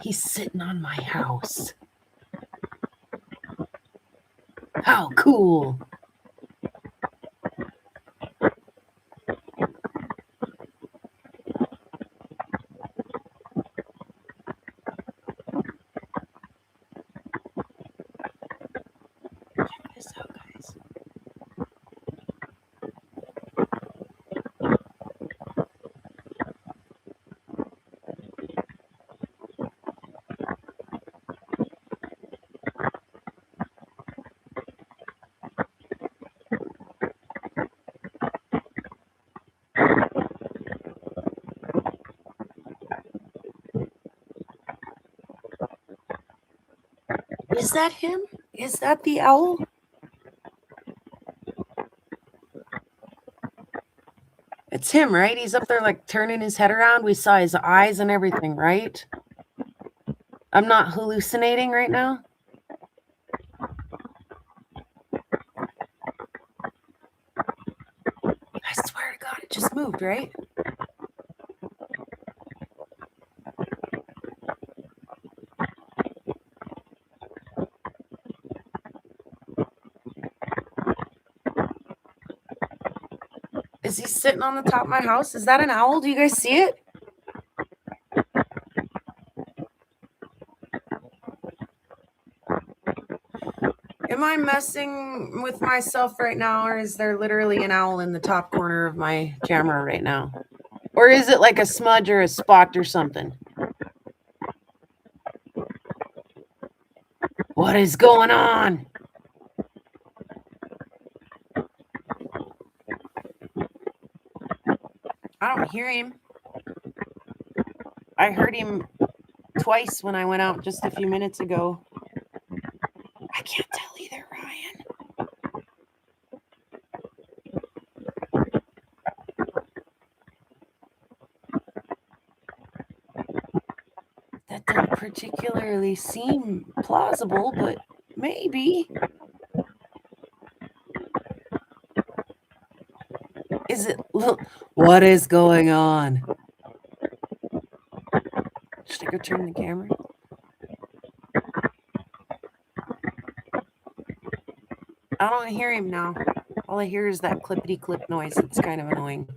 He's sitting on my house. How cool. Check this out, guys. Is that him? Is that the owl? It's him, right? He's up there like turning his head around. We saw his eyes and everything, right? I'm not hallucinating right now. I swear to God, it just moved, right? Is he sitting on the top of my house? Is that an owl? Do you guys see it? Am I messing with myself right now, or is there literally an owl in the top corner of my camera right now? Or is it like a smudge or a spot or something? What is going on? I don't hear him. I heard him twice when I went out just a few minutes ago. I can't tell either, Ryan. That doesn't particularly seem plausible, but maybe. Is it? What is going on? Should I go turn the camera? I don't hear him now. All I hear is that clippity clip noise. It's kind of annoying.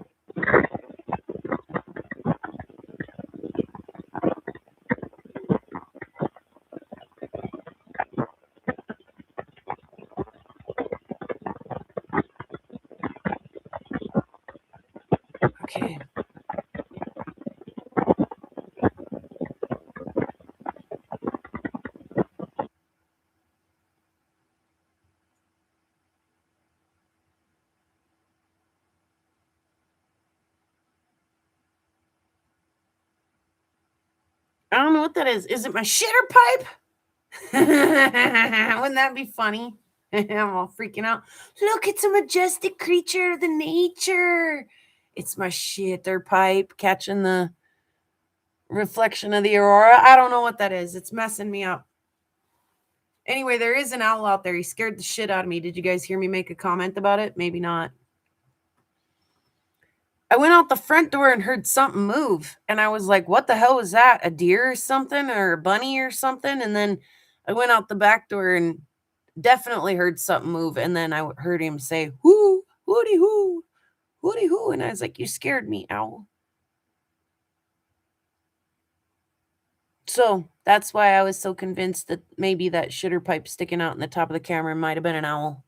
Okay. I don't know what that is. Is it my shitter pipe? Wouldn't that be funny? I'm all freaking out. Look, it's a majestic creature of the nature. It's my shitter pipe catching the reflection of the aurora. I don't know what that is. It's messing me up. Anyway, there is an owl out there. He scared the shit out of me. Did you guys hear me make a comment about it? Maybe not. I went out the front door and heard something move. And I was like, what the hell was that? A deer or something? Or a bunny or something? And then I went out the back door and definitely heard something move. And then I heard him say, whoo, hooty hoo, hooty hoo. And I was like, you scared me, owl. So that's why I was so convinced that maybe that shitter pipe sticking out in the top of the camera might have been an owl.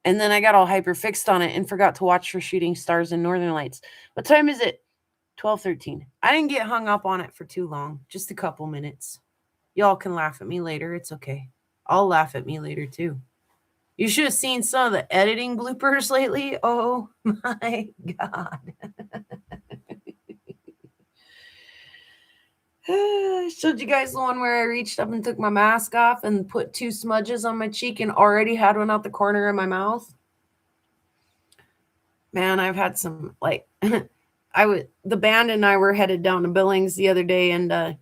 And then I got all hyper fixed on it and forgot to watch for shooting stars and northern lights. What time is it? 12:13. I didn't get hung up on it for too long, just a couple minutes. Y'all can laugh at me later. It's okay. I'll laugh at me later too. You should have seen some of the editing bloopers lately. Oh my God. I showed you guys the one where I reached up and took my mask off and put 2 smudges on my cheek and already had one out the corner of my mouth. Man, I've had some, like, the band and I were headed down to Billings the other day, and I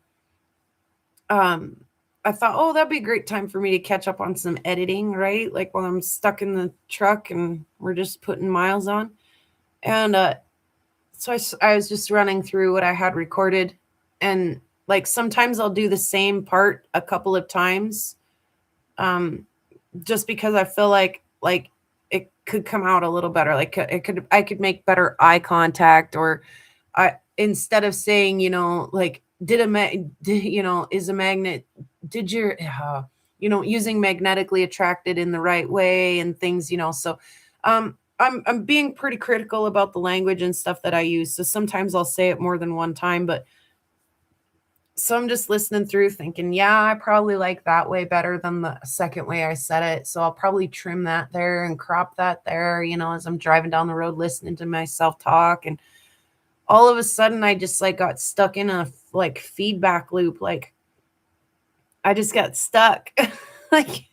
thought, oh, that'd be a great time for me to catch up on some editing, right? Like while I'm stuck in the truck and we're just putting miles on. And so I was just running through what I had recorded, and like sometimes I'll do the same part a couple of times, just because I feel like it could come out a little better. Like I could make better eye contact, or instead of saying, like is a magnet, using magnetically attracted in the right way and things, so I'm being pretty critical about the language and stuff that I use. So sometimes I'll say it more than one time, so I'm just listening through thinking, yeah, I probably like that way better than the second way I said it. So I'll probably trim that there and crop that there, as I'm driving down the road, listening to myself talk. And all of a sudden I just like got stuck in a like feedback loop. Like I just got stuck. Like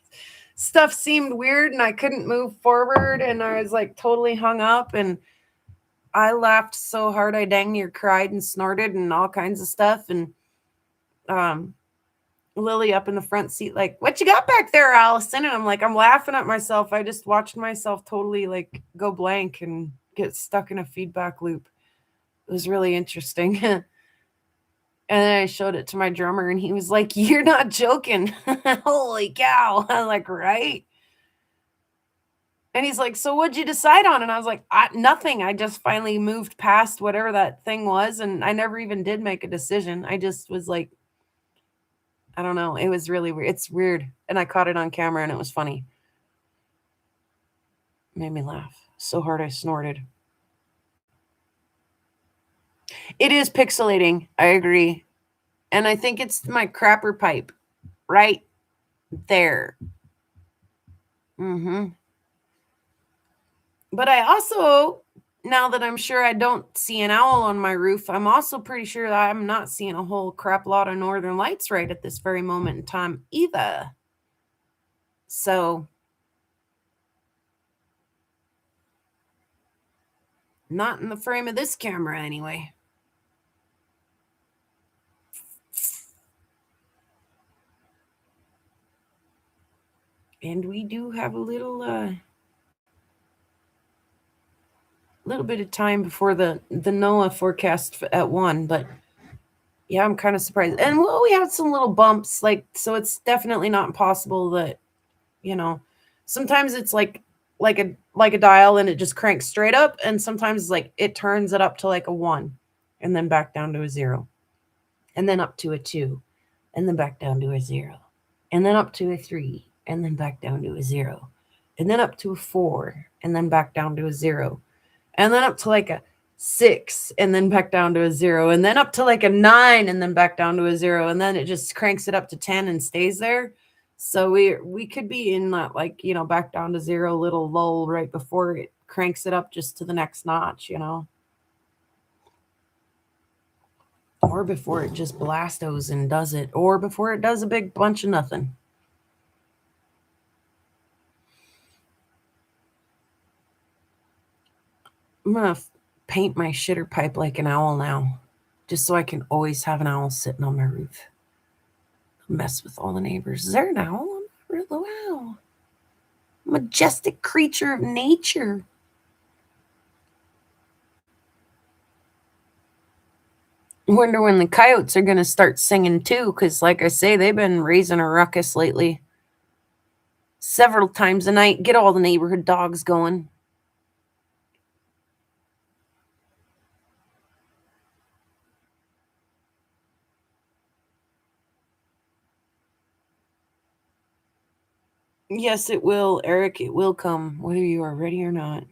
stuff seemed weird and I couldn't move forward. And I was like totally hung up, and I laughed so hard I dang near cried and snorted and all kinds of stuff. And Lily up in the front seat, like, what you got back there, Allison? And I'm like, I'm laughing at myself. I just watched myself totally like go blank and get stuck in a feedback loop. It was really interesting. And then I showed it to my drummer and he was like, you're not joking. Holy cow. I was like, right. And he's like, so what'd you decide on? And I was like, nothing. I just finally moved past whatever that thing was. And I never even did make a decision. I just was like, I don't know. It was really weird. It's weird. And I caught it on camera and it was funny. It made me laugh so hard I snorted. It is pixelating. I agree. And I think it's my crapper pipe right there. But I also, now that I'm sure I don't see an owl on my roof, I'm also pretty sure that I'm not seeing a whole crap lot of northern lights right at this very moment in time either. So, not in the frame of this camera anyway. And we do have a little bit of time before the NOAA forecast at 1, but yeah, I'm kind of surprised. And well, we had some little bumps, like, so it's definitely not impossible that, sometimes it's like a dial and it just cranks straight up, and sometimes like it turns it up to like a 1 and then back down to a 0 and then up to a 2 and then back down to a 0 and then up to a 3 and then back down to a 0 and then up to a 4 and then back down to a 0 and then up to like a 6 and then back down to a 0 and then up to like a 9 and then back down to a 0 and then it just cranks it up to 10 and stays there. So we could be in that, like, back down to 0 little lull right before it cranks it up just to the next notch, Or before it just blastos and does it. Or before it does a big bunch of nothing. I'm going to paint my shitter pipe like an owl now. Just so I can always have an owl sitting on my roof. Mess with all the neighbors. Is there an owl? Wow. Majestic creature of nature. Wonder when the coyotes are going to start singing too, because like I say, they've been raising a ruckus lately. Several times a night. Get all the neighborhood dogs going. Yes, it will, Eric. It will come, whether you are ready or not.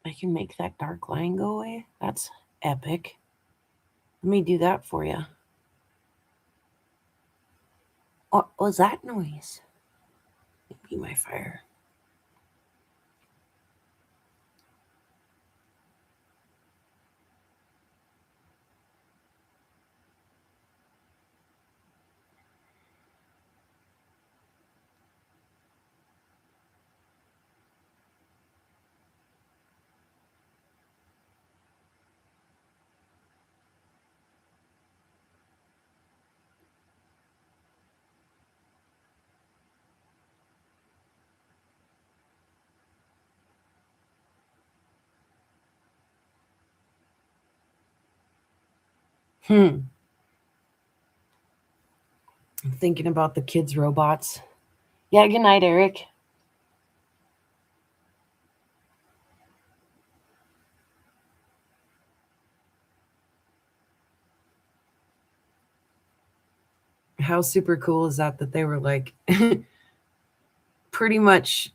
I can make that dark line go away. That's epic. Let me do that for you. What was that noise? Maybe my fire. I'm thinking about the kids' robots. Yeah, good night, Eric. How super cool is that they were like pretty much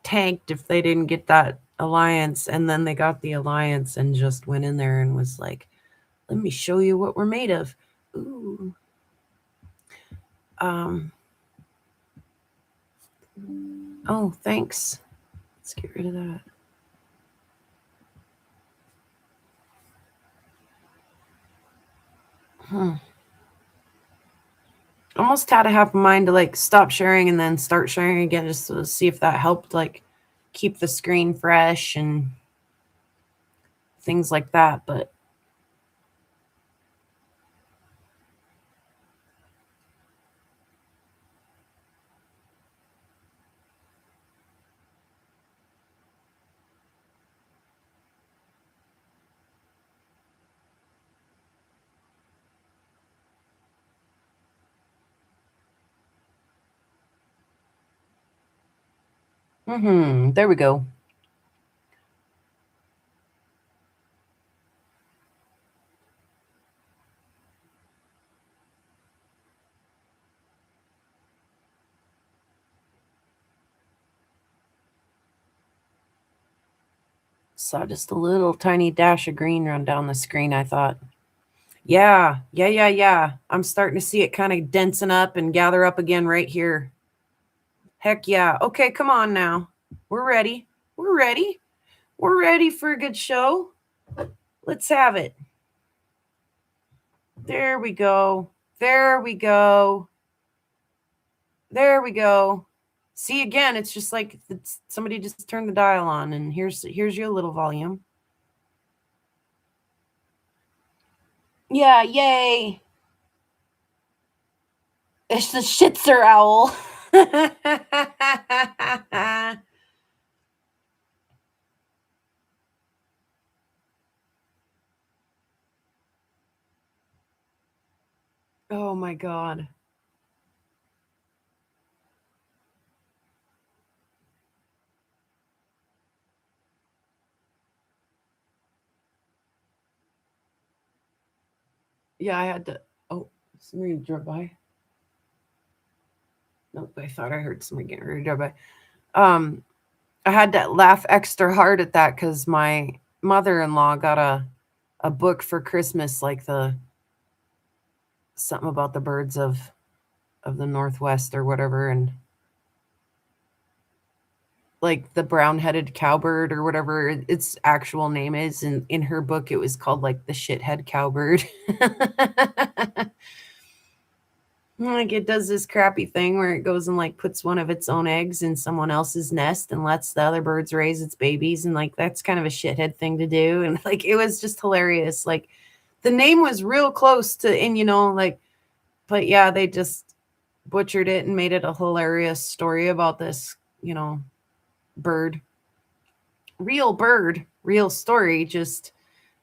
tanked if they didn't get that alliance, and then they got the alliance and just went in there and was like, let me show you what we're made of. Ooh. Oh, thanks. Let's get rid of that. Almost had to have a mind to like stop sharing and then start sharing again just to see if that helped like keep the screen fresh and things like that, but there we go. Saw just a little tiny dash of green run down the screen, I thought. Yeah. I'm starting to see it kind of densing up and gather up again right here. Heck yeah. Okay, come on now. We're ready. We're ready. We're ready for a good show. Let's have it. There we go. There we go. There we go. See, again, it's just like somebody just turned the dial on, and here's your little volume. Yeah, yay. It's the Shitzer owl. Oh my God. Yeah, I had to. Oh, somebody drove by. Nope, I thought I heard somebody getting ready to drive by. I had to laugh extra hard at that because my mother-in-law got a book for Christmas, like something about the birds of the Northwest or whatever, and like the brown-headed cowbird or whatever its actual name is. And in her book, it was called like the shithead cowbird. Like it does this crappy thing where it goes and like puts one of its own eggs in someone else's nest and lets the other birds raise its babies. And like, that's kind of a shithead thing to do. And like, it was just hilarious. Like the name was real close to, and like, but yeah, they just butchered it and made it a hilarious story about this, bird, real story, just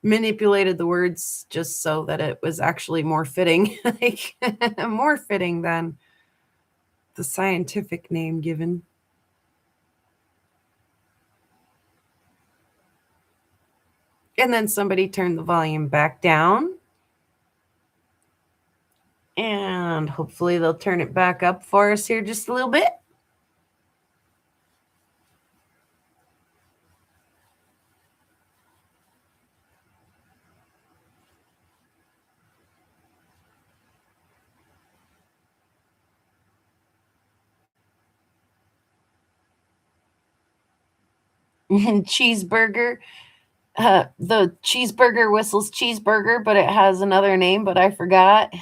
manipulated the words just so that it was actually more fitting, like more fitting than the scientific name given. And then somebody turned the volume back down. And hopefully they'll turn it back up for us here just a little bit. Cheeseburger. The cheeseburger whistles cheeseburger, but it has another name, but I forgot.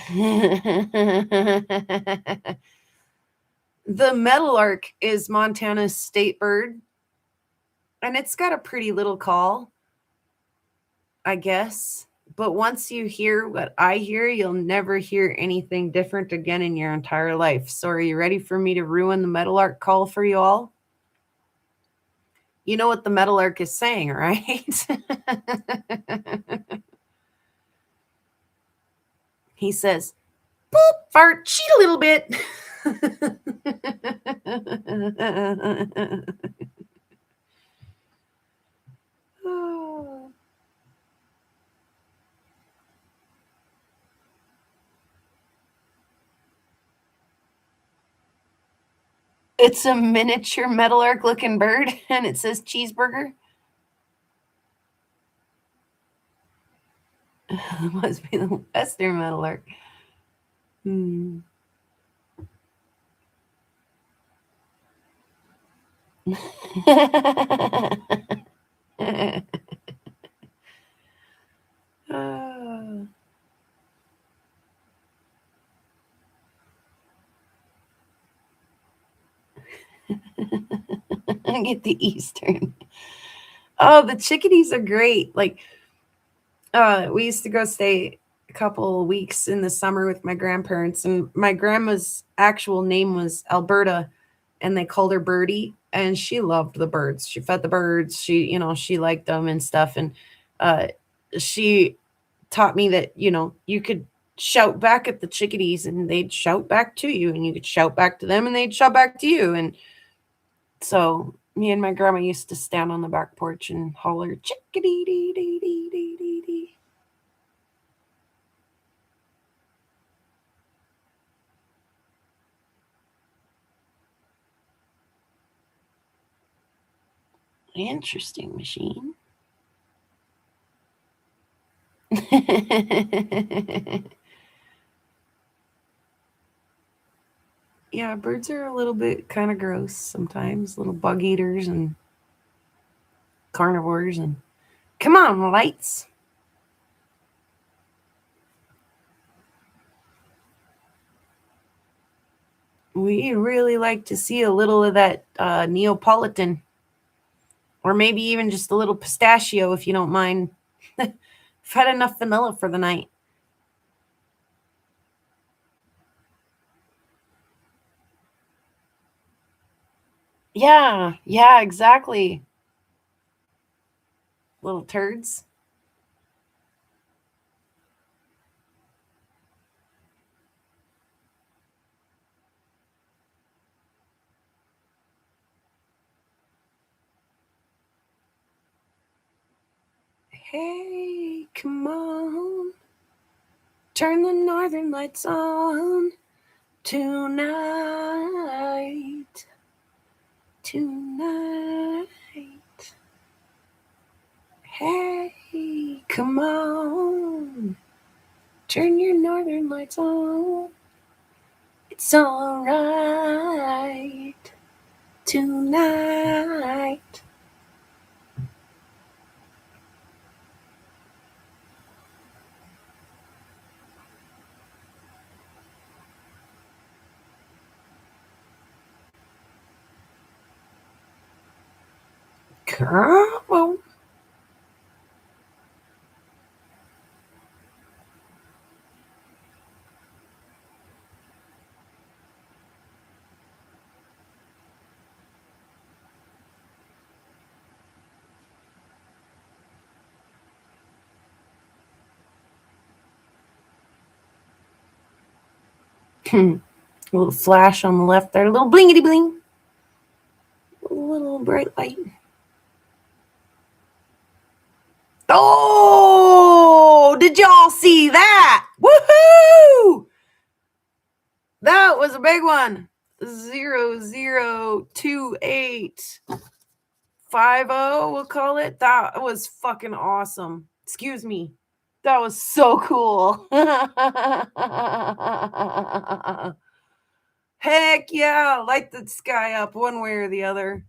The meadowlark is Montana's state bird, and it's got a pretty little call, I guess. But once you hear what I hear, you'll never hear anything different again in your entire life. So are you ready for me to ruin the meadowlark call for you all? You know what the meadowlark is saying, right? He says, "Boop, fart, cheat a little bit." It's a miniature meadowlark looking bird, and it says cheeseburger. It must be the western meadowlark. Get the eastern. Oh, the chickadees are great. Like, we used to go stay a couple weeks in the summer with my grandparents, and my grandma's actual name was Alberta, and they called her Birdie, and she loved the birds. She fed the birds. She liked them and stuff. And she taught me that, you could shout back at the chickadees and they'd shout back to you, and you could shout back to them and they'd shout back to you. And so me and my grandma used to stand on the back porch and holler, chickadee dee dee dee dee dee dee. Interesting machine. Yeah, birds are a little bit kind of gross sometimes, little bug eaters and carnivores. And come on, lights. We really like to see a little of that Neapolitan, or maybe even just a little pistachio if you don't mind. I've had enough vanilla for the night. Yeah, exactly. Little turds. Hey, come on. Turn the northern lights on tonight. Hey, come on. Turn your northern lights on. It's all right tonight. Come on. A little flash on the left there, a little blingity bling. A little bright light. Oh, did y'all see that? Woohoo! That was a big one. 002850, we'll call it. That was fucking awesome. Excuse me. That was so cool. Heck yeah. Light the sky up one way or the other.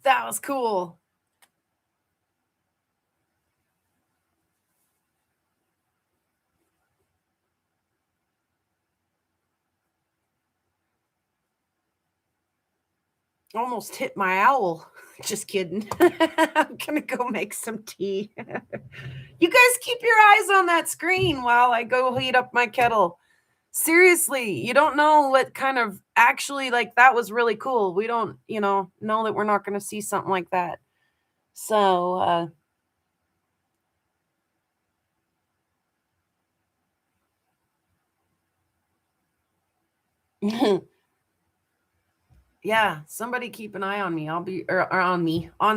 That was cool. Almost hit my owl. Just kidding. I'm gonna go make some tea. You guys keep your eyes on that screen while I go heat up my kettle. Seriously, you don't know what kind of actually, like, that was really cool. We don't, know that we're not gonna see something like that. So yeah, somebody keep an eye on me. I'll be or on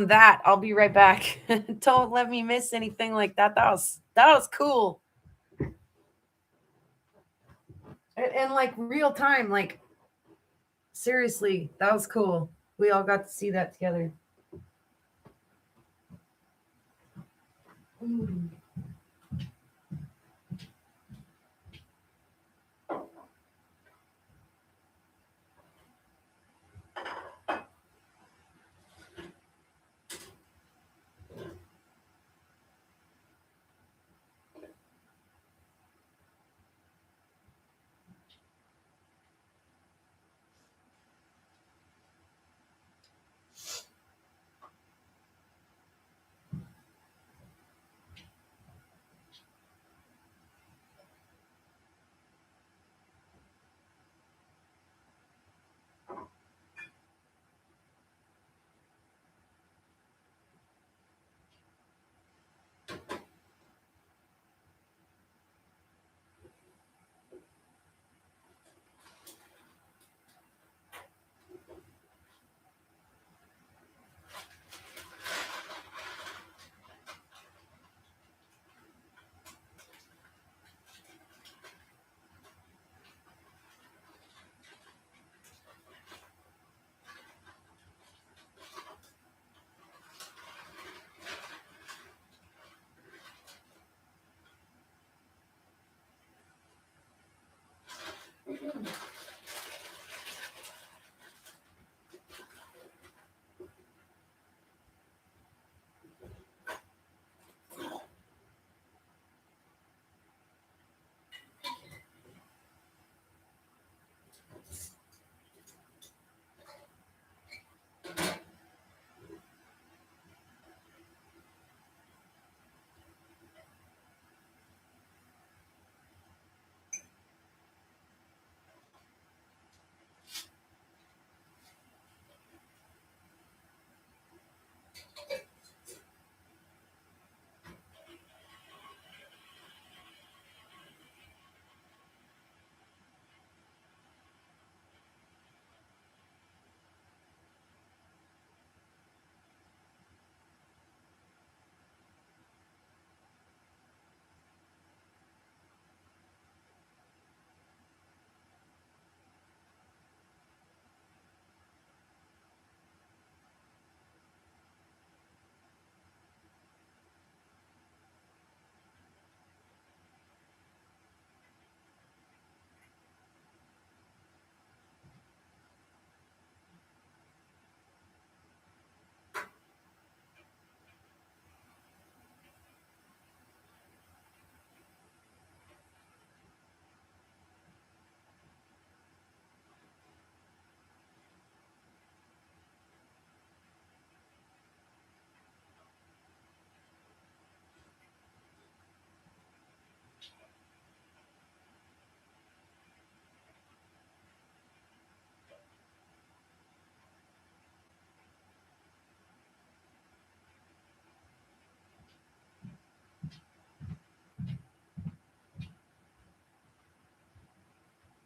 that. I'll be right back. Don't let me miss anything like that. That was cool. And like real time, like seriously, that was cool. We all got to see that together.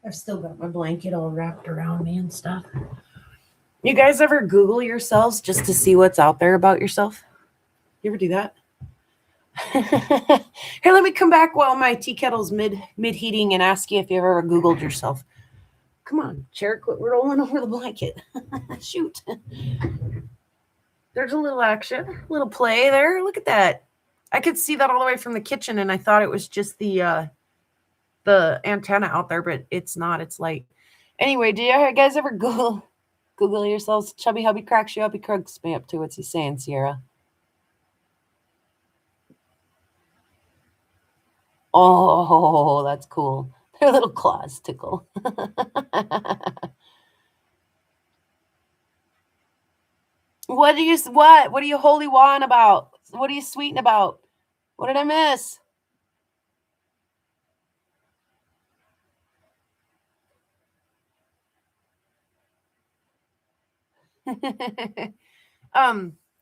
I've still got my blanket all wrapped around me and stuff. You guys ever Google yourselves just to see what's out there about yourself? You ever do that? Here, let me come back while my tea kettle's mid heating and ask you if you ever Googled yourself. Come on, chair, quit rolling over the blanket. Shoot. There's a little action, a little play there. Look at that. I could see that all the way from the kitchen, and I thought it was just the antenna out there, but it's not. It's light. Anyway, do you guys ever Google yourselves? Chubby hubby cracks you up. He cracks me up too. What's he saying, Sierra? Oh, that's cool. Their little claws tickle. What are you holy wine about? What are you sweeting about? What did I miss?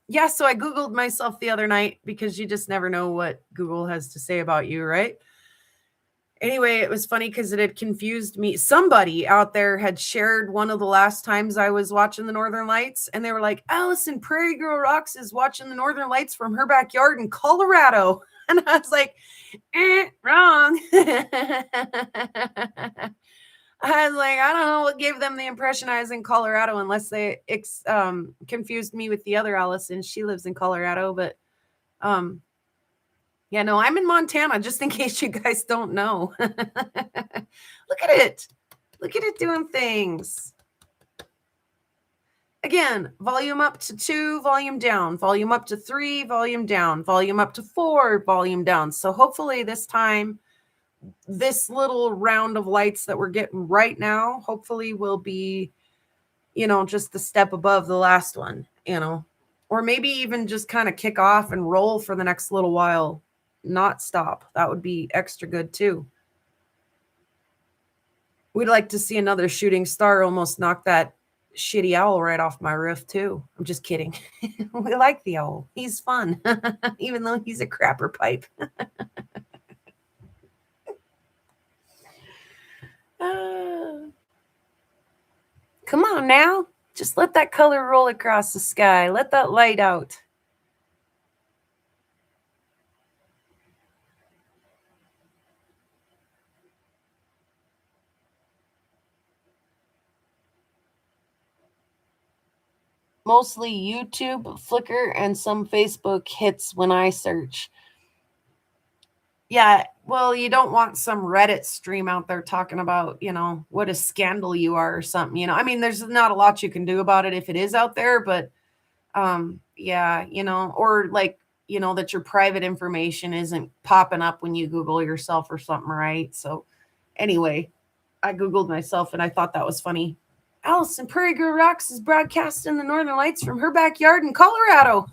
Yeah, so I Googled myself the other night because you just never know what Google has to say about you, right? Anyway, it was funny because it had confused me. Somebody out there had shared one of the last times I was watching the Northern Lights, and they were like, Allison Prairie Girl Rocks is watching the Northern Lights from her backyard in Colorado. And I was like, wrong. I was like, I don't know what gave them the impression I was in Colorado, unless they confused me with the other Allison. She lives in Colorado, but yeah, no, I'm in Montana, just in case you guys don't know. Look at it. Look at it doing things. Again, volume up to 2, volume down, volume up to 3, volume down, volume up to 4, volume down. So hopefully this time, this little round of lights that we're getting right now, hopefully will be, just the step above the last one, or maybe even just kind of kick off and roll for the next little while, not stop. That would be extra good too. We'd like to see another shooting star almost knock that shitty owl right off my roof too. I'm just kidding. We like the owl. He's fun, even though he's a crapper pipe. Come on now. Just let that color roll across the sky. Let that light out. Mostly YouTube, Flickr, and some Facebook hits when I search. Yeah, well, you don't want some Reddit stream out there talking about, what a scandal you are or something, I mean, there's not a lot you can do about it if it is out there, but yeah, or like, that your private information isn't popping up when you Google yourself or something, right? So anyway, I Googled myself and I thought that was funny. Allison Prairie Girl Rocks is broadcasting the Northern Lights from her backyard in Colorado.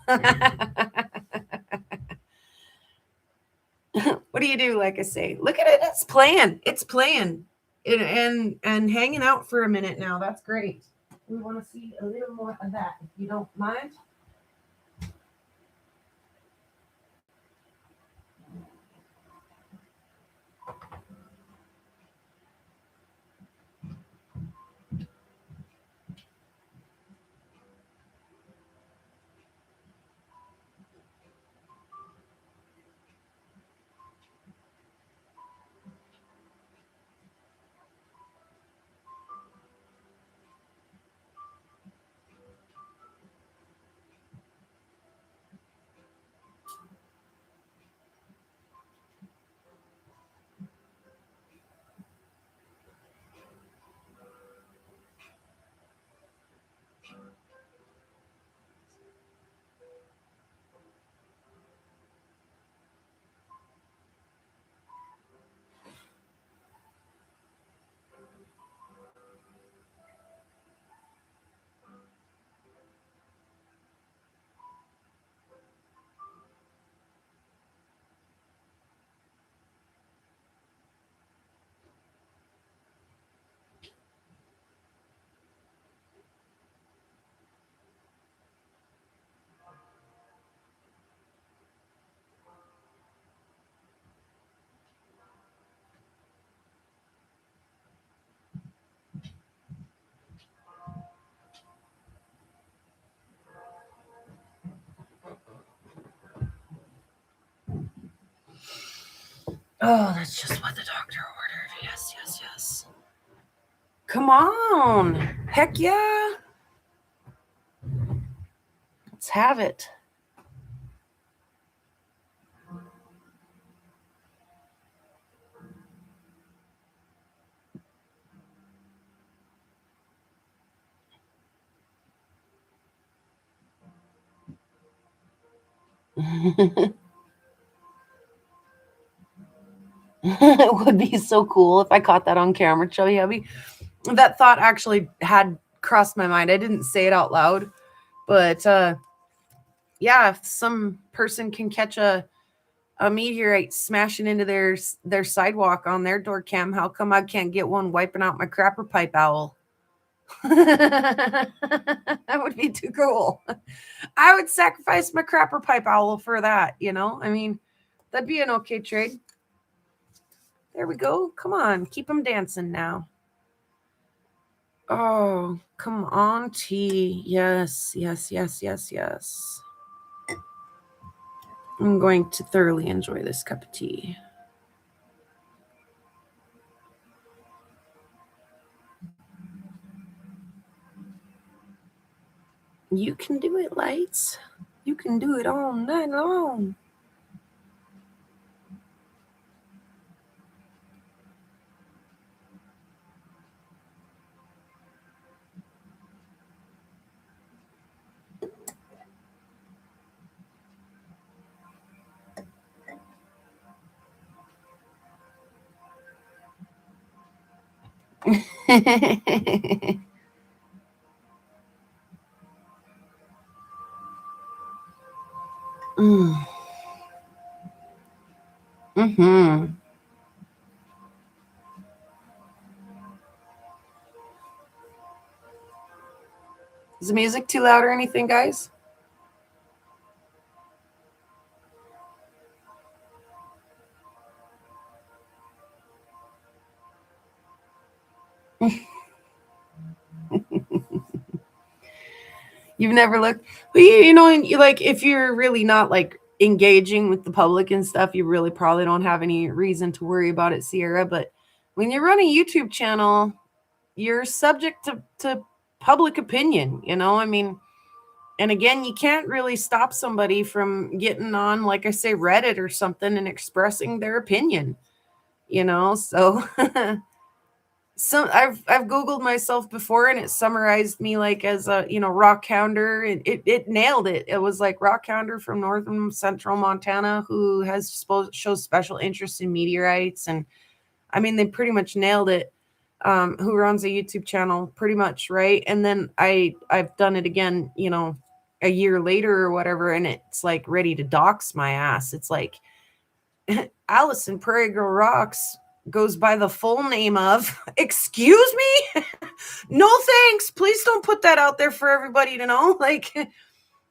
What do you do? Like I say, look at it. It's playing. It's playing and hanging out for a minute now. That's great. We want to see a little more of that, if you don't mind. Oh, that's just what the doctor ordered. Yes, yes, yes. Come on. Heck yeah. Let's have it. It would be so cool if I caught that on camera, Chubby Hubby. That thought actually had crossed my mind. I didn't say it out loud, but yeah, if some person can catch a meteorite smashing into their sidewalk on their door cam, how come I can't get one wiping out my crapper pipe owl? That would be too cool. I would sacrifice my crapper pipe owl for that, you know? I mean, that'd be an okay trade. There we go. Come on, keep them dancing now. Oh, come on, tea. Yes, yes, yes, yes, yes. I'm going to thoroughly enjoy this cup of tea. You can do it, Lights. You can do it all night long. Mm. Mm-hmm. Is the music too loud or anything, guys? You've never looked, but you know, and you, like, if you're really not like engaging with the public and stuff, you really probably don't have any reason to worry about it, Sierra. But when you run a YouTube channel, you're subject to public opinion, you know? I mean, and again, you can't really stop somebody from getting on, like I say, Reddit or something and expressing their opinion, you know? So so I've Googled myself before and it summarized me like as a, you know, rock hounder, and it nailed it. It was like rock hounder from northern central Montana who shows special interest in meteorites. And I mean, they pretty much nailed it. Who runs a YouTube channel pretty much, right? And then I've done it again, you know, a year later or whatever, and it's like ready to dox my ass. It's like Allison Prairie Girl Rocks goes by the full name of, excuse me? No thanks. Please don't put that out there for everybody to know. Like,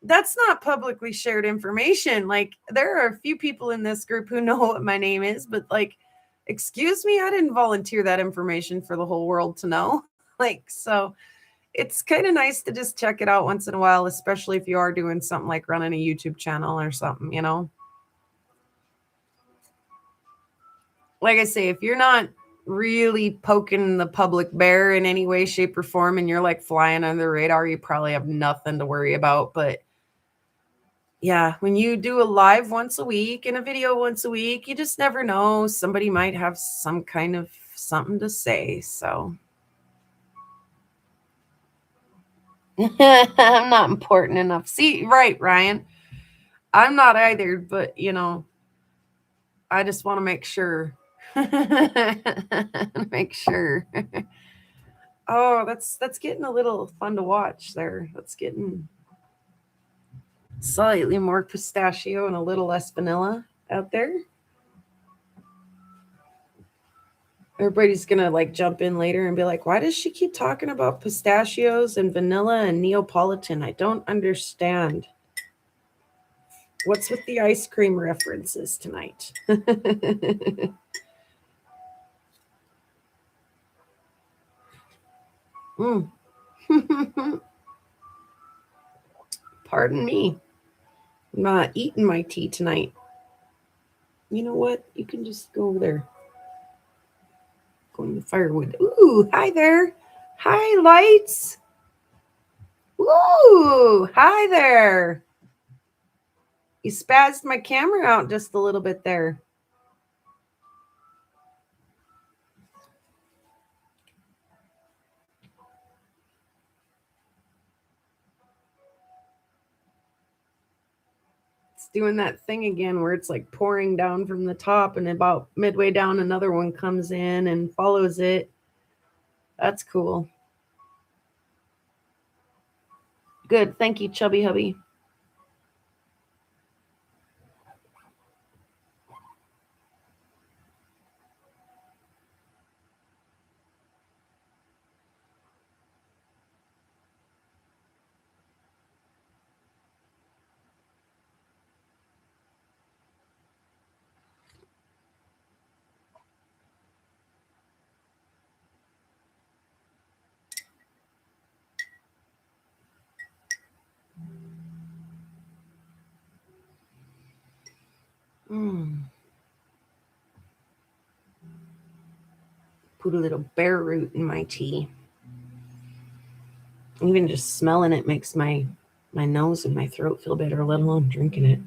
that's not publicly shared information. Like, there are a few people in this group who know what my name is, but like, excuse me, I didn't volunteer that information for the whole world to know. Like, so it's kind of nice to just check it out once in a while, especially if you are doing something like running a YouTube channel or something, you know? Like I say, if you're not really poking the public bear in any way, shape, or form, and you're like flying under the radar, you probably have nothing to worry about. But yeah, when you do a live once a week and a video once a week, you just never know. Somebody might have some kind of something to say. So I'm not important enough. See, right, Ryan. I'm not either, but you know, I just want to make sure. Make sure. Oh, that's getting a little fun to watch there. That's getting slightly more pistachio and a little less vanilla out there. Everybody's gonna like jump in later and be like, why does she keep talking about pistachios and vanilla and Neapolitan? I don't understand. What's with the ice cream references tonight? Mm. Pardon me. I'm not eating my tea tonight. You know what? You can just go over there. Go in the firewood. Ooh, hi there. Hi, lights. Ooh, hi there. You spazzed my camera out just a little bit there. It's doing that thing again where it's like pouring down from the top, and about midway down another one comes in and follows it. That's cool. Good. Thank you, Chubby Hubby. Put a little bear root in my tea. Even just smelling it makes my nose and my throat feel better, let alone drinking it.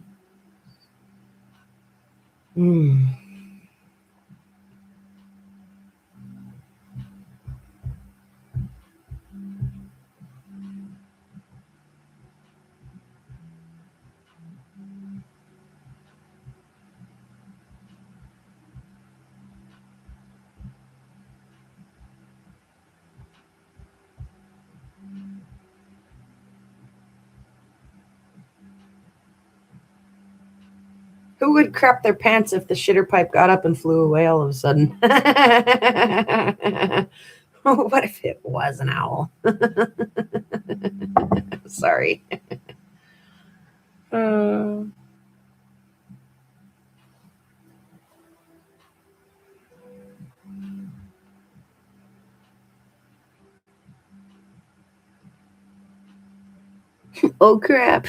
Who would crap their pants if the shitter pipe got up and flew away all of a sudden? What if it was an owl? Sorry. Oh, crap.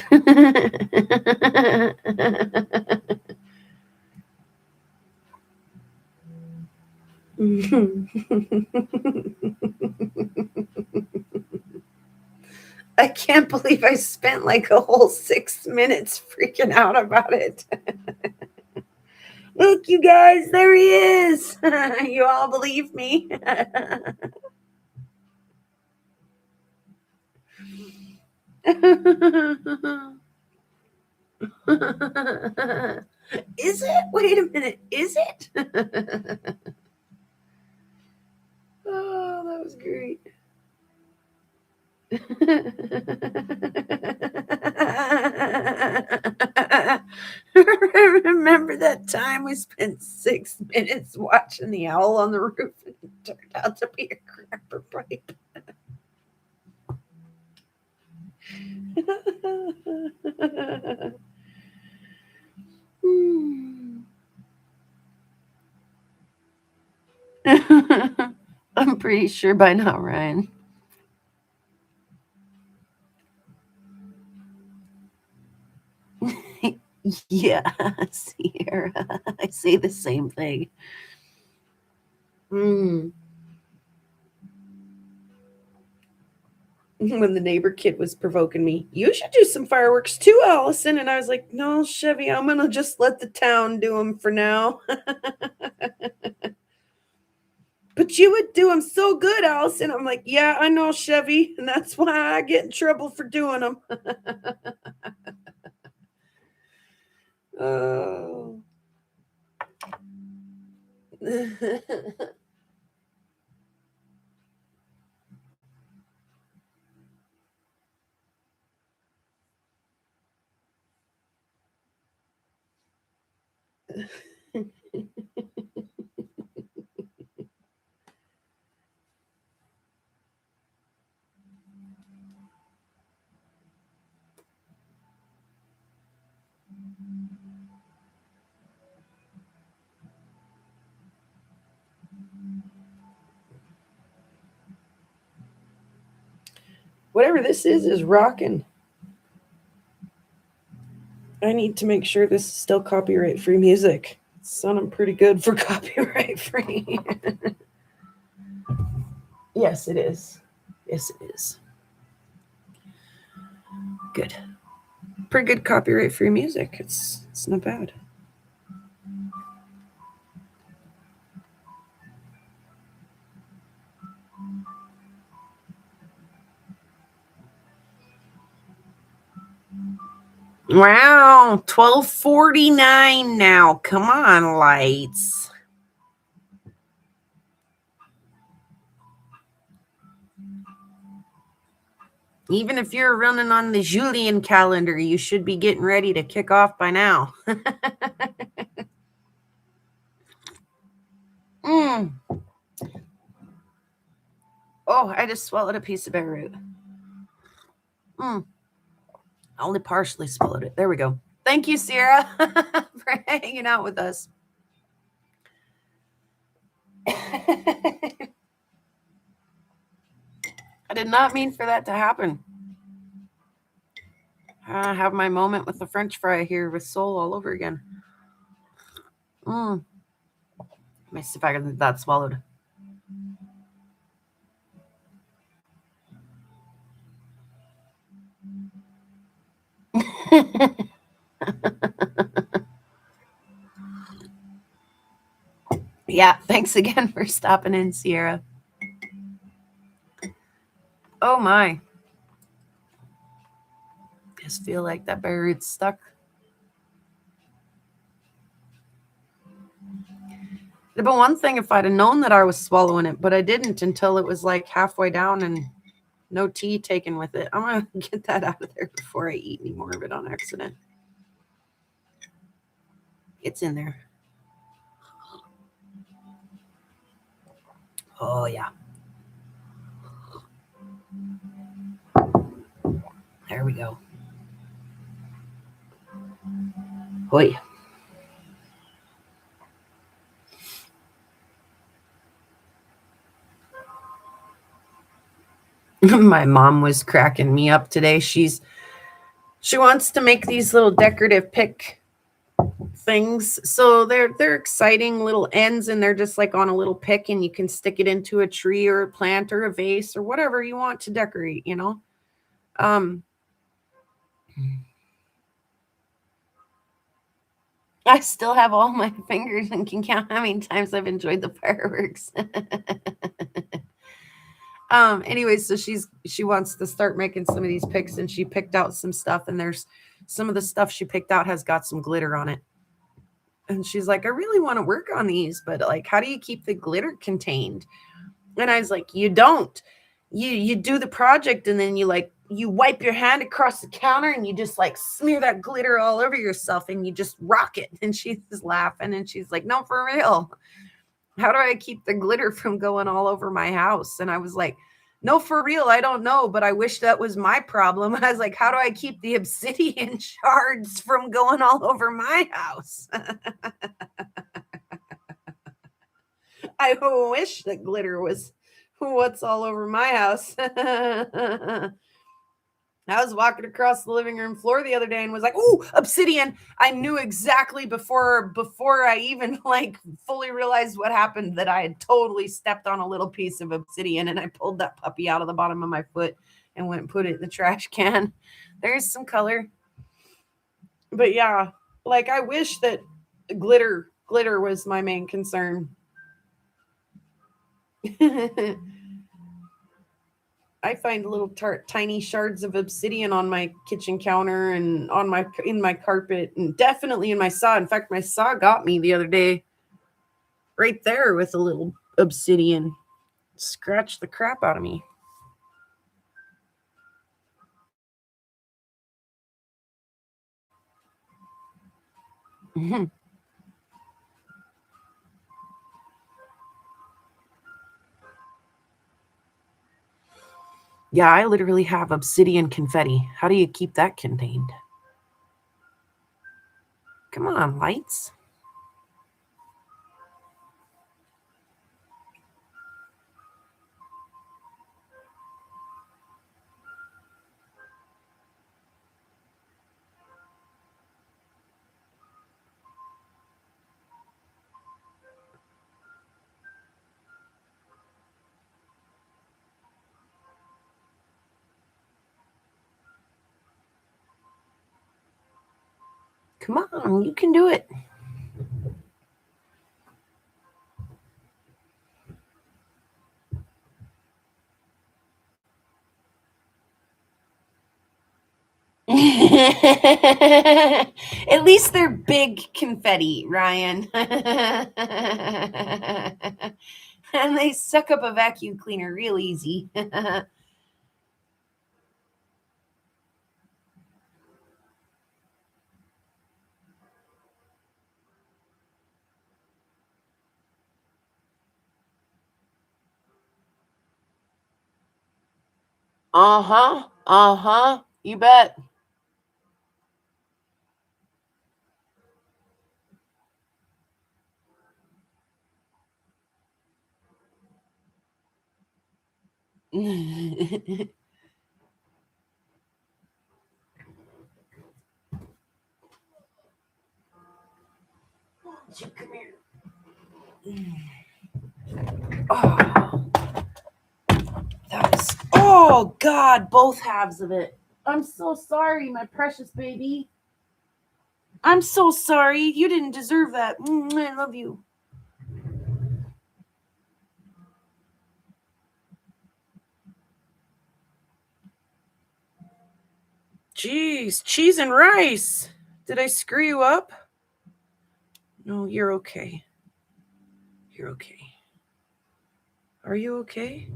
I can't believe I spent like a whole 6 minutes freaking out about it. Look, you guys, there he is. You all believe me? Is it? Wait a minute. Is it? Oh, that was great. Remember that time we spent 6 minutes watching the owl on the roof and it turned out to be a crapper pipe? I'm pretty sure by now, Ryan. Yeah, Sierra. I say the same thing. When the neighbor kid was provoking me, you should do some fireworks too, Allison. And I was like, no, Chevy, I'm going to just let the town do them for now. But you would do them so good, Allison. I'm like, yeah, I know, Chevy. And that's why I get in trouble for doing them. Oh. Whatever this is rocking. I need to make sure this is still copyright free music. Sounding pretty good for copyright free. Yes, it is. Yes, it is. Good. Pretty good copyright free music. It's not bad. Wow, 12:49 now. Come on, lights. Even if you're running on the Julian calendar, you should be getting ready to kick off by now. Mm. Oh, I just swallowed a piece of beetroot. I only partially swallowed it. There we go. Thank you, Sierra, for hanging out with us. I did not mean for that to happen. I have my moment with the French fry here with Soul all over again. Let me see if I can get that swallowed. Yeah, thanks again for stopping in, Sierra. Oh my. Just feel like that beetroot's stuck. It'd been one thing if I'd have known that I was swallowing it, but I didn't until it was like halfway down and no tea taken with it. I'm going to get that out of there before I eat any more of it on accident. It's in there. Oh, yeah. There we go. Hoi. My mom was cracking me up today. She wants to make these little decorative pick things. So they're exciting little ends, and they're just like on a little pick, and you can stick it into a tree or a plant or a vase or whatever you want to decorate, you know. I still have all my fingers and can count how many times I've enjoyed the fireworks. Anyway, so she wants to start making some of these picks, and she picked out some stuff, and there's some of the stuff she picked out has got some glitter on it. And she's like, I really want to work on these, but like, how do you keep the glitter contained? And I was like, you don't. You do the project, and then you wipe your hand across the counter, and you just like smear that glitter all over yourself, and you just rock it. And she's laughing, and she's like, no, for real. How do I keep the glitter from going all over my house? And I was like, no, for real, I don't know, but I wish that was my problem. I was like, how do I keep the obsidian shards from going all over my house? I wish that glitter was what's all over my house. I was walking across the living room floor the other day and was like, "Oh, obsidian." I knew exactly before I even like fully realized what happened that I had totally stepped on a little piece of obsidian, and I pulled that puppy out of the bottom of my foot and went and put it in the trash can. There's some color. But yeah, like I wish that glitter was my main concern. I find little tiny shards of obsidian on my kitchen counter and in my carpet, and definitely in my saw. In fact, my saw got me the other day right there with a little obsidian. Scratched the crap out of me. Yeah, I literally have obsidian confetti. How do you keep that contained? Come on, lights. Come on, you can do it. At least they're big confetti, Ryan. And they suck up a vacuum cleaner real easy. Uh-huh. Uh-huh. You bet. Come here. Oh, that is, oh God, both halves of it. I'm so sorry, my precious baby. I'm so sorry. You didn't deserve that. I love you. Jeez, cheese and rice. Did I screw you up? No, you're okay. You're okay. Are you okay?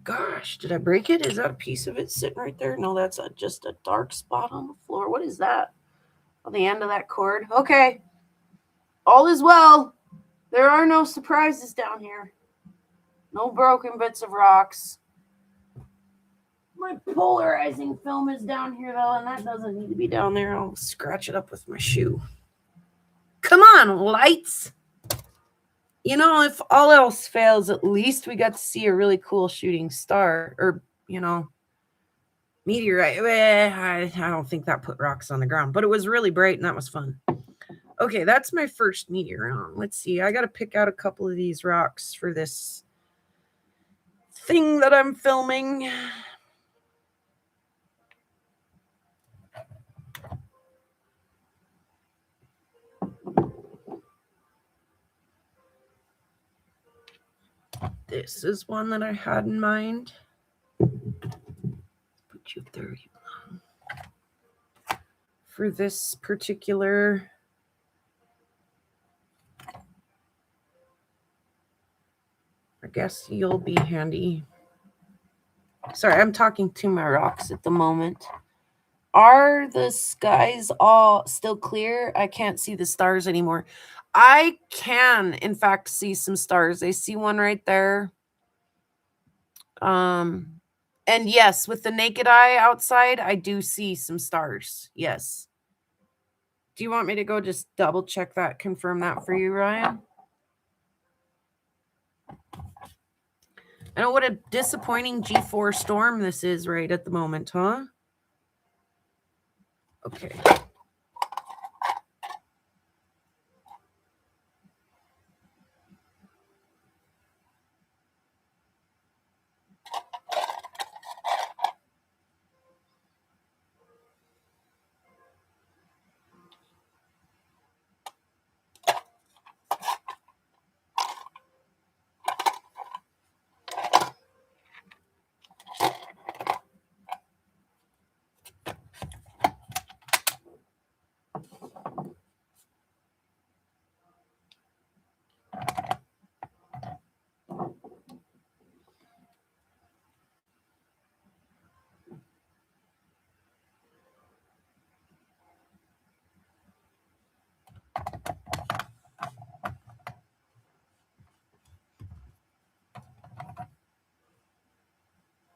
Gosh, did I break it? Is that a piece of it sitting right there? No, that's just a dark spot on the floor. What is that? On the end of that cord? Okay. All is well. There are no surprises down here. No broken bits of rocks. My polarizing film is down here, though, and that doesn't need to be down there. I'll scratch it up with my shoe. Come on, lights. You know, if all else fails, at least we got to see a really cool shooting star. Or, you know, meteorite. I don't think that put rocks on the ground, but it was really bright, and that was fun. Okay, that's my first meteor. Let's see. I got to pick out a couple of these rocks for this thing that I'm filming. This is one that I had in mind. Put you 30 for this particular. I guess you'll be handy. Sorry, I'm talking to my rocks at the moment. Are the skies all still clear? I can't see the stars anymore. I can, in fact, see some stars. I see one right there. And yes, with the naked eye outside, I do see some stars. Yes. Do you want me to go just double check that, confirm that for you, Ryan? I know what a disappointing G4 storm this is right at the moment, huh? Okay.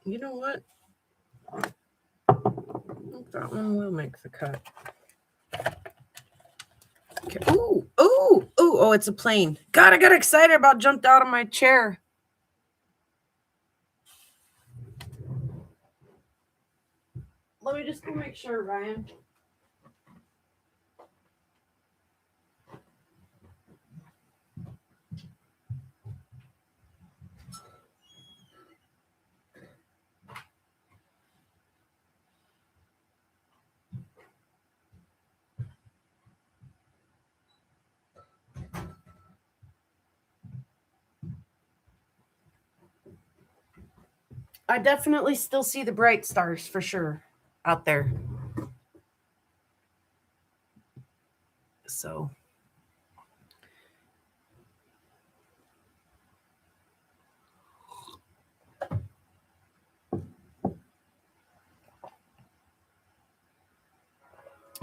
You know what? I think that one will make the cut. Okay. Ooh, ooh, ooh. Oh, it's a plane. God, I got excited about jumped out of my chair. Let me just go make sure, Ryan. I definitely still see the bright stars for sure out there. So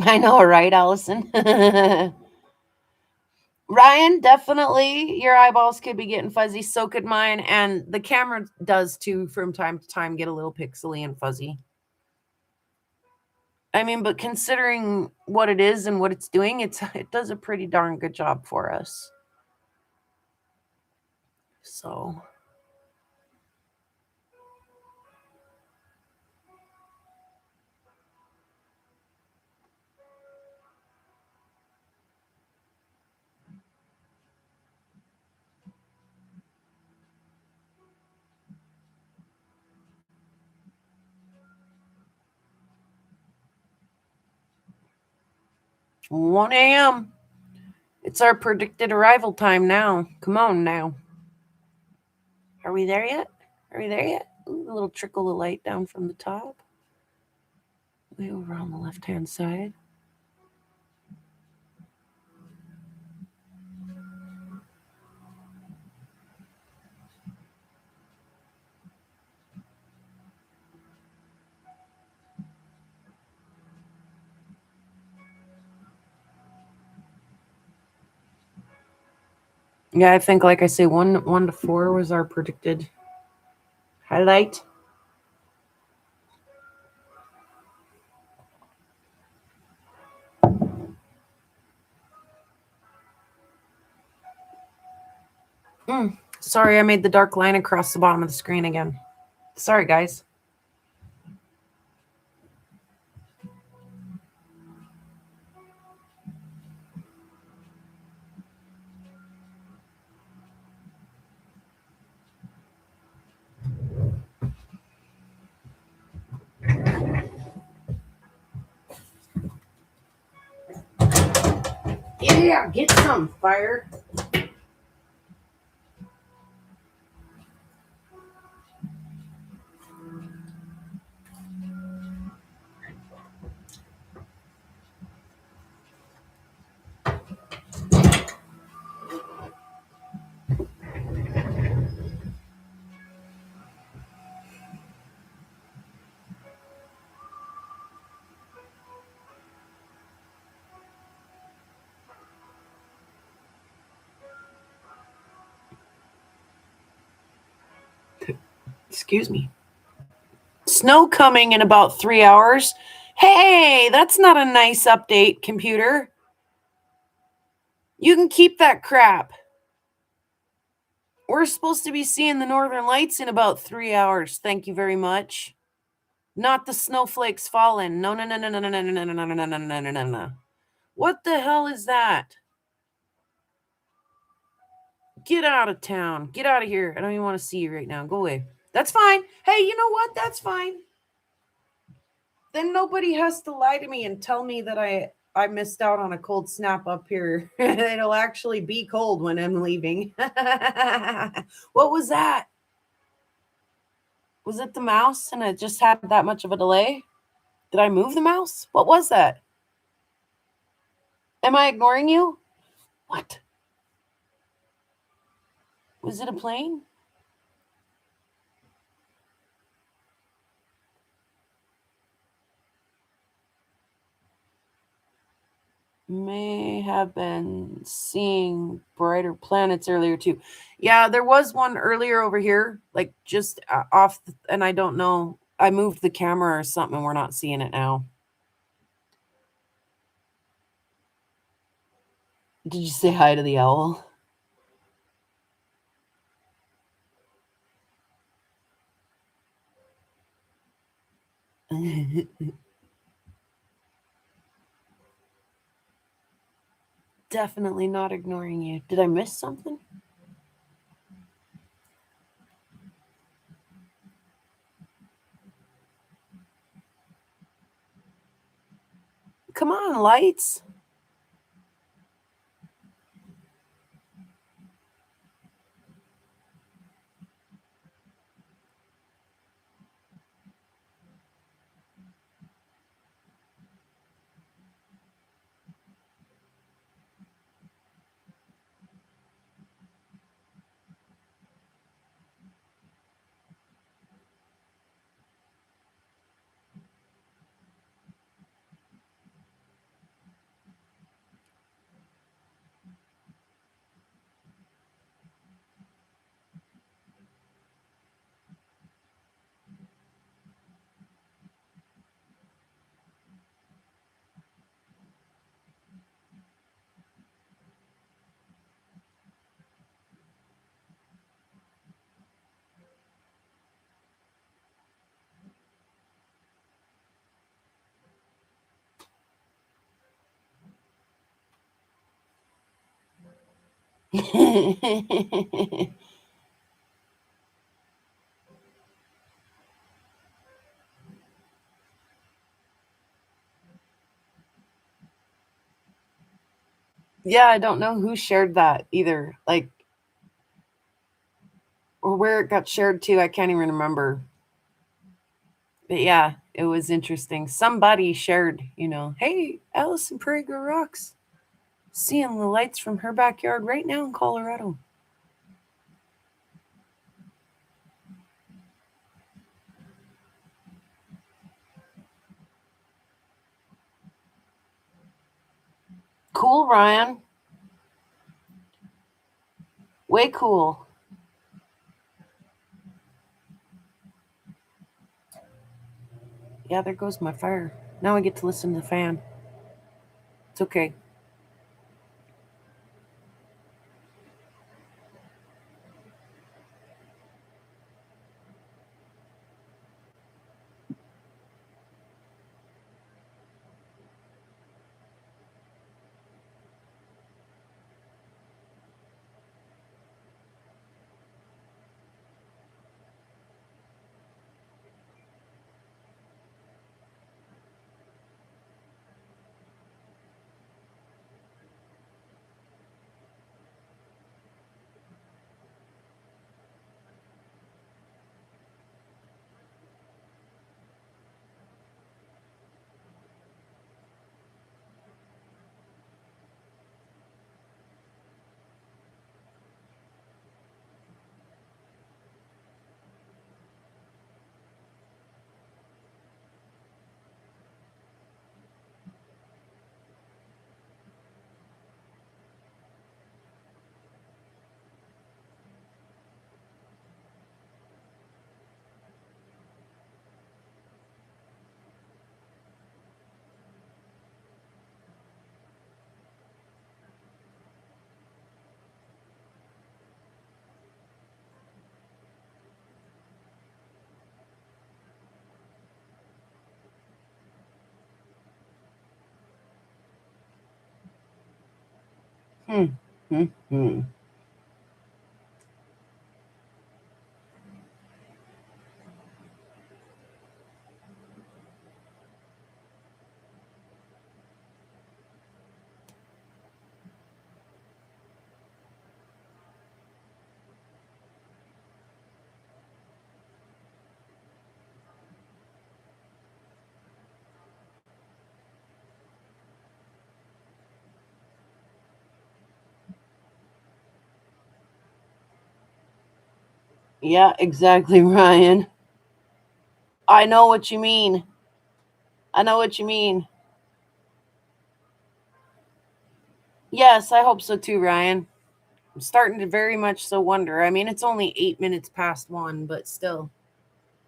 I know, right, Allison? Ryan, definitely your eyeballs could be getting fuzzy. So could mine. And the camera does too from time to time get a little pixely and fuzzy. I mean, but considering what it is and what it's doing, it does a pretty darn good job for us. So 1 a.m. It's our predicted arrival time now. Come on now. Are we there yet? Are we there yet? Ooh, a little trickle of light down from the top. Way over on the left-hand side. Yeah, I think, like I say, 1 to 4 was our predicted highlight. Sorry, I made the dark line across the bottom of the screen again. Sorry, guys. Yeah, get some fire. Excuse me. Snow coming in about 3 hours. Hey, that's not a nice update, computer. You can keep that crap. We're supposed to be seeing the northern lights in about 3 hours. Thank you very much. Not the snowflakes falling. No, no, no, no, no, no, no, no, no, no, no, no, no, no, no, no. What the hell is that? Get out of town. Get out of here. I don't even want to see you right now. Go away. That's fine. Hey, you know what? That's fine. Then nobody has to lie to me and tell me that I missed out on a cold snap up here. It'll actually be cold when I'm leaving. What was that? Was it the mouse and it just had that much of a delay? Did I move the mouse? What was that? Am I ignoring you? What? Was it a plane? May have been seeing brighter planets earlier too. Yeah, there was one earlier over here, like just off, and I don't know. I moved the camera or something, and we're not seeing it now. Did you say hi to the owl? Definitely not ignoring you. Did I miss something? Come on, lights. Yeah, I don't know who shared that either. Like, or where it got shared to. I can't even remember. But yeah, it was interesting. Somebody shared, hey, Allison Prager rocks. Seeing the lights from her backyard right now in Colorado. Cool, Ryan. Way cool. Yeah, there goes my fire. Now I get to listen to the fan. It's okay. Hmm. Yeah, exactly, Ryan. I know what you mean. I know what you mean. Yes, I hope so too, Ryan. I'm starting to very much so wonder. I mean, it's only 8 minutes past 1, but still.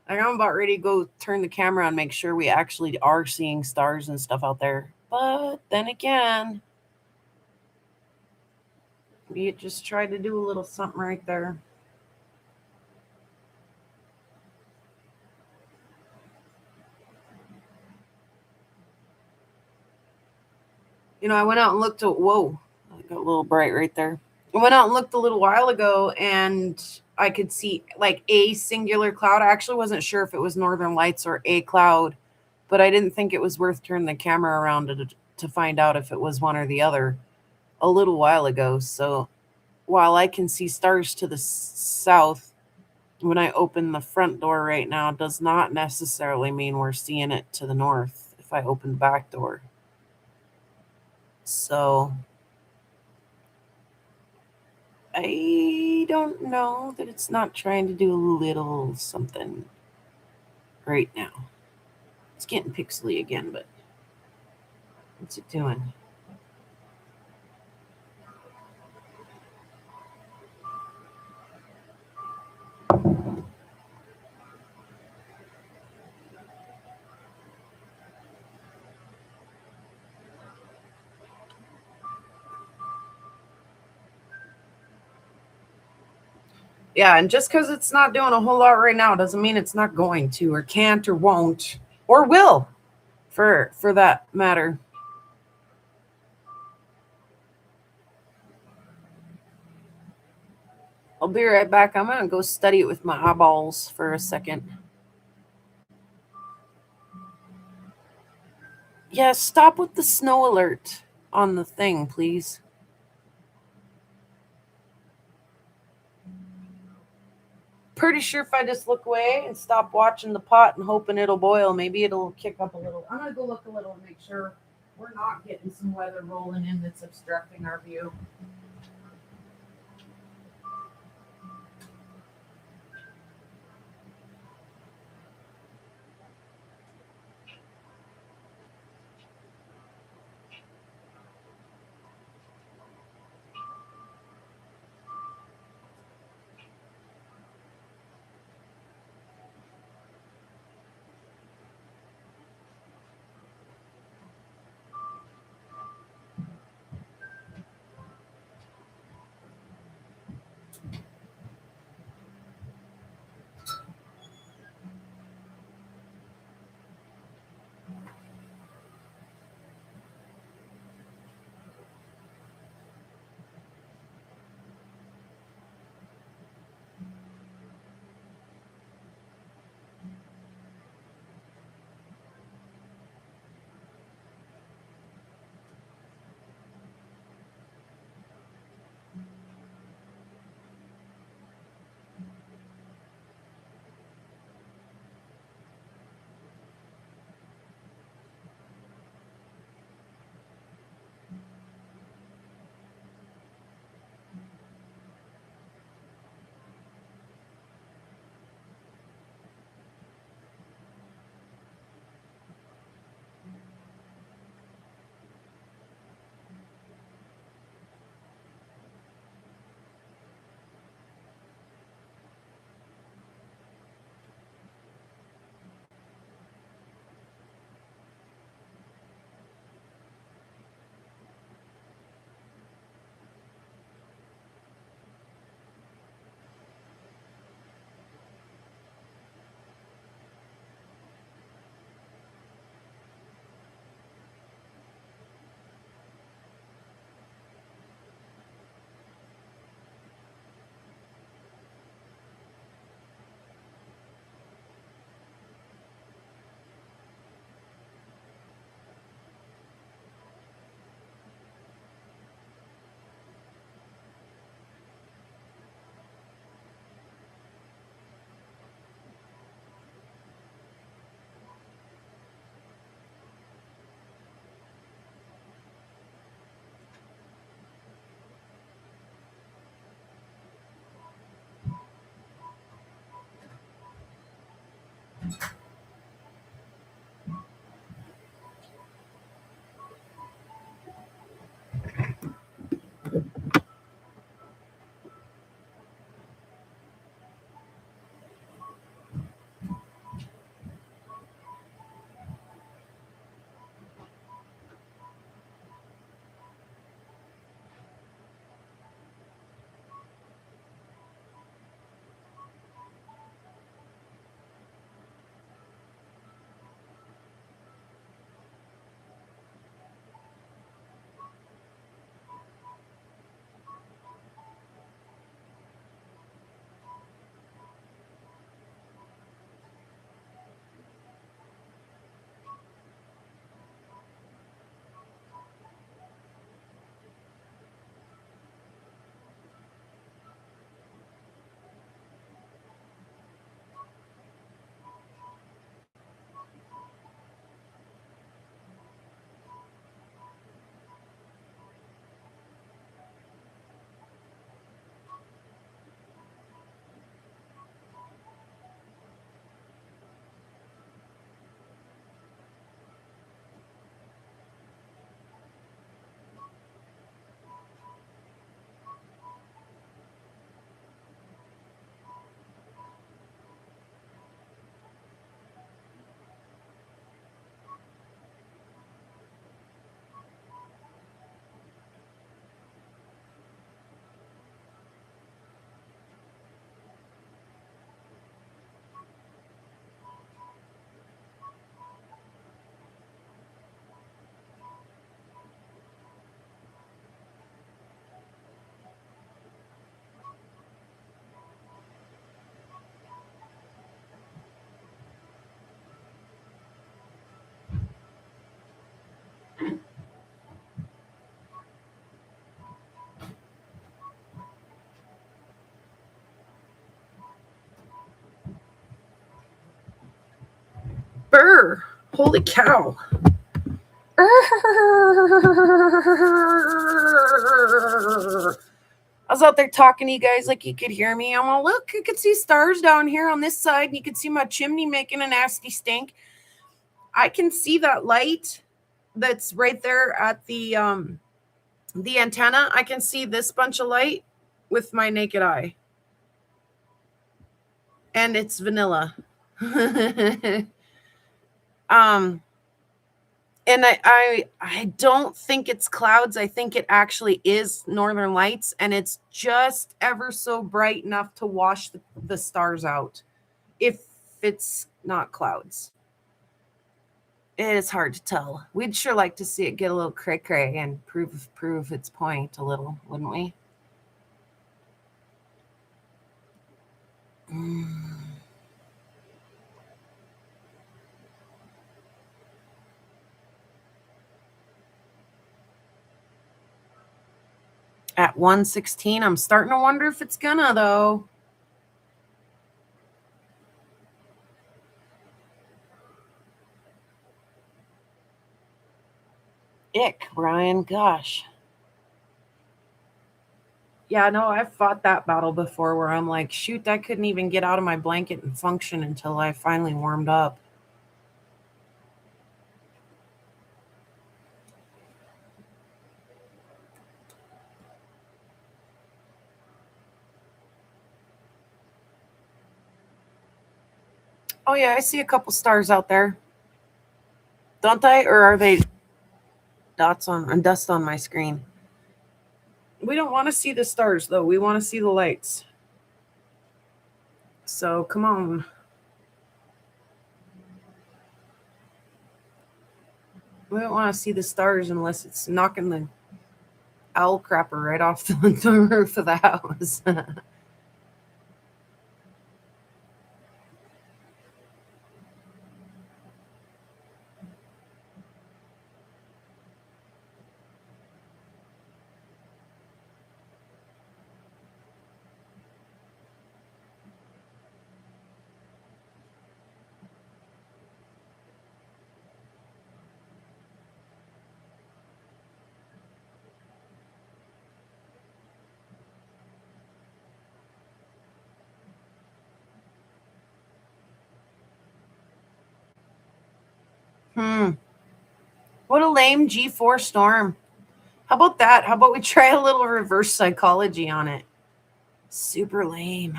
Like, I'm about ready to go turn the camera on, make sure we actually are seeing stars and stuff out there. But then again, we just tried to do a little something right there. I went out and looked at, whoa, I got a little bright right there. I went out and looked a little while ago and I could see like a singular cloud. I actually wasn't sure if it was Northern Lights or a cloud, but I didn't think it was worth turning the camera around to find out if it was one or the other a little while ago. So while I can see stars to the south, when I open the front door right now, does not necessarily mean we're seeing it to the north if I open the back door. So I don't know that it's not trying to do a little something right now. It's getting pixely again, but what's it doing? Yeah, and just because it's not doing a whole lot right now doesn't mean it's not going to or can't or won't or will for that matter. I'll be right back. I'm going to go study it with my eyeballs for a second. Yeah, stop with the snow alert on the thing, please. Pretty sure if I just look away and stop watching the pot and hoping it'll boil, maybe it'll kick up a little. I'm going to go look a little and make sure we're not getting some weather rolling in that's obstructing our view. Holy cow. I was out there talking to you guys like you could hear me. I'm all, look, you could see stars down here on this side. And you could see my chimney making a nasty stink. I can see that light that's right there at the antenna. I can see this bunch of light with my naked eye. And it's vanilla. And I don't think it's clouds. I think it actually is northern lights, and it's just ever so bright enough to wash the stars out if it's not clouds. It is hard to tell. We'd sure like to see it get a little cray-cray and prove its point a little, wouldn't we? At 1:16, I'm starting to wonder if it's gonna, though. Ick, Brian, gosh. Yeah, no, I've fought that battle before where I'm like, shoot, I couldn't even get out of my blanket and function until I finally warmed up. Oh, yeah, I see a couple stars out there. Don't I? Or are they dots on dust on my screen? We don't want to see the stars, though. We want to see the lights. So, come on. We don't want to see the stars unless it's knocking the owl crapper right off the roof of the house. What a lame G4 storm. How about that? How about we try a little reverse psychology on it? Super lame.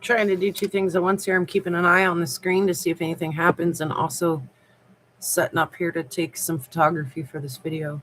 trying to do two things at once here. I'm keeping an eye on the screen to see if anything happens, and also setting up here to take some photography for this video.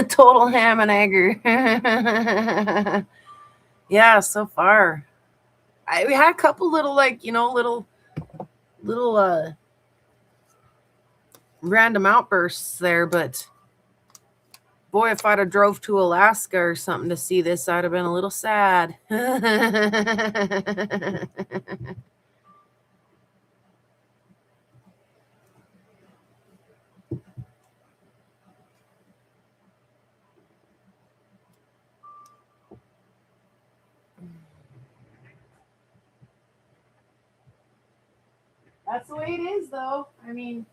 Total ham and egger. Yeah, so far. We had a couple little, like, little random outbursts there, but boy, if I'd have drove to Alaska or something to see this, I'd have been a little sad. That's the way it is, though. I mean,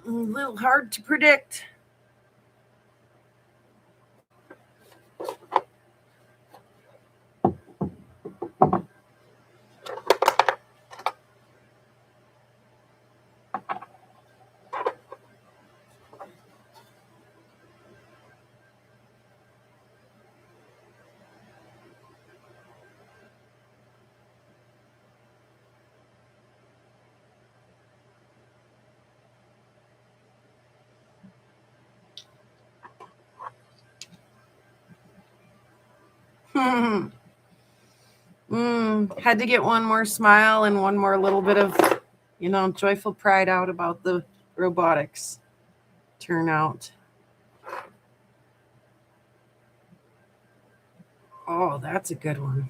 a little hard to predict. Had to get one more smile and one more little bit of, joyful pride out about the robotics turnout. Oh, that's a good one.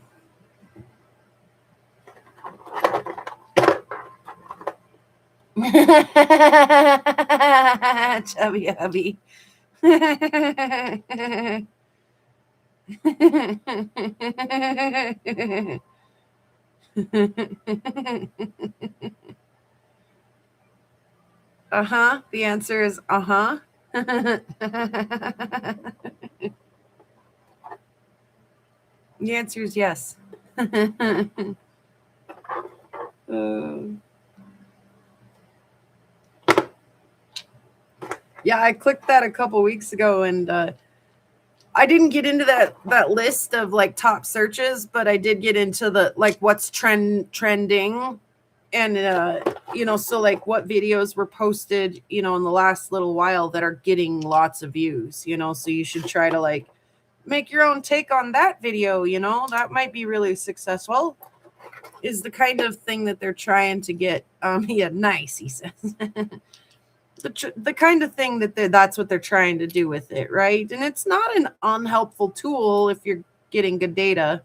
Chubby hubby. Uh-huh. The answer is uh-huh. The answer is yes. Yeah, I clicked that a couple weeks ago, and I didn't get into that list of like top searches, but I did get into the like what's trending, and so like what videos were posted, in the last little while that are getting lots of views, so you should try to like make your own take on that video, that might be really successful, is the kind of thing that they're trying to get. Yeah, nice, he says. The kind of thing that's what they're trying to do with it, right? And it's not an unhelpful tool if you're getting good data,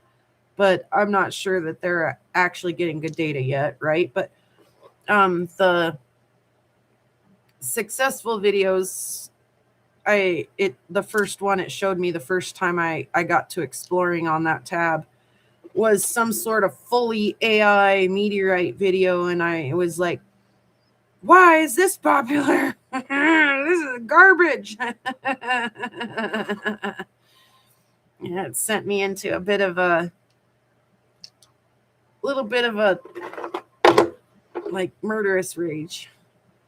but I'm not sure that they're actually getting good data yet, right? But the successful videos, the first one it showed me the first time I got to exploring on that tab was some sort of fully AI meteorite video, and I was like, why is this popular? This is garbage. Yeah, it sent me into a little bit of a like murderous rage.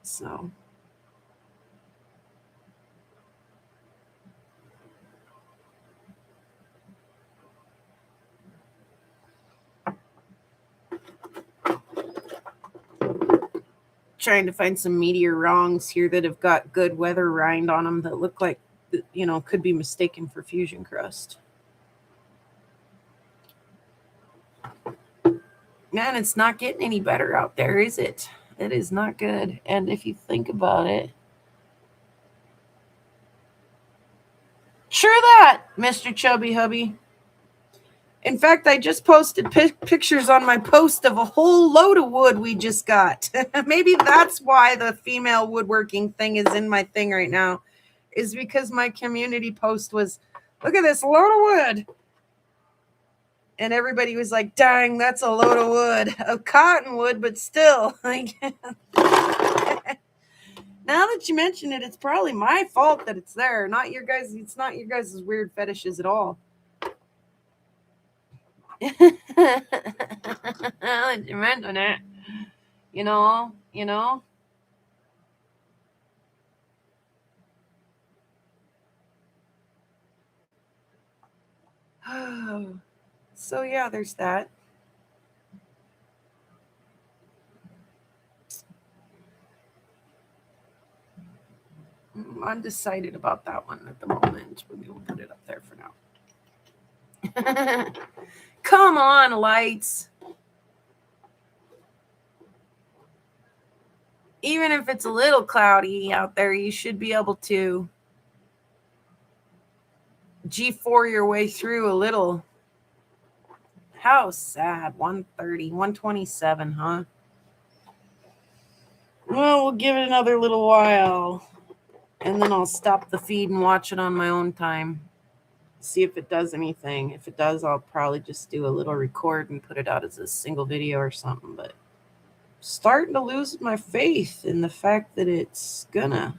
So trying to find some meteor wrongs here that have got good weather rind on them that look like, could be mistaken for fusion crust. Man, it's not getting any better out there, is it? It is not good. And if you think about it, Mr. Chubby Hubby. In fact, I just posted pictures on my post of a whole load of wood we just got. Maybe that's why the female woodworking thing is in my thing right now, is because my community post was, look at this load of wood. And everybody was like, dang, that's a load of wood. Of cottonwood, but still. Like, now that you mention it, it's probably my fault that it's there. Not your guys. It's not your guys' weird fetishes at all. Now that you mention it, you know. So yeah, there's that. I'm undecided about that one at the moment, but we'll put it up there for now. Come on, lights. Even if it's a little cloudy out there, you should be able to G4 your way through a little. How sad. 130, 127, huh? Well, we'll give it another little while. And then I'll stop the feed and watch it on my own time. See if it does anything. If it does, I'll probably just do a little record and put it out as a single video or something. But I'm starting to lose my faith in the fact that it's gonna.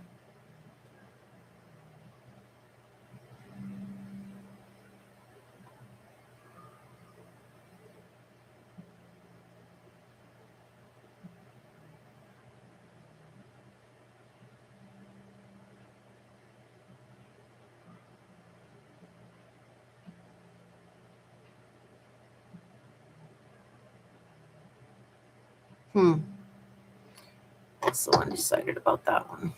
So undecided about that one.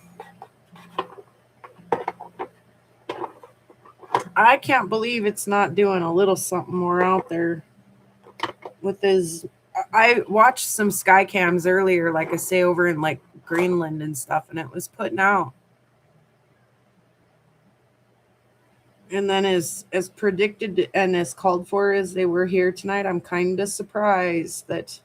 I can't believe it's not doing a little something more out there with his. I watched some sky cams earlier, like I say, over in like Greenland and stuff, and it was putting out. And then as predicted and as called for as they were here tonight, I'm kind of surprised that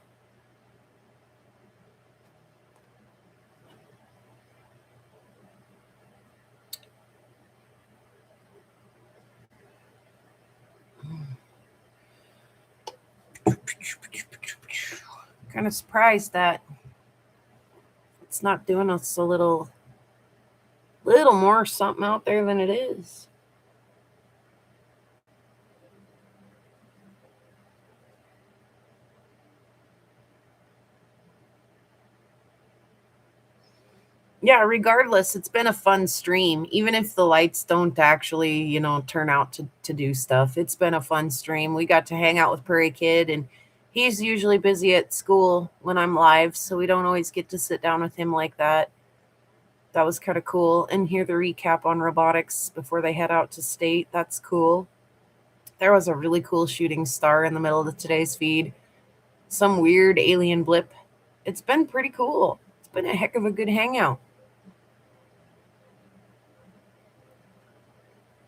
kind of surprised that it's not doing us a little more something out there than it is. Yeah, regardless, it's been a fun stream. Even if the lights don't actually, turn out to do stuff, it's been a fun stream. We got to hang out with Prairie Kid, and he's usually busy at school when I'm live, so we don't always get to sit down with him like that. That was kind of cool. And hear the recap on robotics before they head out to state. That's cool. There was a really cool shooting star in the middle of today's feed. Some weird alien blip. It's been pretty cool. It's been a heck of a good hangout.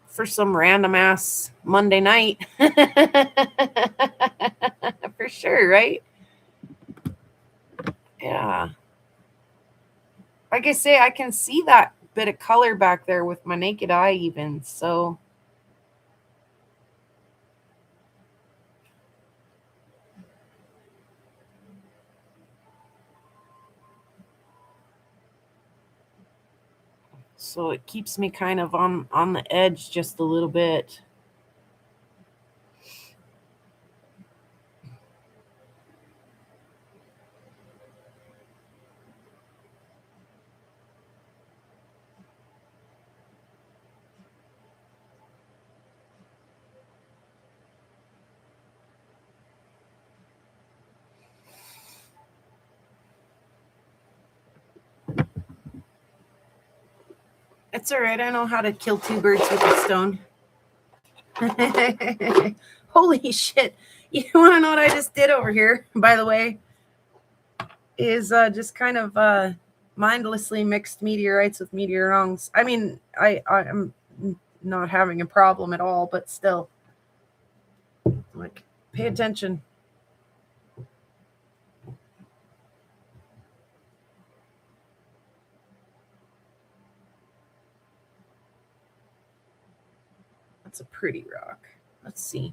For some random ass Monday night. For sure, right? Yeah. Like I say, I can see that bit of color back there with my naked eye even, so. So it keeps me kind of on the edge just a little bit. It's all right. I know how to kill two birds with a stone. Holy shit. You want to know what I just did over here, by the way? Is just kind of mindlessly mixed meteorites with meteorons. I mean, I'm not having a problem at all, but still, like, pay attention. That's a pretty rock. Let's see.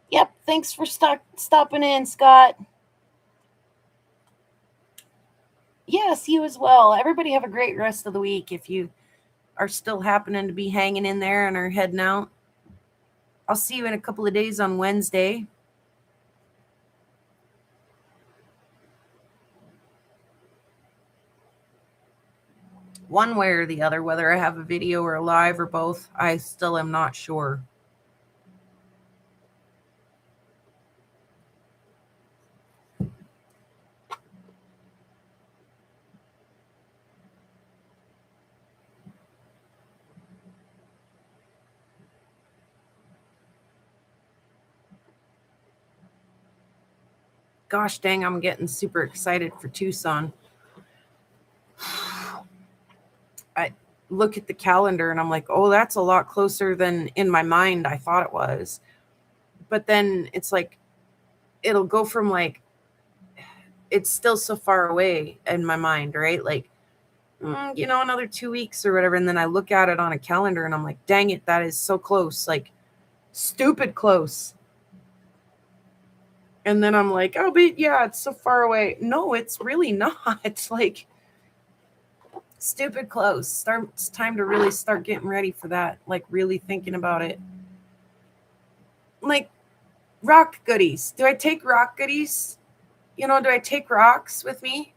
Yep, thanks for stopping in, Scott. Yes, you as well. Everybody have a great rest of the week if you are still happening to be hanging in there and are heading out. I'll see you in a couple of days on Wednesday. One way or the other, whether I have a video or a live or both, I still am not sure. Gosh dang, I'm getting super excited for Tucson. I look at the calendar and I'm like, oh, that's a lot closer than in my mind I thought it was. But then it's like, it'll go from like, it's still so far away in my mind, right? Like, another 2 weeks or whatever. And then I look at it on a calendar and I'm like, dang it, that is so close. Like, stupid close. And then I'm like, oh, but yeah, it's so far away. No, it's really not. Like, stupid close. It's time to really start getting ready for that. Like, really thinking about it. Like, rock goodies. Do I take rock goodies? Do I take rocks with me?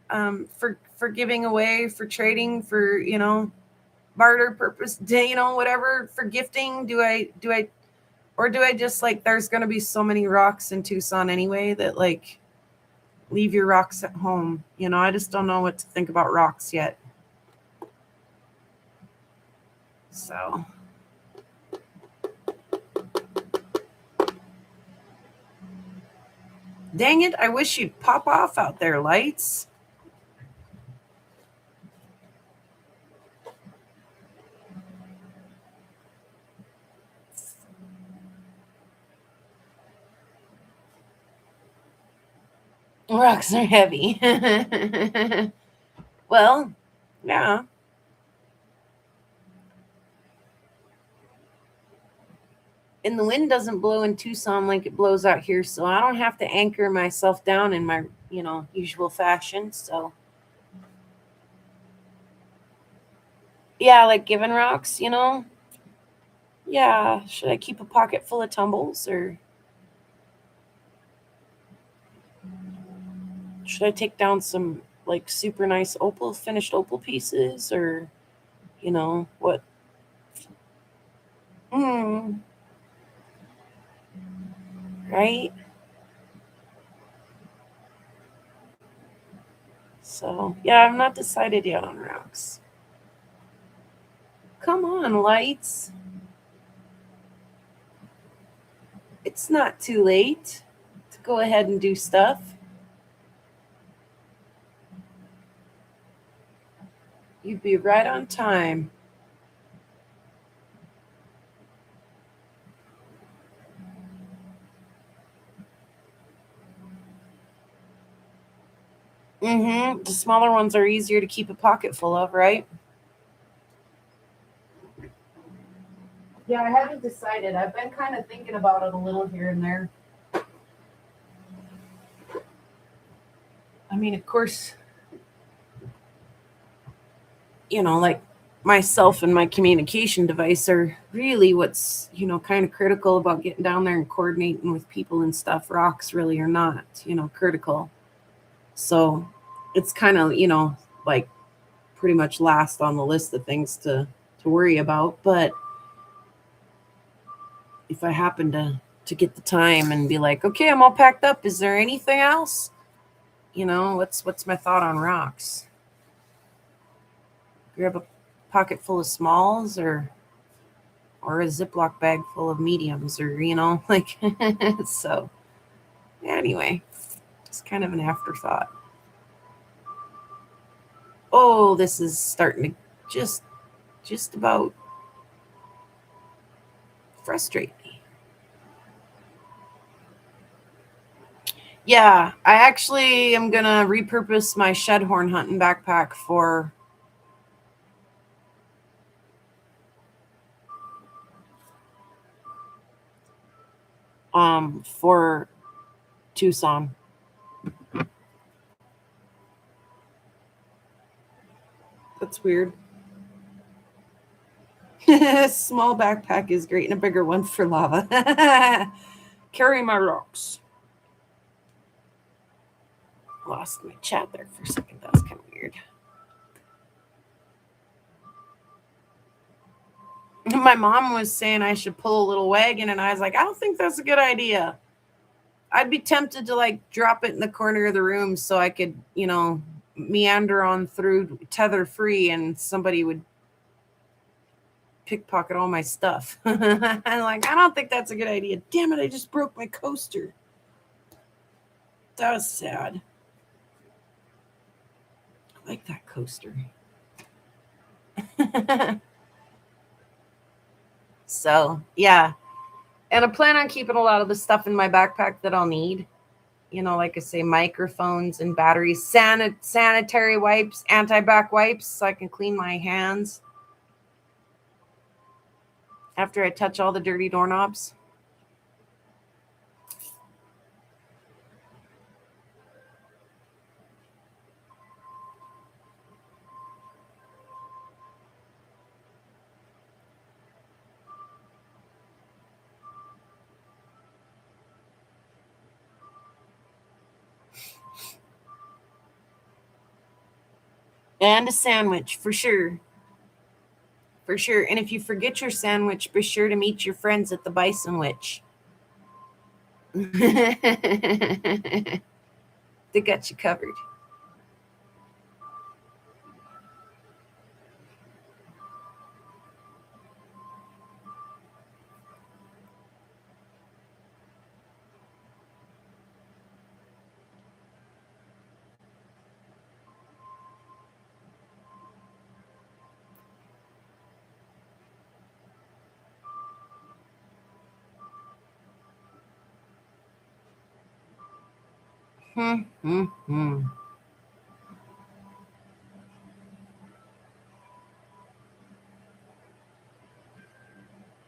For giving away, for trading, for, barter purpose, whatever, for gifting. Do I just like, there's going to be so many rocks in Tucson anyway that like, leave your rocks at home. I just don't know what to think about rocks yet. So. Dang it, I wish you'd pop off out there, lights. Rocks are heavy. Well, yeah. And the wind doesn't blow in Tucson like it blows out here, so I don't have to anchor myself down in my, usual fashion. So, yeah, like giving rocks, Yeah, should I keep a pocket full of tumbles or should I take down some like super nice finished opal pieces or, what? Right? So, yeah, I'm not decided yet on rocks. Come on, lights. It's not too late to go ahead and do stuff. You'd be right on time. The smaller ones are easier to keep a pocket full of, right? Yeah, I haven't decided. I've been kind of thinking about it a little here and there. I mean, of course, like myself and my communication device are really what's, kind of critical about getting down there and coordinating with people and stuff. Rocks really are not, critical. So it's kind of, like pretty much last on the list of things to worry about. But if I happen to to get the time and be like, okay, I'm all packed up. Is there anything else? You know, what's my thought on rocks? Grab a pocket full of smalls or a Ziploc bag full of mediums, or, you know, like, so anyway, it's kind of an afterthought. Oh, this is starting to just about frustrate me. Yeah, I actually am gonna repurpose my shed horn hunting backpack for Tucson. That's weird. Small backpack is great, and a bigger one for lava. Carry my rocks. Lost my chat there for a second. That was kind of weird. My mom was saying I should pull a little wagon, and I was like, I don't think that's a good idea. I'd be tempted to like drop it in the corner of the room so I could, you know, meander on through tether free, and somebody would pickpocket all my stuff. I'm like, I don't think that's a good idea. Damn it, I just broke my coaster. That was sad. I like that coaster. So, yeah. And I plan on keeping a lot of the stuff in my backpack that I'll need. You know, like I say, microphones and batteries, sanitary wipes, anti-back wipes, so I can clean my hands after I touch all the dirty doorknobs. And a sandwich, for sure. For sure. And if you forget your sandwich, be sure to meet your friends at the Bison Witch. They got you covered.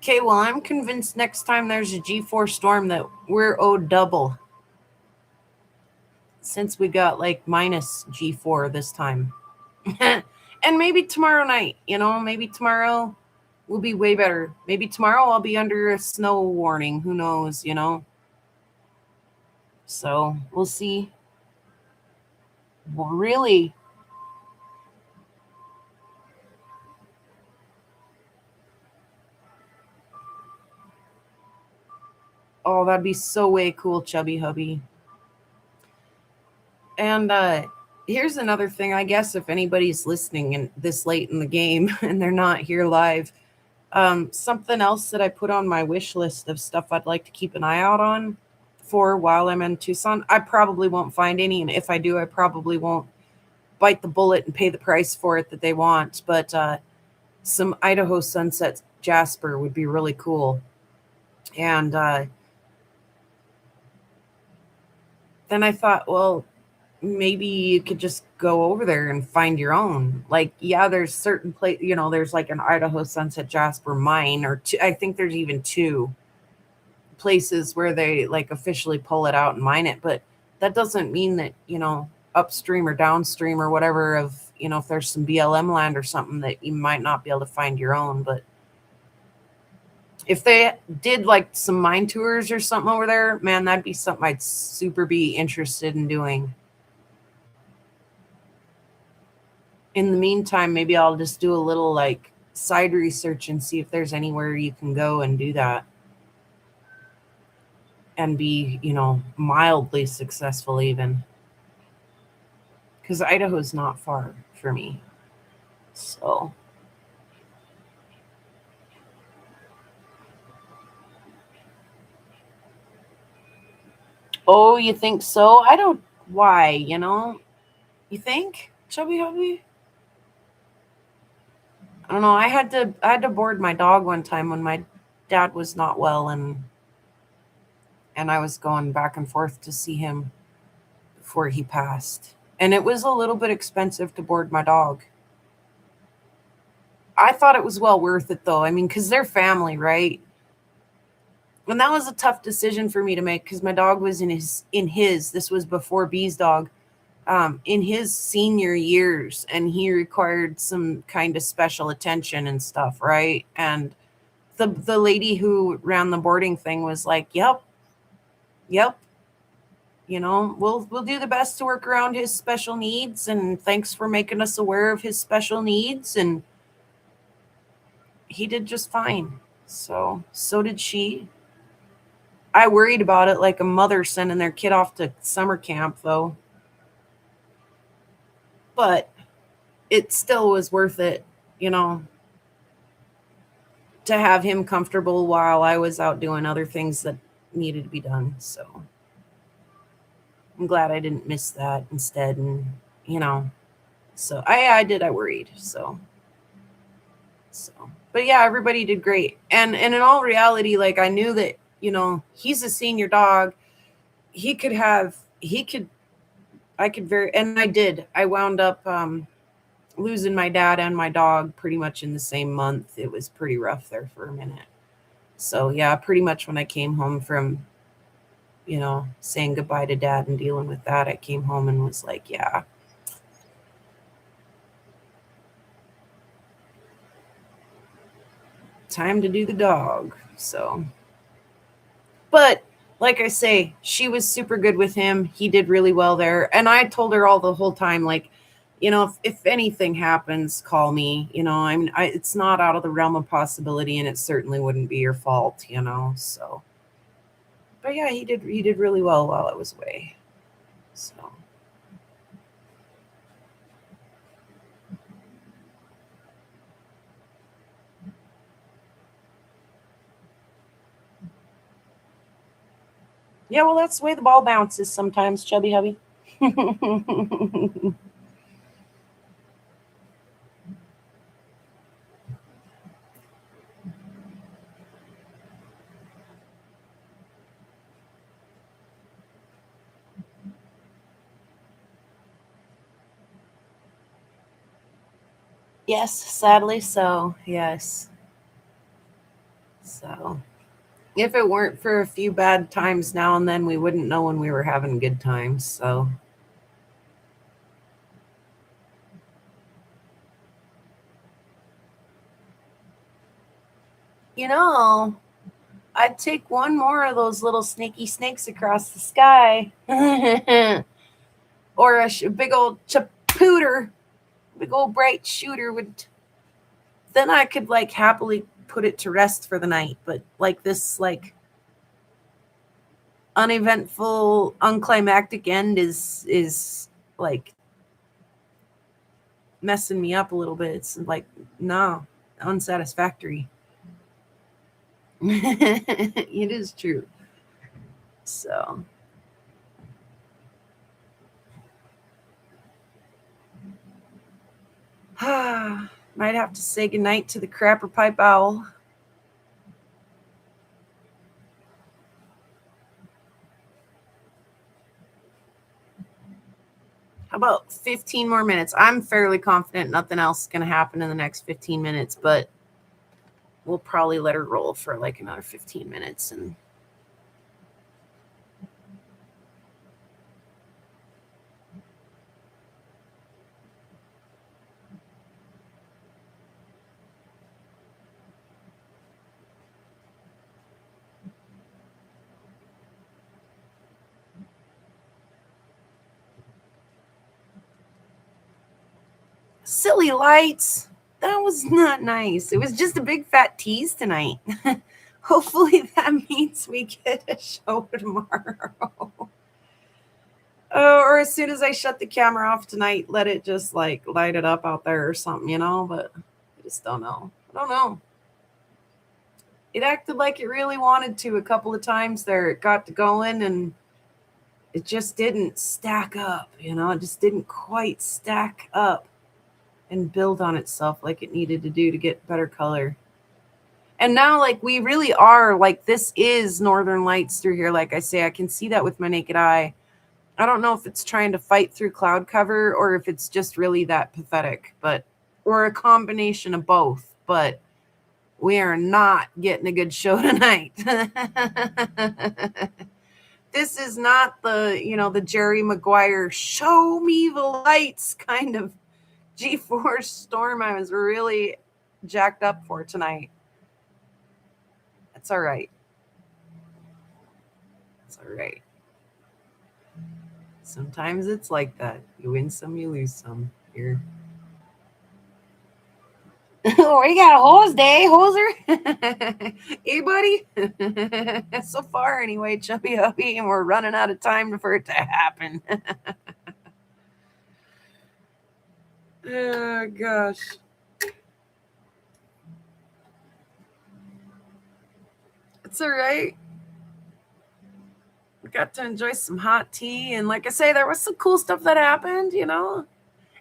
Okay, well, I'm convinced next time there's a G4 storm that we're owed double. Since we got like minus G4 this time. And maybe tomorrow night, you know, maybe tomorrow will be way better. Maybe tomorrow I'll be under a snow warning. Who knows, you know? So we'll see. Well, really? Oh, that'd be so way cool, Chubby Hubby. And here's another thing, I guess, if anybody's listening and this late in the game and they're not here live, something else that I put on my wish list of stuff I'd like to keep an eye out on for while I'm in Tucson. I probably won't find any, and if I do, I probably won't bite the bullet and pay the price for it that they want. But some Idaho sunset jasper would be really cool. And then I thought, well, maybe you could just go over there and find your own. Like, yeah, there's certain place, you know, there's like an Idaho sunset jasper mine, or two, I think there's even 2 places where they like officially pull it out and mine it. But that doesn't mean that, you know, upstream or downstream or whatever of, you know, if there's some BLM land or something that you might not be able to find your own. But if they did like some mine tours or something over there, man, that'd be something I'd super be interested in doing. In the meantime, maybe I'll just do a little like side research and see if there's anywhere you can go and do that. and be, mildly successful even. Because Idaho's not far for me. So. Oh, you think so? I don't. Why, You think, Chubby Hubby? I don't know. I had to board my dog one time when my dad was not well, and I was going back and forth to see him before he passed. And it was a little bit expensive to board my dog. I thought it was well worth it though. I mean, because they're family, right? And that was a tough decision for me to make because my dog was in his, this was before B's dog, in his senior years, and he required some kind of special attention and stuff, right? And the lady who ran the boarding thing was like, yep, we'll do the best to work around his special needs, and thanks for making us aware of his special needs. And he did just fine. So did she. I worried about it like a mother sending their kid off to summer camp, though. But it still was worth it, to have him comfortable while I was out doing other things that needed to be done. So I'm glad I didn't miss that instead. And, so I worried. So, but yeah, everybody did great. And in all reality, like I knew that, he's a senior dog. I did. I wound up losing my dad and my dog pretty much in the same month. It was pretty rough there for a minute. So yeah, pretty much when I came home from, saying goodbye to dad and dealing with that, I came home and was like, yeah. Time to do the dog. So, but like I say, she was super good with him. He did really well there. And I told her all the whole time, like, if anything happens, call me. It's not out of the realm of possibility, and it certainly wouldn't be your fault, So, but yeah, he did really well while I was away. So, yeah, well, that's the way the ball bounces sometimes, Chubby Hubby. Yes, sadly so. Yes. So, if it weren't for a few bad times now and then, we wouldn't know when we were having good times. So, I'd take one more of those little snaky snakes across the sky. Or a big old chapooter, big old bright shooter would. Then I could happily put it to rest for the night. But this uneventful, unclimactic end is messing me up a little bit. It's no, unsatisfactory. It is true. So. Might have to say goodnight to the crapper pipe owl. How about 15 more minutes? I'm fairly confident nothing else is going to happen in the next 15 minutes, but we'll probably let her roll for another 15 minutes. And silly lights. That was not nice. It was just a big fat tease tonight. Hopefully that means we get a show tomorrow. Or as soon as I shut the camera off tonight, let it just like light it up out there or something, you know, but I just don't know. I don't know. It acted like it really wanted to a couple of times there. It got to going and it just didn't stack up, you know, it just didn't quite stack up and build on itself like it needed to do to get better color. And now, like, we really are, like, this is Northern Lights through here. Like I say, I can see that with my naked eye. I don't know if it's trying to fight through cloud cover or if it's just really that pathetic, but, or a combination of both. But we are not getting a good show tonight. This is not the, you know, the Jerry Maguire show me the lights kind of G-force storm I was really jacked up for tonight. That's all right. It's all right. Sometimes it's like that. You win some, you lose some. Here. Oh, you got a hose day, hoser? Hey, buddy. So far, anyway, chubby hubby, and we're running out of time for it to happen. Oh, gosh. It's all right. We got to enjoy some hot tea. And like I say, there was some cool stuff that happened, you know,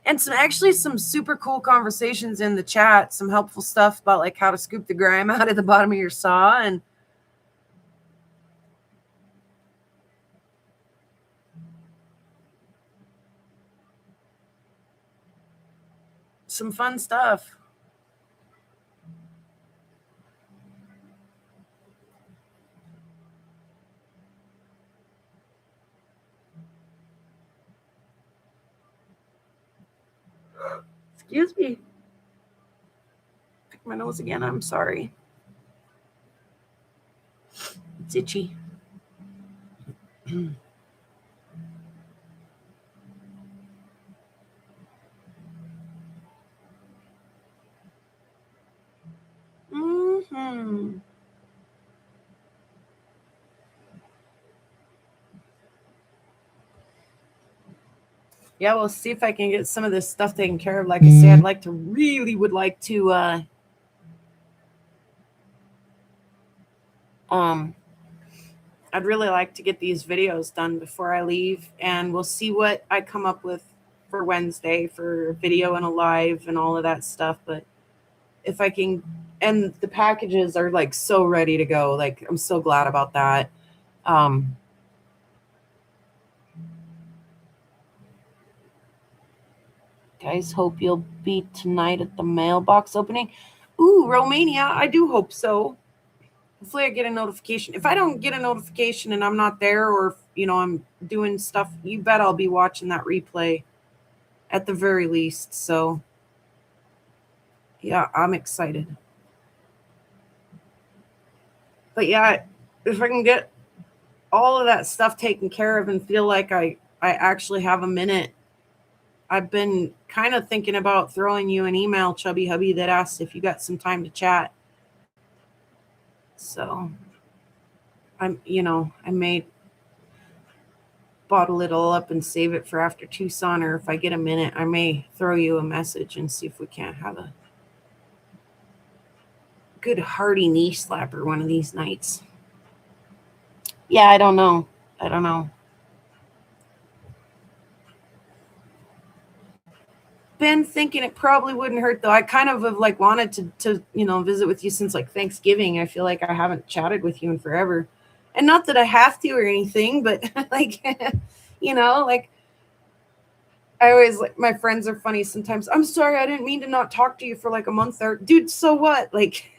and some super cool conversations in the chat, some helpful stuff about like how to scoop the grime out of the bottom of your saw and some fun stuff. Excuse me. Pick my nose again. I'm sorry. It's itchy. Mm-hmm. Yeah, we'll see if I can get some of this stuff taken care of. Like I say, would like to I'd really like to get these videos done before I leave, and we'll see what I come up with for Wednesday for video and a live and all of that stuff. But if I can, and the packages are like so ready to go. Like, I'm so glad about that. Guys, hope you'll be tonight at the mailbox opening. Ooh, Romania, I do hope so. Hopefully I get a notification. If I don't get a notification and I'm not there, or if, you know, I'm doing stuff, you bet I'll be watching that replay at the very least. So yeah, I'm excited. But yeah, if I can get all of that stuff taken care of and feel like I actually have a minute, I've been kind of thinking about throwing you an email, Chubby Hubby, that asks if you got some time to chat. So I may bottle it all up and save it for after Tucson, or if I get a minute, I may throw you a message and see if we can't have a good hearty knee slapper one of these nights. Yeah, I don't know. Been thinking it probably wouldn't hurt, though. I kind of have like wanted to visit with you since like Thanksgiving. I feel like I haven't chatted with you in forever, and not that I have to or anything, but like like I always, like, my friends are funny sometimes. I'm sorry, I didn't mean to not talk to you for like a month or dude, so what? Like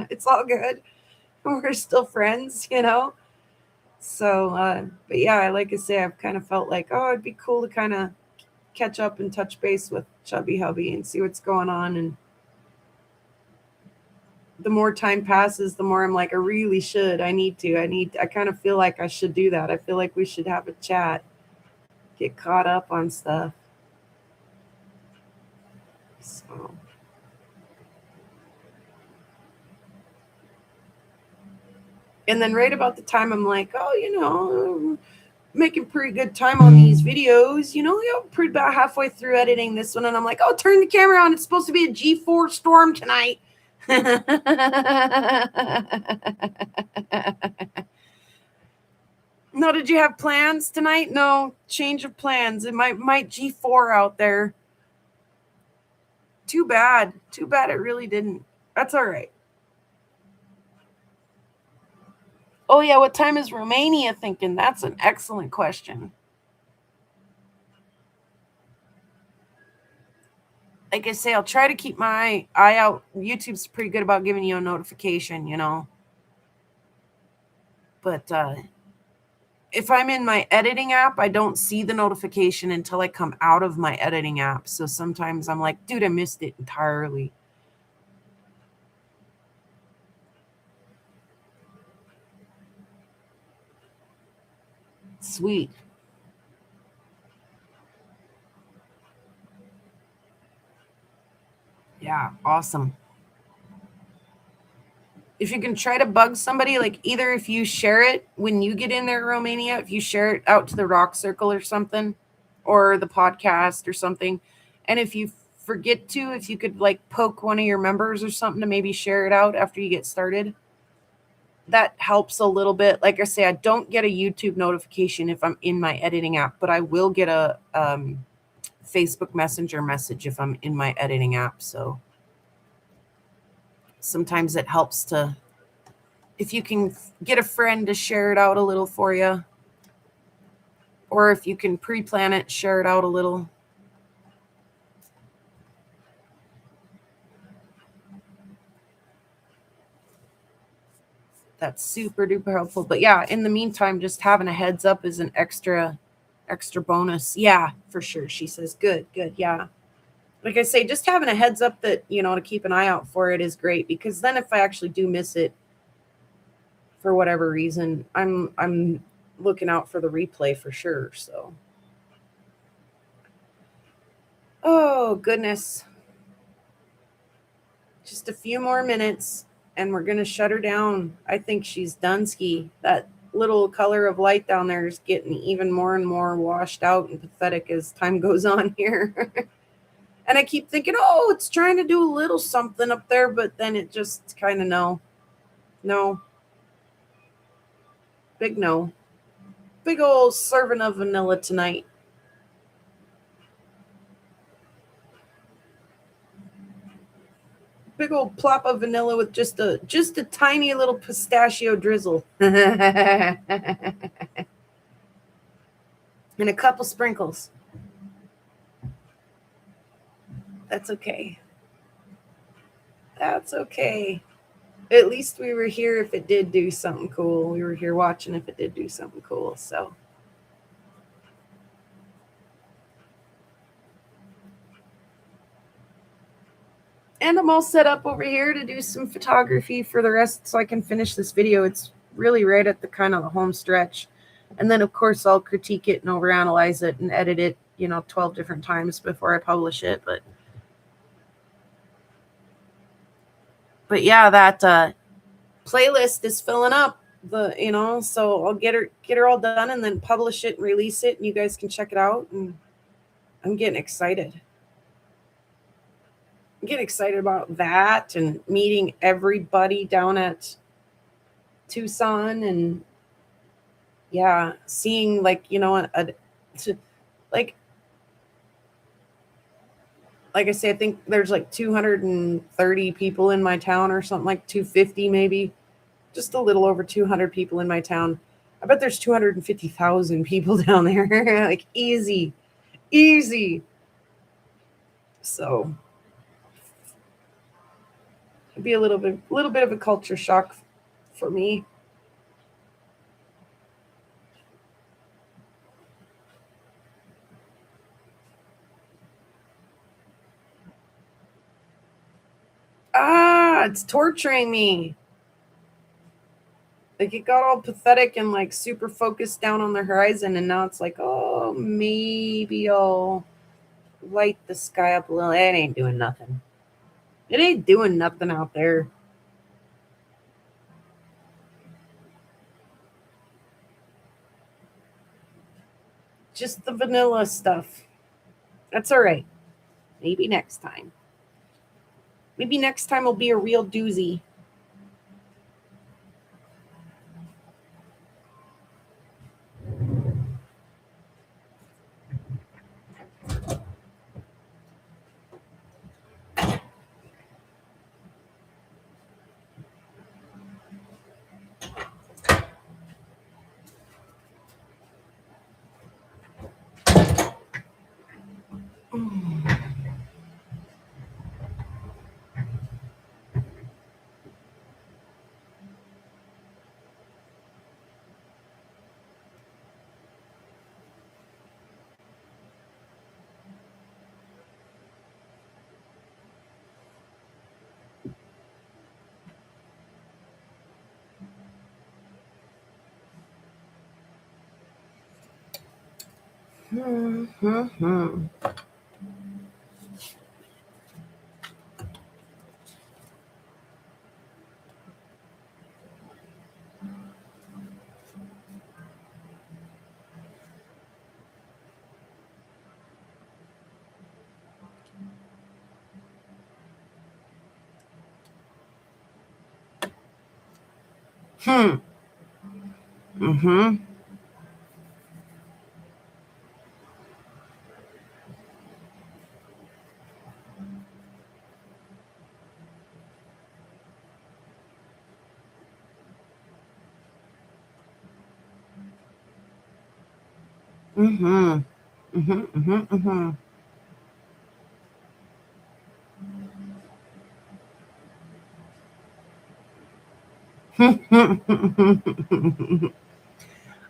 it's all good. We're still friends, So, but yeah, like I say, I've kind of felt like, oh, it'd be cool to kind of catch up and touch base with Chubby Hubby and see what's going on. And the more time passes, the more I'm like, I really should. I kind of feel like I should do that. I feel like we should have a chat, get caught up on stuff. So And then right about the time I'm like, oh, making pretty good time on these videos, pretty about halfway through editing this one, and I'm like, oh, turn the camera on. It's supposed to be a G4 storm tonight. No, did you have plans tonight? No, change of plans. It might G4 out there. Too bad. Too bad it really didn't. That's all right. Oh, yeah, what time is Romania thinking? That's an excellent question. Like I say, I'll try to keep my eye out. YouTube's pretty good about giving you a notification, But if I'm in my editing app, I don't see the notification until I come out of my editing app. So sometimes I'm like, dude, I missed it entirely. Sweet. Yeah, awesome. If you can try to bug somebody, like either if you share it when you get in there, Romania, if you share it out to the Rock Circle or something, or the podcast or something, and if you forget to, if you could like poke one of your members or something to maybe share it out after you get started, that helps a little bit. Like I say, I don't get a YouTube notification if I'm in my editing app, but I will get a Facebook Messenger message if I'm in my editing app. So sometimes it helps to, if you can get a friend to share it out a little for you, or if you can pre-plan it, share it out a little. That's super duper helpful. But yeah, in the meantime, just having a heads up is an extra bonus. Yeah, for sure. She says, good. Yeah. Like I say, just having a heads up that, to keep an eye out for it is great, because then if I actually do miss it for whatever reason, I'm looking out for the replay for sure. So, oh goodness. Just a few more minutes and we're going to shut her down. I think she's done ski. That little color of light down there is getting even more and more washed out and pathetic as time goes on here. And I keep thinking, oh, it's trying to do a little something up there, but then it just kind of no. Big no. Big old serving of vanilla tonight. Big old plop of vanilla with just a tiny little pistachio drizzle. And a couple sprinkles. That's okay. That's okay. At least we were here if it did do something cool. We were here watching if it did do something cool. So. And I'm all set up over here to do some photography for the rest so I can finish this video. It's really right at the kind of the home stretch. And then, of course, I'll critique it and overanalyze it and edit it, 12 different times before I publish it. But yeah, that playlist is filling up. So I'll get her all done and then publish it and release it, and you guys can check it out. And I'm getting excited. Get excited about that and meeting everybody down at Tucson, and yeah, seeing like I say, I think there's like 230 people in my town or something, like 250 maybe, just a little over 200 people in my town. I bet there's 250,000 people down there. Like easy. So it'd be a little bit of a culture shock for me. It's torturing me. Like, it got all pathetic and like super focused down on the horizon, and now it's like, oh, maybe I'll light the sky up a little. It ain't doing nothing. It ain't doing nothing out there. just the vanilla stuff. That's all right. Maybe next time. Maybe next time will be a real doozy.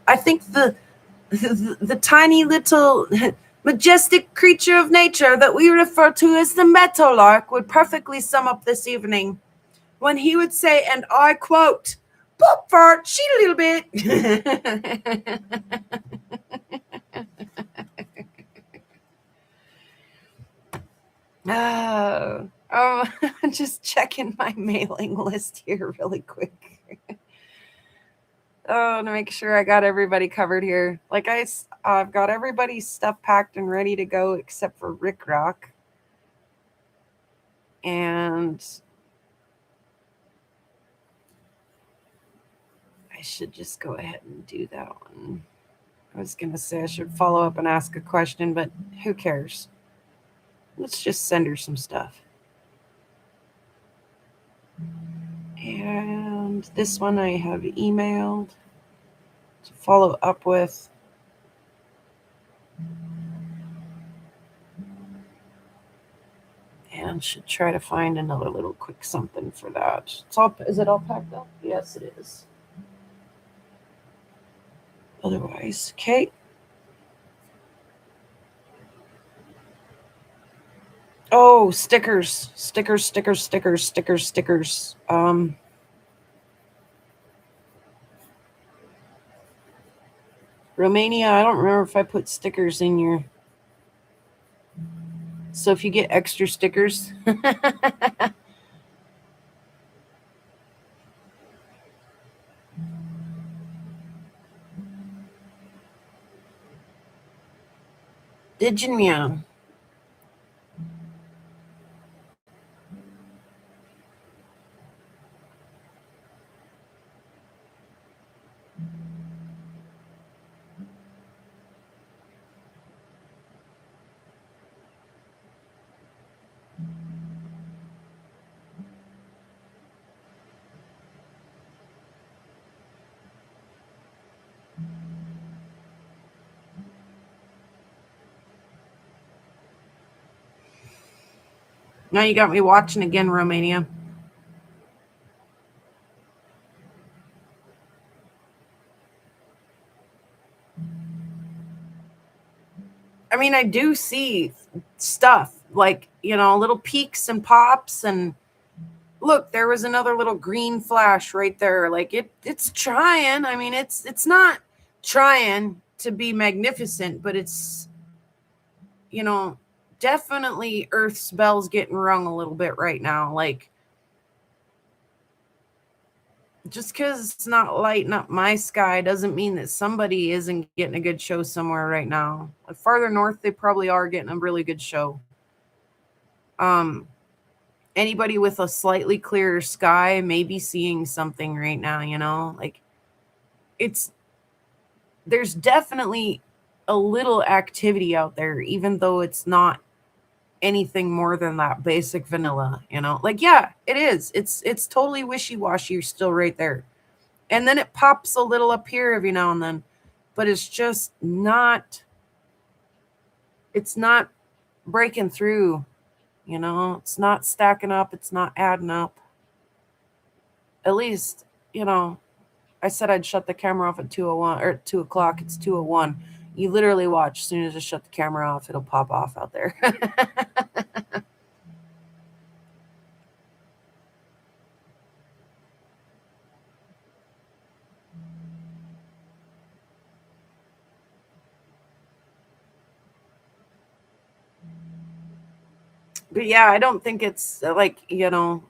I think the tiny little majestic creature of nature that we refer to as the meadowlark would perfectly sum up this evening when he would say, and I quote, "Poop fart, cheat a little bit." Oh, I'm just checking my mailing list here really quick. Oh, to make sure I got everybody covered here. Like I've got everybody's stuff packed and ready to go except for Rick Rock. And I should just go ahead and do that one. I was going to say I should follow up and ask a question, but who cares? Let's just send her some stuff. And this one I have emailed to follow up with. And should try to find another little quick something for that. Is it all packed up? Yes, it is. Otherwise, okay. Oh, stickers. Romania, I don't remember if I put stickers in your. So if you get extra stickers. Did you meow? Now you got me watching again, Romania. I mean, I do see stuff like, little peaks and pops, and look, there was another little green flash right there. Like it's trying. I mean, it's not trying to be magnificent, but it's, definitely Earth's bell's getting rung a little bit right now. Like just because it's not lighting up my sky doesn't mean that somebody isn't getting a good show somewhere right now. Like farther north, they probably are getting a really good show. Anybody with a slightly clearer sky may be seeing something right now, you know? Like, there's definitely a little activity out there, even though it's not anything more than that basic vanilla, you know? Like, yeah, it is. It's totally wishy-washy. You're still right there. And then it pops a little up here every now and then, but it's just not, it's not breaking through, you know? It's not stacking up. It's not adding up. At least, you know, I said I'd shut the camera off at 2:01 or 2 o'clock. It's 2:01. You literally watch. As soon as I shut the camera off, it'll pop off out there. But yeah, I don't think it's like, you know,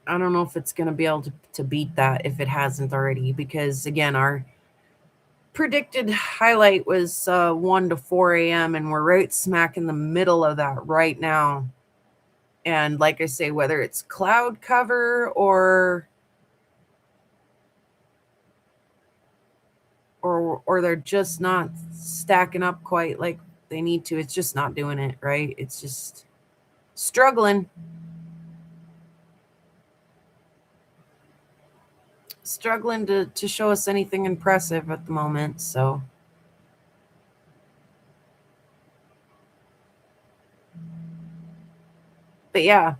I don't know if it's going to be able to beat that if it hasn't already, because again, our predicted highlight was 1 to 4 a.m. and we're right smack in the middle of that right now. And like I say, whether it's cloud cover or they're just not stacking up quite like they need to, it's just not doing it right. It's just struggling to show us anything impressive at the moment. So but yeah,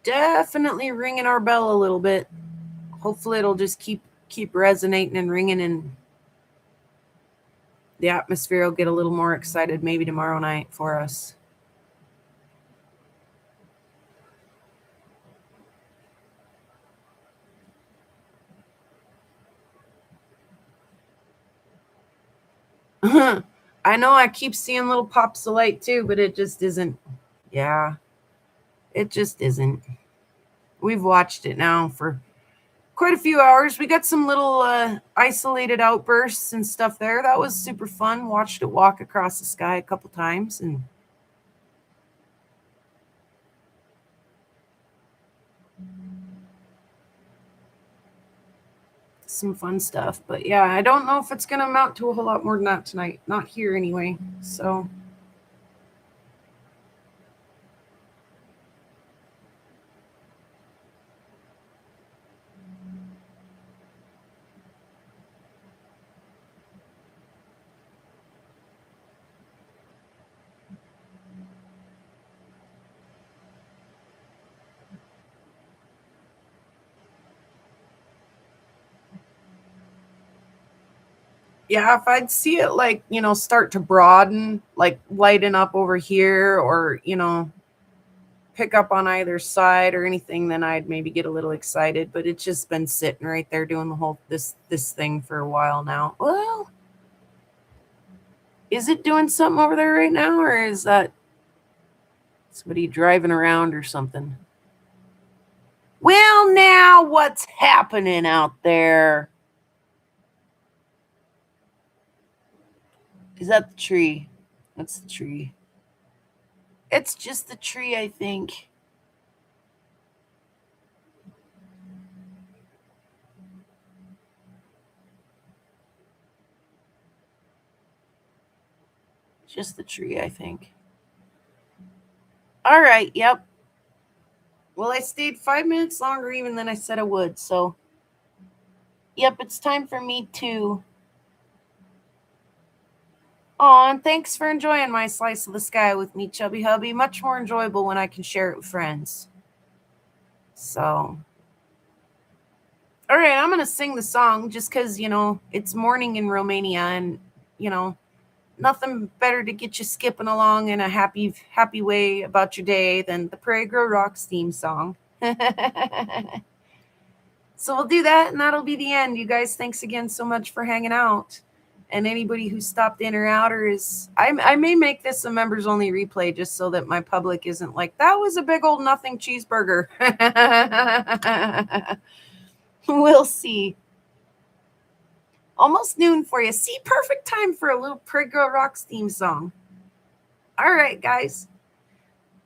definitely ringing our bell a little bit. Hopefully it'll just keep resonating and ringing, and the atmosphere will get a little more excited maybe tomorrow night for us. I know I keep seeing little pops of light too, but it just isn't. Yeah, it just isn't. We've watched it now for quite a few hours. We got some little isolated outbursts and stuff there. That was super fun. Watched it walk across the sky a couple times and some fun stuff. But yeah, I don't know if it's going to amount to a whole lot more than that tonight. Not here anyway. So yeah, if I'd see it like, you know, start to broaden, like lighten up over here or, you know, pick up on either side or anything, then I'd maybe get a little excited. But it's just been sitting right there doing the whole this thing for a while now. Well, is it doing something over there right now, or is that somebody driving around or something? Well, now what's happening out there? Is that the tree? That's the tree. It's just the tree, I think. Just the tree, I think. All right, yep. Well, I stayed 5 minutes longer even than I said I would, so yep, it's time for me to. Aw, and thanks for enjoying my slice of the sky with me, Chubby Hubby. Much more enjoyable when I can share it with friends. So, all right, I'm going to sing the song just because, you know, it's morning in Romania and, you know, nothing better to get you skipping along in a happy way about your day than the Prairie Grow Rocks theme song. So we'll do that, and that'll be the end. You guys, thanks again so much for hanging out. And anybody who stopped in or out or is, I may make this a members only replay just so that my public isn't like, that was a big old nothing cheeseburger. We'll see. Almost noon for you. See, perfect time for a little Pretty Girl Rocks theme song. All right, guys.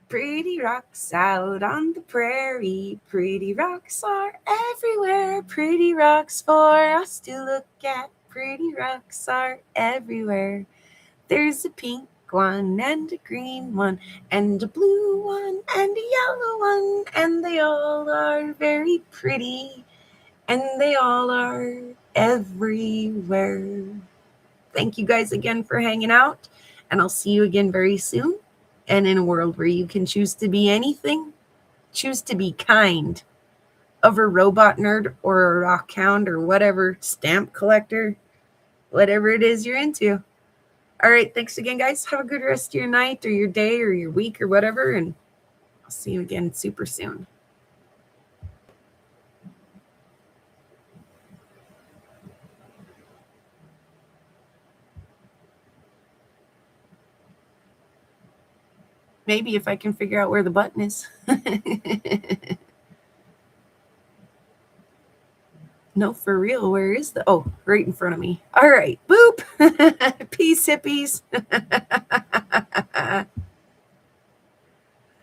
Pretty rocks out on the prairie. Pretty rocks are everywhere. Pretty rocks for us to look at. Pretty rocks are everywhere. There's a pink one and a green one and a blue one and a yellow one. And they all are very pretty. And they all are everywhere. Thank you guys again for hanging out. And I'll see you again very soon. And in a world where you can choose to be anything, choose to be kind of a robot nerd or a rock hound or whatever, stamp collector, whatever it is you're into. All right. Thanks again, guys. Have a good rest of your night or your day or your week or whatever. And I'll see you again super soon. Maybe if I can figure out where the button is. No, for real. Where is the... Oh, right in front of me. All right. Boop. Peace, hippies.